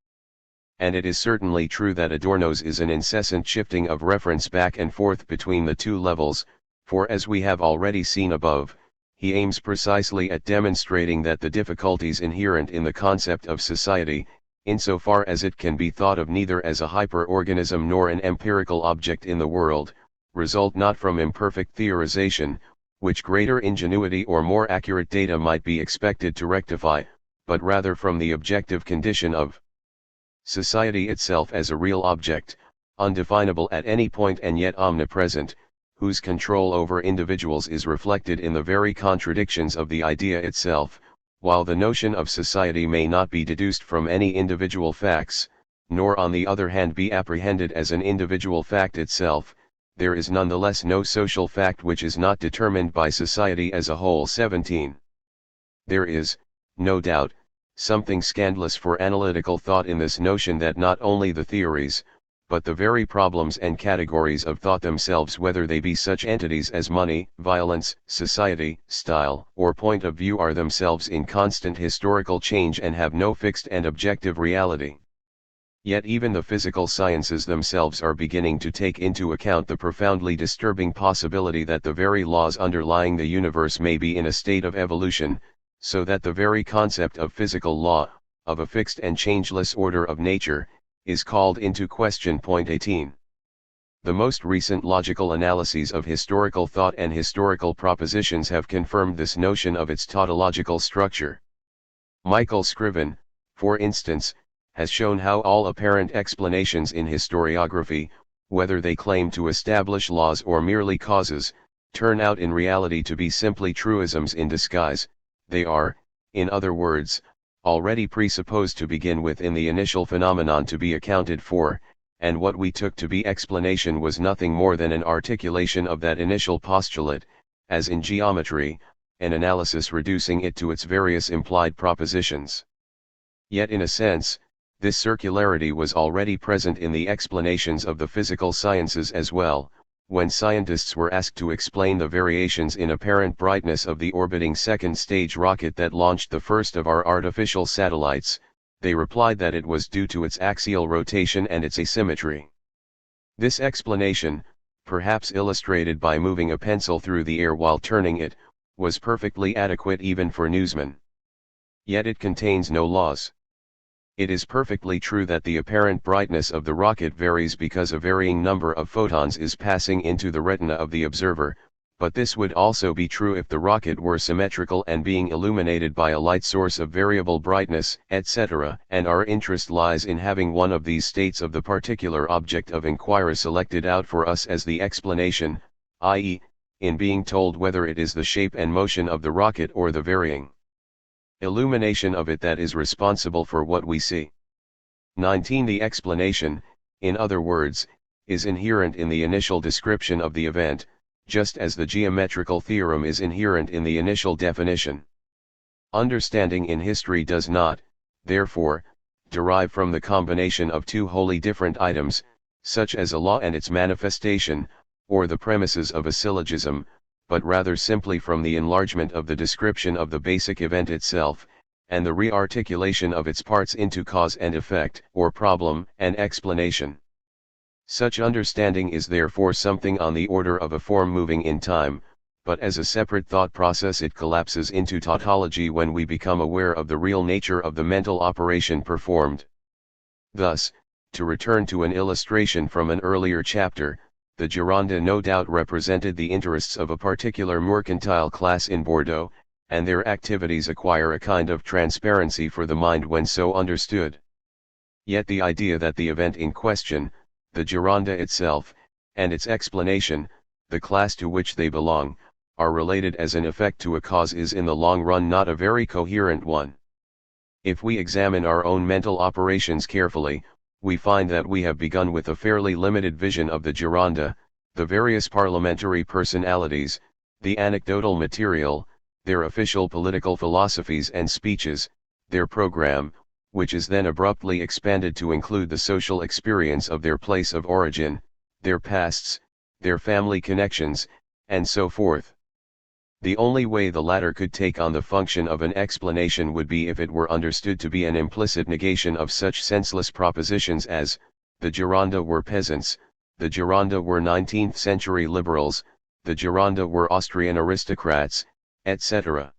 And it is certainly true that Adorno's is an incessant shifting of reference back and forth between the two levels, for as we have already seen above, he aims precisely at demonstrating that the difficulties inherent in the concept of society, insofar as it can be thought of neither as a hyper-organism nor an empirical object in the world, result not from imperfect theorization, which greater ingenuity or more accurate data might be expected to rectify, but rather from the objective condition of society itself as a real object, undefinable at any point and yet omnipresent, whose control over individuals is reflected in the very contradictions of the idea itself, while the notion of society may not be deduced from any individual facts, nor on the other hand be apprehended as an individual fact itself. There is nonetheless no social fact which is not determined by society as a whole. 17. There is, no doubt, something scandalous for analytical thought in this notion that not only the theories, but the very problems and categories of thought themselves, whether they be such entities as money, violence, society, style, or point of view, are themselves in constant historical change and have no fixed and objective reality. Yet even the physical sciences themselves are beginning to take into account the profoundly disturbing possibility that the very laws underlying the universe may be in a state of evolution, so that the very concept of physical law, of a fixed and changeless order of nature, is called into question. 18. The most recent logical analyses of historical thought and historical propositions have confirmed this notion of its tautological structure. Michael Scriven, for instance, has shown how all apparent explanations in historiography, whether they claim to establish laws or merely causes, turn out in reality to be simply truisms in disguise. They are, in other words, already presupposed to begin with in the initial phenomenon to be accounted for, and what we took to be explanation was nothing more than an articulation of that initial postulate, as in geometry, an analysis reducing it to its various implied propositions. Yet in a sense, this circularity was already present in the explanations of the physical sciences as well. When scientists were asked to explain the variations in apparent brightness of the orbiting second-stage rocket that launched the first of our artificial satellites, they replied that it was due to its axial rotation and its asymmetry. This explanation, perhaps illustrated by moving a pencil through the air while turning it, was perfectly adequate even for newsmen. Yet it contains no laws. It is perfectly true that the apparent brightness of the rocket varies because a varying number of photons is passing into the retina of the observer, but this would also be true if the rocket were symmetrical and being illuminated by a light source of variable brightness, etc., and our interest lies in having one of these states of the particular object of inquiry selected out for us as the explanation, i.e., in being told whether it is the shape and motion of the rocket or the varying illumination of it that is responsible for what we see. 19. The explanation, in other words, is inherent in the initial description of the event, just as the geometrical theorem is inherent in the initial definition. Understanding in history does not, therefore, derive from the combination of two wholly different items, such as a law and its manifestation, or the premises of a syllogism, but rather simply from the enlargement of the description of the basic event itself, and the rearticulation of its parts into cause and effect, or problem and explanation. Such understanding is therefore something on the order of a form moving in time, but as a separate thought process it collapses into tautology when we become aware of the real nature of the mental operation performed. Thus, to return to an illustration from an earlier chapter, the Gironde no doubt represented the interests of a particular mercantile class in Bordeaux, and their activities acquire a kind of transparency for the mind when so understood. Yet the idea that the event in question, the Gironde itself, and its explanation, the class to which they belong, are related as an effect to a cause is in the long run not a very coherent one. If we examine our own mental operations carefully, we find that we have begun with a fairly limited vision of the Gironde, the various parliamentary personalities, the anecdotal material, their official political philosophies and speeches, their program, which is then abruptly expanded to include the social experience of their place of origin, their pasts, their family connections, and so forth. The only way the latter could take on the function of an explanation would be if it were understood to be an implicit negation of such senseless propositions as, the Gironde were peasants, the Gironde were 19th-century liberals, the Gironde were Austrian aristocrats, etc.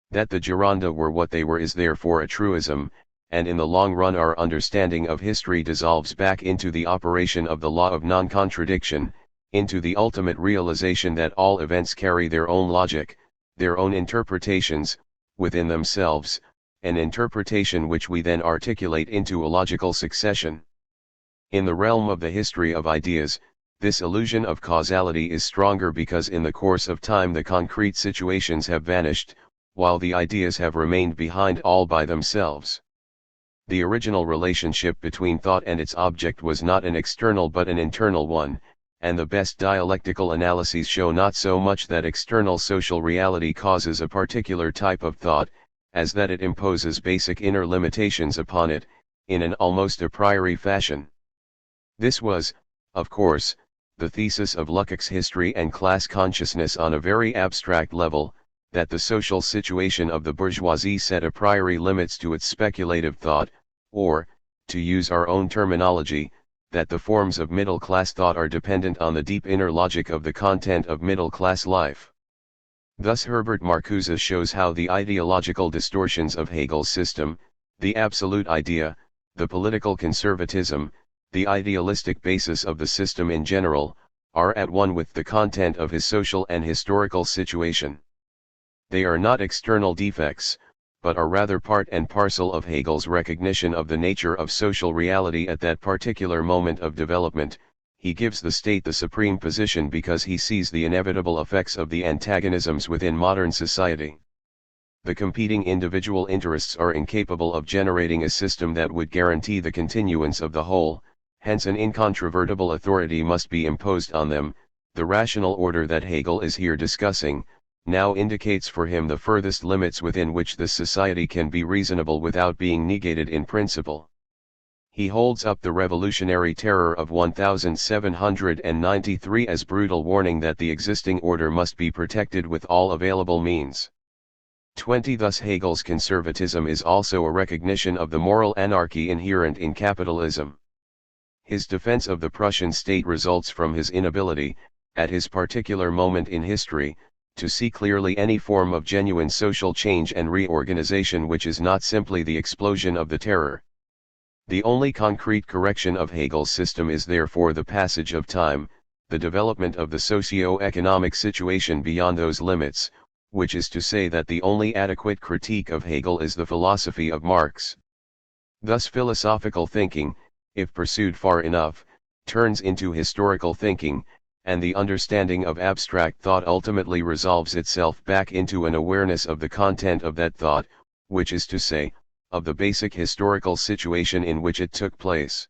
That the Gironde were what they were is therefore a truism, and in the long run our understanding of history dissolves back into the operation of the law of non-contradiction, into the ultimate realization that all events carry their own logic, their own interpretations, within themselves, an interpretation which we then articulate into a logical succession. In the realm of the history of ideas, this illusion of causality is stronger because in the course of time the concrete situations have vanished, while the ideas have remained behind all by themselves. The original relationship between thought and its object was not an external but an internal one, and the best dialectical analyses show not so much that external social reality causes a particular type of thought, as that it imposes basic inner limitations upon it, in an almost a priori fashion. This was, of course, the thesis of Lukács' history and class consciousness on a very abstract level, that the social situation of the bourgeoisie set a priori limits to its speculative thought, or, to use our own terminology, that the forms of middle-class thought are dependent on the deep inner logic of the content of middle-class life. Thus Herbert Marcuse shows how the ideological distortions of Hegel's system, the absolute idea, the political conservatism, the idealistic basis of the system in general, are at one with the content of his social and historical situation. They are not external defects, but are rather part and parcel of Hegel's recognition of the nature of social reality at that particular moment of development. He gives the state the supreme position because he sees the inevitable effects of the antagonisms within modern society. The competing individual interests are incapable of generating a system that would guarantee the continuance of the whole, hence an incontrovertible authority must be imposed on them. The rational order that Hegel is here discussing, now indicates for him the furthest limits within which this society can be reasonable without being negated in principle. He holds up the revolutionary terror of 1793 as brutal warning that the existing order must be protected with all available means. 20 Thus Hegel's conservatism is also a recognition of the moral anarchy inherent in capitalism. His defense of the Prussian state results from his inability, at his particular moment in history, to see clearly any form of genuine social change and reorganization which is not simply the explosion of the terror. The only concrete correction of Hegel's system is therefore the passage of time, the development of the socio-economic situation beyond those limits, which is to say that the only adequate critique of Hegel is the philosophy of Marx. Thus philosophical thinking, if pursued far enough, turns into historical thinking, and the understanding of abstract thought ultimately resolves itself back into an awareness of the content of that thought, which is to say, of the basic historical situation in which it took place.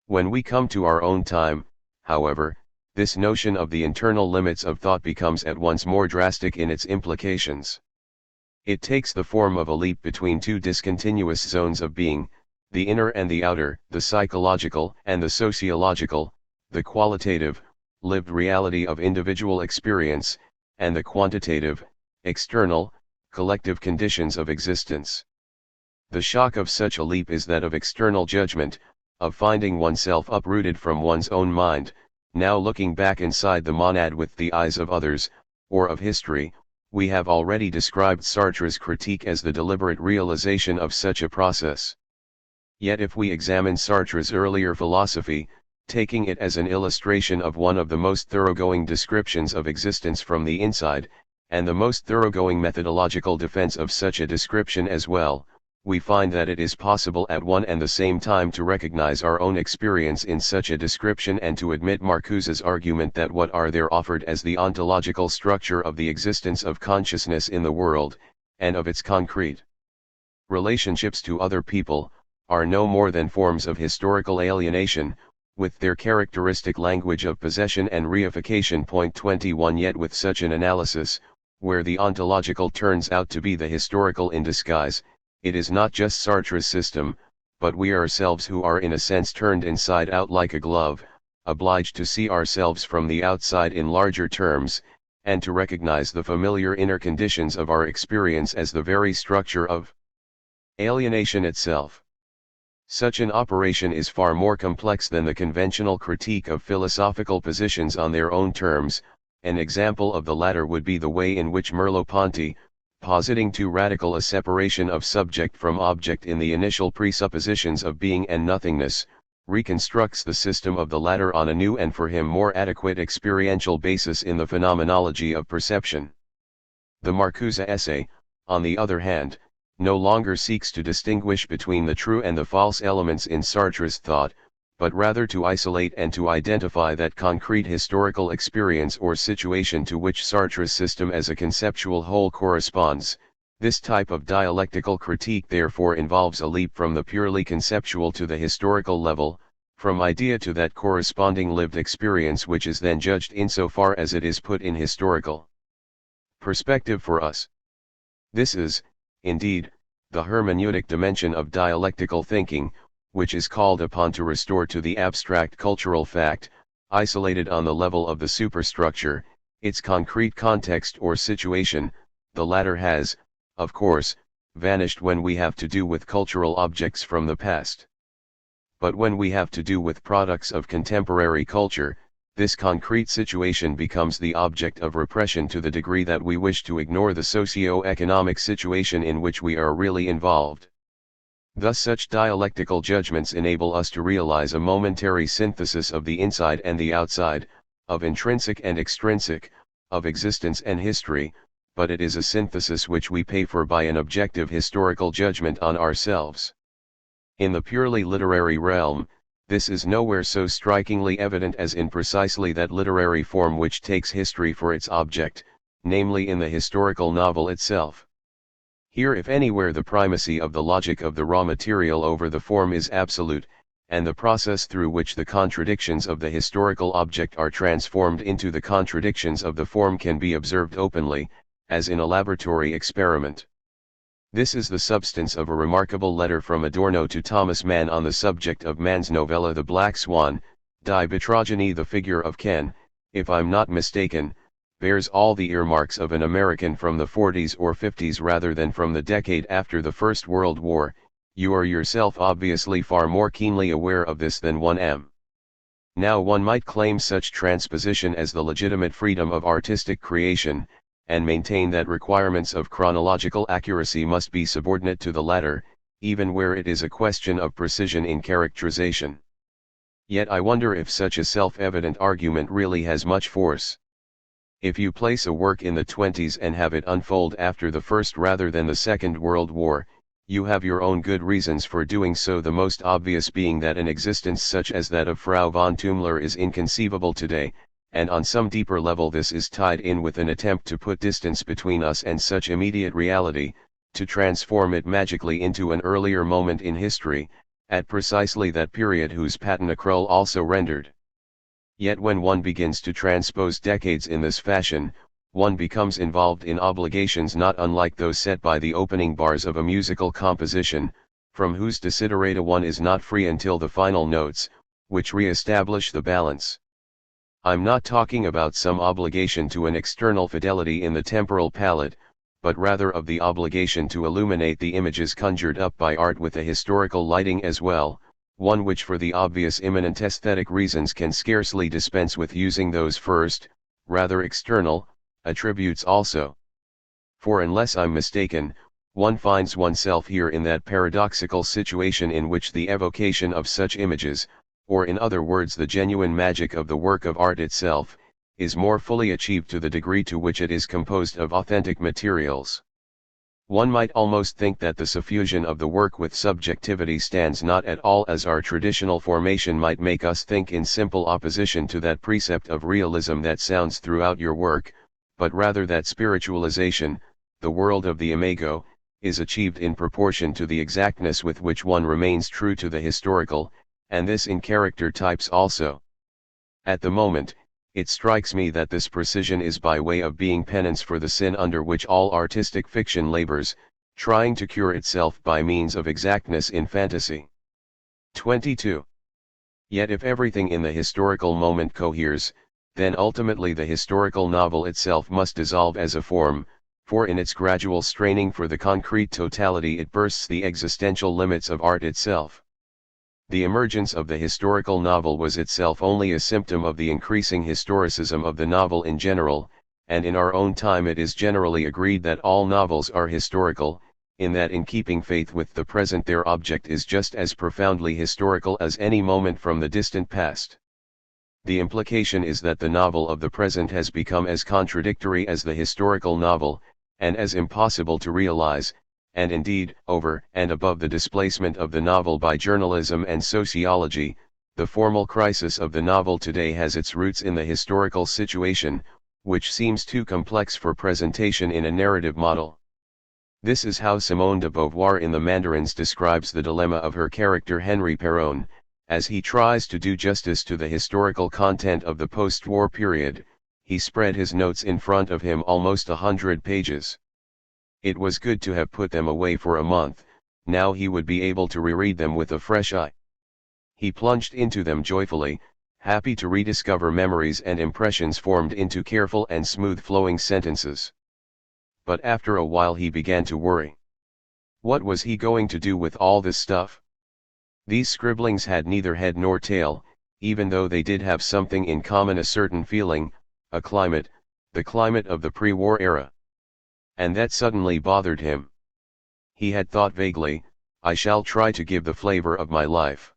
When we come to our own time, however, this notion of the internal limits of thought becomes at once more drastic in its implications. It takes the form of a leap between two discontinuous zones of being, the inner and the outer, the psychological and the sociological, the qualitative, lived reality of individual experience, and the quantitative, external, collective conditions of existence. The shock of such a leap is that of external judgment, of finding oneself uprooted from one's own mind, now looking back inside the monad with the eyes of others, or of history. We have already described Sartre's critique as the deliberate realization of such a process. Yet if we examine Sartre's earlier philosophy, taking it as an illustration of one of the most thoroughgoing descriptions of existence from the inside, and the most thoroughgoing methodological defense of such a description as well, we find that it is possible at one and the same time to recognize our own experience in such a description and to admit Marcuse's argument that what are there offered as the ontological structure of the existence of consciousness in the world, and of its concrete relationships to other people, are no more than forms of historical alienation, with their characteristic language of possession and reification. 21 Yet with such an analysis, where the ontological turns out to be the historical in disguise, it is not just Sartre's system, but we ourselves who are in a sense turned inside out like a glove, obliged to see ourselves from the outside in larger terms, and to recognize the familiar inner conditions of our experience as the very structure of alienation itself. Such an operation is far more complex than the conventional critique of philosophical positions on their own terms. An example of the latter would be the way in which Merleau-Ponty, positing too radical a separation of subject from object in the initial presuppositions of being and nothingness, reconstructs the system of the latter on a new and for him more adequate experiential basis in the phenomenology of perception. The Marcuse essay, on the other hand, no longer seeks to distinguish between the true and the false elements in Sartre's thought, but rather to isolate and to identify that concrete historical experience or situation to which Sartre's system as a conceptual whole corresponds. This type of dialectical critique therefore involves a leap from the purely conceptual to the historical level, from idea to that corresponding lived experience which is then judged insofar as it is put in historical perspective for us. This is, indeed, the hermeneutic dimension of dialectical thinking, which is called upon to restore to the abstract cultural fact, isolated on the level of the superstructure, its concrete context or situation. The latter has, of course, vanished when we have to do with cultural objects from the past. But when we have to do with products of contemporary culture, this concrete situation becomes the object of repression to the degree that we wish to ignore the socio-economic situation in which we are really involved. Thus such dialectical judgments enable us to realize a momentary synthesis of the inside and the outside, of intrinsic and extrinsic, of existence and history, but it is a synthesis which we pay for by an objective historical judgment on ourselves. In the purely literary realm, this is nowhere so strikingly evident as in precisely that literary form which takes history for its object, namely in the historical novel itself. Here if anywhere the primacy of the logic of the raw material over the form is absolute, and the process through which the contradictions of the historical object are transformed into the contradictions of the form can be observed openly, as in a laboratory experiment. This is the substance of a remarkable letter from Adorno to Thomas Mann on the subject of Mann's novella The Black Swan. Die Betrogene, the figure of Ken, if I'm not mistaken, bears all the earmarks of an American from the 40s or 50s rather than from the decade after the First World War. You are yourself obviously far more keenly aware of this than one am. Now one might claim such transposition as the legitimate freedom of artistic creation, and maintain that requirements of chronological accuracy must be subordinate to the latter, even where it is a question of precision in characterization. Yet I wonder if such a self-evident argument really has much force. If you place a work in the 20s and have it unfold after the First rather than the Second World War, you have your own good reasons for doing so, the most obvious being that an existence such as that of Frau von Tümler is inconceivable today, and on some deeper level this is tied in with an attempt to put distance between us and such immediate reality, to transform it magically into an earlier moment in history, at precisely that period whose patina Krull also rendered. Yet when one begins to transpose decades in this fashion, one becomes involved in obligations not unlike those set by the opening bars of a musical composition, from whose desiderata one is not free until the final notes, which re-establish the balance. I'm not talking about some obligation to an external fidelity in the temporal palette, but rather of the obligation to illuminate the images conjured up by art with a historical lighting as well, one which for the obvious immanent aesthetic reasons can scarcely dispense with using those first, rather external, attributes also. For unless I'm mistaken, one finds oneself here in that paradoxical situation in which the evocation of such images, or in other words the genuine magic of the work of art itself, is more fully achieved to the degree to which it is composed of authentic materials. One might almost think that the suffusion of the work with subjectivity stands not at all as our traditional formation might make us think in simple opposition to that precept of realism that sounds throughout your work, but rather that spiritualization, the world of the imago, is achieved in proportion to the exactness with which one remains true to the historical, and this in character types also. At the moment, it strikes me that this precision is by way of being penance for the sin under which all artistic fiction labors, trying to cure itself by means of exactness in fantasy. 22. Yet if everything in the historical moment coheres, then ultimately the historical novel itself must dissolve as a form, for in its gradual straining for the concrete totality it bursts the existential limits of art itself. The emergence of the historical novel was itself only a symptom of the increasing historicism of the novel in general, and in our own time it is generally agreed that all novels are historical, in that in keeping faith with the present their object is just as profoundly historical as any moment from the distant past. The implication is that the novel of the present has become as contradictory as the historical novel, and as impossible to realize, and indeed, over and above the displacement of the novel by journalism and sociology, the formal crisis of the novel today has its roots in the historical situation, which seems too complex for presentation in a narrative model. This is how Simone de Beauvoir in The Mandarins describes the dilemma of her character Henri Péron, as he tries to do justice to the historical content of the post-war period. He spread his notes in front of him almost 100 pages. It was good to have put them away for a month, now he would be able to reread them with a fresh eye. He plunged into them joyfully, happy to rediscover memories and impressions formed into careful and smooth-flowing sentences. But after a while he began to worry. What was he going to do with all this stuff? These scribblings had neither head nor tail, even though they did have something in common, a certain feeling, a climate, the climate of the pre-war era. And that suddenly bothered him. He had thought vaguely, I shall try to give the flavor of my life.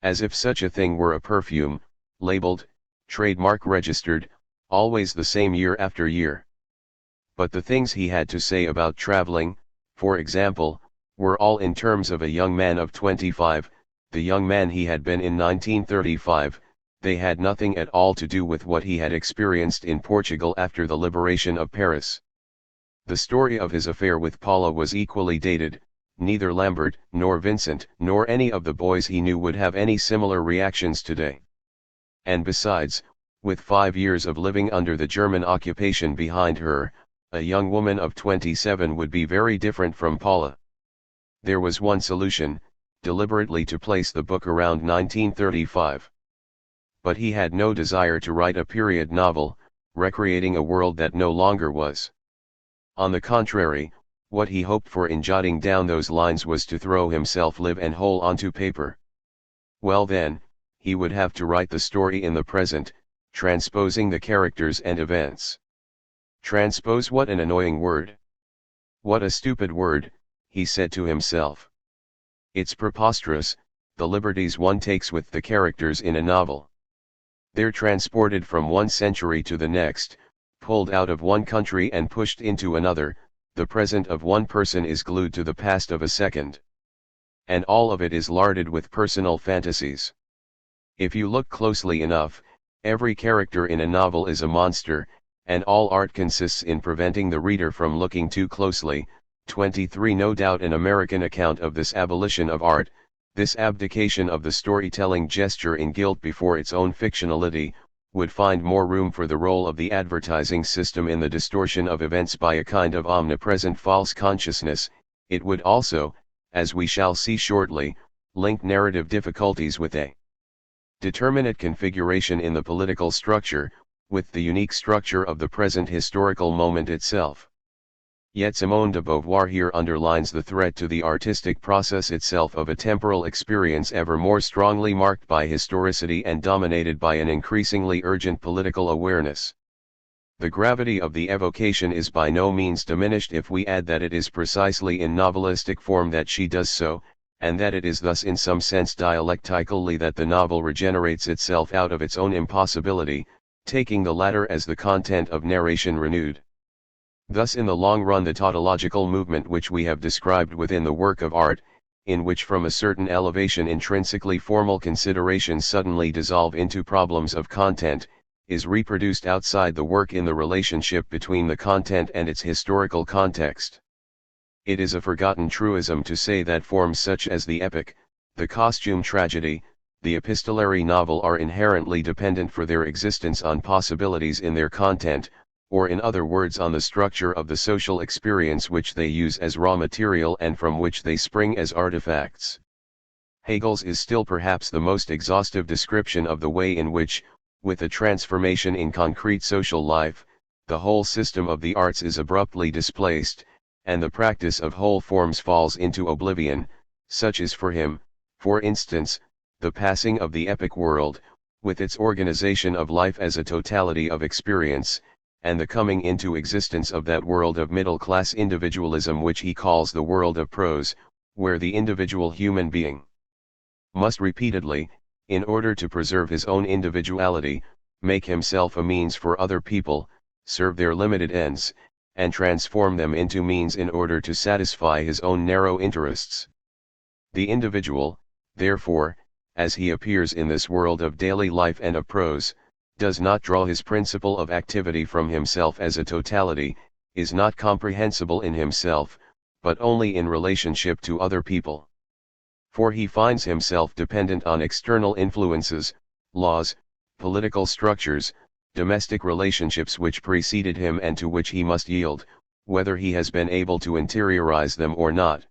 As if such a thing were a perfume, labeled, trademark registered, always the same year after year. But the things he had to say about traveling, for example, were all in terms of a young man of 25, the young man he had been in 1935, they had nothing at all to do with what he had experienced in Portugal after the liberation of Paris. The story of his affair with Paula was equally dated. Neither Lambert, nor Vincent, nor any of the boys he knew would have any similar reactions today. And besides, with 5 years of living under the German occupation behind her, a young woman of 27 would be very different from Paula. There was one solution, deliberately to place the book around 1935. But he had no desire to write a period novel, recreating a world that no longer was. On the contrary, what he hoped for in jotting down those lines was to throw himself live and whole onto paper. Well then, he would have to write the story in the present, transposing the characters and events. Transpose, what an annoying word. What a stupid word, he said to himself. It's preposterous, the liberties one takes with the characters in a novel. They're transported from one century to the next, pulled out of one country and pushed into another, the present of one person is glued to the past of a second. And all of it is larded with personal fantasies. If you look closely enough, every character in a novel is a monster, and all art consists in preventing the reader from looking too closely. 23. No doubt an American account of this abolition of art, this abdication of the storytelling gesture in guilt before its own fictionality, would find more room for the role of the advertising system in the distortion of events by a kind of omnipresent false consciousness. It would also, as we shall see shortly, link narrative difficulties with a determinate configuration in the political structure, with the unique structure of the present historical moment itself. Yet Simone de Beauvoir here underlines the threat to the artistic process itself of a temporal experience ever more strongly marked by historicity and dominated by an increasingly urgent political awareness. The gravity of the evocation is by no means diminished if we add that it is precisely in novelistic form that she does so, and that it is thus in some sense dialectically that the novel regenerates itself out of its own impossibility, taking the latter as the content of narration renewed. Thus in the long run the tautological movement which we have described within the work of art, in which from a certain elevation intrinsically formal considerations suddenly dissolve into problems of content, is reproduced outside the work in the relationship between the content and its historical context. It is a forgotten truism to say that forms such as the epic, the costume tragedy, the epistolary novel are inherently dependent for their existence on possibilities in their content, or in other words on the structure of the social experience which they use as raw material and from which they spring as artifacts. Hegel's is still perhaps the most exhaustive description of the way in which, with the transformation in concrete social life, the whole system of the arts is abruptly displaced, and the practice of whole forms falls into oblivion. Such is for him, for instance, the passing of the epic world, with its organization of life as a totality of experience, and the coming into existence of that world of middle-class individualism which he calls the world of prose, where the individual human being must repeatedly, in order to preserve his own individuality, make himself a means for other people, serve their limited ends, and transform them into means in order to satisfy his own narrow interests. The individual, therefore, as he appears in this world of daily life and of prose, does not draw his principle of activity from himself as a totality, is not comprehensible in himself, but only in relationship to other people. For he finds himself dependent on external influences, laws, political structures, domestic relationships which preceded him and to which he must yield, whether he has been able to interiorize them or not.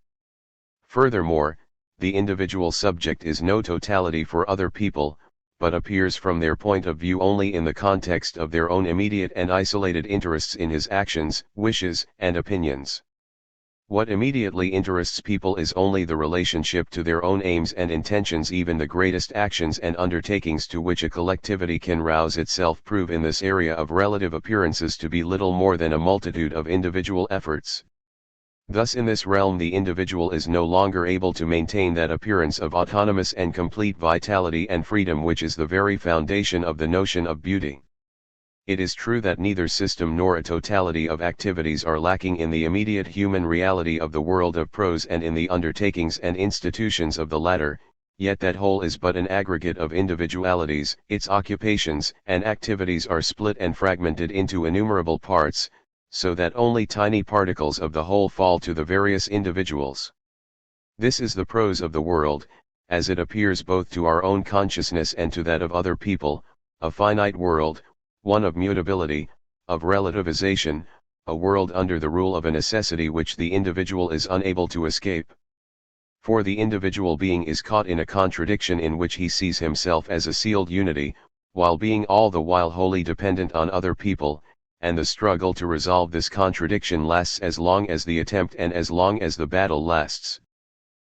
Furthermore, the individual subject is no totality for other people, but appears from their point of view only in the context of their own immediate and isolated interests in his actions, wishes, and opinions. What immediately interests people is only the relationship to their own aims and intentions. Even the greatest actions and undertakings to which a collectivity can rouse itself prove in this area of relative appearances to be little more than a multitude of individual efforts. Thus in this realm the individual is no longer able to maintain that appearance of autonomous and complete vitality and freedom which is the very foundation of the notion of beauty. It is true that neither system nor a totality of activities are lacking in the immediate human reality of the world of prose and in the undertakings and institutions of the latter, yet that whole is but an aggregate of individualities. Its occupations and activities are split and fragmented into innumerable parts, so that only tiny particles of the whole fall to the various individuals. This is the prose of the world, as it appears both to our own consciousness and to that of other people, a finite world, one of mutability, of relativization, a world under the rule of a necessity which the individual is unable to escape. For the individual being is caught in a contradiction in which he sees himself as a sealed unity, while being all the while wholly dependent on other people, and the struggle to resolve this contradiction lasts as long as the attempt and as long as the battle lasts.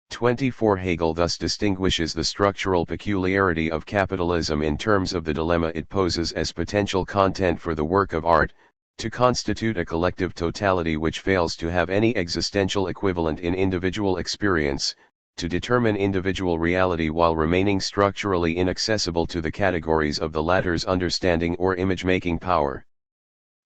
24 Hegel thus distinguishes the structural peculiarity of capitalism in terms of the dilemma it poses as potential content for the work of art, to constitute a collective totality which fails to have any existential equivalent in individual experience, to determine individual reality while remaining structurally inaccessible to the categories of the latter's understanding or image-making power.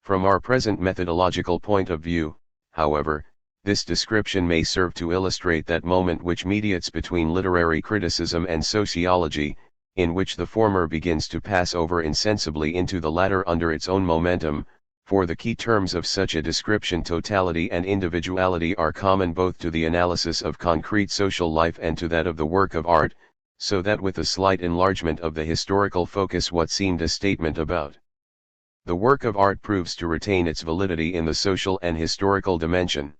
From our present methodological point of view, however, this description may serve to illustrate that moment which mediates between literary criticism and sociology, in which the former begins to pass over insensibly into the latter under its own momentum, for the key terms of such a description, totality and individuality, are common both to the analysis of concrete social life and to that of the work of art, so that with a slight enlargement of the historical focus what seemed a statement about the work of art proves to retain its validity in the social and historical dimension.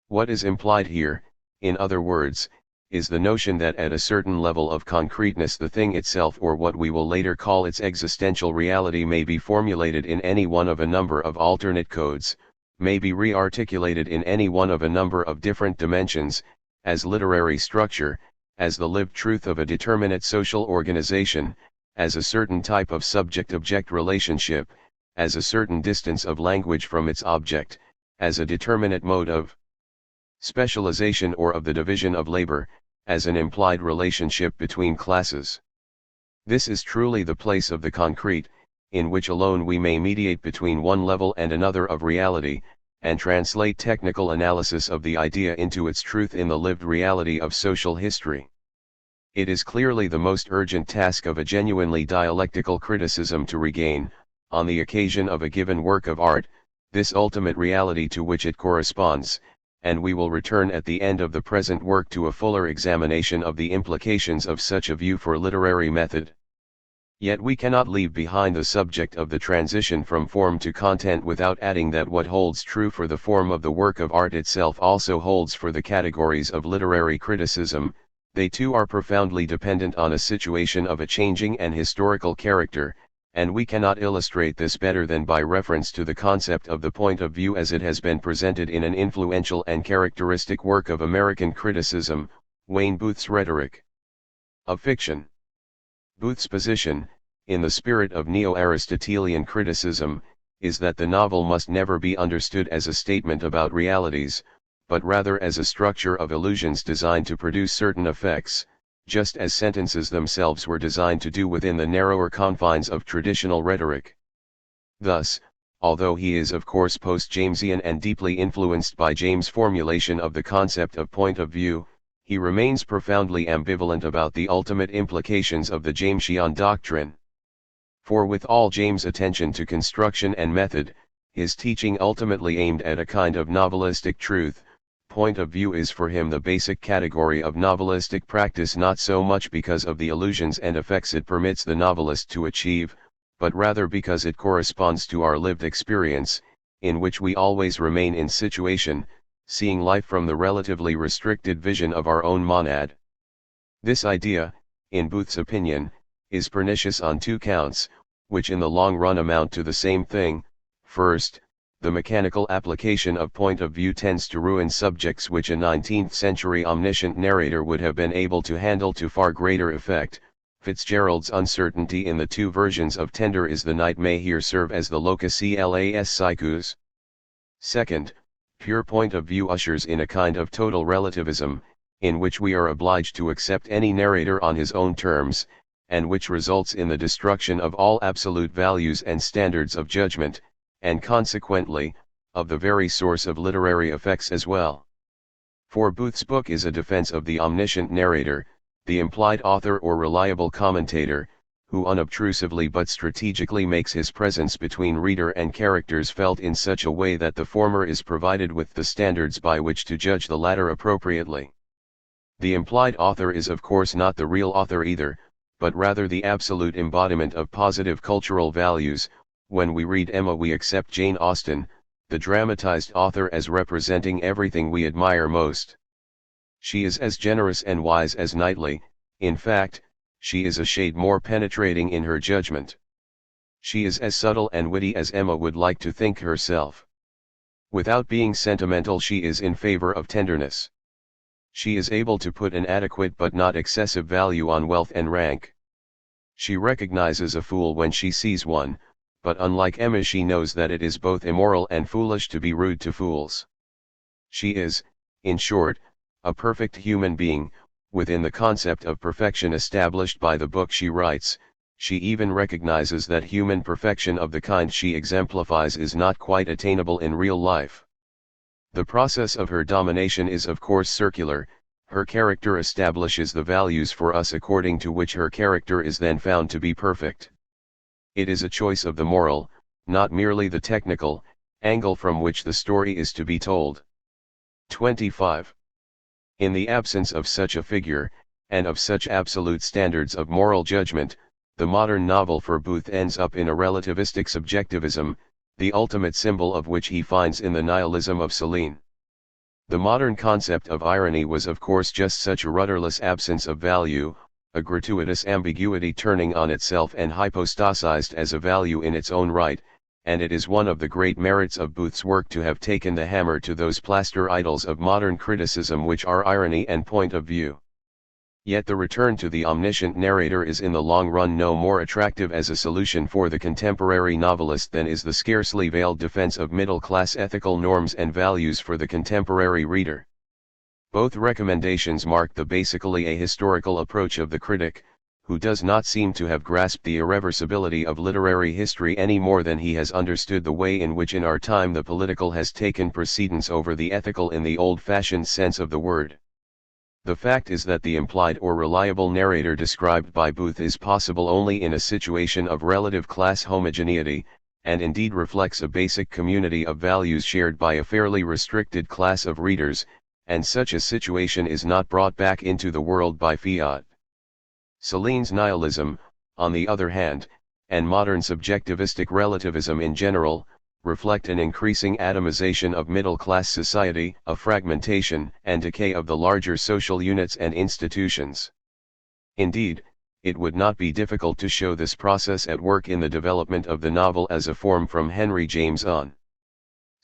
What is implied here, in other words, is the notion that at a certain level of concreteness the thing itself, or what we will later call its existential reality, may be formulated in any one of a number of alternate codes, may be re-articulated in any one of a number of different dimensions, as literary structure, as the lived truth of a determinate social organization, as a certain type of subject-object relationship, as a certain distance of language from its object, as a determinate mode of specialization or of the division of labor, as an implied relationship between classes. This is truly the place of the concrete, in which alone we may mediate between one level and another of reality, and translate technical analysis of the idea into its truth in the lived reality of social history. It is clearly the most urgent task of a genuinely dialectical criticism to regain, on the occasion of a given work of art, this ultimate reality to which it corresponds, and we will return at the end of the present work to a fuller examination of the implications of such a view for literary method. Yet we cannot leave behind the subject of the transition from form to content without adding that what holds true for the form of the work of art itself also holds for the categories of literary criticism. They too are profoundly dependent on a situation of a changing and historical character, and we cannot illustrate this better than by reference to the concept of the point of view as it has been presented in an influential and characteristic work of American criticism, Wayne Booth's Rhetoric of Fiction. Booth's position, in the spirit of neo-Aristotelian criticism, is that the novel must never be understood as a statement about realities, but rather as a structure of illusions designed to produce certain effects, just as sentences themselves were designed to do within the narrower confines of traditional rhetoric. Thus, although he is of course post-Jamesian and deeply influenced by James' formulation of the concept of point of view, he remains profoundly ambivalent about the ultimate implications of the Jamesian doctrine. For with all James' attention to construction and method, his teaching ultimately aimed at a kind of novelistic truth, point of view is for him the basic category of novelistic practice, not so much because of the illusions and effects it permits the novelist to achieve, but rather because it corresponds to our lived experience, in which we always remain in situation, seeing life from the relatively restricted vision of our own monad. This idea, in Booth's opinion, is pernicious on two counts, which in the long run amount to the same thing. First, the mechanical application of point of view tends to ruin subjects which a 19th-century omniscient narrator would have been able to handle to far greater effect. Fitzgerald's uncertainty in the two versions of Tender is the Night may here serve as the locus clas siccus. Second, pure point of view ushers in a kind of total relativism, in which we are obliged to accept any narrator on his own terms, and which results in the destruction of all absolute values and standards of judgment, and consequently, of the very source of literary effects as well. For Booth's book is a defense of the omniscient narrator, the implied author or reliable commentator, who unobtrusively but strategically makes his presence between reader and characters felt in such a way that the former is provided with the standards by which to judge the latter appropriately. The implied author is of course not the real author either, but rather the absolute embodiment of positive cultural values. When we read Emma we accept Jane Austen, the dramatized author, as representing everything we admire most. She is as generous and wise as Knightley, in fact, she is a shade more penetrating in her judgment. She is as subtle and witty as Emma would like to think herself. Without being sentimental, she is in favor of tenderness. She is able to put an adequate but not excessive value on wealth and rank. She recognizes a fool when she sees one, but unlike Emma she knows that it is both immoral and foolish to be rude to fools. She is, in short, a perfect human being, within the concept of perfection established by the book she writes. She even recognizes that human perfection of the kind she exemplifies is not quite attainable in real life. The process of her domination is of course circular. Her character establishes the values for us according to which her character is then found to be perfect. It is a choice of the moral, not merely the technical, angle from which the story is to be told. 25. In the absence of such a figure, and of such absolute standards of moral judgment, the modern novel for Booth ends up in a relativistic subjectivism, the ultimate symbol of which he finds in the nihilism of Celine. The modern concept of irony was of course just such a rudderless absence of value, a gratuitous ambiguity turning on itself and hypostasized as a value in its own right, and it is one of the great merits of Booth's work to have taken the hammer to those plaster idols of modern criticism which are irony and point of view. Yet the return to the omniscient narrator is in the long run no more attractive as a solution for the contemporary novelist than is the scarcely veiled defense of middle-class ethical norms and values for the contemporary reader. Both recommendations mark the basically ahistorical approach of the critic, who does not seem to have grasped the irreversibility of literary history any more than he has understood the way in which in our time the political has taken precedence over the ethical in the old-fashioned sense of the word. The fact is that the implied or reliable narrator described by Booth is possible only in a situation of relative class homogeneity, and indeed reflects a basic community of values shared by a fairly restricted class of readers, and such a situation is not brought back into the world by fiat. Céline's nihilism, on the other hand, and modern subjectivistic relativism in general, reflect an increasing atomization of middle-class society, a fragmentation and decay of the larger social units and institutions. Indeed, it would not be difficult to show this process at work in the development of the novel as a form from Henry James on.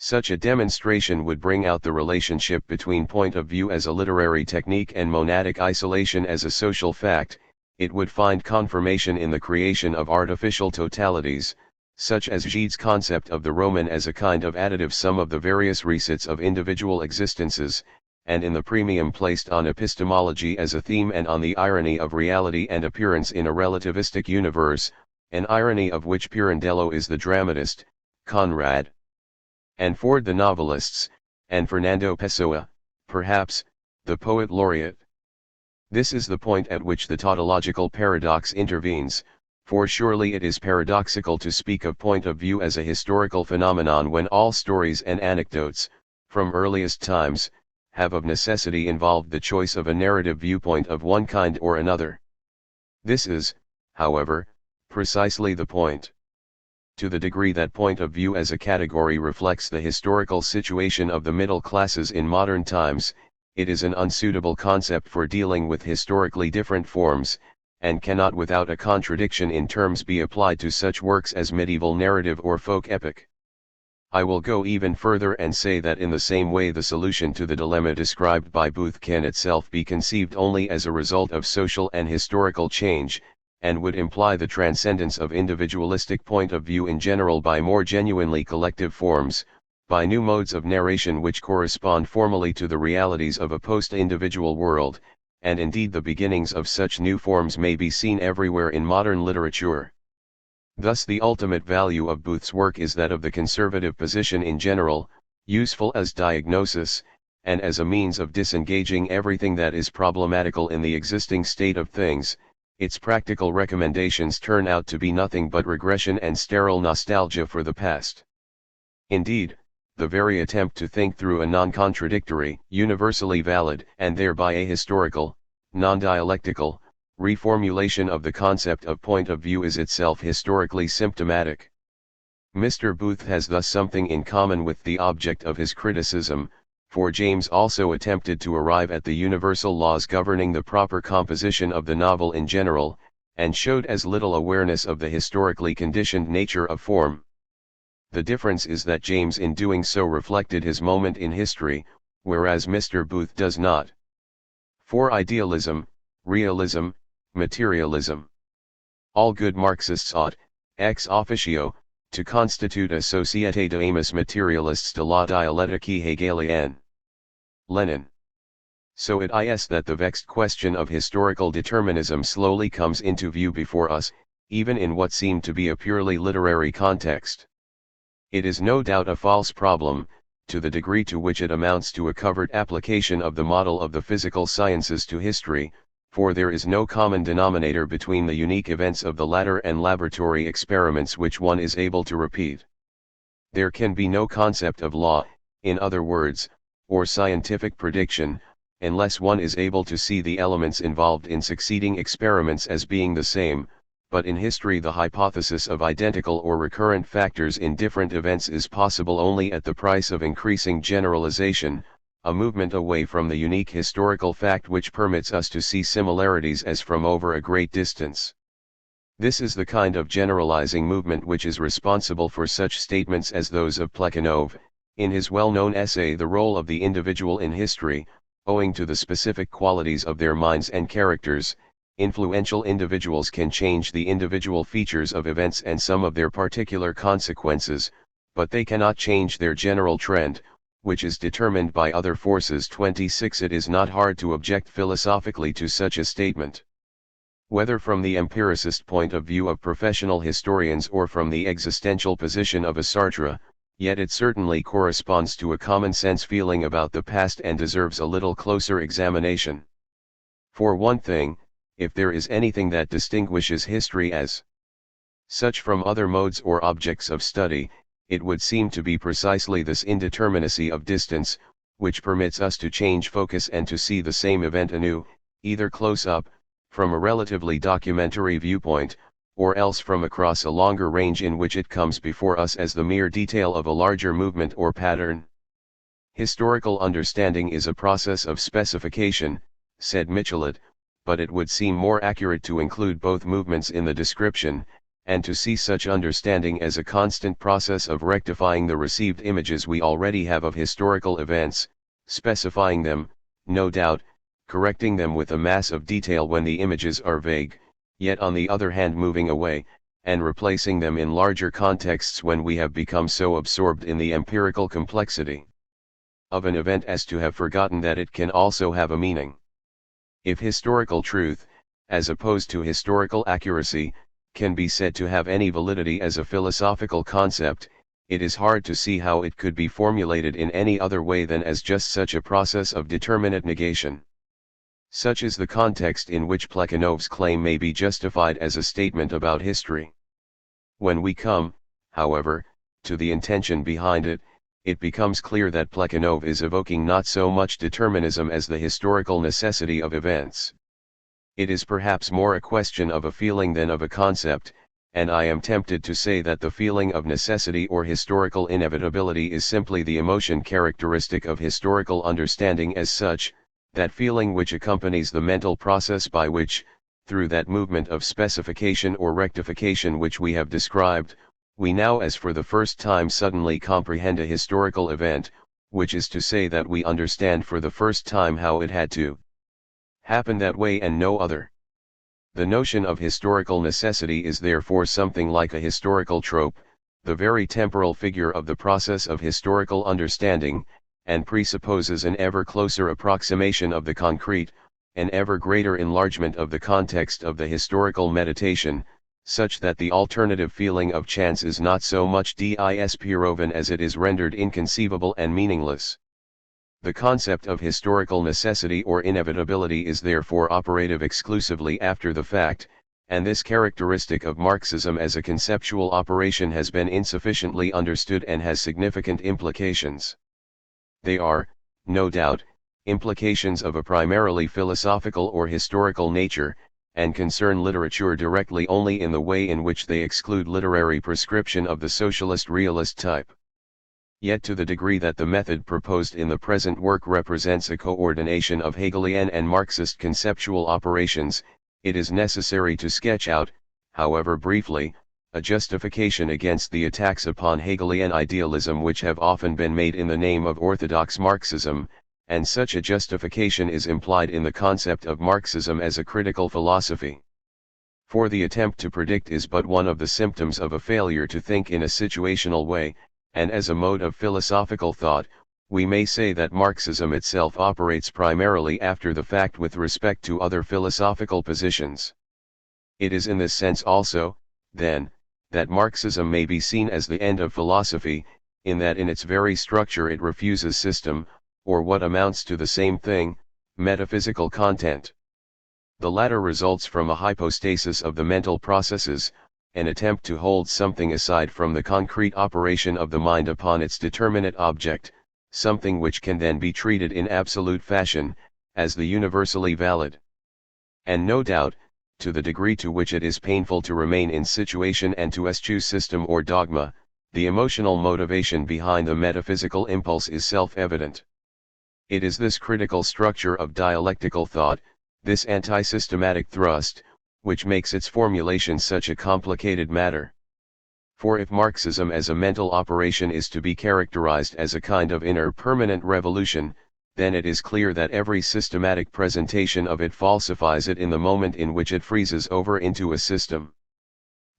Such a demonstration would bring out the relationship between point of view as a literary technique and monadic isolation as a social fact. It would find confirmation in the creation of artificial totalities, such as Gide's concept of the Roman as a kind of additive sum of the various resets of individual existences, and in the premium placed on epistemology as a theme and on the irony of reality and appearance in a relativistic universe, an irony of which Pirandello is the dramatist, Conrad and Ford the novelists, and Fernando Pessoa, perhaps, the poet laureate. This is the point at which the tautological paradox intervenes, for surely it is paradoxical to speak of point of view as a historical phenomenon when all stories and anecdotes, from earliest times, have of necessity involved the choice of a narrative viewpoint of one kind or another. This is, however, precisely the point. To the degree that point of view as a category reflects the historical situation of the middle classes in modern times, it is an unsuitable concept for dealing with historically different forms, and cannot without a contradiction in terms be applied to such works as medieval narrative or folk epic. I will go even further and say that in the same way the solution to the dilemma described by Booth can itself be conceived only as a result of social and historical change, and would imply the transcendence of individualistic point of view in general by more genuinely collective forms, by new modes of narration which correspond formally to the realities of a post-individual world, and indeed the beginnings of such new forms may be seen everywhere in modern literature. Thus the ultimate value of Booth's work is that of the conservative position in general, useful as diagnosis, and as a means of disengaging everything that is problematical in the existing state of things. Its practical recommendations turn out to be nothing but regression and sterile nostalgia for the past. Indeed, the very attempt to think through a non-contradictory, universally valid, and thereby ahistorical, non-dialectical, reformulation of the concept of point of view is itself historically symptomatic. Mr. Booth has thus something in common with the object of his criticism, for James also attempted to arrive at the universal laws governing the proper composition of the novel in general, and showed as little awareness of the historically conditioned nature of form. The difference is that James in doing so reflected his moment in history, whereas Mr. Booth does not. For idealism, realism, materialism. All good Marxists ought, ex officio, to constitute a Société d'Amis Materialistes de la Dialectique Hegelienne. Lenin. So it is that the vexed question of historical determinism slowly comes into view before us, even in what seemed to be a purely literary context. It is no doubt a false problem, to the degree to which it amounts to a covert application of the model of the physical sciences to history, for there is no common denominator between the unique events of the latter and laboratory experiments which one is able to repeat. There can be no concept of law, in other words, or scientific prediction, unless one is able to see the elements involved in succeeding experiments as being the same, but in history the hypothesis of identical or recurrent factors in different events is possible only at the price of increasing generalization, a movement away from the unique historical fact which permits us to see similarities as from over a great distance. This is the kind of generalizing movement which is responsible for such statements as those of Plekhanov, in his well-known essay The Role of the Individual in History. Owing to the specific qualities of their minds and characters, influential individuals can change the individual features of events and some of their particular consequences, but they cannot change their general trend, which is determined by other forces. 26. It is not hard to object philosophically to such a statement. Whether from the empiricist point of view of professional historians or from the existential position of a Sartre, yet it certainly corresponds to a common-sense feeling about the past and deserves a little closer examination. For one thing, if there is anything that distinguishes history as such from other modes or objects of study, it would seem to be precisely this indeterminacy of distance, which permits us to change focus and to see the same event anew, either close up, from a relatively documentary viewpoint, or else from across a longer range in which it comes before us as the mere detail of a larger movement or pattern. Historical understanding is a process of specification, said Michelet, but it would seem more accurate to include both movements in the description, and to see such understanding as a constant process of rectifying the received images we already have of historical events, specifying them, no doubt, correcting them with a mass of detail when the images are vague, yet on the other hand moving away, and replacing them in larger contexts when we have become so absorbed in the empirical complexity of an event as to have forgotten that it can also have a meaning. If historical truth, as opposed to historical accuracy, can be said to have any validity as a philosophical concept, it is hard to see how it could be formulated in any other way than as just such a process of determinate negation. Such is the context in which Plekhanov's claim may be justified as a statement about history. When we come, however, to the intention behind it, it becomes clear that Plekhanov is evoking not so much determinism as the historical necessity of events. It is perhaps more a question of a feeling than of a concept, and I am tempted to say that the feeling of necessity or historical inevitability is simply the emotion characteristic of historical understanding as such, that feeling which accompanies the mental process by which, through that movement of specification or rectification which we have described, we now as for the first time suddenly comprehend a historical event, which is to say that we understand for the first time how it had to happen that way and no other. The notion of historical necessity is therefore something like a historical trope, the very temporal figure of the process of historical understanding, and presupposes an ever closer approximation of the concrete, an ever greater enlargement of the context of the historical meditation, such that the alternative feeling of chance is not so much dispiroven as it is rendered inconceivable and meaningless. The concept of historical necessity or inevitability is therefore operative exclusively after the fact, and this characteristic of Marxism as a conceptual operation has been insufficiently understood and has significant implications. They are, no doubt, implications of a primarily philosophical or historical nature, and concern literature directly only in the way in which they exclude literary prescription of the socialist realist type. Yet to the degree that the method proposed in the present work represents a coordination of Hegelian and Marxist conceptual operations, it is necessary to sketch out, however briefly, a justification against the attacks upon Hegelian idealism which have often been made in the name of orthodox Marxism, and such a justification is implied in the concept of Marxism as a critical philosophy. For the attempt to predict is but one of the symptoms of a failure to think in a situational way, and as a mode of philosophical thought, we may say that Marxism itself operates primarily after the fact with respect to other philosophical positions. It is in this sense also, then, that Marxism may be seen as the end of philosophy, in that in its very structure it refuses system, or what amounts to the same thing, metaphysical content. The latter results from a hypostasis of the mental processes, an attempt to hold something aside from the concrete operation of the mind upon its determinate object, something which can then be treated in absolute fashion, as the universally valid. And no doubt, to the degree to which it is painful to remain in situation and to eschew system or dogma, the emotional motivation behind the metaphysical impulse is self-evident. It is this critical structure of dialectical thought, this anti-systematic thrust, which makes its formulation such a complicated matter. For if Marxism as a mental operation is to be characterized as a kind of inner permanent revolution, then it is clear that every systematic presentation of it falsifies it in the moment in which it freezes over into a system.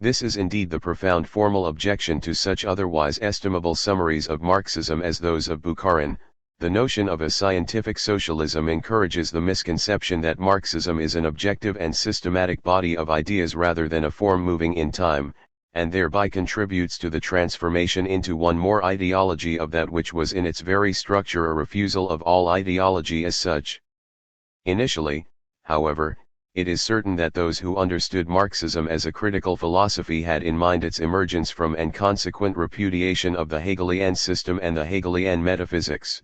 This is indeed the profound formal objection to such otherwise estimable summaries of Marxism as those of Bukharin. The notion of a scientific socialism encourages the misconception that Marxism is an objective and systematic body of ideas rather than a form moving in time, and thereby contributes to the transformation into one more ideology of that which was in its very structure a refusal of all ideology as such. Initially, however, it is certain that those who understood Marxism as a critical philosophy had in mind its emergence from and consequent repudiation of the Hegelian system and the Hegelian metaphysics.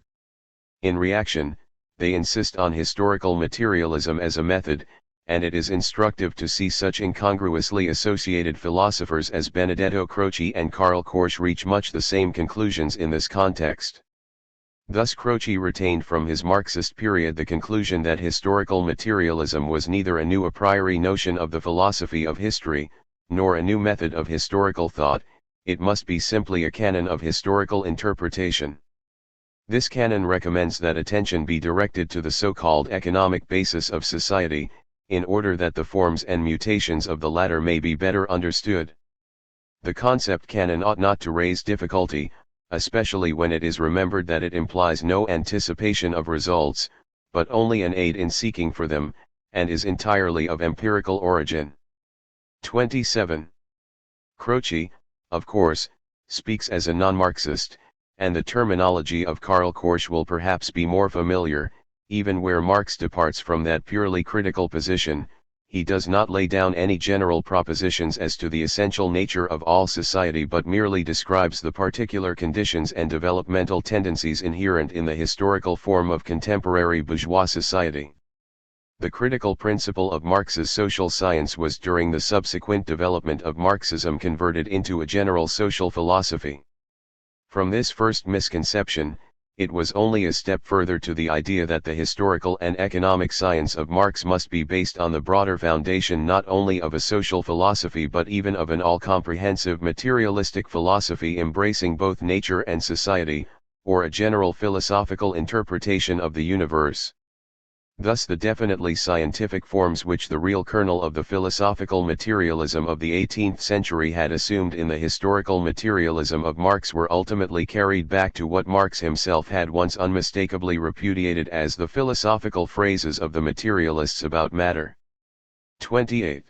In reaction, they insist on historical materialism as a method, and it is instructive to see such incongruously associated philosophers as Benedetto Croce and Karl Korsch reach much the same conclusions in this context. Thus Croce retained from his Marxist period the conclusion that historical materialism was neither a new a priori notion of the philosophy of history, nor a new method of historical thought, it must be simply a canon of historical interpretation. This canon recommends that attention be directed to the so-called economic basis of society, in order that the forms and mutations of the latter may be better understood. The concept canon ought not to raise difficulty, especially when it is remembered that it implies no anticipation of results, but only an aid in seeking for them, and is entirely of empirical origin. 27. Croce, of course, speaks as a non-Marxist, and the terminology of Karl Korsch will perhaps be more familiar. Even where Marx departs from that purely critical position, he does not lay down any general propositions as to the essential nature of all society but merely describes the particular conditions and developmental tendencies inherent in the historical form of contemporary bourgeois society. The critical principle of Marx's social science was during the subsequent development of Marxism converted into a general social philosophy. From this first misconception, it was only a step further to the idea that the historical and economic science of Marx must be based on the broader foundation not only of a social philosophy but even of an all-comprehensive materialistic philosophy embracing both nature and society, or a general philosophical interpretation of the universe. Thus the definitely scientific forms which the real kernel of the philosophical materialism of the 18th century had assumed in the historical materialism of Marx were ultimately carried back to what Marx himself had once unmistakably repudiated as the philosophical phrases of the materialists about matter. 28.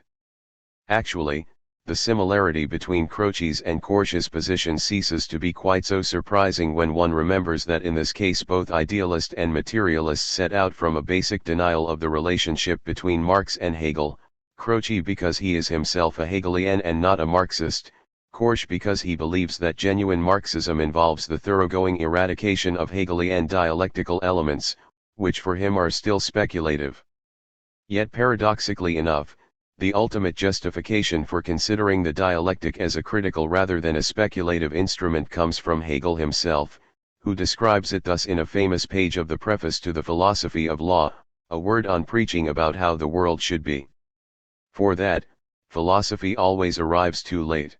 Actually, the similarity between Croce's and Korsch's position ceases to be quite so surprising when one remembers that in this case both idealist and materialist set out from a basic denial of the relationship between Marx and Hegel, Croce because he is himself a Hegelian and not a Marxist, Korsch because he believes that genuine Marxism involves the thoroughgoing eradication of Hegelian dialectical elements, which for him are still speculative. Yet paradoxically enough, the ultimate justification for considering the dialectic as a critical rather than a speculative instrument comes from Hegel himself, who describes it thus in a famous page of the preface to the Philosophy of Law, a word on preaching about how the world should be. For that, philosophy always arrives too late.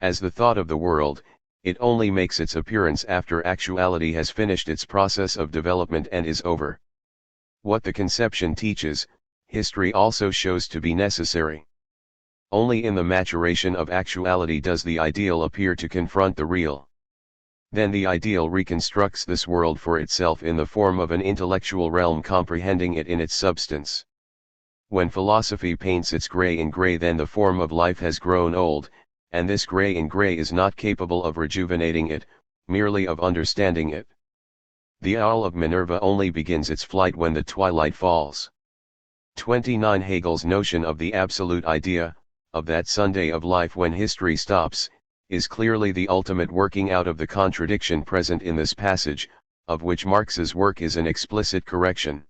As the thought of the world, it only makes its appearance after actuality has finished its process of development and is over. What the conception teaches, history also shows to be necessary. Only in the maturation of actuality does the ideal appear to confront the real. Then the ideal reconstructs this world for itself in the form of an intellectual realm comprehending it in its substance. When philosophy paints its gray in gray, then the form of life has grown old, and this gray in gray is not capable of rejuvenating it, merely of understanding it. The owl of Minerva only begins its flight when the twilight falls. 29. Hegel's notion of the absolute idea, of that Sunday of life when history stops, is clearly the ultimate working out of the contradiction present in this passage, of which Marx's work is an explicit correction.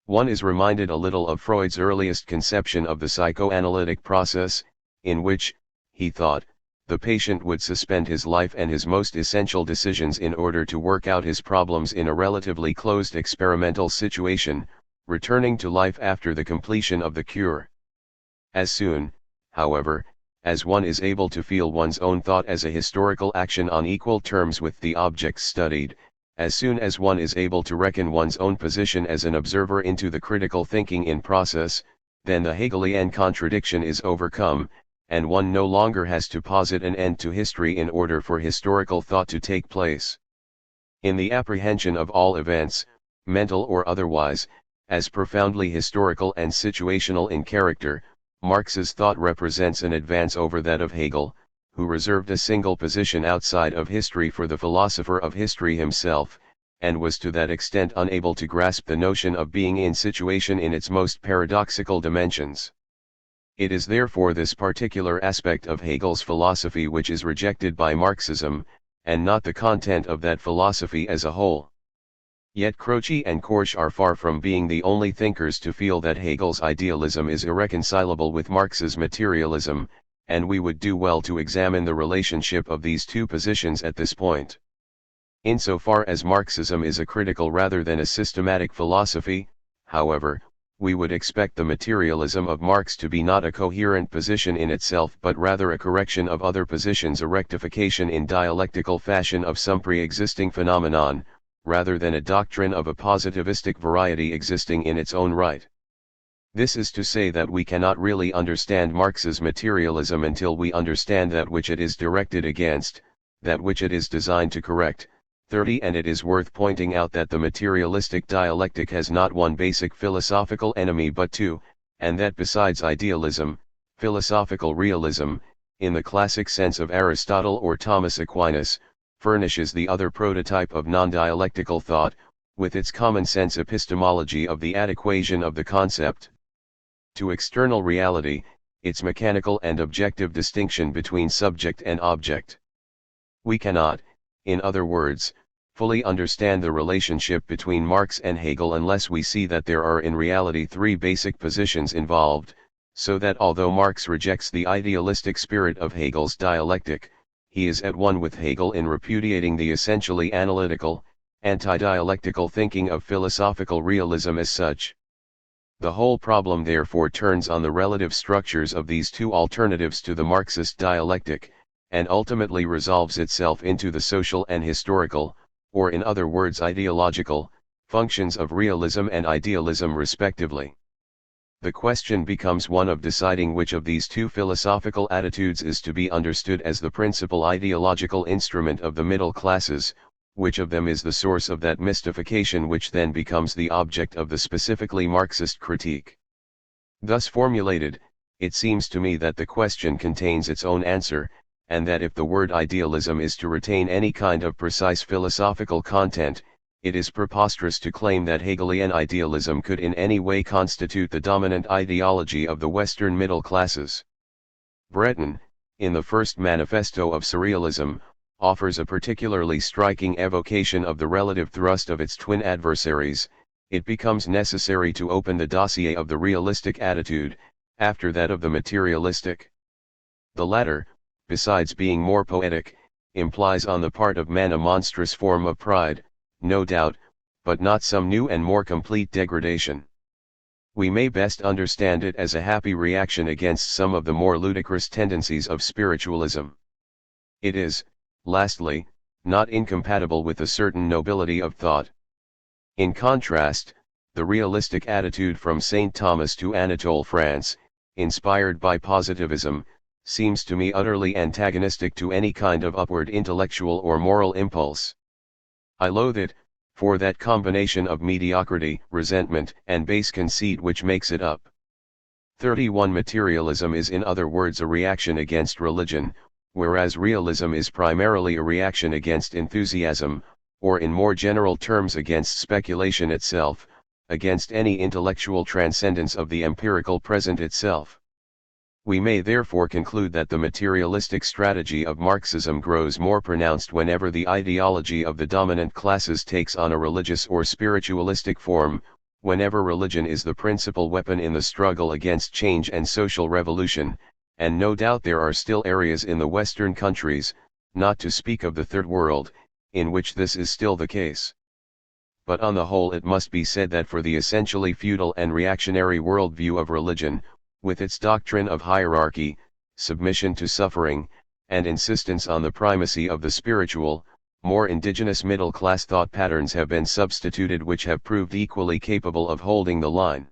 One is reminded a little of Freud's earliest conception of the psychoanalytic process, in which, he thought, the patient would suspend his life and his most essential decisions in order to work out his problems in a relatively closed experimental situation, returning to life after the completion of the cure. As soon, however, as one is able to feel one's own thought as a historical action on equal terms with the objects studied, as soon as one is able to reckon one's own position as an observer into the critical thinking in process, then the Hegelian contradiction is overcome, and one no longer has to posit an end to history in order for historical thought to take place. In the apprehension of all events, mental or otherwise, as profoundly historical and situational in character, Marx's thought represents an advance over that of Hegel, who reserved a single position outside of history for the philosopher of history himself, and was to that extent unable to grasp the notion of being in situation in its most paradoxical dimensions. It is therefore this particular aspect of Hegel's philosophy which is rejected by Marxism, and not the content of that philosophy as a whole. Yet Croce and Korsch are far from being the only thinkers to feel that Hegel's idealism is irreconcilable with Marx's materialism, and we would do well to examine the relationship of these two positions at this point. Insofar as Marxism is a critical rather than a systematic philosophy, however, we would expect the materialism of Marx to be not a coherent position in itself but rather a correction of other positions, a rectification in dialectical fashion of some pre-existing phenomenon, rather than a doctrine of a positivistic variety existing in its own right. This is to say that we cannot really understand Marx's materialism until we understand that which it is directed against, that which it is designed to correct. 30 And it is worth pointing out that the materialistic dialectic has not one basic philosophical enemy but two, and that besides idealism, philosophical realism, in the classic sense of Aristotle or Thomas Aquinas, furnishes the other prototype of non-dialectical thought, with its common-sense epistemology of the adequation of the concept to external reality, its mechanical and objective distinction between subject and object. We cannot, in other words, fully understand the relationship between Marx and Hegel unless we see that there are in reality three basic positions involved, so that although Marx rejects the idealistic spirit of Hegel's dialectic, he is at one with Hegel in repudiating the essentially analytical, anti-dialectical thinking of philosophical realism as such. The whole problem therefore turns on the relative structures of these two alternatives to the Marxist dialectic, and ultimately resolves itself into the social and historical, or in other words ideological, functions of realism and idealism respectively. The question becomes one of deciding which of these two philosophical attitudes is to be understood as the principal ideological instrument of the middle classes, which of them is the source of that mystification which then becomes the object of the specifically Marxist critique. Thus formulated, it seems to me that the question contains its own answer, and that if the word idealism is to retain any kind of precise philosophical content, it is preposterous to claim that Hegelian idealism could in any way constitute the dominant ideology of the Western middle classes. Breton, in the first manifesto of Surrealism, offers a particularly striking evocation of the relative thrust of its twin adversaries. It becomes necessary to open the dossier of the realistic attitude, after that of the materialistic. The latter, besides being more poetic, implies on the part of man a monstrous form of pride, no doubt, but not some new and more complete degradation. We may best understand it as a happy reaction against some of the more ludicrous tendencies of spiritualism. It is, lastly, not incompatible with a certain nobility of thought. In contrast, the realistic attitude from St. Thomas to Anatole France, inspired by positivism, seems to me utterly antagonistic to any kind of upward intellectual or moral impulse. I loathe it, for that combination of mediocrity, resentment, and base conceit which makes it up. 31 Materialism is in other words a reaction against religion, whereas realism is primarily a reaction against enthusiasm, or in more general terms against speculation itself, against any intellectual transcendence of the empirical present itself. We may therefore conclude that the materialistic strategy of Marxism grows more pronounced whenever the ideology of the dominant classes takes on a religious or spiritualistic form, whenever religion is the principal weapon in the struggle against change and social revolution, and no doubt there are still areas in the Western countries, not to speak of the Third World, in which this is still the case. But on the whole it must be said that for the essentially feudal and reactionary worldview of religion, with its doctrine of hierarchy, submission to suffering, and insistence on the primacy of the spiritual, more indigenous middle-class thought patterns have been substituted which have proved equally capable of holding the line.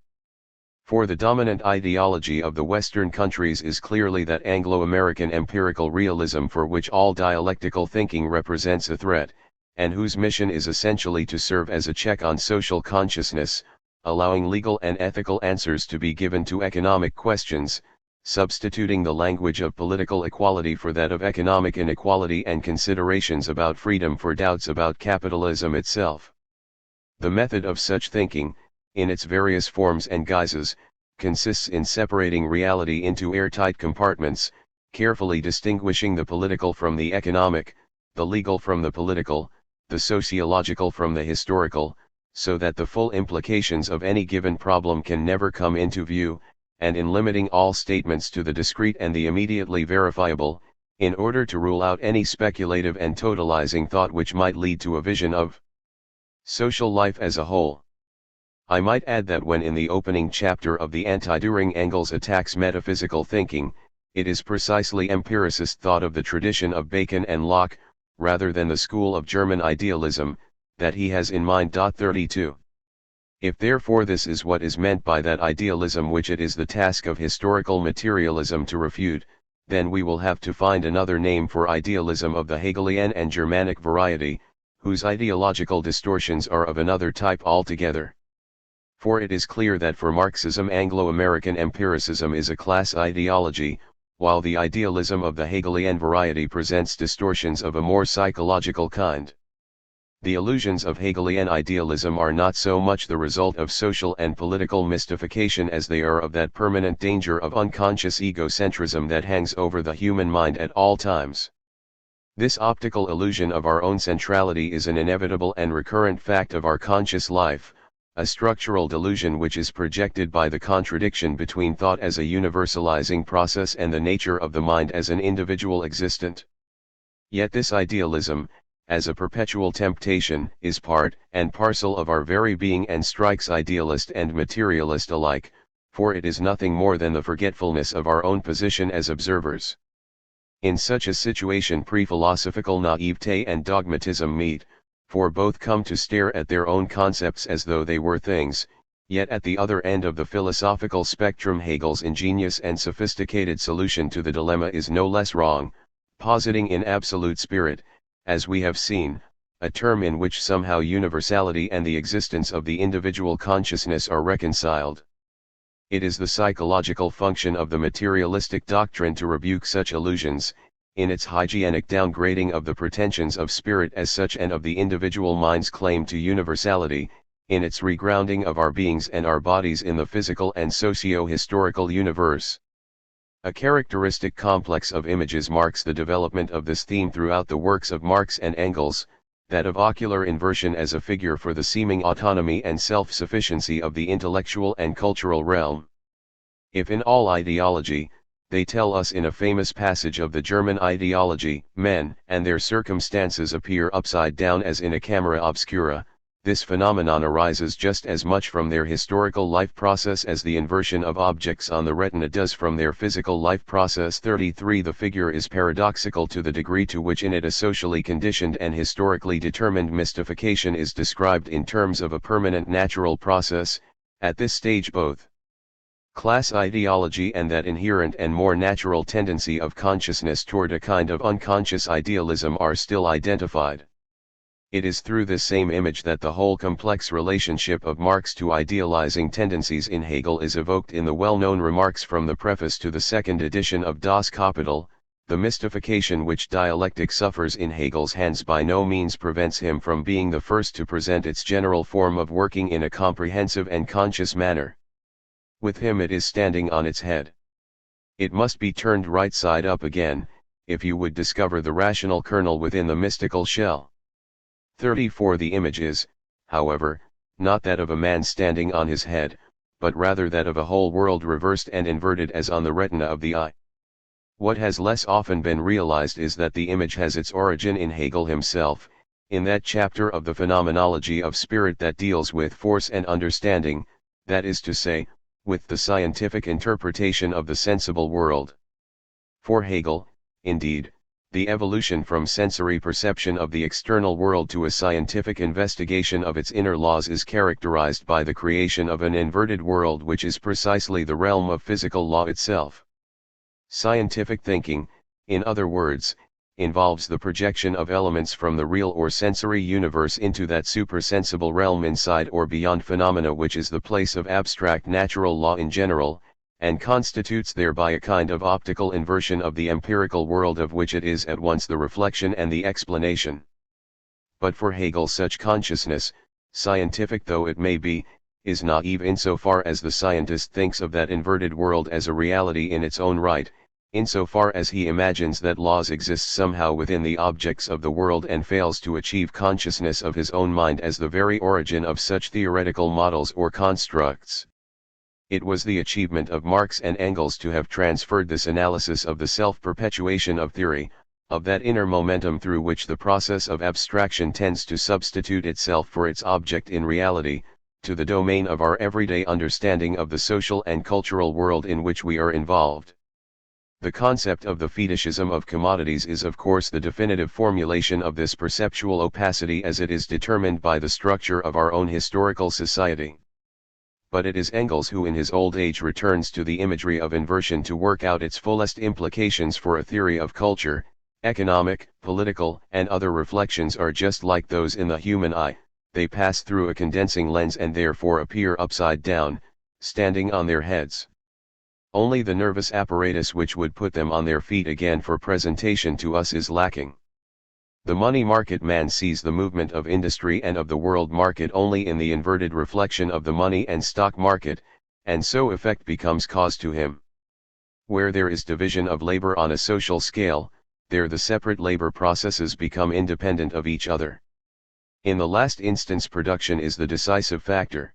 For the dominant ideology of the Western countries is clearly that Anglo-American empirical realism for which all dialectical thinking represents a threat, and whose mission is essentially to serve as a check on social consciousness, allowing legal and ethical answers to be given to economic questions, substituting the language of political equality for that of economic inequality and considerations about freedom for doubts about capitalism itself. The method of such thinking, in its various forms and guises, consists in separating reality into airtight compartments, carefully distinguishing the political from the economic, the legal from the political, the sociological from the historical, so that the full implications of any given problem can never come into view, and in limiting all statements to the discrete and the immediately verifiable, in order to rule out any speculative and totalizing thought which might lead to a vision of social life as a whole. I might add that when in the opening chapter of the Anti-Dühring Engels attacks metaphysical thinking, it is precisely empiricist thought of the tradition of Bacon and Locke, rather than the school of German idealism, that he has in mind. 32. If therefore this is what is meant by that idealism which it is the task of historical materialism to refute, then we will have to find another name for idealism of the Hegelian and Germanic variety, whose ideological distortions are of another type altogether. For it is clear that for Marxism Anglo-American empiricism is a class ideology, while the idealism of the Hegelian variety presents distortions of a more psychological kind. The illusions of Hegelian idealism are not so much the result of social and political mystification as they are of that permanent danger of unconscious egocentrism that hangs over the human mind at all times. This optical illusion of our own centrality is an inevitable and recurrent fact of our conscious life, a structural delusion which is projected by the contradiction between thought as a universalizing process and the nature of the mind as an individual existent. Yet this idealism, as a perpetual temptation, is part and parcel of our very being and strikes idealist and materialist alike, for it is nothing more than the forgetfulness of our own position as observers. In such a situation pre-philosophical naivete and dogmatism meet, for both come to stare at their own concepts as though they were things, yet at the other end of the philosophical spectrum Hegel's ingenious and sophisticated solution to the dilemma is no less wrong, positing in absolute spirit, as we have seen, a term in which somehow universality and the existence of the individual consciousness are reconciled. It is the psychological function of the materialistic doctrine to rebuke such illusions, in its hygienic downgrading of the pretensions of spirit as such and of the individual mind's claim to universality, in its regrounding of our beings and our bodies in the physical and socio-historical universe. A characteristic complex of images marks the development of this theme throughout the works of Marx and Engels, that of ocular inversion as a figure for the seeming autonomy and self-sufficiency of the intellectual and cultural realm. If in all ideology, they tell us in a famous passage of the German ideology, men and their circumstances appear upside down as in a camera obscura, this phenomenon arises just as much from their historical life process as the inversion of objects on the retina does from their physical life process. 33 The figure is paradoxical to the degree to which in it a socially conditioned and historically determined mystification is described in terms of a permanent natural process. At this stage both class ideology and that inherent and more natural tendency of consciousness toward a kind of unconscious idealism are still identified. It is through this same image that the whole complex relationship of Marx to idealizing tendencies in Hegel is evoked in the well-known remarks from the preface to the second edition of Das Kapital. The mystification which dialectic suffers in Hegel's hands by no means prevents him from being the first to present its general form of working in a comprehensive and conscious manner. With him it is standing on its head. It must be turned right side up again, if you would discover the rational kernel within the mystical shell. 34 The image is, however, not that of a man standing on his head, but rather that of a whole world reversed and inverted as on the retina of the eye. What has less often been realized is that the image has its origin in Hegel himself, in that chapter of the phenomenology of spirit that deals with force and understanding, that is to say, with the scientific interpretation of the sensible world. For Hegel, indeed, The evolution from sensory perception of the external world to a scientific investigation of its inner laws is characterized by the creation of an inverted world, which is precisely the realm of physical law itself. Scientific thinking, in other words, involves the projection of elements from the real or sensory universe into that supersensible realm inside or beyond phenomena, which is the place of abstract natural law in general, and constitutes thereby a kind of optical inversion of the empirical world, of which it is at once the reflection and the explanation. But for Hegel, such consciousness, scientific though it may be, is naive insofar as the scientist thinks of that inverted world as a reality in its own right, insofar as he imagines that laws exist somehow within the objects of the world, and fails to achieve consciousness of his own mind as the very origin of such theoretical models or constructs. It was the achievement of Marx and Engels to have transferred this analysis of the self-perpetuation of theory, of that inner momentum through which the process of abstraction tends to substitute itself for its object in reality, to the domain of our everyday understanding of the social and cultural world in which we are involved. The concept of the fetishism of commodities is of course the definitive formulation of this perceptual opacity, as it is determined by the structure of our own historical society. But it is Engels who in his old age returns to the imagery of inversion to work out its fullest implications for a theory of culture. Economic, political, and other reflections are just like those in the human eye, they pass through a condensing lens and therefore appear upside down, standing on their heads. Only the nervous apparatus which would put them on their feet again for presentation to us is lacking. The money market man sees the movement of industry and of the world market only in the inverted reflection of the money and stock market, and so effect becomes cause to him. Where there is division of labor on a social scale, there the separate labor processes become independent of each other. In the last instance, production is the decisive factor.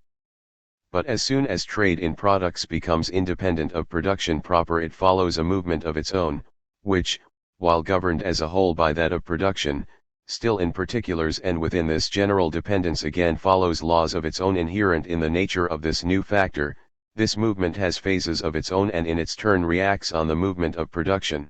But as soon as trade in products becomes independent of production proper, it follows a movement of its own, which, while governed as a whole by that of production, still in particulars and within this general dependence again follows laws of its own inherent in the nature of this new factor. This movement has phases of its own and in its turn reacts on the movement of production.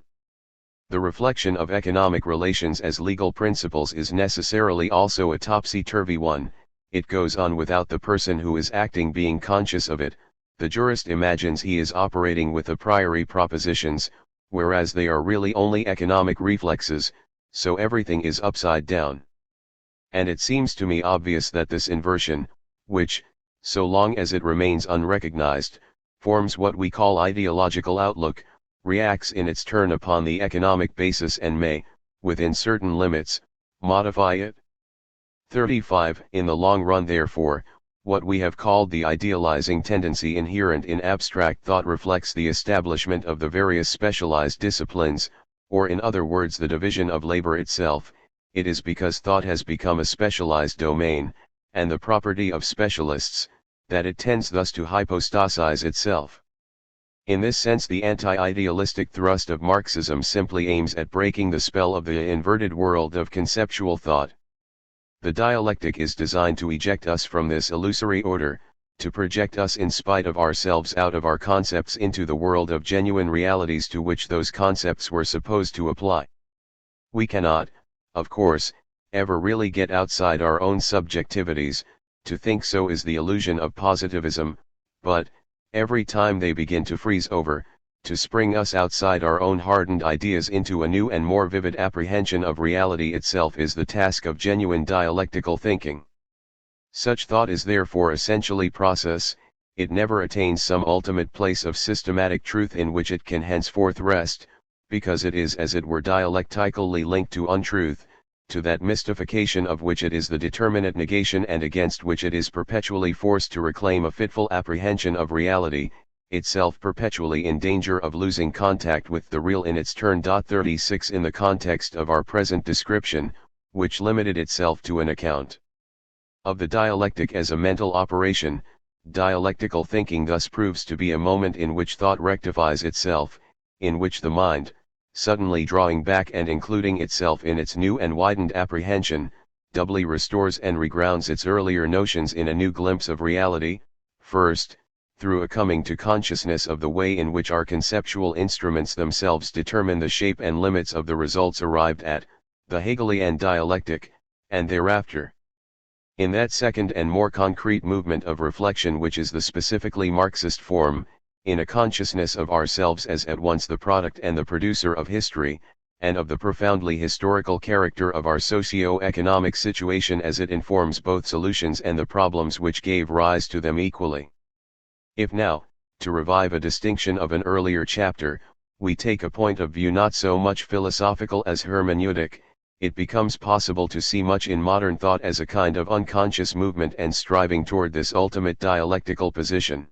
The reflection of economic relations as legal principles is necessarily also a topsy-turvy one. It goes on without the person who is acting being conscious of it. The jurist imagines he is operating with a priori propositions, whereas they are really only economic reflexes, so everything is upside down. And it seems to me obvious that this inversion, which, so long as it remains unrecognized, forms what we call ideological outlook, reacts in its turn upon the economic basis and may, within certain limits, modify it. 35. In the long run, therefore, what we have called the idealizing tendency inherent in abstract thought reflects the establishment of the various specialized disciplines, or in other words the division of labor itself. It is because thought has become a specialized domain, and the property of specialists, that it tends thus to hypostasize itself. In this sense, the anti-idealistic thrust of Marxism simply aims at breaking the spell of the inverted world of conceptual thought. The dialectic is designed to eject us from this illusory order, to project us in spite of ourselves out of our concepts into the world of genuine realities to which those concepts were supposed to apply. We cannot, of course, ever really get outside our own subjectivities. To think so is the illusion of positivism, but, every time they begin to freeze over, to spring us outside our own hardened ideas into a new and more vivid apprehension of reality itself is the task of genuine dialectical thinking. Such thought is therefore essentially process. It never attains some ultimate place of systematic truth in which it can henceforth rest, because it is as it were dialectically linked to untruth, to that mystification of which it is the determinate negation and against which it is perpetually forced to reclaim a fitful apprehension of reality, itself perpetually in danger of losing contact with the real in its turn. 36 In the context of our present description, which limited itself to an account of the dialectic as a mental operation, dialectical thinking thus proves to be a moment in which thought rectifies itself, in which the mind, suddenly drawing back and including itself in its new and widened apprehension, doubly restores and regrounds its earlier notions in a new glimpse of reality. First, through a coming to consciousness of the way in which our conceptual instruments themselves determine the shape and limits of the results arrived at, the Hegelian dialectic, and thereafter. In that second and more concrete movement of reflection which is the specifically Marxist form, in a consciousness of ourselves as at once the product and the producer of history, and of the profoundly historical character of our socio-economic situation as it informs both solutions and the problems which gave rise to them equally. If now, to revive a distinction of an earlier chapter, we take a point of view not so much philosophical as hermeneutic, it becomes possible to see much in modern thought as a kind of unconscious movement and striving toward this ultimate dialectical position.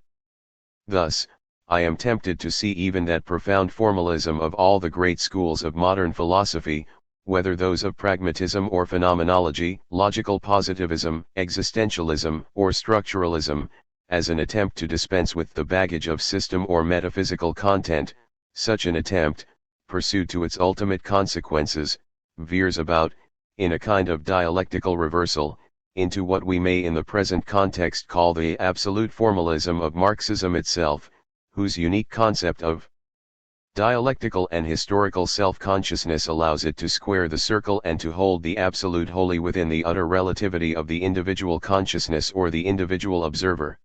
Thus, I am tempted to see even that profound formalism of all the great schools of modern philosophy, whether those of pragmatism or phenomenology, logical positivism, existentialism, or structuralism, as an attempt to dispense with the baggage of system or metaphysical content. Such an attempt, pursued to its ultimate consequences, veers about, in a kind of dialectical reversal, into what we may in the present context call the absolute formalism of Marxism itself, whose unique concept of dialectical and historical self-consciousness allows it to square the circle and to hold the absolute wholly within the utter relativity of the individual consciousness or the individual observer.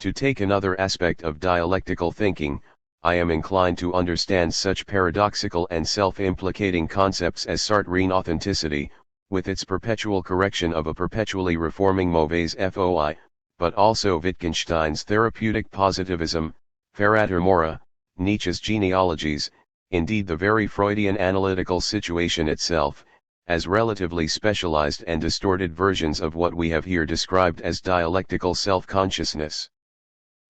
To take another aspect of dialectical thinking, I am inclined to understand such paradoxical and self-implicating concepts as Sartrean authenticity, with its perpetual correction of a perpetually reforming mauvaise foi, but also Wittgenstein's therapeutic positivism, Ferrater Mora, Nietzsche's genealogies, indeed the very Freudian analytical situation itself, as relatively specialized and distorted versions of what we have here described as dialectical self-consciousness.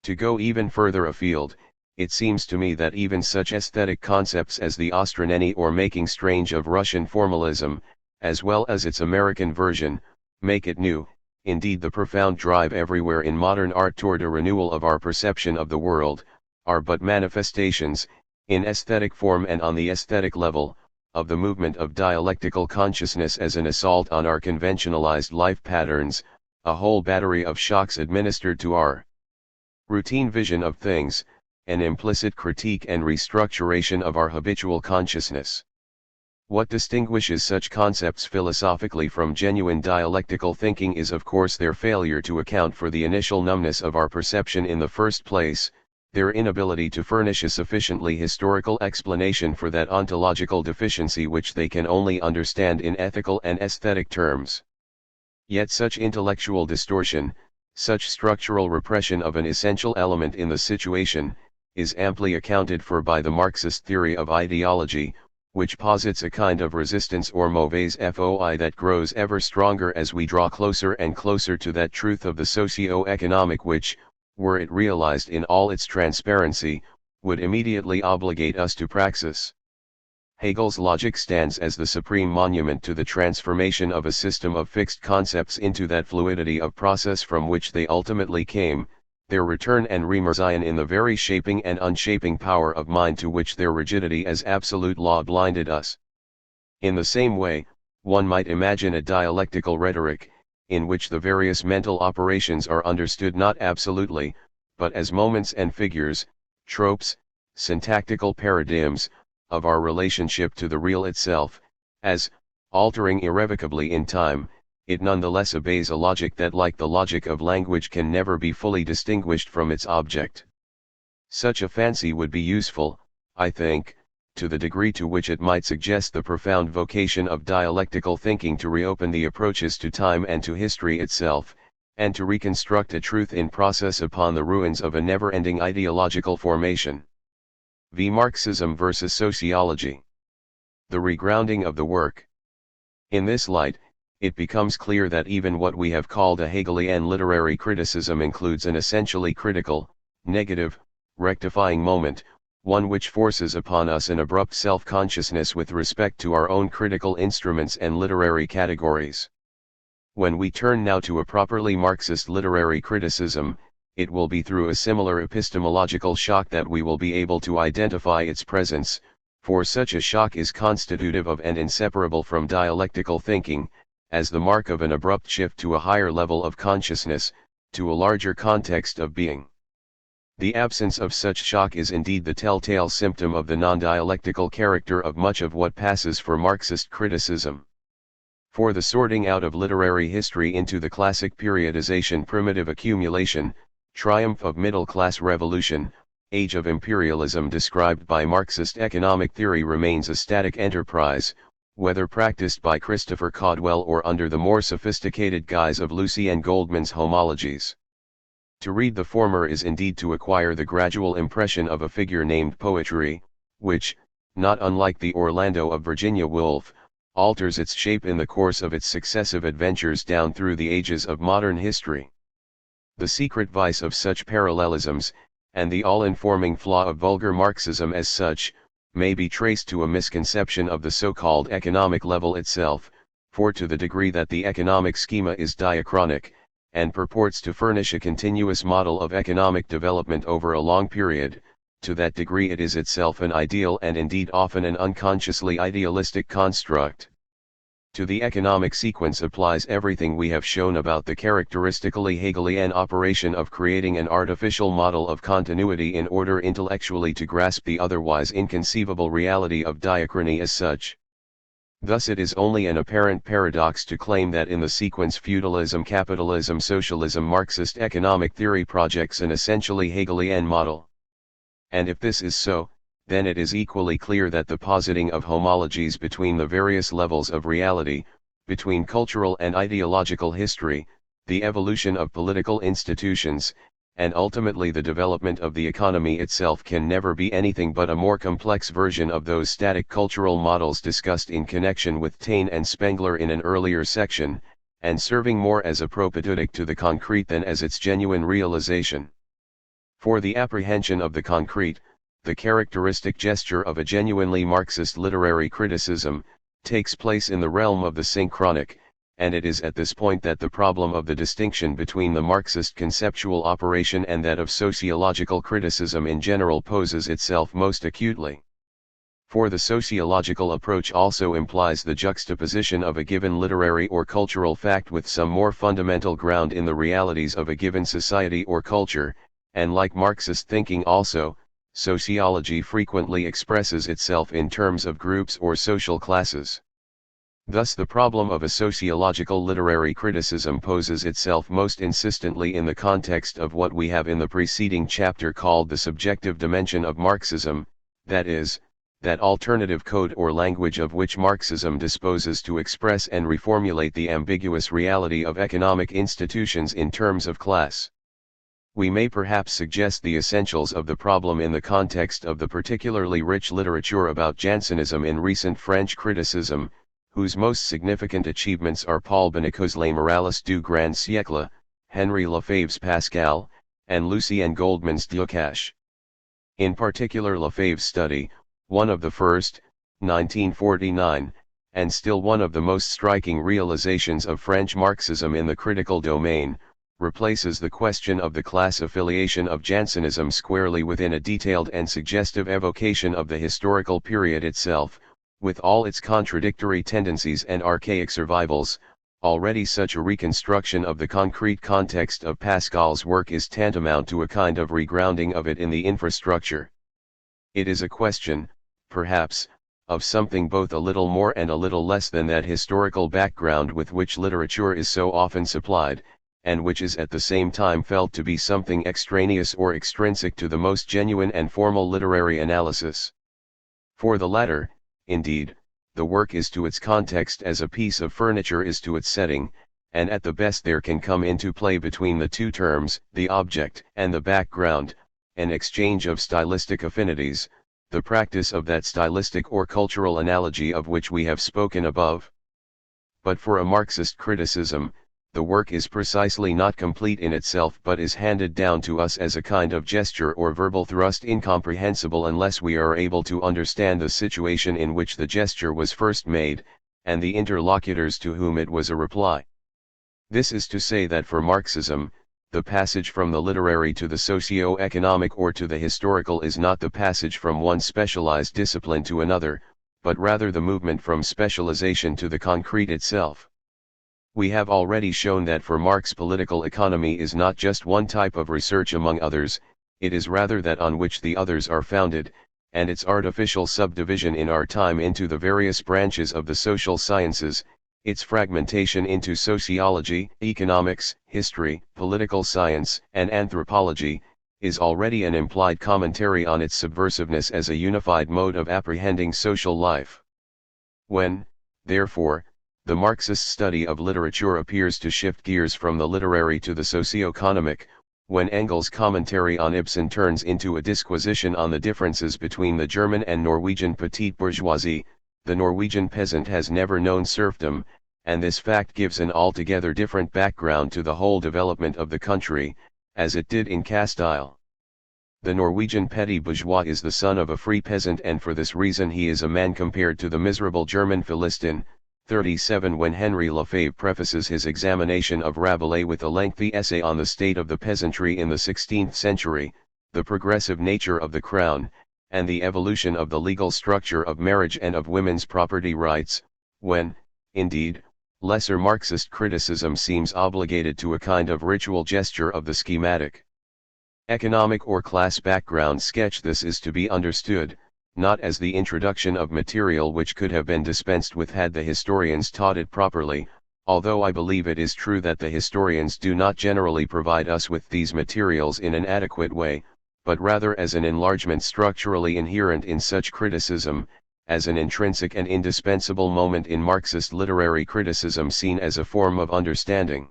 To go even further afield, it seems to me that even such aesthetic concepts as the ostranenie or making strange of Russian formalism, as well as its American version, make it new. Indeed, the profound drive everywhere in modern art toward a renewal of our perception of the world, are but manifestations, in aesthetic form and on the aesthetic level, of the movement of dialectical consciousness as an assault on our conventionalized life patterns, a whole battery of shocks administered to our routine vision of things, an implicit critique and restructuration of our habitual consciousness. What distinguishes such concepts philosophically from genuine dialectical thinking is of course their failure to account for the initial numbness of our perception in the first place, their inability to furnish a sufficiently historical explanation for that ontological deficiency which they can only understand in ethical and aesthetic terms. Yet such intellectual distortion, such structural repression of an essential element in the situation, is amply accounted for by the Marxist theory of ideology, which posits a kind of resistance or mauvaise foi that grows ever stronger as we draw closer and closer to that truth of the socio-economic which, were it realized in all its transparency, would immediately obligate us to praxis. Hegel's logic stands as the supreme monument to the transformation of a system of fixed concepts into that fluidity of process from which they ultimately came, their return and remersion in the very shaping and unshaping power of mind to which their rigidity as absolute law blinded us. In the same way, one might imagine a dialectical rhetoric, in which the various mental operations are understood not absolutely, but as moments and figures, tropes, syntactical paradigms, of our relationship to the real itself, as, altering irrevocably in time, it nonetheless obeys a logic that like the logic of language can never be fully distinguished from its object. Such a fancy would be useful, I think, to the degree to which it might suggest the profound vocation of dialectical thinking to reopen the approaches to time and to history itself, and to reconstruct a truth in process upon the ruins of a never-ending ideological formation. V. Marxism versus sociology. The regrounding of the work. In this light, it becomes clear that even what we have called a Hegelian literary criticism includes an essentially critical, negative, rectifying moment, one which forces upon us an abrupt self-consciousness with respect to our own critical instruments and literary categories. When we turn now to a properly Marxist literary criticism, it will be through a similar epistemological shock that we will be able to identify its presence, for such a shock is constitutive of and inseparable from dialectical thinking, as the mark of an abrupt shift to a higher level of consciousness, to a larger context of being. The absence of such shock is indeed the telltale symptom of the non-dialectical character of much of what passes for Marxist criticism. For the sorting out of literary history into the classic periodization, primitive accumulation, triumph of middle-class revolution, age of imperialism described by Marxist economic theory remains a static enterprise, whether practiced by Christopher Caldwell or under the more sophisticated guise of Lucy and Goldman's homologies. To read the former is indeed to acquire the gradual impression of a figure named poetry, which, not unlike the Orlando of Virginia Woolf, alters its shape in the course of its successive adventures down through the ages of modern history. The secret vice of such parallelisms, and the all-informing flaw of vulgar Marxism as such, may be traced to a misconception of the so-called economic level itself, for to the degree that the economic schema is diachronic, and purports to furnish a continuous model of economic development over a long period, to that degree it is itself an ideal and indeed often an unconsciously idealistic construct. To the economic sequence applies everything we have shown about the characteristically Hegelian operation of creating an artificial model of continuity in order intellectually to grasp the otherwise inconceivable reality of diachrony as such. Thus it is only an apparent paradox to claim that in the sequence feudalism, capitalism, socialism, Marxist economic theory projects an essentially Hegelian model. And if this is so, then it is equally clear that the positing of homologies between the various levels of reality, between cultural and ideological history, the evolution of political institutions, and ultimately the development of the economy itself can never be anything but a more complex version of those static cultural models discussed in connection with Taine and Spengler in an earlier section, and serving more as a propedeutic to the concrete than as its genuine realization. For the apprehension of the concrete, the characteristic gesture of a genuinely Marxist literary criticism, takes place in the realm of the synchronic, and it is at this point that the problem of the distinction between the Marxist conceptual operation and that of sociological criticism in general poses itself most acutely. For the sociological approach also implies the juxtaposition of a given literary or cultural fact with some more fundamental ground in the realities of a given society or culture, and like Marxist thinking also, sociology frequently expresses itself in terms of groups or social classes. Thus the problem of a sociological literary criticism poses itself most insistently in the context of what we have in the preceding chapter called the subjective dimension of Marxism, that is, that alternative code or language of which Marxism disposes to express and reformulate the ambiguous reality of economic institutions in terms of class. We may perhaps suggest the essentials of the problem in the context of the particularly rich literature about Jansenism in recent French criticism, whose most significant achievements are Paul Bonicaud's Les Morales du Grand Siècle, Henry Lefebvre's Pascal, and Lucien Goldman's Ducache. In particular Lefebvre's study, one of the first, 1949, and still one of the most striking realizations of French Marxism in the critical domain, replaces the question of the class affiliation of Jansenism squarely within a detailed and suggestive evocation of the historical period itself, with all its contradictory tendencies and archaic survivals. Already such a reconstruction of the concrete context of Pascal's work is tantamount to a kind of regrounding of it in the infrastructure. It is a question, perhaps, of something both a little more and a little less than that historical background with which literature is so often supplied, and which is at the same time felt to be something extraneous or extrinsic to the most genuine and formal literary analysis. For the latter, indeed, the work is to its context as a piece of furniture is to its setting, and at the best there can come into play between the two terms, the object and the background, an exchange of stylistic affinities, the practice of that stylistic or cultural analogy of which we have spoken above. But for a Marxist criticism, the work is precisely not complete in itself but is handed down to us as a kind of gesture or verbal thrust incomprehensible unless we are able to understand the situation in which the gesture was first made, and the interlocutors to whom it was a reply. This is to say that for Marxism, the passage from the literary to the socio-economic or to the historical is not the passage from one specialized discipline to another, but rather the movement from specialization to the concrete itself. We have already shown that for Marx political economy is not just one type of research among others, it is rather that on which the others are founded, and its artificial subdivision in our time into the various branches of the social sciences, its fragmentation into sociology, economics, history, political science, and anthropology, is already an implied commentary on its subversiveness as a unified mode of apprehending social life. When, therefore, the Marxist study of literature appears to shift gears from the literary to the socio-economic, when Engels' commentary on Ibsen turns into a disquisition on the differences between the German and Norwegian petite bourgeoisie, the Norwegian peasant has never known serfdom, and this fact gives an altogether different background to the whole development of the country, as it did in Castile. The Norwegian petty bourgeois is the son of a free peasant, and for this reason he is a man compared to the miserable German Philistin. 37 When Henry Lefebvre prefaces his examination of Rabelais with a lengthy essay on the state of the peasantry in the 16th century, the progressive nature of the crown, and the evolution of the legal structure of marriage and of women's property rights, when, indeed, lesser Marxist criticism seems obligated to a kind of ritual gesture of the schematic economic or class background sketch, this is to be understood, not as the introduction of material which could have been dispensed with had the historians taught it properly, although I believe it is true that the historians do not generally provide us with these materials in an adequate way, but rather as an enlargement structurally inherent in such criticism, as an intrinsic and indispensable moment in Marxist literary criticism seen as a form of understanding.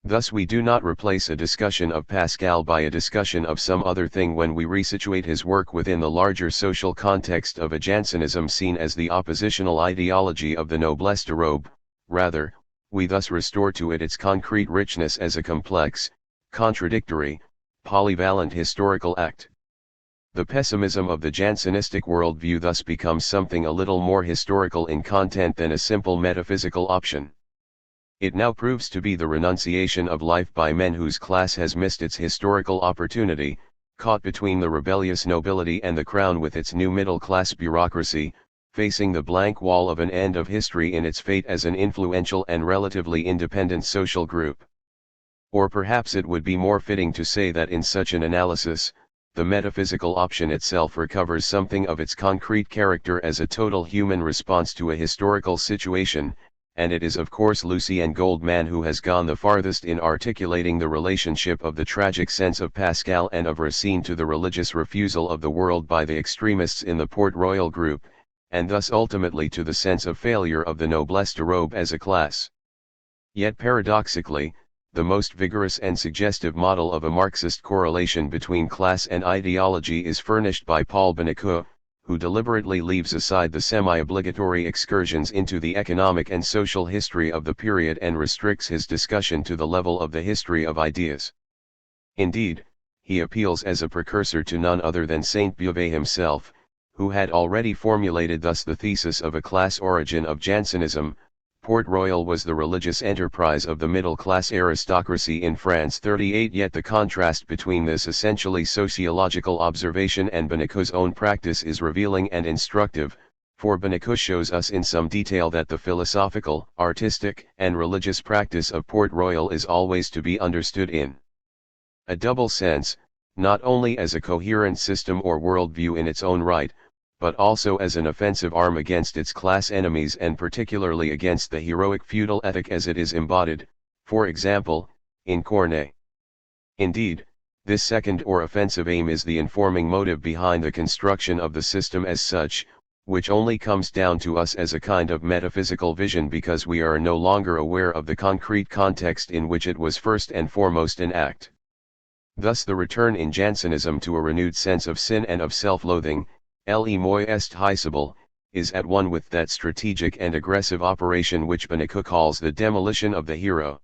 Thus we do not replace a discussion of Pascal by a discussion of some other thing when we resituate his work within the larger social context of a Jansenism seen as the oppositional ideology of the noblesse de robe. Rather, we thus restore to it its concrete richness as a complex, contradictory, polyvalent historical act. The pessimism of the Jansenistic worldview thus becomes something a little more historical in content than a simple metaphysical option. It now proves to be the renunciation of life by men whose class has missed its historical opportunity, caught between the rebellious nobility and the crown with its new middle-class bureaucracy, facing the blank wall of an end of history in its fate as an influential and relatively independent social group. Or perhaps it would be more fitting to say that in such an analysis, the metaphysical option itself recovers something of its concrete character as a total human response to a historical situation, and it is of course Lucien Goldman who has gone the farthest in articulating the relationship of the tragic sense of Pascal and of Racine to the religious refusal of the world by the extremists in the Port Royal group, and thus ultimately to the sense of failure of the noblesse de robe as a class. Yet paradoxically, the most vigorous and suggestive model of a Marxist correlation between class and ideology is furnished by Paul Benicourt, who deliberately leaves aside the semi-obligatory excursions into the economic and social history of the period and restricts his discussion to the level of the history of ideas. Indeed, he appeals as a precursor to none other than Saint Beauvais himself, who had already formulated thus the thesis of a class origin of Jansenism. Port Royal was the religious enterprise of the middle-class aristocracy in France 38. Yet the contrast between this essentially sociological observation and Benicourt's own practice is revealing and instructive, for Benicourt shows us in some detail that the philosophical, artistic, and religious practice of Port Royal is always to be understood in a double sense, not only as a coherent system or worldview in its own right, but also as an offensive arm against its class enemies and particularly against the heroic feudal ethic as it is embodied, for example, in Corneille. Indeed, this second or offensive aim is the informing motive behind the construction of the system as such, which only comes down to us as a kind of metaphysical vision because we are no longer aware of the concrete context in which it was first and foremost an act. Thus the return in Jansenism to a renewed sense of sin and of self-loathing, le moi est haïssable, is at one with that strategic and aggressive operation which Benicourt calls the demolition of the hero.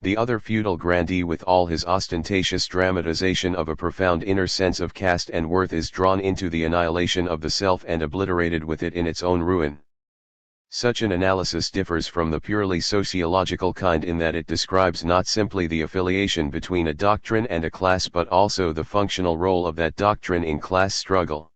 The other feudal grandee with all his ostentatious dramatization of a profound inner sense of caste and worth is drawn into the annihilation of the self and obliterated with it in its own ruin. Such an analysis differs from the purely sociological kind in that it describes not simply the affiliation between a doctrine and a class but also the functional role of that doctrine in class struggle.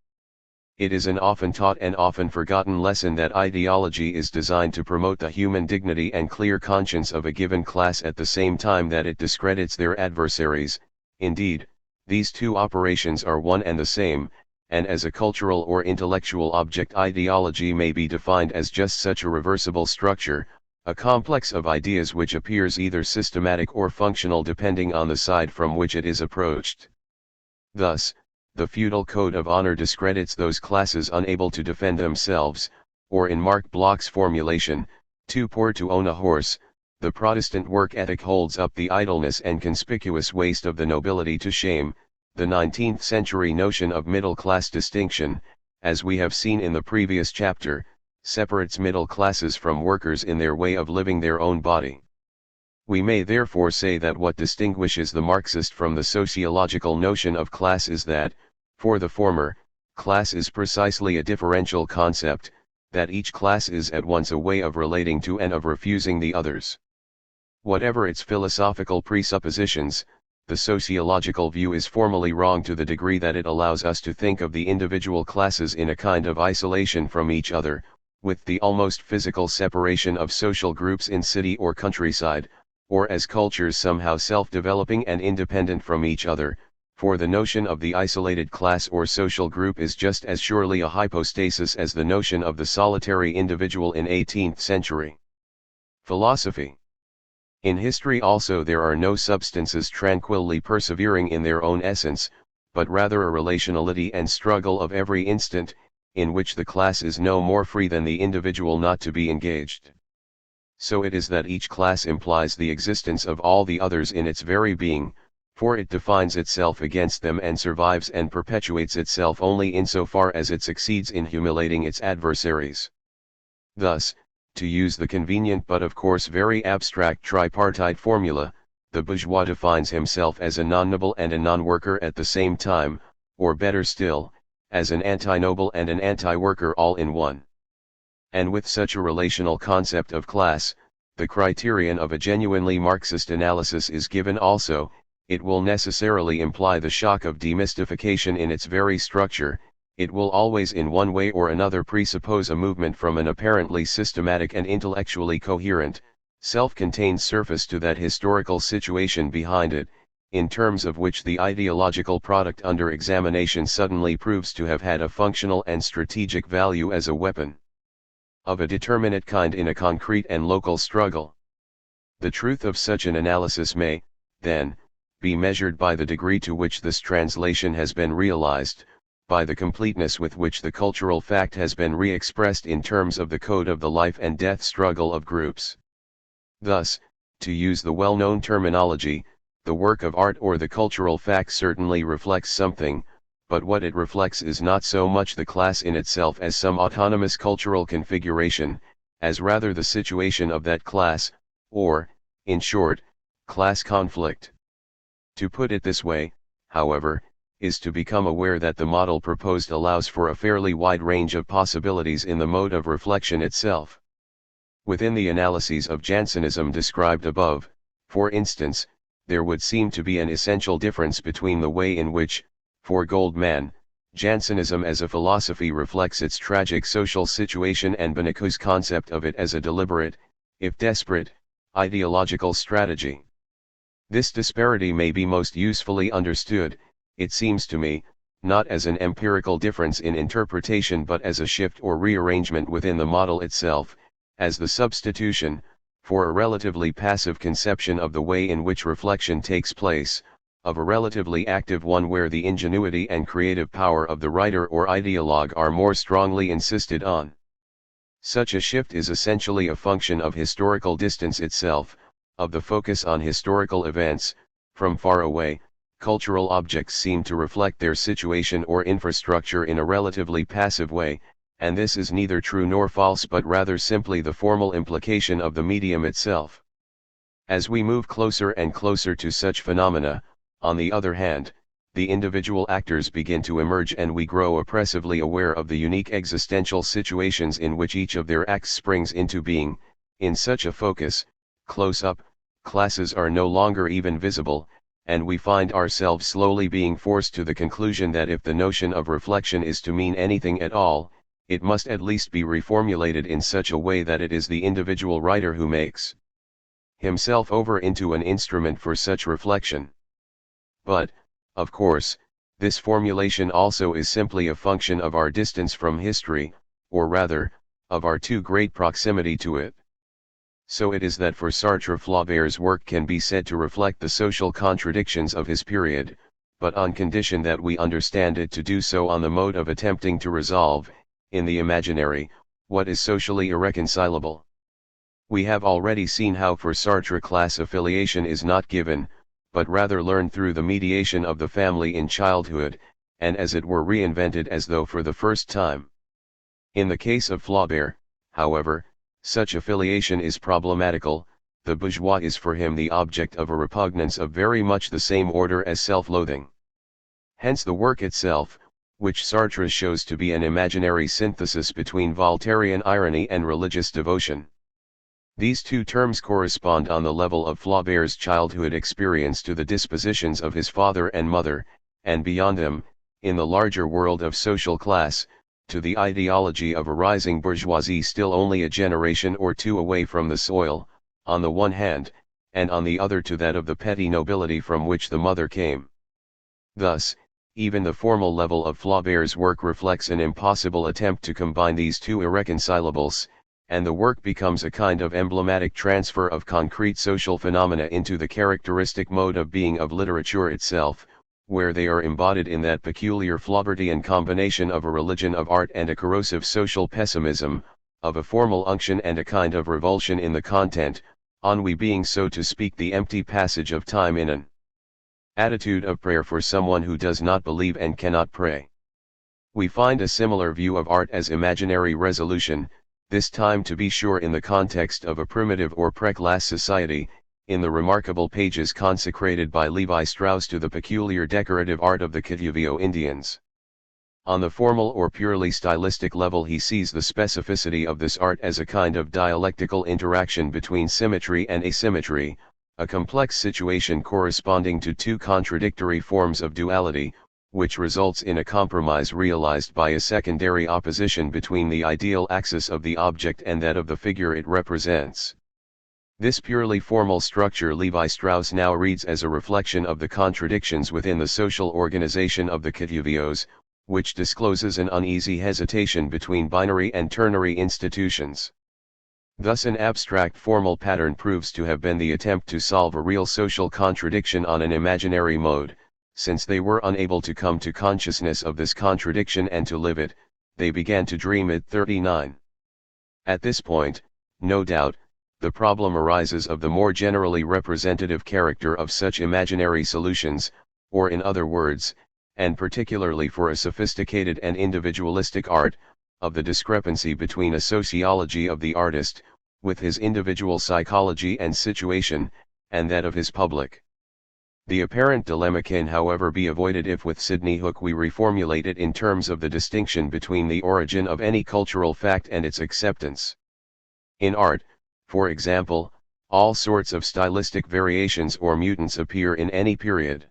It is an often taught and often forgotten lesson that ideology is designed to promote the human dignity and clear conscience of a given class at the same time that it discredits their adversaries. Indeed, These two operations are one and the same, and as a cultural or intellectual object, ideology may be defined as just such a reversible structure, a complex of ideas which appears either systematic or functional depending on the side from which it is approached. Thus, the feudal code of honor discredits those classes unable to defend themselves, or in Marc Bloch's formulation, too poor to own a horse. The Protestant work ethic holds up the idleness and conspicuous waste of the nobility to shame. The 19th century notion of middle-class distinction, as we have seen in the previous chapter, separates middle classes from workers in their way of living their own body. We may therefore say that what distinguishes the Marxist from the sociological notion of class is that, for the former, class is precisely a differential concept, that each class is at once a way of relating to and of refusing the others. Whatever its philosophical presuppositions, the sociological view is formally wrong to the degree that it allows us to think of the individual classes in a kind of isolation from each other, with the almost physical separation of social groups in city or countryside, or as cultures somehow self-developing and independent from each other, for the notion of the isolated class or social group is just as surely a hypostasis as the notion of the solitary individual in 18th century philosophy. In history also there are no substances tranquilly persevering in their own essence, but rather a relationality and struggle of every instant, in which the class is no more free than the individual not to be engaged. So it is that each class implies the existence of all the others in its very being, for it defines itself against them and survives and perpetuates itself only insofar as it succeeds in humiliating its adversaries. Thus, to use the convenient but of course very abstract tripartite formula, the bourgeois defines himself as a non-noble and a non-worker at the same time, or better still, as an anti-noble and an anti-worker all in one. And with such a relational concept of class, the criterion of a genuinely Marxist analysis is given also. It will necessarily imply the shock of demystification in its very structure. It will always in one way or another presuppose a movement from an apparently systematic and intellectually coherent, self-contained surface to that historical situation behind it, in terms of which the ideological product under examination suddenly proves to have had a functional and strategic value as a weapon of a determinate kind in a concrete and local struggle. The truth of such an analysis may, then, be measured by the degree to which this translation has been realized, by the completeness with which the cultural fact has been re-expressed in terms of the code of the life and death struggle of groups. Thus, to use the well-known terminology, the work of art or the cultural fact certainly reflects something, but what it reflects is not so much the class in itself as some autonomous cultural configuration, as rather the situation of that class, or, in short, class conflict. To put it this way, however, is to become aware that the model proposed allows for a fairly wide range of possibilities in the mode of reflection itself. Within the analyses of Jansenism described above, for instance, there would seem to be an essential difference between the way in which, for Goldman, Jansenism as a philosophy reflects its tragic social situation and Benecau's concept of it as a deliberate, if desperate, ideological strategy. This disparity may be most usefully understood, it seems to me, not as an empirical difference in interpretation but as a shift or rearrangement within the model itself, as the substitution, for a relatively passive conception of the way in which reflection takes place, of a relatively active one where the ingenuity and creative power of the writer or ideologue are more strongly insisted on. Such a shift is essentially a function of historical distance itself, of the focus on historical events. From far away, cultural objects seem to reflect their situation or infrastructure in a relatively passive way, and this is neither true nor false but rather simply the formal implication of the medium itself. As we move closer and closer to such phenomena, on the other hand, the individual actors begin to emerge and we grow oppressively aware of the unique existential situations in which each of their acts springs into being. In such a focus, close up, classes are no longer even visible, and we find ourselves slowly being forced to the conclusion that if the notion of reflection is to mean anything at all, it must at least be reformulated in such a way that it is the individual writer who makes himself over into an instrument for such reflection. But, Of course, this formulation also is simply a function of our distance from history, or rather, of our too great proximity to it. So it is that for Sartre Flaubert's work can be said to reflect the social contradictions of his period, but on condition that we understand it to do so on the mode of attempting to resolve, in the imaginary, what is socially irreconcilable. We have already seen how for Sartre class affiliation is not given, but rather learned through the mediation of the family in childhood, and as it were reinvented as though for the first time. In the case of Flaubert, however, such affiliation is problematical. The bourgeois is for him the object of a repugnance of very much the same order as self-loathing. Hence the work itself, which Sartre shows to be an imaginary synthesis between Voltairian irony and religious devotion. These two terms correspond on the level of Flaubert's childhood experience to the dispositions of his father and mother, and beyond them, in the larger world of social class, to the ideology of a rising bourgeoisie still only a generation or two away from the soil, on the one hand, and on the other to that of the petty nobility from which the mother came. Thus, even the formal level of Flaubert's work reflects an impossible attempt to combine these two irreconcilables, and the work becomes a kind of emblematic transfer of concrete social phenomena into the characteristic mode of being of literature itself, where they are embodied in that peculiar Flaubertian combination of a religion of art and a corrosive social pessimism, of a formal unction and a kind of revulsion in the content, ennui being so to speak the empty passage of time in an attitude of prayer for someone who does not believe and cannot pray. We find a similar view of art as imaginary resolution, this time to be sure in the context of a primitive or pre-class society, in the remarkable pages consecrated by Levi Strauss to the peculiar decorative art of the Kituvio Indians. On the formal or purely stylistic level he sees the specificity of this art as a kind of dialectical interaction between symmetry and asymmetry, a complex situation corresponding to two contradictory forms of duality, which results in a compromise realized by a secondary opposition between the ideal axis of the object and that of the figure it represents. This purely formal structure Levi Strauss now reads as a reflection of the contradictions within the social organization of the Kituvios, which discloses an uneasy hesitation between binary and ternary institutions. Thus an abstract formal pattern proves to have been the attempt to solve a real social contradiction on an imaginary mode. Since they were unable to come to consciousness of this contradiction and to live it, they began to dream it. 39. At this point, no doubt, the problem arises of the more generally representative character of such imaginary solutions, or in other words, and particularly for a sophisticated and individualistic art, of the discrepancy between a sociology of the artist, with his individual psychology and situation, and that of his public. The apparent dilemma can however be avoided if with Sidney Hook we reformulate it in terms of the distinction between the origin of any cultural fact and its acceptance. In art, for example, all sorts of stylistic variations or mutants appear in any period.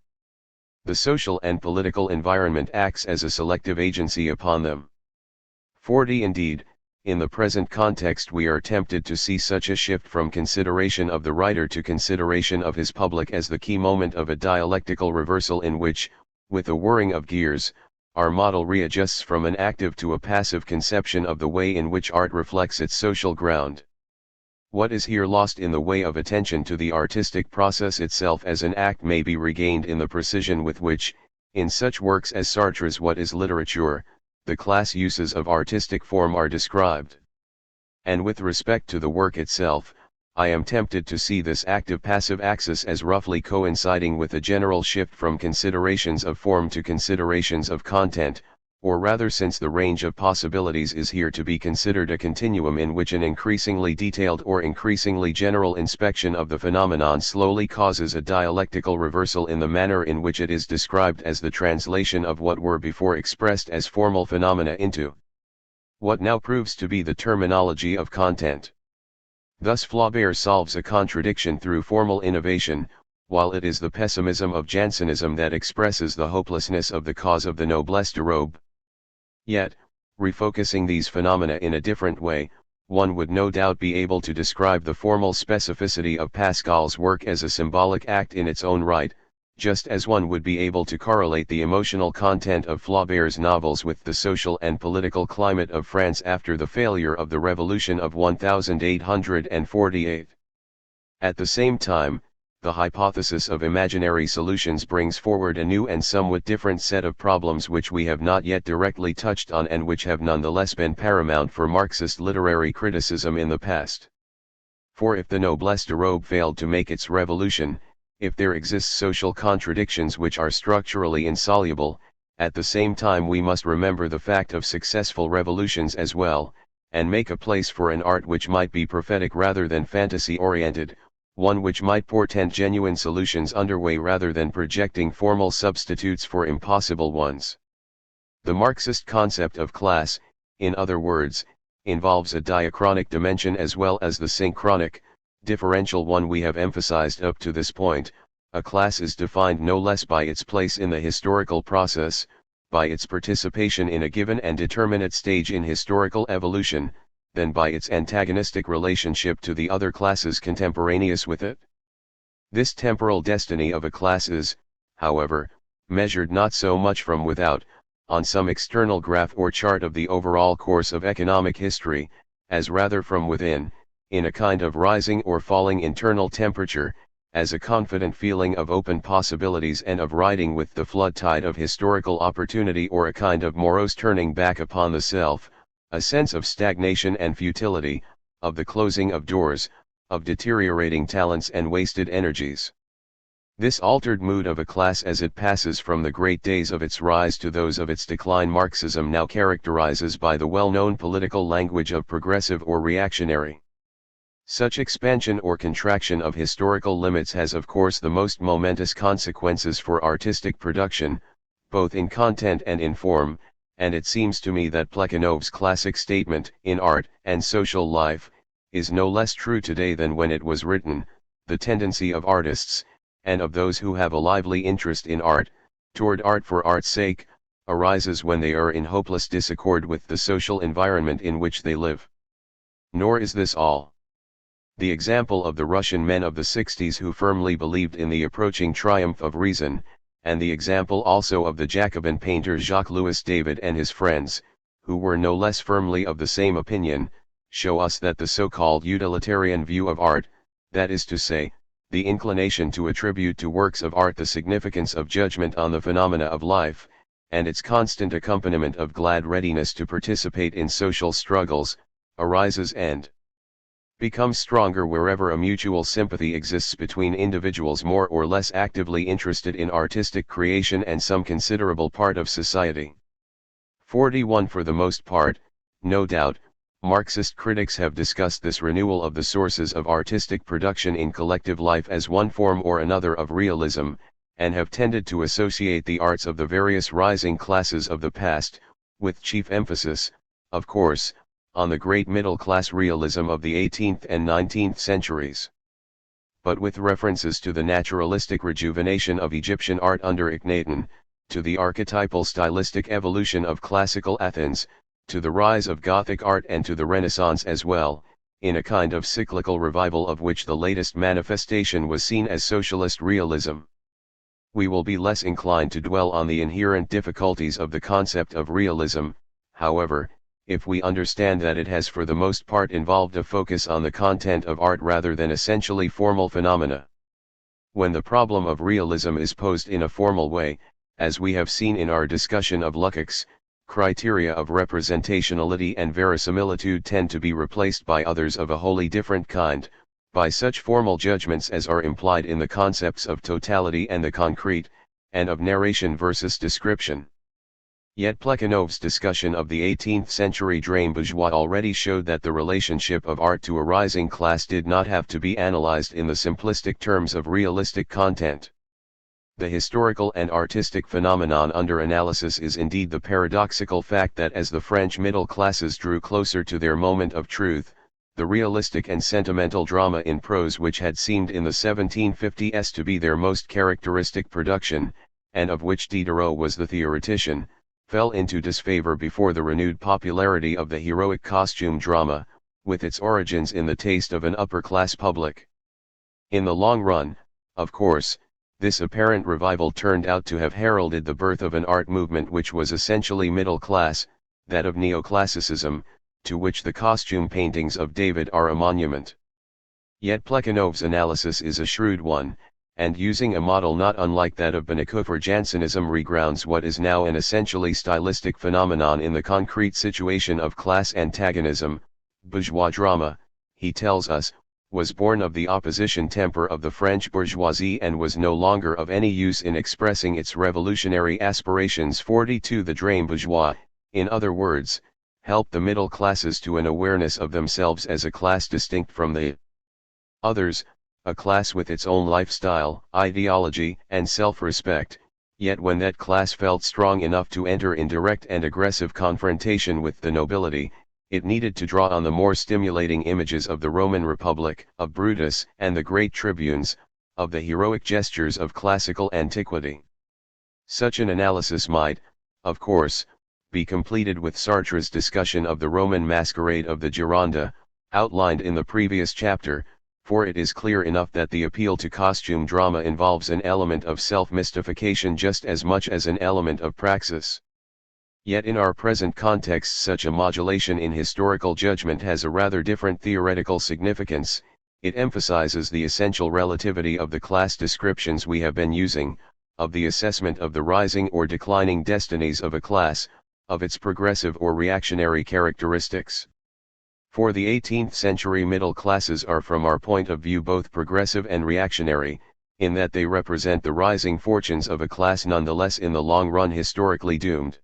The social and political environment acts as a selective agency upon them. 40 Indeed, in the present context we are tempted to see such a shift from consideration of the writer to consideration of his public as the key moment of a dialectical reversal in which, with a whirring of gears, our model readjusts from an active to a passive conception of the way in which art reflects its social ground. What is here lost in the way of attention to the artistic process itself as an act may be regained in the precision with which, in such works as Sartre's What is Literature, the class uses of artistic form are described. And with respect to the work itself, I am tempted to see this active-passive axis as roughly coinciding with a general shift from considerations of form to considerations of content, or rather since the range of possibilities is here to be considered a continuum in which an increasingly detailed or increasingly general inspection of the phenomenon slowly causes a dialectical reversal in the manner in which it is described as the translation of what were before expressed as formal phenomena into what now proves to be the terminology of content. Thus Flaubert solves a contradiction through formal innovation, while it is the pessimism of Jansenism that expresses the hopelessness of the cause of the noblesse de robe. Yet, refocusing these phenomena in a different way, one would no doubt be able to describe the formal specificity of Pascal's work as a symbolic act in its own right, just as one would be able to correlate the emotional content of Flaubert's novels with the social and political climate of France after the failure of the Revolution of 1848. At the same time, the hypothesis of imaginary solutions brings forward a new and somewhat different set of problems which we have not yet directly touched on and which have nonetheless been paramount for Marxist literary criticism in the past. For if the noblesse de robe failed to make its revolution, if there exist social contradictions which are structurally insoluble, at the same time we must remember the fact of successful revolutions as well, and make a place for an art which might be prophetic rather than fantasy-oriented, one which might portend genuine solutions underway rather than projecting formal substitutes for impossible ones. The Marxist concept of class, in other words, involves a diachronic dimension as well as the synchronic, differential one we have emphasized up to this point. A class is defined no less by its place in the historical process, by its participation in a given and determinate stage in historical evolution, than by its antagonistic relationship to the other classes contemporaneous with it. This temporal destiny of a class is, however, measured not so much from without, on some external graph or chart of the overall course of economic history, as rather from within, in a kind of rising or falling internal temperature, as a confident feeling of open possibilities and of riding with the flood tide of historical opportunity, or a kind of morose turning back upon the self, a sense of stagnation and futility, of the closing of doors, of deteriorating talents and wasted energies. This altered mood of a class as it passes from the great days of its rise to those of its decline Marxism now characterizes by the well-known political language of progressive or reactionary. Such expansion or contraction of historical limits has of course the most momentous consequences for artistic production, both in content and in form, and it seems to me that Plekhanov's classic statement, "in art and social life," is no less true today than when it was written. The tendency of artists, and of those who have a lively interest in art, toward art for art's sake, arises when they are in hopeless disaccord with the social environment in which they live. Nor is this all. The example of the Russian men of the 60s who firmly believed in the approaching triumph of reason, and the example also of the Jacobin painter Jacques-Louis David and his friends, who were no less firmly of the same opinion, show us that the so-called utilitarian view of art, that is to say, the inclination to attribute to works of art the significance of judgment on the phenomena of life, and its constant accompaniment of glad readiness to participate in social struggles, arises and becomes stronger wherever a mutual sympathy exists between individuals more or less actively interested in artistic creation and some considerable part of society. 41. For the most part, no doubt, Marxist critics have discussed this renewal of the sources of artistic production in collective life as one form or another of realism, and have tended to associate the arts of the various rising classes of the past, with chief emphasis, of course, on the great middle-class realism of the 18th and 19th centuries. But with references to the naturalistic rejuvenation of Egyptian art under Akhenaten, to the archetypal stylistic evolution of classical Athens, to the rise of Gothic art and to the Renaissance as well, in a kind of cyclical revival of which the latest manifestation was seen as socialist realism. We will be less inclined to dwell on the inherent difficulties of the concept of realism, however, if we understand that it has for the most part involved a focus on the content of art rather than essentially formal phenomena. When the problem of realism is posed in a formal way, as we have seen in our discussion of Lukács, criteria of representationality and verisimilitude tend to be replaced by others of a wholly different kind, by such formal judgments as are implied in the concepts of totality and the concrete, and of narration versus description. Yet Plekhanov's discussion of the 18th century drame bourgeois already showed that the relationship of art to a rising class did not have to be analyzed in the simplistic terms of realistic content. The historical and artistic phenomenon under analysis is indeed the paradoxical fact that as the French middle classes drew closer to their moment of truth, the realistic and sentimental drama in prose which had seemed in the 1750s to be their most characteristic production, and of which Diderot was the theoretician, fell into disfavor before the renewed popularity of the heroic costume drama, with its origins in the taste of an upper-class public. In the long run, of course, This apparent revival turned out to have heralded the birth of an art movement which was essentially middle class, that of neoclassicism, to which the costume paintings of David are a monument. Yet Plekhanov's analysis is a shrewd one, and using a model not unlike that of Benekhofer, Jansenism regrounds what is now an essentially stylistic phenomenon in the concrete situation of class antagonism. Bourgeois drama, he tells us, was born of the opposition temper of the French bourgeoisie and was no longer of any use in expressing its revolutionary aspirations. 42 The drame bourgeois, in other words, helped the middle classes to an awareness of themselves as a class distinct from the others, a class with its own lifestyle, ideology, and self-respect. Yet when that class felt strong enough to enter in direct and aggressive confrontation with the nobility, it needed to draw on the more stimulating images of the Roman Republic, of Brutus and the great tribunes, of the heroic gestures of classical antiquity. Such an analysis might, of course, be completed with Sartre's discussion of the Roman masquerade of the Gironda, outlined in the previous chapter, for it is clear enough that the appeal to costume drama involves an element of self-mystification just as much as an element of praxis. Yet in our present context such a modulation in historical judgment has a rather different theoretical significance. It emphasizes the essential relativity of the class descriptions we have been using, of the assessment of the rising or declining destinies of a class, of its progressive or reactionary characteristics. For the 18th century middle classes are from our point of view both progressive and reactionary, in that they represent the rising fortunes of a class nonetheless in the long run historically doomed.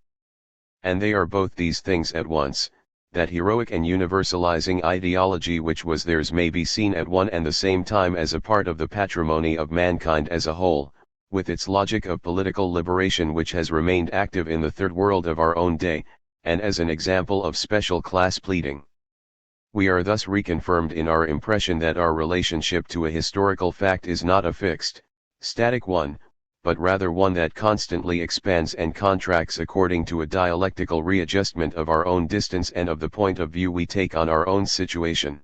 And they are both these things at once. That heroic and universalizing ideology which was theirs may be seen at one and the same time as a part of the patrimony of mankind as a whole, with its logic of political liberation which has remained active in the third world of our own day, and as an example of special class pleading. We are thus reconfirmed in our impression that our relationship to a historical fact is not a fixed, static one, but rather one that constantly expands and contracts according to a dialectical readjustment of our own distance and of the point of view we take on our own situation.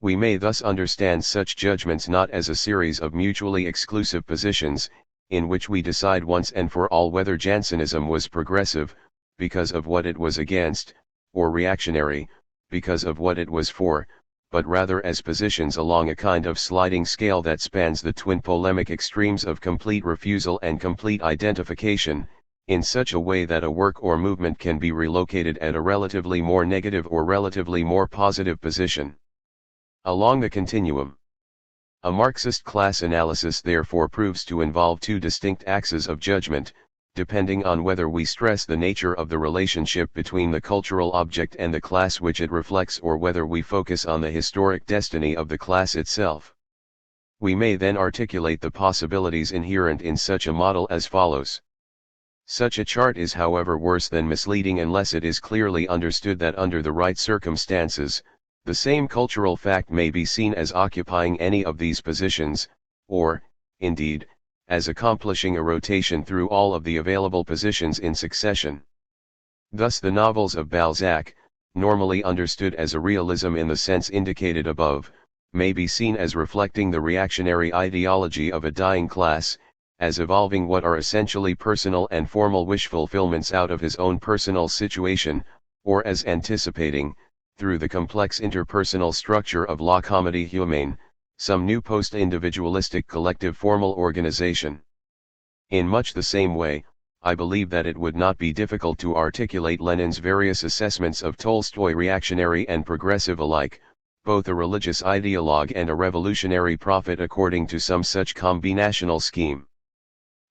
We may thus understand such judgments not as a series of mutually exclusive positions, in which we decide once and for all whether Jansenism was progressive, because of what it was against, or reactionary, because of what it was for, but rather as positions along a kind of sliding scale that spans the twin polemic extremes of complete refusal and complete identification, in such a way that a work or movement can be relocated at a relatively more negative or relatively more positive position along the continuum. A Marxist class analysis therefore proves to involve two distinct axes of judgment, depending on whether we stress the nature of the relationship between the cultural object and the class which it reflects or whether we focus on the historic destiny of the class itself. We may then articulate the possibilities inherent in such a model as follows. Such a chart is however worse than misleading unless it is clearly understood that under the right circumstances, the same cultural fact may be seen as occupying any of these positions, or, indeed, as accomplishing a rotation through all of the available positions in succession. Thus the novels of Balzac, normally understood as a realism in the sense indicated above, may be seen as reflecting the reactionary ideology of a dying class, as evolving what are essentially personal and formal wish fulfillments out of his own personal situation, or as anticipating, through the complex interpersonal structure of La Comédie Humaine, some new post-individualistic collective formal organization. In much the same way, I believe that it would not be difficult to articulate Lenin's various assessments of Tolstoy reactionary and progressive alike, both a religious ideologue and a revolutionary prophet according to some such combinational scheme.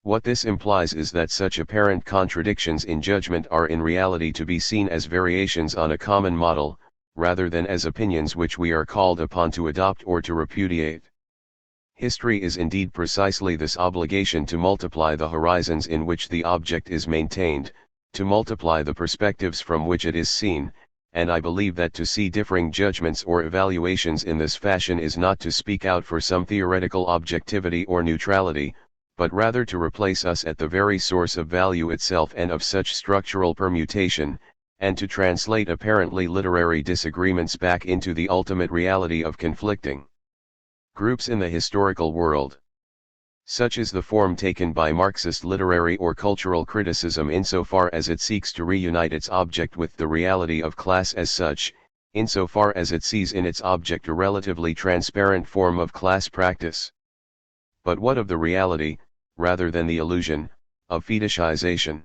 What this implies is that such apparent contradictions in judgment are in reality to be seen as variations on a common model, rather than as opinions which we are called upon to adopt or to repudiate. History is indeed precisely this obligation to multiply the horizons in which the object is maintained, to multiply the perspectives from which it is seen, and I believe that to see differing judgments or evaluations in this fashion is not to speak out for some theoretical objectivity or neutrality, but rather to replace us at the very source of value itself and of such structural permutation, and to translate apparently literary disagreements back into the ultimate reality of conflicting groups in the historical world. Such is the form taken by Marxist literary or cultural criticism insofar as it seeks to reunite its object with the reality of class as such, insofar as it sees in its object a relatively transparent form of class practice. But what of the reality, rather than the illusion, of fetishization?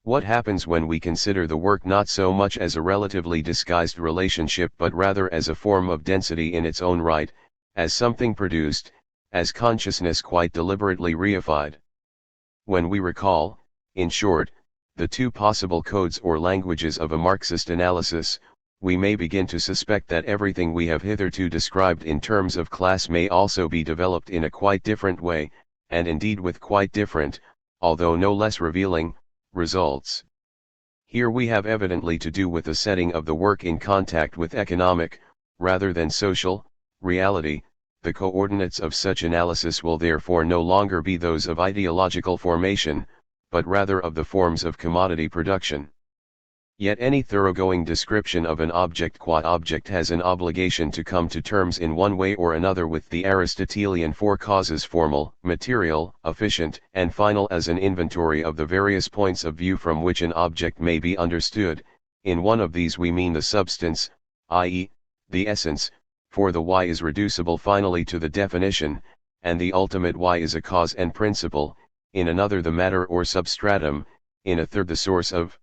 What happens when we consider the work not so much as a relatively disguised relationship but rather as a form of density in its own right, as something produced, as consciousness quite deliberately reified? When we recall, in short, the two possible codes or languages of a Marxist analysis, we may begin to suspect that everything we have hitherto described in terms of class may also be developed in a quite different way, and indeed with quite different, although no less revealing, results. Here we have evidently to do with the setting of the work in contact with economic, rather than social, reality. The coordinates of such analysis will therefore no longer be those of ideological formation, but rather of the forms of commodity production. Yet any thoroughgoing description of an object qua object has an obligation to come to terms in one way or another with the Aristotelian four causes: formal, material, efficient, and final, as an inventory of the various points of view from which an object may be understood. In one of these we mean the substance, i.e., the essence, for the Y is reducible finally to the definition, and the ultimate Y is a cause and principle; in another the matter or substratum; in a third the source of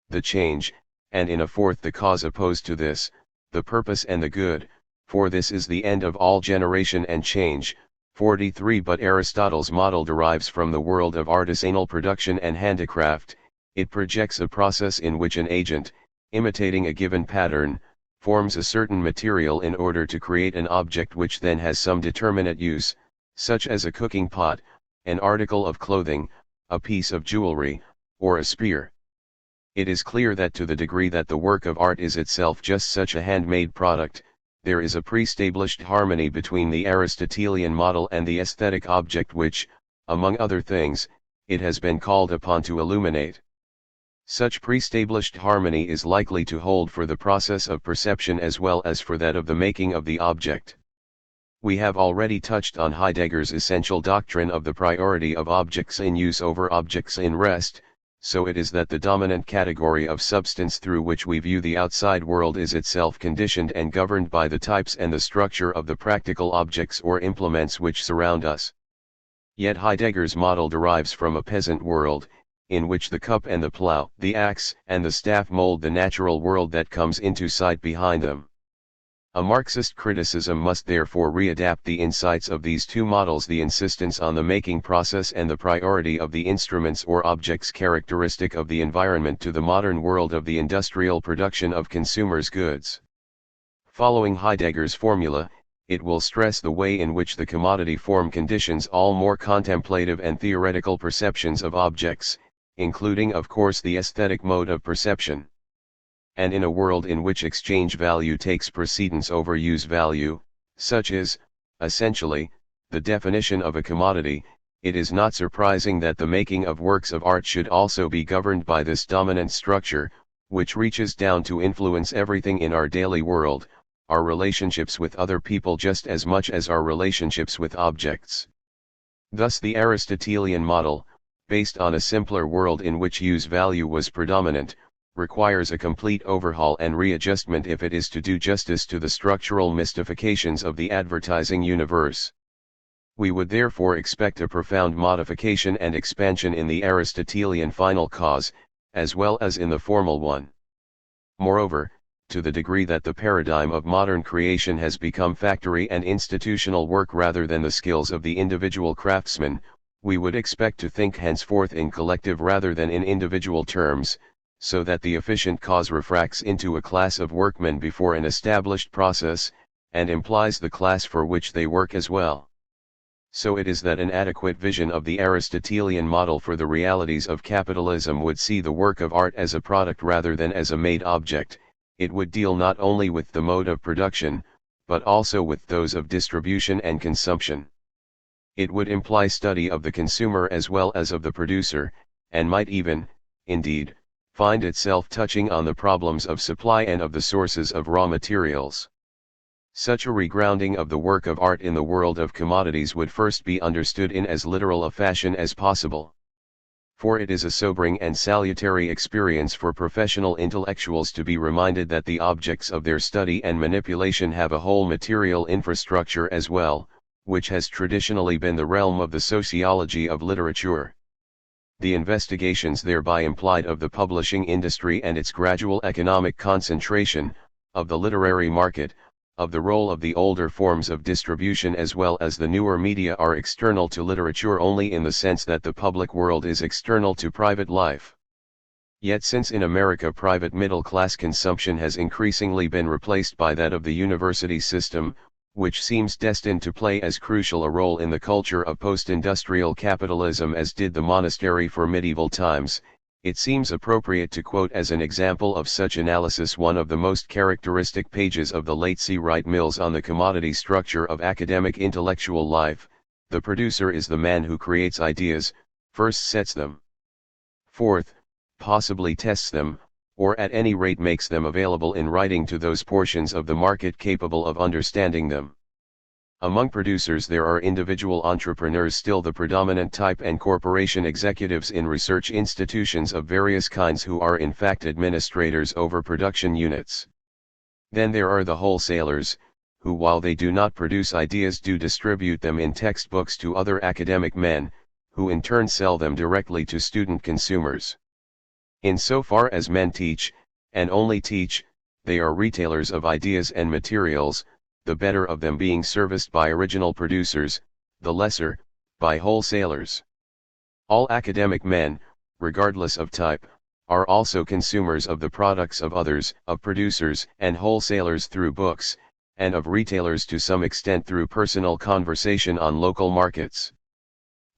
the change, and in a fourth the cause opposed to this, the purpose and the good, for this is the end of all generation and change. 43. But Aristotle's model derives from the world of artisanal production and handicraft. It projects a process in which an agent, imitating a given pattern, forms a certain material in order to create an object which then has some determinate use, such as a cooking pot, an article of clothing, a piece of jewelry, or a spear. It is clear that to the degree that the work of art is itself just such a handmade product, there is a pre-established harmony between the Aristotelian model and the aesthetic object which, among other things, it has been called upon to illuminate. Such pre-established harmony is likely to hold for the process of perception as well as for that of the making of the object. We have already touched on Heidegger's essential doctrine of the priority of objects in use over objects in rest. So it is that the dominant category of substance through which we view the outside world is itself conditioned and governed by the types and the structure of the practical objects or implements which surround us. Yet Heidegger's model derives from a peasant world, in which the cup and the plough, the axe and the staff mold the natural world that comes into sight behind them. A Marxist criticism must therefore readapt the insights of these two models: the insistence on the making process and the priority of the instruments or objects characteristic of the environment, to the modern world of the industrial production of consumers' goods. Following Heidegger's formula, it will stress the way in which the commodity form conditions all more contemplative and theoretical perceptions of objects, including of course the aesthetic mode of perception. And in a world in which exchange value takes precedence over use value, such is, essentially, the definition of a commodity, it is not surprising that the making of works of art should also be governed by this dominant structure, which reaches down to influence everything in our daily world, our relationships with other people just as much as our relationships with objects. Thus the Aristotelian model, based on a simpler world in which use value was predominant, requires a complete overhaul and readjustment if it is to do justice to the structural mystifications of the advertising universe. We would therefore expect a profound modification and expansion in the Aristotelian final cause, as well as in the formal one. Moreover, to the degree that the paradigm of modern creation has become factory and institutional work rather than the skills of the individual craftsman, we would expect to think henceforth in collective rather than in individual terms, so that the efficient cause refracts into a class of workmen before an established process, and implies the class for which they work as well. So it is that an adequate vision of the Aristotelian model for the realities of capitalism would see the work of art as a product rather than as a made object. It would deal not only with the mode of production, but also with those of distribution and consumption. It would imply study of the consumer as well as of the producer, and might even, indeed, find itself touching on the problems of supply and of the sources of raw materials. Such a regrounding of the work of art in the world of commodities would first be understood in as literal a fashion as possible. For it is a sobering and salutary experience for professional intellectuals to be reminded that the objects of their study and manipulation have a whole material infrastructure as well, which has traditionally been the realm of the sociology of literature. The investigations thereby implied of the publishing industry and its gradual economic concentration, of the literary market, of the role of the older forms of distribution as well as the newer media are external to literature only in the sense that the public world is external to private life. Yet since in America private middle-class consumption has increasingly been replaced by that of the university system, which seems destined to play as crucial a role in the culture of post-industrial capitalism as did the monastery for medieval times, it seems appropriate to quote as an example of such analysis one of the most characteristic pages of the late C. Wright Mills on the commodity structure of academic intellectual life. The producer is the man who creates ideas, first sets them forth, possibly tests them, or at any rate makes them available in writing to those portions of the market capable of understanding them. Among producers there are individual entrepreneurs still the predominant type and corporation executives in research institutions of various kinds who are in fact administrators over production units. Then there are the wholesalers, who while they do not produce ideas do distribute them in textbooks to other academic men, who in turn sell them directly to student consumers. In so far as men teach, and only teach, they are retailers of ideas and materials, the better of them being serviced by original producers, the lesser, by wholesalers. All academic men, regardless of type, are also consumers of the products of others, of producers and wholesalers through books, and of retailers to some extent through personal conversation on local markets.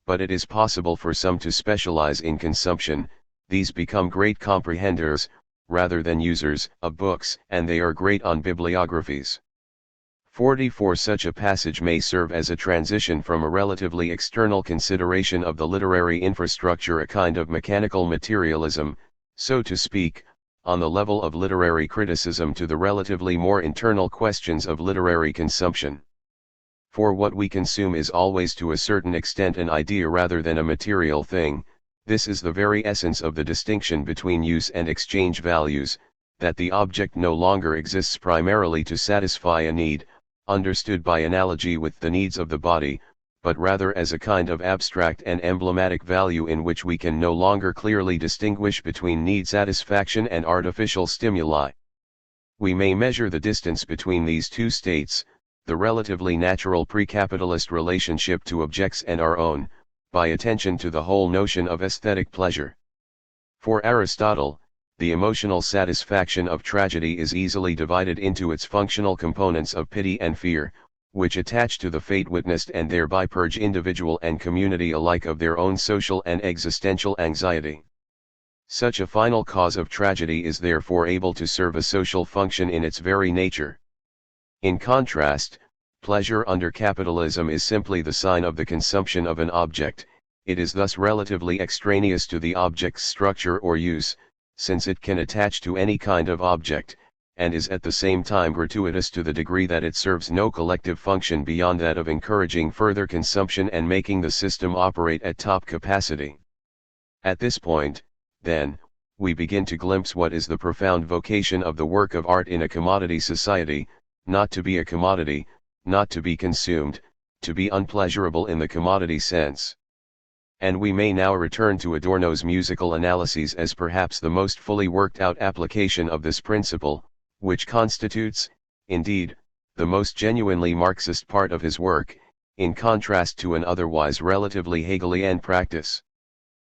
But it is possible for some to specialize in consumption, these become great comprehenders, rather than users, of books, and they are great on bibliographies. 44 Such a passage may serve as a transition from a relatively external consideration of the literary infrastructure, a kind of mechanical materialism, so to speak, on the level of literary criticism, to the relatively more internal questions of literary consumption. For what we consume is always to a certain extent an idea rather than a material thing. This is the very essence of the distinction between use and exchange values, that the object no longer exists primarily to satisfy a need, understood by analogy with the needs of the body, but rather as a kind of abstract and emblematic value in which we can no longer clearly distinguish between need satisfaction and artificial stimuli. We may measure the distance between these two states, the relatively natural pre-capitalist relationship to objects and our own, by attention to the whole notion of aesthetic pleasure. For Aristotle, the emotional satisfaction of tragedy is easily divided into its functional components of pity and fear, which attach to the fate witnessed and thereby purge individual and community alike of their own social and existential anxiety. Such a final cause of tragedy is therefore able to serve a social function in its very nature. In contrast, pleasure under capitalism is simply the sign of the consumption of an object. It is thus relatively extraneous to the object's structure or use, since it can attach to any kind of object, and is at the same time gratuitous to the degree that it serves no collective function beyond that of encouraging further consumption and making the system operate at top capacity. At this point, then, we begin to glimpse what is the profound vocation of the work of art in a commodity society, not to be a commodity, not to be consumed, to be unpleasurable in the commodity sense. And we may now return to Adorno's musical analyses as perhaps the most fully worked out application of this principle, which constitutes, indeed, the most genuinely Marxist part of his work, in contrast to an otherwise relatively Hegelian practice.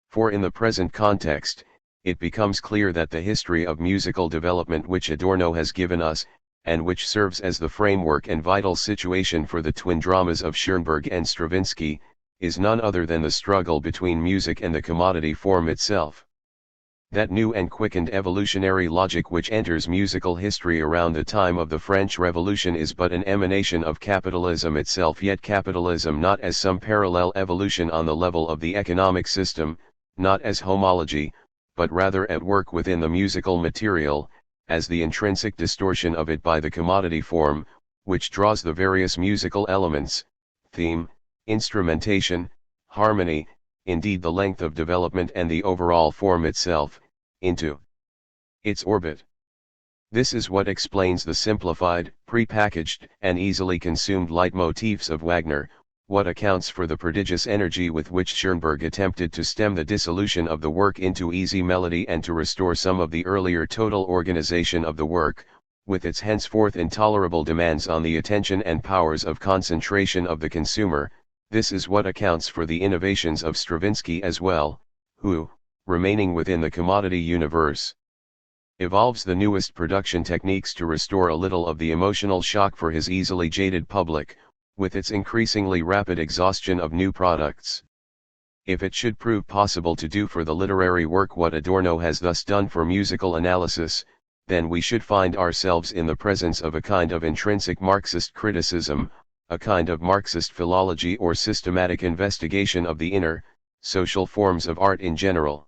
For in the present context, it becomes clear that the history of musical development which Adorno has given us, and which serves as the framework and vital situation for the twin dramas of Schoenberg and Stravinsky, is none other than the struggle between music and the commodity form itself. That new and quickened evolutionary logic which enters musical history around the time of the French Revolution is but an emanation of capitalism itself, yet capitalism not as some parallel evolution on the level of the economic system, not as homology, but rather at work within the musical material, as the intrinsic distortion of it by the commodity form, which draws the various musical elements, theme, instrumentation, harmony, indeed the length of development and the overall form itself, into its orbit. This is what explains the simplified, pre-packaged, and easily consumed leitmotifs of Wagner, what accounts for the prodigious energy with which Schoenberg attempted to stem the dissolution of the work into easy melody and to restore some of the earlier total organization of the work, with its henceforth intolerable demands on the attention and powers of concentration of the consumer. This is what accounts for the innovations of Stravinsky as well, who, remaining within the commodity universe, evolves the newest production techniques to restore a little of the emotional shock for his easily jaded public, with its increasingly rapid exhaustion of new products. If it should prove possible to do for the literary work what Adorno has thus done for musical analysis, then we should find ourselves in the presence of a kind of intrinsic Marxist criticism, a kind of Marxist philology or systematic investigation of the inner, social forms of art in general.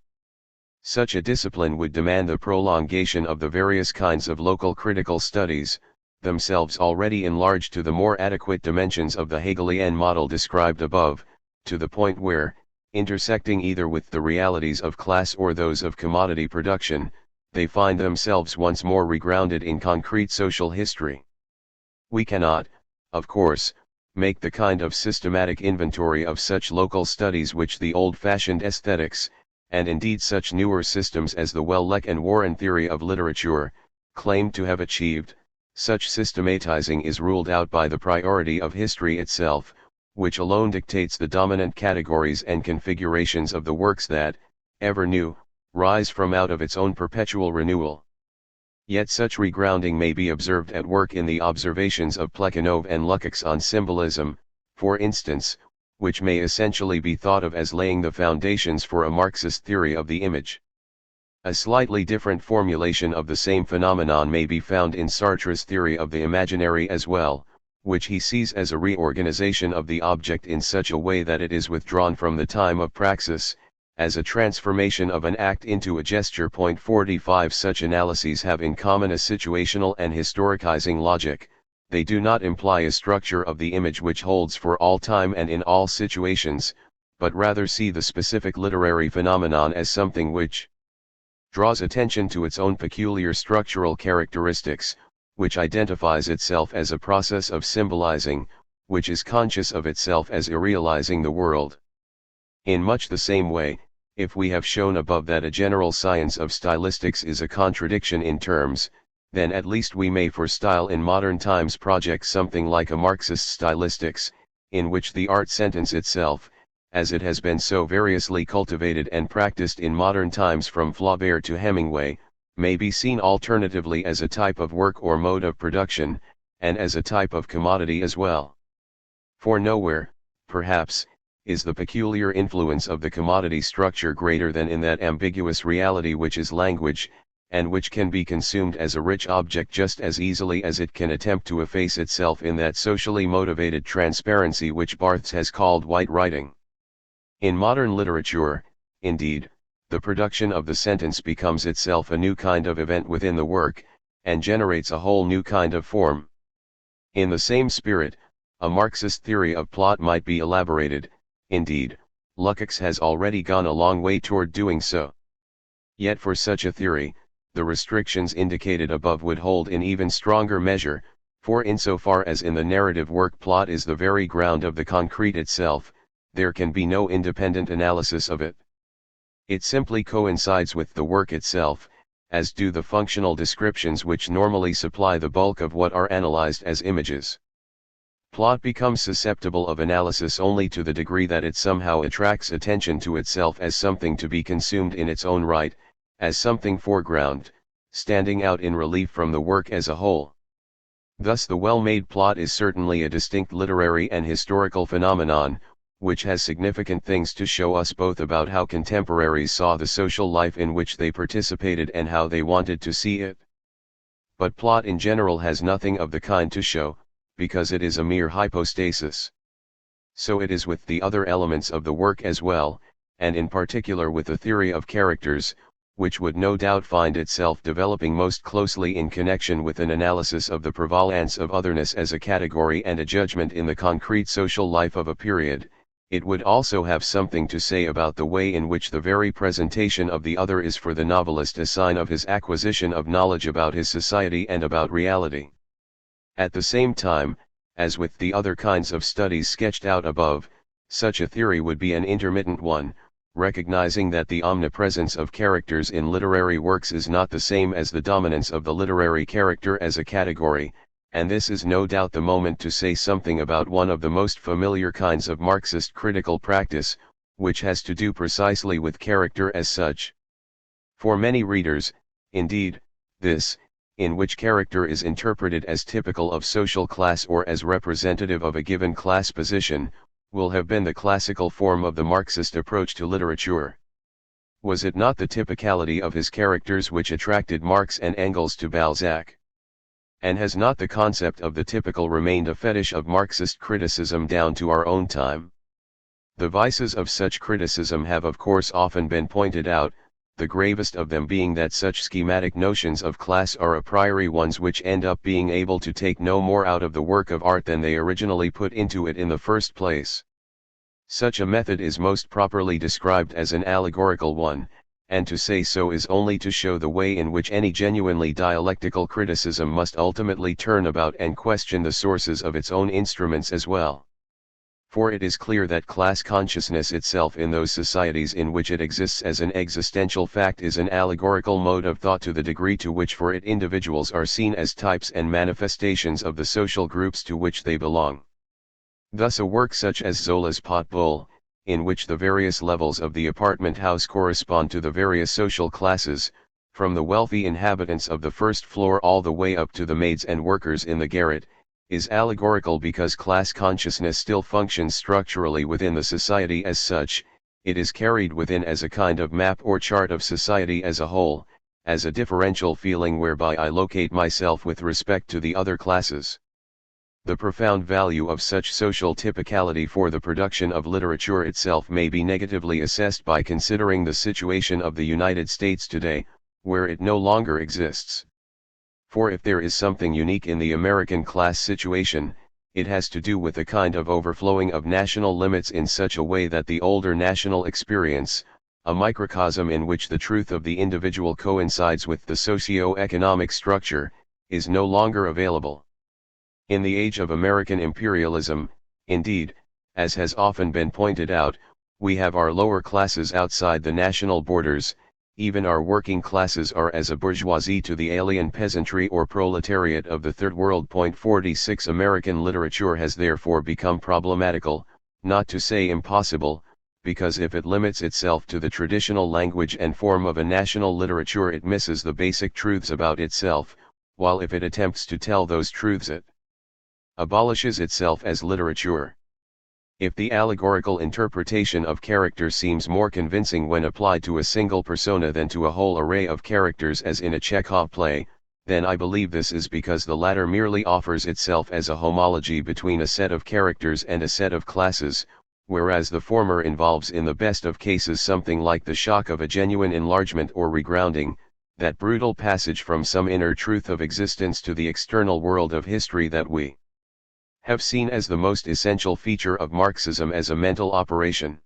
Such a discipline would demand the prolongation of the various kinds of local critical studies, themselves already enlarged to the more adequate dimensions of the Hegelian model described above, to the point where, intersecting either with the realities of class or those of commodity production, they find themselves once more regrounded in concrete social history. We cannot, of course, make the kind of systematic inventory of such local studies which the old-fashioned aesthetics, and indeed such newer systems as the Welleck and Warren theory of literature, claim to have achieved. Such systematizing is ruled out by the priority of history itself, which alone dictates the dominant categories and configurations of the works that, ever new, rise from out of its own perpetual renewal. Yet such regrounding may be observed at work in the observations of Plekhanov and Lukács on symbolism, for instance, which may essentially be thought of as laying the foundations for a Marxist theory of the image. A slightly different formulation of the same phenomenon may be found in Sartre's theory of the imaginary as well, which he sees as a reorganization of the object in such a way that it is withdrawn from the time of praxis, as a transformation of an act into a gesture. 45 Such analyses have in common a situational and historicizing logic. They do not imply a structure of the image which holds for all time and in all situations, but rather see the specific literary phenomenon as something which draws attention to its own peculiar structural characteristics, which identifies itself as a process of symbolizing, which is conscious of itself as irrealizing the world. In much the same way, if we have shown above that a general science of stylistics is a contradiction in terms, then at least we may for style in modern times project something like a Marxist stylistics, in which the art sentence itself, as it has been so variously cultivated and practiced in modern times from Flaubert to Hemingway, may be seen alternatively as a type of work or mode of production, and as a type of commodity as well. For nowhere, perhaps, is the peculiar influence of the commodity structure greater than in that ambiguous reality which is language, and which can be consumed as a rich object just as easily as it can attempt to efface itself in that socially motivated transparency which Barthes has called white writing. In modern literature, indeed, the production of the sentence becomes itself a new kind of event within the work, and generates a whole new kind of form. In the same spirit, a Marxist theory of plot might be elaborated. Indeed, Lukács has already gone a long way toward doing so. Yet for such a theory, the restrictions indicated above would hold in even stronger measure, for insofar as in the narrative work plot is the very ground of the concrete itself, there can be no independent analysis of it. It simply coincides with the work itself, as do the functional descriptions which normally supply the bulk of what are analyzed as images. Plot becomes susceptible of analysis only to the degree that it somehow attracts attention to itself as something to be consumed in its own right, as something foreground, standing out in relief from the work as a whole. Thus the well-made plot is certainly a distinct literary and historical phenomenon, which has significant things to show us both about how contemporaries saw the social life in which they participated and how they wanted to see it. But plot in general has nothing of the kind to show, because it is a mere hypostasis. So it is with the other elements of the work as well, and in particular with the theory of characters, which would no doubt find itself developing most closely in connection with an analysis of the prevalence of otherness as a category and a judgment in the concrete social life of a period. It would also have something to say about the way in which the very presentation of the other is for the novelist a sign of his acquisition of knowledge about his society and about reality. At the same time, as with the other kinds of studies sketched out above, such a theory would be an intermittent one, recognizing that the omnipresence of characters in literary works is not the same as the dominance of the literary character as a category, and this is no doubt the moment to say something about one of the most familiar kinds of Marxist critical practice, which has to do precisely with character as such. For many readers, indeed, this, in which character is interpreted as typical of social class or as representative of a given class position, will have been the classical form of the Marxist approach to literature. Was it not the typicality of his characters which attracted Marx and Engels to Balzac? And has not the concept of the typical remained a fetish of Marxist criticism down to our own time? The vices of such criticism have of course often been pointed out, the gravest of them being that such schematic notions of class are a priori ones which end up being able to take no more out of the work of art than they originally put into it in the first place. Such a method is most properly described as an allegorical one, and to say so is only to show the way in which any genuinely dialectical criticism must ultimately turn about and question the sources of its own instruments as well. For it is clear that class consciousness itself in those societies in which it exists as an existential fact is an allegorical mode of thought to the degree to which for it individuals are seen as types and manifestations of the social groups to which they belong. Thus a work such as Zola's Pot Bowl, in which the various levels of the apartment house correspond to the various social classes, from the wealthy inhabitants of the first floor all the way up to the maids and workers in the garret, is allegorical because class consciousness still functions structurally within the society as such. It is carried within as a kind of map or chart of society as a whole, as a differential feeling whereby I locate myself with respect to the other classes. The profound value of such social typicality for the production of literature itself may be negatively assessed by considering the situation of the United States today, where it no longer exists. For if there is something unique in the American class situation, it has to do with a kind of overflowing of national limits in such a way that the older national experience, a microcosm in which the truth of the individual coincides with the socio-economic structure, is no longer available. In the age of American imperialism, indeed, as has often been pointed out, we have our lower classes outside the national borders. Even our working classes are as a bourgeoisie to the alien peasantry or proletariat of the Third World. 46 American literature has therefore become problematical, not to say impossible, because if it limits itself to the traditional language and form of a national literature it misses the basic truths about itself, while if it attempts to tell those truths it abolishes itself as literature. If the allegorical interpretation of character seems more convincing when applied to a single persona than to a whole array of characters as in a Chekhov play, then I believe this is because the latter merely offers itself as a homology between a set of characters and a set of classes, whereas the former involves in the best of cases something like the shock of a genuine enlargement or regrounding, that brutal passage from some inner truth of existence to the external world of history that we have seen as the most essential feature of Marxism as a mental operation.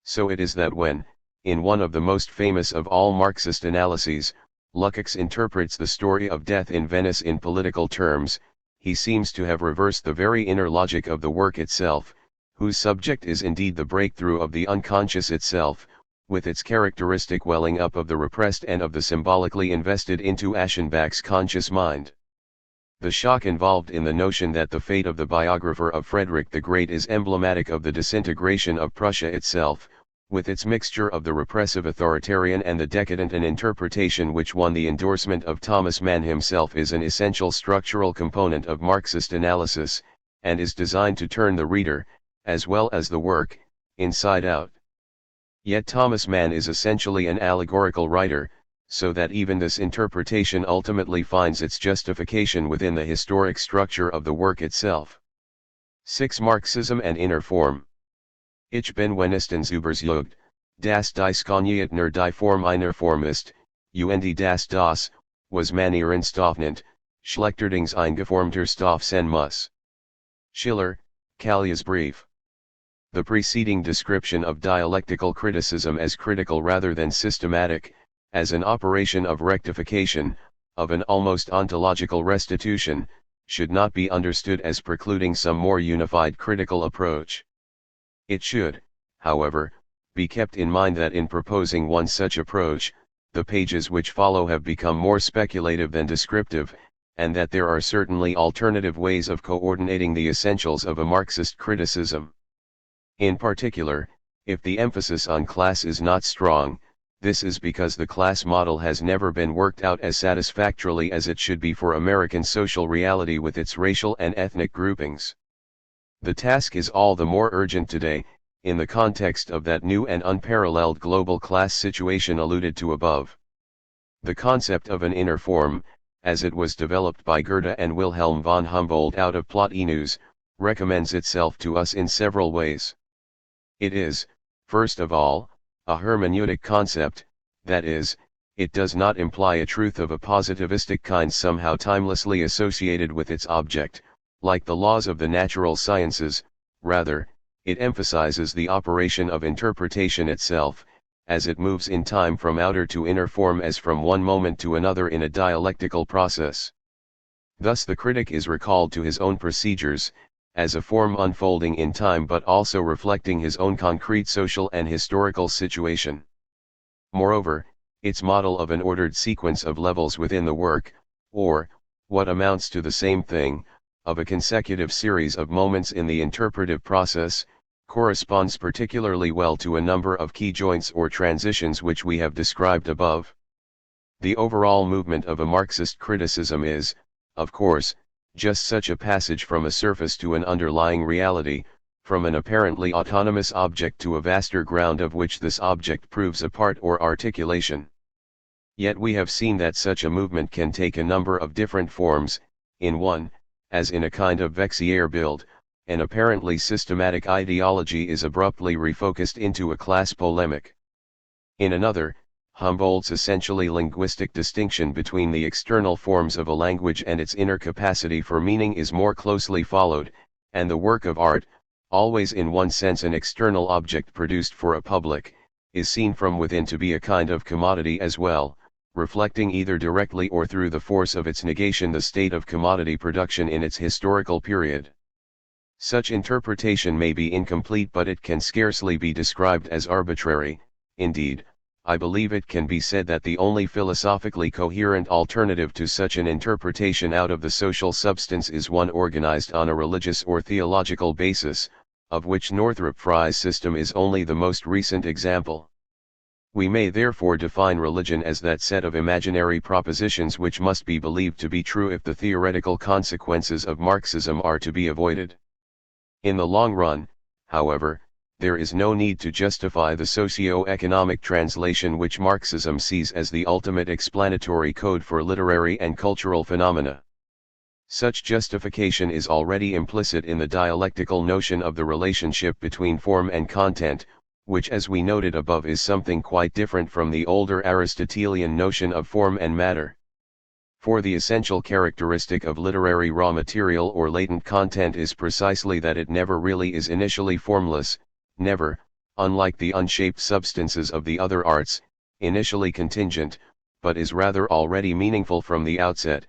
So it is that when, in one of the most famous of all Marxist analyses, Lukács interprets the story of death in Venice in political terms, he seems to have reversed the very inner logic of the work itself, whose subject is indeed the breakthrough of the unconscious itself, with its characteristic welling up of the repressed and of the symbolically invested into Aschenbach's conscious mind. The shock involved in the notion that the fate of the biographer of Fredric the Great is emblematic of the disintegration of Prussia itself, with its mixture of the repressive authoritarian and the decadent, an interpretation which won the endorsement of Thomas Mann himself, is an essential structural component of Marxist analysis, and is designed to turn the reader, as well as the work, inside out. Yet Thomas Mann is essentially an allegorical writer, so that even this interpretation ultimately finds its justification within the historic structure of the work itself. 6. Marxism and inner form. Ich bin Wenigstens überzeugt, Das Dieskoniert die Form einer Form ist, und das, was man ihren Stoff nennt, schlechterdings eingeformter Stoff sein muss. Schiller, Kallias Brief. The preceding description of dialectical criticism as critical rather than systematic, as an operation of rectification, of an almost ontological restitution, should not be understood as precluding some more unified critical approach. It should, however, be kept in mind that in proposing one such approach, the pages which follow have become more speculative than descriptive, and that there are certainly alternative ways of coordinating the essentials of a Marxist criticism. In particular, if the emphasis on class is not strong, this is because the class model has never been worked out as satisfactorily as it should be for American social reality with its racial and ethnic groupings. The task is all the more urgent today, in the context of that new and unparalleled global class situation alluded to above. The concept of an inner form, as it was developed by Goethe and Wilhelm von Humboldt out of Plotinus, recommends itself to us in several ways. It is, first of all, a hermeneutic concept, that is, it does not imply a truth of a positivistic kind somehow timelessly associated with its object, like the laws of the natural sciences. Rather, it emphasizes the operation of interpretation itself, as it moves in time from outer to inner form as from one moment to another in a dialectical process. Thus the critic is recalled to his own procedures, as a form unfolding in time but also reflecting his own concrete social and historical situation. Moreover, its model of an ordered sequence of levels within the work, or, what amounts to the same thing, of a consecutive series of moments in the interpretive process, corresponds particularly well to a number of key joints or transitions which we have described above. The overall movement of a Marxist criticism is, of course, just such a passage from a surface to an underlying reality, from an apparently autonomous object to a vaster ground of which this object proves a part or articulation. Yet we have seen that such a movement can take a number of different forms. In one, as in a kind of Vexier build, an apparently systematic ideology is abruptly refocused into a class polemic. In another, Humboldt's essentially linguistic distinction between the external forms of a language and its inner capacity for meaning is more closely followed, and the work of art, always in one sense an external object produced for a public, is seen from within to be a kind of commodity as well, reflecting either directly or through the force of its negation the state of commodity production in its historical period. Such interpretation may be incomplete, but it can scarcely be described as arbitrary. Indeed, I believe it can be said that the only philosophically coherent alternative to such an interpretation out of the social substance is one organized on a religious or theological basis, of which Northrop Frye's system is only the most recent example. We may therefore define religion as that set of imaginary propositions which must be believed to be true if the theoretical consequences of Marxism are to be avoided. In the long run, however, there is no need to justify the socio-economic translation which Marxism sees as the ultimate explanatory code for literary and cultural phenomena. Such justification is already implicit in the dialectical notion of the relationship between form and content, which as we noted above is something quite different from the older Aristotelian notion of form and matter. For the essential characteristic of literary raw material or latent content is precisely that it never really is initially formless, never, unlike the unshaped substances of the other arts, initially contingent, but is rather already meaningful from the outset,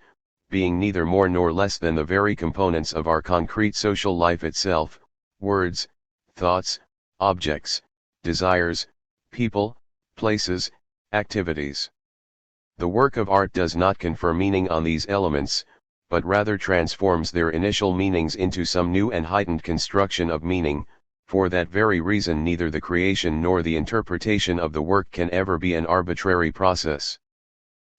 being neither more nor less than the very components of our concrete social life itself, words, thoughts, objects, desires, people, places, activities. The work of art does not confer meaning on these elements, but rather transforms their initial meanings into some new and heightened construction of meaning. For that very reason neither the creation nor the interpretation of the work can ever be an arbitrary process.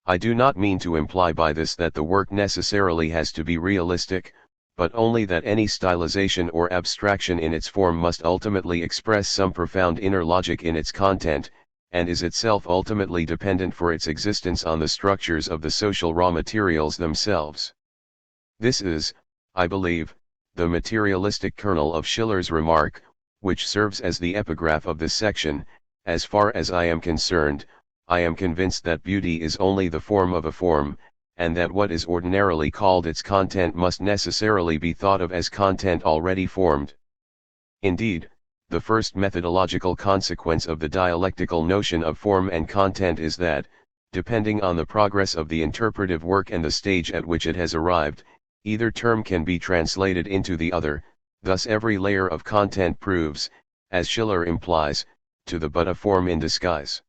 I do not mean to imply by this that the work necessarily has to be realistic, but only that any stylization or abstraction in its form must ultimately express some profound inner logic in its content, and is itself ultimately dependent for its existence on the structures of the social raw materials themselves. This is, I believe, the materialistic kernel of Schiller's remark, which serves as the epigraph of this section, As far as I am concerned, I am convinced that beauty is only the form of a form, and that what is ordinarily called its content must necessarily be thought of as content already formed. Indeed, the first methodological consequence of the dialectical notion of form and content is that, depending on the progress of the interpretive work and the stage at which it has arrived, either term can be translated into the other, thus every layer of content proves, as Schiller implies, to the but a form in disguise.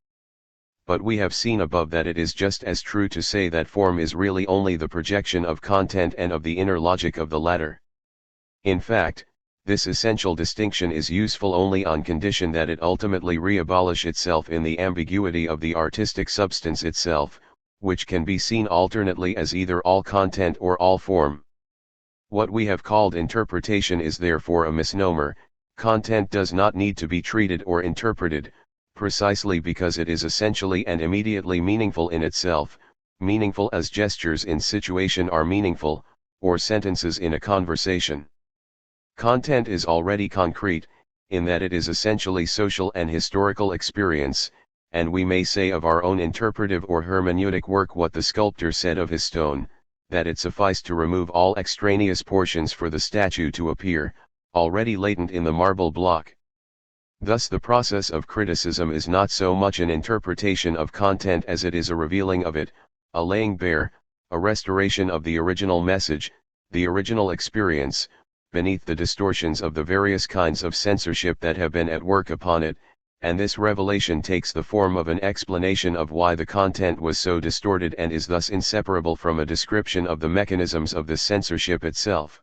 But we have seen above that it is just as true to say that form is really only the projection of content and of the inner logic of the latter. In fact, this essential distinction is useful only on condition that it ultimately re-abolish itself in the ambiguity of the artistic substance itself, which can be seen alternately as either all content or all form. What we have called interpretation is therefore a misnomer. Content does not need to be treated or interpreted, precisely because it is essentially and immediately meaningful in itself, meaningful as gestures in situation are meaningful, or sentences in a conversation. Content is already concrete, in that it is essentially social and historical experience, and we may say of our own interpretive or hermeneutic work what the sculptor said of his stone, that it sufficed to remove all extraneous portions for the statue to appear, already latent in the marble block. Thus the process of criticism is not so much an interpretation of content as it is a revealing of it, a laying bare, a restoration of the original message, the original experience, beneath the distortions of the various kinds of censorship that have been at work upon it, and this revelation takes the form of an explanation of why the content was so distorted and is thus inseparable from a description of the mechanisms of the censorship itself.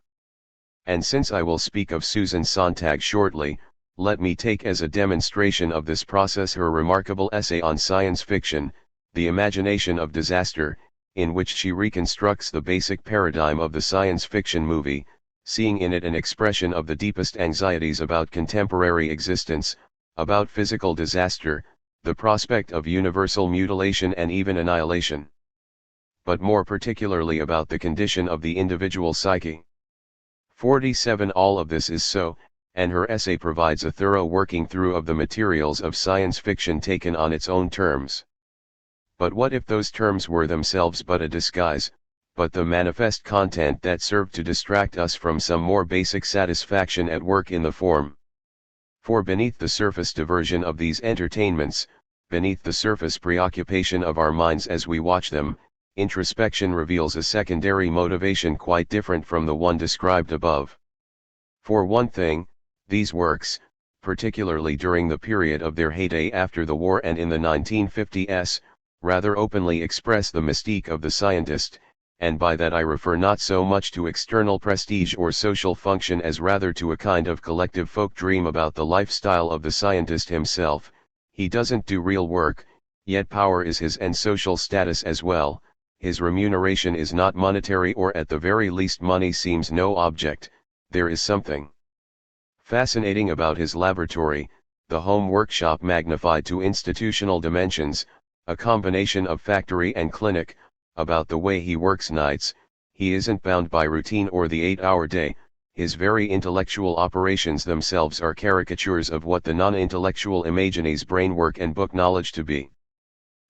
And since I will speak of Susan Sontag shortly, let me take as a demonstration of this process her remarkable essay on science fiction, The Imagination of Disaster, in which she reconstructs the basic paradigm of the science fiction movie, seeing in it an expression of the deepest anxieties about contemporary existence, about physical disaster, the prospect of universal mutilation and even annihilation. But more particularly about the condition of the individual psyche. 47 All of this is so, and her essay provides a thorough working through of the materials of science fiction taken on its own terms. But what if those terms were themselves but a disguise, but the manifest content that served to distract us from some more basic satisfaction at work in the form? For beneath the surface diversion of these entertainments, beneath the surface preoccupation of our minds as we watch them, introspection reveals a secondary motivation quite different from the one described above. For one thing, these works, particularly during the period of their heyday after the war and in the 1950s, rather openly express the mystique of the scientist, and by that I refer not so much to external prestige or social function as rather to a kind of collective folk dream about the lifestyle of the scientist himself. He doesn't do real work, yet power is his and social status as well. His remuneration is not monetary, or at the very least money seems no object. There is something fascinating about his laboratory, the home workshop magnified to institutional dimensions, a combination of factory and clinic, about the way he works nights. He isn't bound by routine or the 8-hour day. His very intellectual operations themselves are caricatures of what the non-intellectual imaginees brain work and book knowledge to be.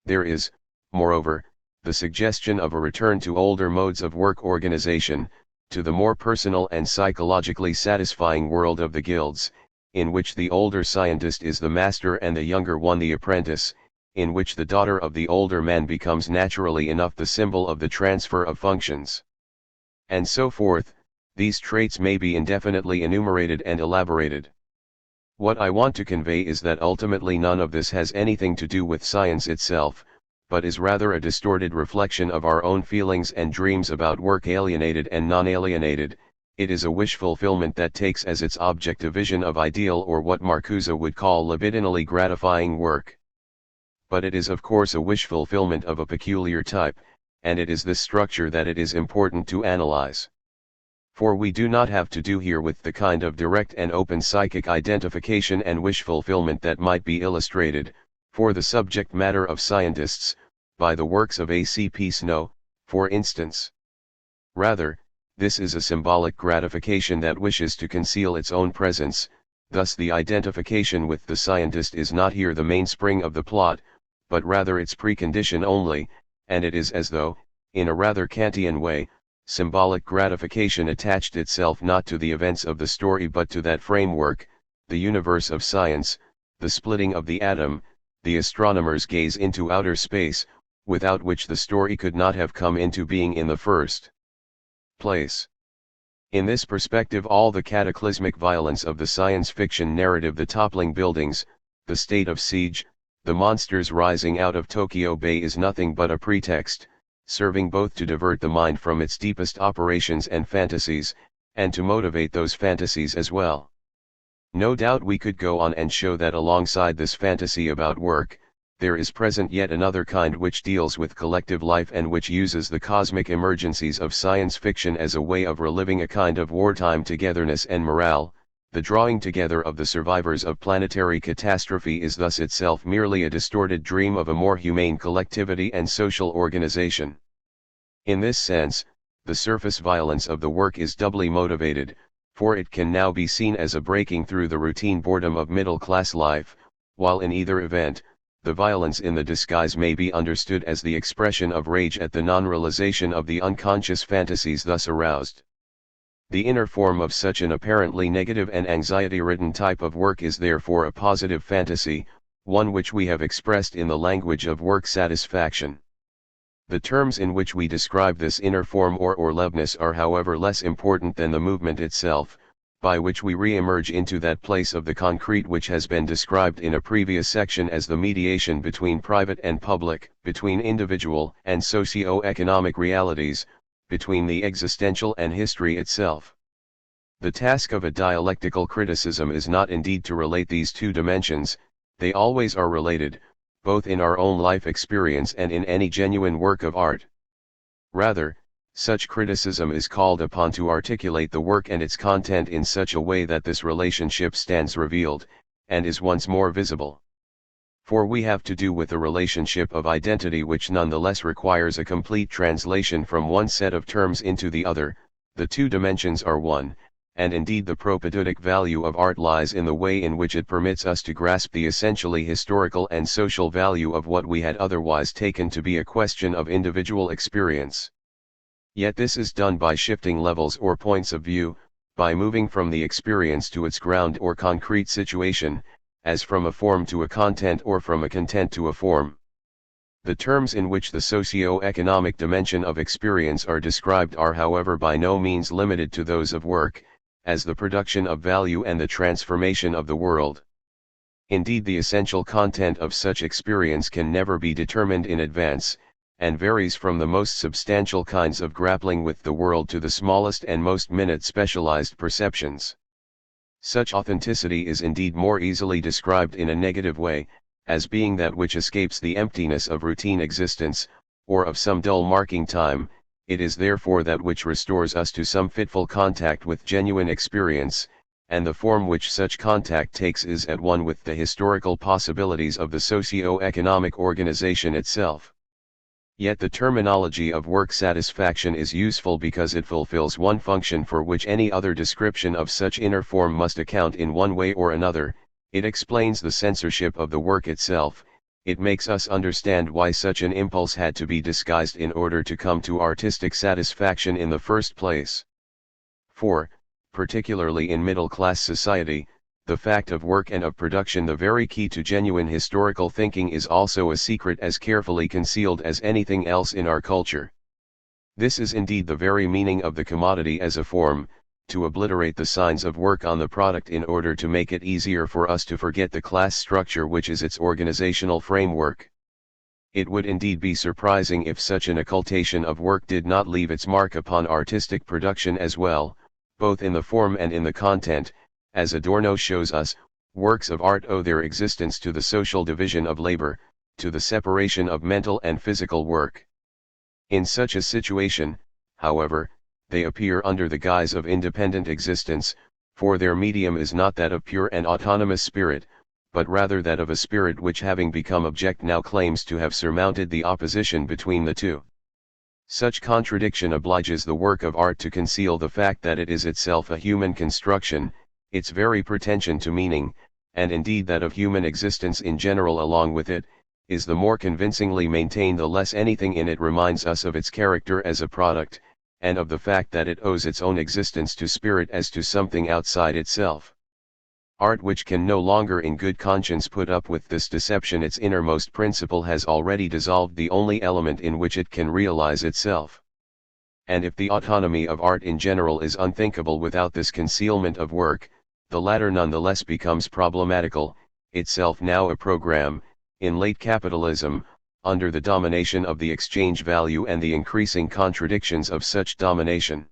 There is, moreover, the suggestion of a return to older modes of work organization, to the more personal and psychologically satisfying world of the guilds, in which the older scientist is the master and the younger one the apprentice, in which the daughter of the older man becomes naturally enough the symbol of the transfer of functions. And so forth. These traits may be indefinitely enumerated and elaborated. What I want to convey is that ultimately none of this has anything to do with science itself, but is rather a distorted reflection of our own feelings and dreams about work, alienated and non-alienated. It is a wish fulfillment that takes as its object a vision of ideal, or what Marcuse would call libidinally gratifying work. But it is of course a wish fulfillment of a peculiar type, and it is this structure that it is important to analyze. For we do not have to do here with the kind of direct and open psychic identification and wish fulfillment that might be illustrated, for the subject matter of scientists, by the works of A.C.P. Snow, for instance. Rather, this is a symbolic gratification that wishes to conceal its own presence, Thus the identification with the scientist is not here the mainspring of the plot, but rather its precondition only, and it is as though, in a rather Kantian way, symbolic gratification attached itself not to the events of the story but to that framework, the universe of science, the splitting of the atom, the astronomer's gaze into outer space, without which the story could not have come into being in the first place. In this perspective all the cataclysmic violence of the science fiction narrative, the toppling buildings, the state of siege, the monsters rising out of Tokyo Bay, is nothing but a pretext, serving both to divert the mind from its deepest operations and fantasies, and to motivate those fantasies as well. No doubt we could go on and show that alongside this fantasy about work, there is present yet another kind which deals with collective life and which uses the cosmic emergencies of science fiction as a way of reliving a kind of wartime togetherness and morale. The drawing together of the survivors of planetary catastrophe is thus itself merely a distorted dream of a more humane collectivity and social organization. In this sense, the surface violence of the work is doubly motivated, for it can now be seen as a breaking through the routine boredom of middle-class life, while in either event, the violence in the disguise may be understood as the expression of rage at the non-realization of the unconscious fantasies thus aroused. The inner form of such an apparently negative and anxiety-ridden type of work is therefore a positive fantasy, one which we have expressed in the language of work satisfaction. The terms in which we describe this inner form or orlevness are however less important than the movement itself, by which we re-emerge into that place of the concrete which has been described in a previous section as the mediation between private and public, between individual and socio-economic realities, between the existential and history itself. The task of a dialectical criticism is not indeed to relate these two dimensions, they always are related, both in our own life experience and in any genuine work of art. Rather, such criticism is called upon to articulate the work and its content in such a way that this relationship stands revealed, and is once more visible. For we have to do with a relationship of identity which nonetheless requires a complete translation from one set of terms into the other. The two dimensions are one, and indeed the propedeutic value of art lies in the way in which it permits us to grasp the essentially historical and social value of what we had otherwise taken to be a question of individual experience. Yet this is done by shifting levels or points of view, by moving from the experience to its ground or concrete situation, as from a form to a content or from a content to a form. The terms in which the socio-economic dimension of experience are described are however by no means limited to those of work, as the production of value and the transformation of the world. Indeed, the essential content of such experience can never be determined in advance, and varies from the most substantial kinds of grappling with the world to the smallest and most minute specialized perceptions. Such authenticity is indeed more easily described in a negative way, as being that which escapes the emptiness of routine existence, or of some dull marking time. It is therefore that which restores us to some fitful contact with genuine experience, and the form which such contact takes is at one with the historical possibilities of the socio-economic organization itself. Yet the terminology of work satisfaction is useful because it fulfills one function for which any other description of such inner form must account in one way or another. It explains the censorship of the work itself. It makes us understand why such an impulse had to be disguised in order to come to artistic satisfaction in the first place. For, particularly in middle-class society, the fact of work and of production, the very key to genuine historical thinking, is also a secret as carefully concealed as anything else in our culture. This is indeed the very meaning of the commodity as a form, to obliterate the signs of work on the product in order to make it easier for us to forget the class structure which is its organizational framework. It would indeed be surprising if such an occultation of work did not leave its mark upon artistic production as well, both in the form and in the content. As Adorno shows us, works of art owe their existence to the social division of labor, to the separation of mental and physical work. In such a situation, however, they appear under the guise of independent existence, for their medium is not that of pure and autonomous spirit, but rather that of a spirit which, having become object, now claims to have surmounted the opposition between the two. Such contradiction obliges the work of art to conceal the fact that it is itself a human construction, its very pretension to meaning, and indeed that of human existence in general along with it, is the more convincingly maintained the less anything in it reminds us of its character as a product, and of the fact that it owes its own existence to spirit as to something outside itself. Art which can no longer in good conscience put up with this deception, its innermost principle has already dissolved the only element in which it can realize itself. And if the autonomy of art in general is unthinkable without this concealment of work, the latter nonetheless becomes problematical, itself now a program, in late capitalism, under the domination of the exchange value and the increasing contradictions of such domination.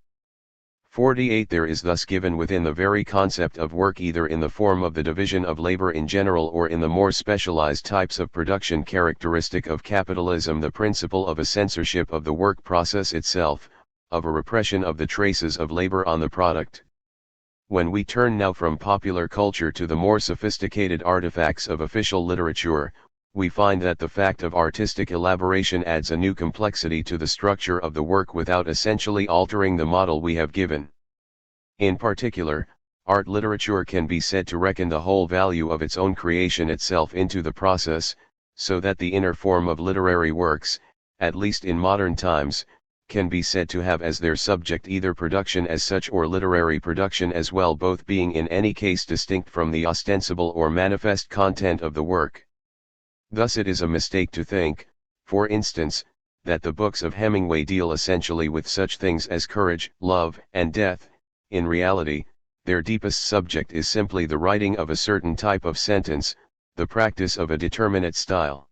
48 There is thus given within the very concept of work, either in the form of the division of labor in general or in the more specialized types of production characteristic of capitalism, the principle of a censorship of the work process itself, of a repression of the traces of labor on the product. When we turn now from popular culture to the more sophisticated artifacts of official literature, we find that the fact of artistic elaboration adds a new complexity to the structure of the work without essentially altering the model we have given. In particular, art literature can be said to reckon the whole value of its own creation itself into the process, so that the inner form of literary works, at least in modern times, can be said to have as their subject either production as such or literary production as well, both being in any case distinct from the ostensible or manifest content of the work. Thus it is a mistake to think, for instance, that the books of Hemingway deal essentially with such things as courage, love, and death. In reality, their deepest subject is simply the writing of a certain type of sentence, the practice of a determinate style.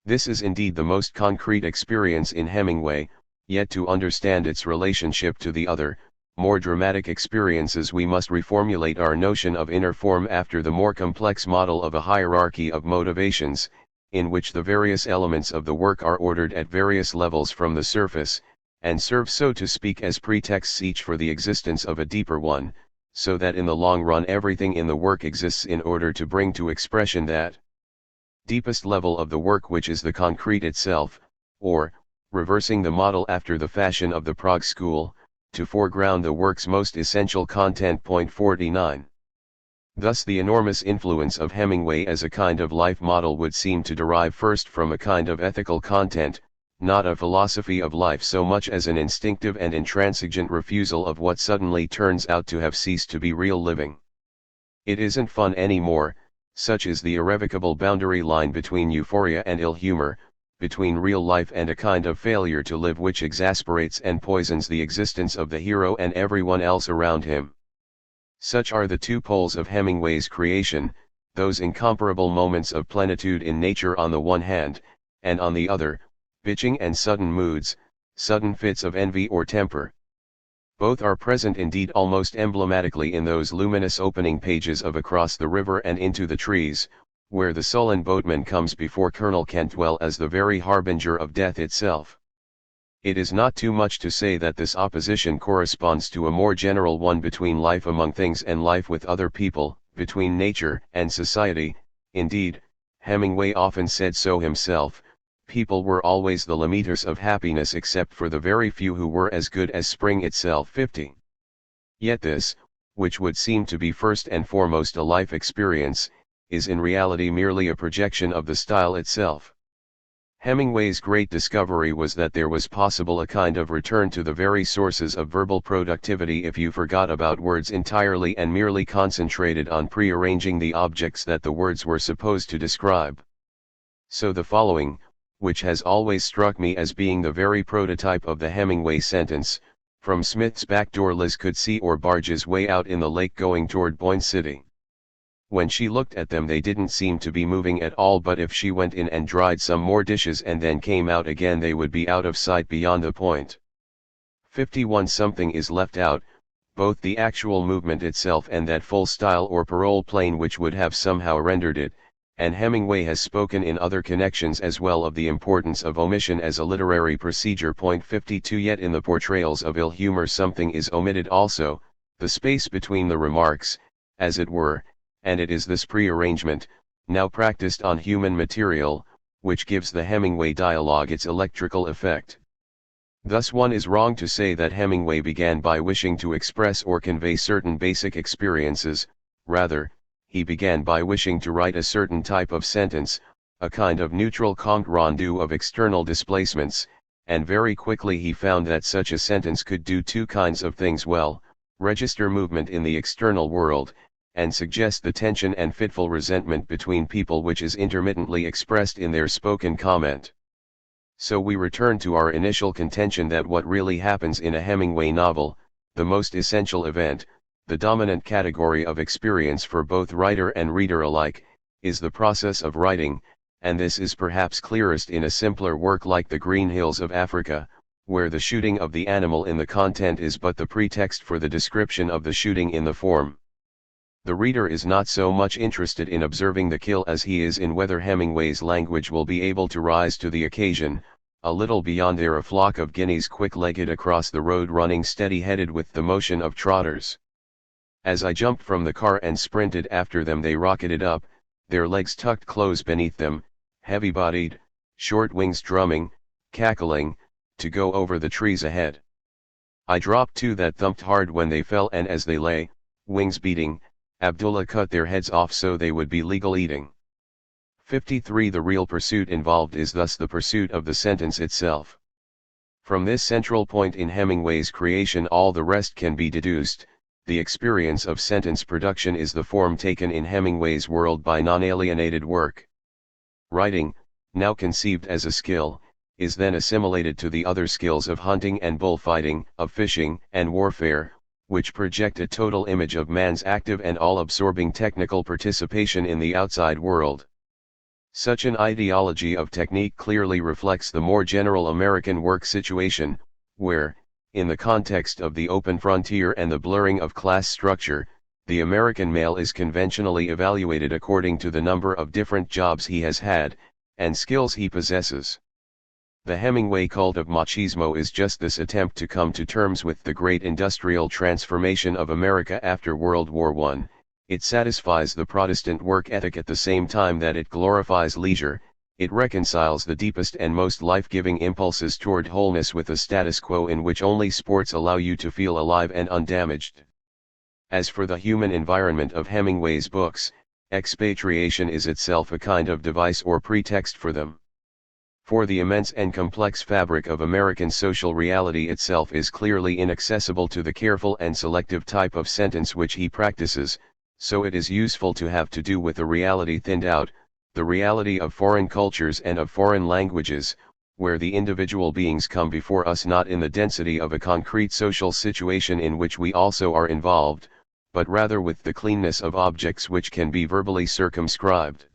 This is indeed the most concrete experience in Hemingway, yet to understand its relationship to the other, more dramatic experiences we must reformulate our notion of inner form after the more complex model of a hierarchy of motivations, in which the various elements of the work are ordered at various levels from the surface, and serve so to speak as pretexts each for the existence of a deeper one, so that in the long run everything in the work exists in order to bring to expression that deepest level of the work which is the concrete itself, or, reversing the model after the fashion of the Prague school, to foreground the work's most essential content. 49. Thus the enormous influence of Hemingway as a kind of life model would seem to derive first from a kind of ethical content, not a philosophy of life so much as an instinctive and intransigent refusal of what suddenly turns out to have ceased to be real living. It isn't fun anymore, such is the irrevocable boundary line between euphoria and ill humor, between real life and a kind of failure to live which exasperates and poisons the existence of the hero and everyone else around him. Such are the two poles of Hemingway's creation, those incomparable moments of plenitude in nature on the one hand, and on the other, bitching and sudden moods, sudden fits of envy or temper. Both are present indeed almost emblematically in those luminous opening pages of Across the River and Into the Trees, where the sullen boatman comes before Colonel Cantwell as the very harbinger of death itself. It is not too much to say that this opposition corresponds to a more general one between life among things and life with other people, between nature and society. Indeed, Hemingway often said so himself, people were always the limiters of happiness except for the very few who were as good as spring itself. 50. Yet this, which would seem to be first and foremost a life experience, is in reality merely a projection of the style itself. Hemingway's great discovery was that there was possible a kind of return to the very sources of verbal productivity if you forgot about words entirely and merely concentrated on prearranging the objects that the words were supposed to describe. So the following, which has always struck me as being the very prototype of the Hemingway sentence, from Smith's back door Liz could see our barges way out in the lake going toward Boyne City. When she looked at them they didn't seem to be moving at all, but if she went in and dried some more dishes and then came out again they would be out of sight beyond the point. 51 Something is left out, both the actual movement itself and that full style or parole plane which would have somehow rendered it, and Hemingway has spoken in other connections as well of the importance of omission as a literary procedure. 52 Yet in the portrayals of ill humor something is omitted also, the space between the remarks, as it were, and it is this prearrangement, now practiced on human material, which gives the Hemingway dialogue its electrical effect. Thus one is wrong to say that Hemingway began by wishing to express or convey certain basic experiences, rather, he began by wishing to write a certain type of sentence, a kind of neutral compte rendu of external displacements, and very quickly he found that such a sentence could do two kinds of things well: register movement in the external world, and suggest the tension and fitful resentment between people which is intermittently expressed in their spoken comment. So we return to our initial contention that what really happens in a Hemingway novel, the most essential event, the dominant category of experience for both writer and reader alike, is the process of writing, and this is perhaps clearest in a simpler work like The Green Hills of Africa, where the shooting of the animal in the content is but the pretext for the description of the shooting in the form. The reader is not so much interested in observing the kill as he is in whether Hemingway's language will be able to rise to the occasion. A little beyond there a flock of guineas quick-legged across the road running steady-headed with the motion of trotters. As I jumped from the car and sprinted after them they rocketed up, their legs tucked close beneath them, heavy-bodied, short wings drumming, cackling, to go over the trees ahead. I dropped two that thumped hard when they fell, and as they lay, wings beating, Abdullah cut their heads off so they would be legal eating. 53. The real pursuit involved is thus the pursuit of the sentence itself. From this central point in Hemingway's creation all the rest can be deduced. The experience of sentence production is the form taken in Hemingway's world by non-alienated work. Writing, now conceived as a skill, is then assimilated to the other skills of hunting and bullfighting, of fishing and warfare, which project a total image of man's active and all-absorbing technical participation in the outside world. Such an ideology of technique clearly reflects the more general American work situation, where, in the context of the open frontier and the blurring of class structure, the American male is conventionally evaluated according to the number of different jobs he has had, and skills he possesses. The Hemingway cult of machismo is just this attempt to come to terms with the great industrial transformation of America after World War I. It satisfies the Protestant work ethic at the same time that it glorifies leisure. It reconciles the deepest and most life-giving impulses toward wholeness with a status quo in which only sports allow you to feel alive and undamaged. As for the human environment of Hemingway's books, expatriation is itself a kind of device or pretext for them. For the immense and complex fabric of American social reality itself is clearly inaccessible to the careful and selective type of sentence which he practices, so it is useful to have to do with a reality thinned out, the reality of foreign cultures and of foreign languages, where the individual beings come before us not in the density of a concrete social situation in which we also are involved, but rather with the cleanness of objects which can be verbally circumscribed.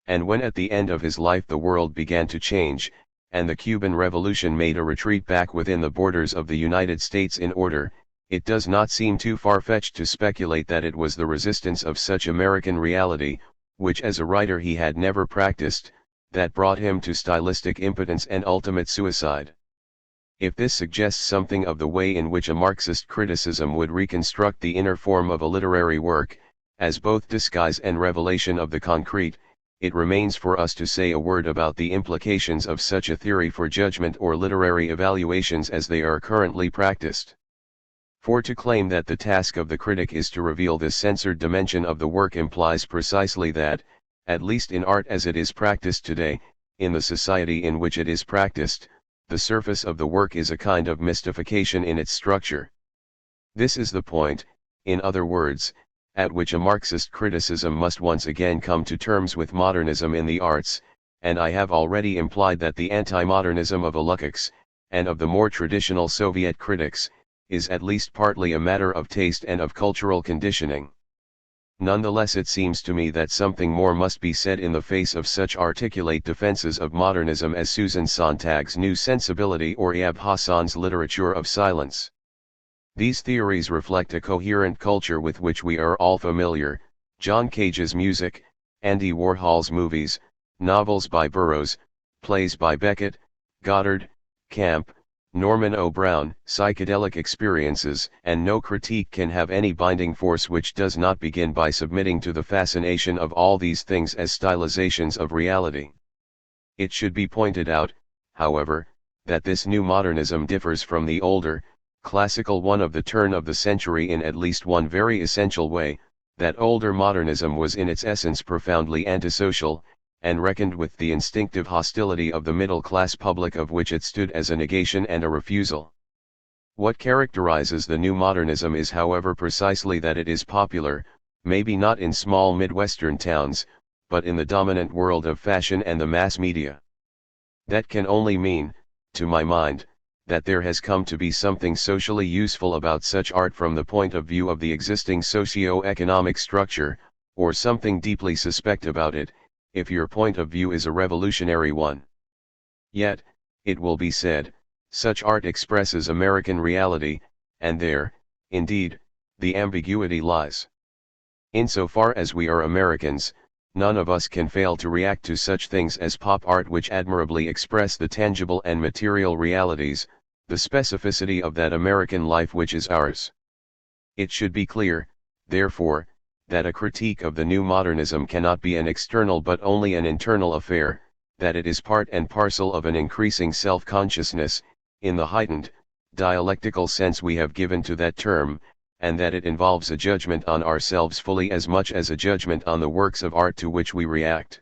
And when at the end of his life the world began to change, and the Cuban Revolution made a retreat back within the borders of the United States in order, it does not seem too far-fetched to speculate that it was the resistance of such American reality, which as a writer he had never practiced, that brought him to stylistic impotence and ultimate suicide. If this suggests something of the way in which a Marxist criticism would reconstruct the inner form of a literary work, as both disguise and revelation of the concrete, it remains for us to say a word about the implications of such a theory for judgment or literary evaluations as they are currently practiced. For to claim that the task of the critic is to reveal this censored dimension of the work implies precisely that, at least in art as it is practiced today, in the society in which it is practiced, the surface of the work is a kind of mystification in its structure. This is the point, in other words, at which a Marxist criticism must once again come to terms with modernism in the arts, and I have already implied that the anti-modernism of Lukács, and of the more traditional Soviet critics, is at least partly a matter of taste and of cultural conditioning. Nonetheless it seems to me that something more must be said in the face of such articulate defenses of modernism as Susan Sontag's New Sensibility or Eyab Hassan's Literature of Silence. These theories reflect a coherent culture with which we are all familiar: John Cage's music, Andy Warhol's movies, novels by Burroughs, plays by Beckett, Goddard, Camp, Norman O. Brown, psychedelic experiences, and no critique can have any binding force which does not begin by submitting to the fascination of all these things as stylizations of reality. It should be pointed out, however, that this new modernism differs from the older, classical one of the turn of the century in at least one very essential way, that older modernism was in its essence profoundly antisocial, and reckoned with the instinctive hostility of the middle-class public of which it stood as a negation and a refusal. What characterizes the new modernism is, however, precisely that it is popular, maybe not in small Midwestern towns, but in the dominant world of fashion and the mass media. That can only mean, to my mind, that there has come to be something socially useful about such art from the point of view of the existing socio-economic structure, or something deeply suspect about it, if your point of view is a revolutionary one. Yet, it will be said, such art expresses American reality, and there, indeed, the ambiguity lies. Insofar as we are Americans, none of us can fail to react to such things as pop art which admirably express the tangible and material realities, the specificity of that American life which is ours. It should be clear, therefore, that a critique of the new modernism cannot be an external but only an internal affair, that it is part and parcel of an increasing self-consciousness, in the heightened, dialectical sense we have given to that term, and that it involves a judgment on ourselves fully as much as a judgment on the works of art to which we react.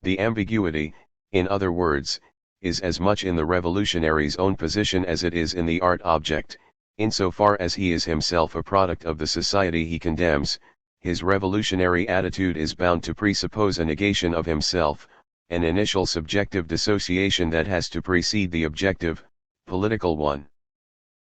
The ambiguity, in other words, is as much in the revolutionary's own position as it is in the art object, insofar as he is himself a product of the society he condemns. His revolutionary attitude is bound to presuppose a negation of himself, an initial subjective dissociation that has to precede the objective, political one.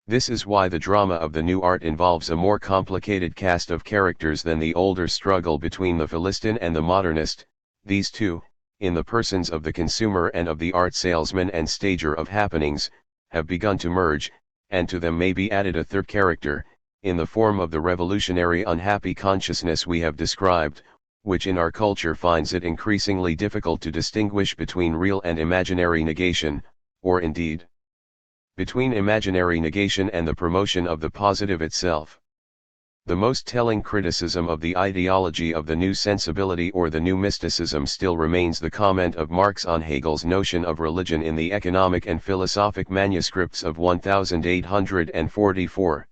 This is why the drama of the new art involves a more complicated cast of characters than the older struggle between the Philistine and the modernist. These two, in the persons of the consumer and of the art salesman and stager of happenings, have begun to merge, and to them may be added a third character, in the form of the revolutionary unhappy consciousness we have described, which in our culture finds it increasingly difficult to distinguish between real and imaginary negation, or indeed, between imaginary negation and the promotion of the positive itself. The most telling criticism of the ideology of the new sensibility or the new mysticism still remains the comment of Marx on Hegel's notion of religion in the economic and philosophic manuscripts of 1844.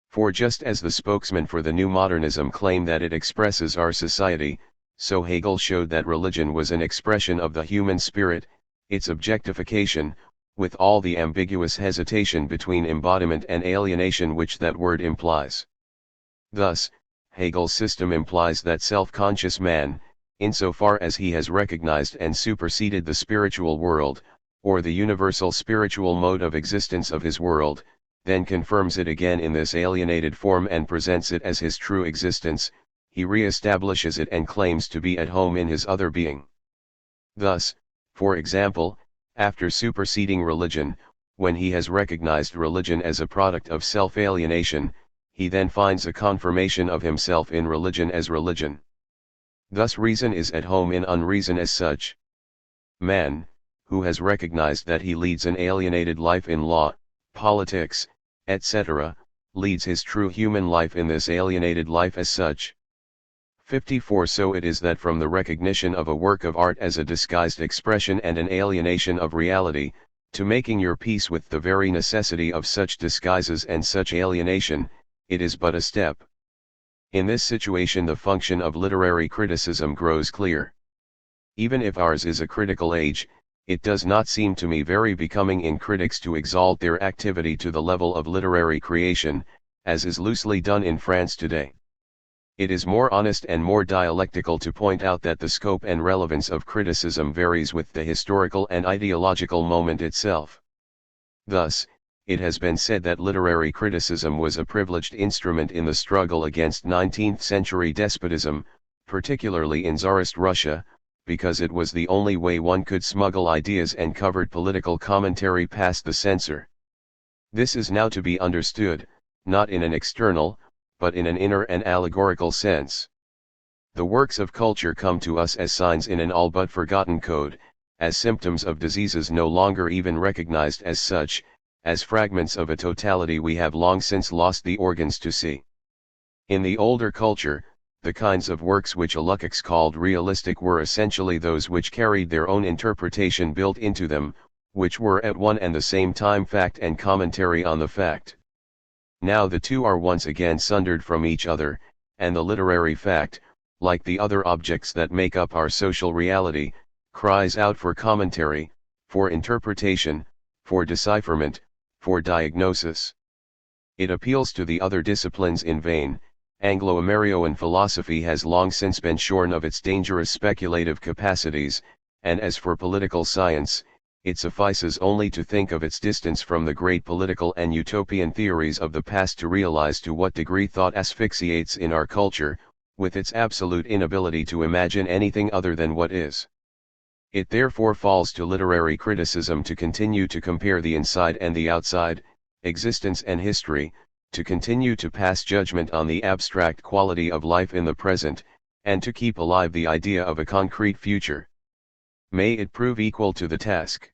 For just as the spokesmen for the new modernism claim that it expresses our society, so Hegel showed that religion was an expression of the human spirit, its objectification, with all the ambiguous hesitation between embodiment and alienation which that word implies. Thus, Hegel's system implies that self-conscious man, insofar as he has recognized and superseded the spiritual world, or the universal spiritual mode of existence of his world, then confirms it again in this alienated form and presents it as his true existence. He re-establishes it and claims to be at home in his other being. Thus, for example, after superseding religion, when he has recognized religion as a product of self-alienation, he then finds a confirmation of himself in religion as religion. Thus reason is at home in unreason as such. Man, who has recognized that he leads an alienated life in law, politics, etc., leads his true human life in this alienated life as such. 54. So it is that from the recognition of a work of art as a disguised expression and an alienation of reality, to making your peace with the very necessity of such disguises and such alienation, it is but a step. In this situation the function of literary criticism grows clear. Even if ours is a critical age, it does not seem to me very becoming in critics to exalt their activity to the level of literary creation, as is loosely done in France today. It is more honest and more dialectical to point out that the scope and relevance of criticism varies with the historical and ideological moment itself. Thus, it has been said that literary criticism was a privileged instrument in the struggle against 19th-century despotism, particularly in Tsarist Russia, because it was the only way one could smuggle ideas and covered political commentary past the censor. This is now to be understood, not in an external, but in an inner and allegorical sense. The works of culture come to us as signs in an all but forgotten code, as symptoms of diseases no longer even recognized as such, as fragments of a totality we have long since lost the organs to see. In the older culture, the kinds of works which Lukács called realistic were essentially those which carried their own interpretation built into them, which were at one and the same time fact and commentary on the fact. Now the two are once again sundered from each other, and the literary fact, like the other objects that make up our social reality, cries out for commentary, for interpretation, for decipherment, for diagnosis. It appeals to the other disciplines in vain. Anglo-American philosophy has long since been shorn of its dangerous speculative capacities, and as for political science, it suffices only to think of its distance from the great political and utopian theories of the past to realize to what degree thought asphyxiates in our culture, with its absolute inability to imagine anything other than what is. It therefore falls to literary criticism to continue to compare the inside and the outside, existence and history, to continue to pass judgment on the abstract quality of life in the present, and to keep alive the idea of a concrete future. May it prove equal to the task.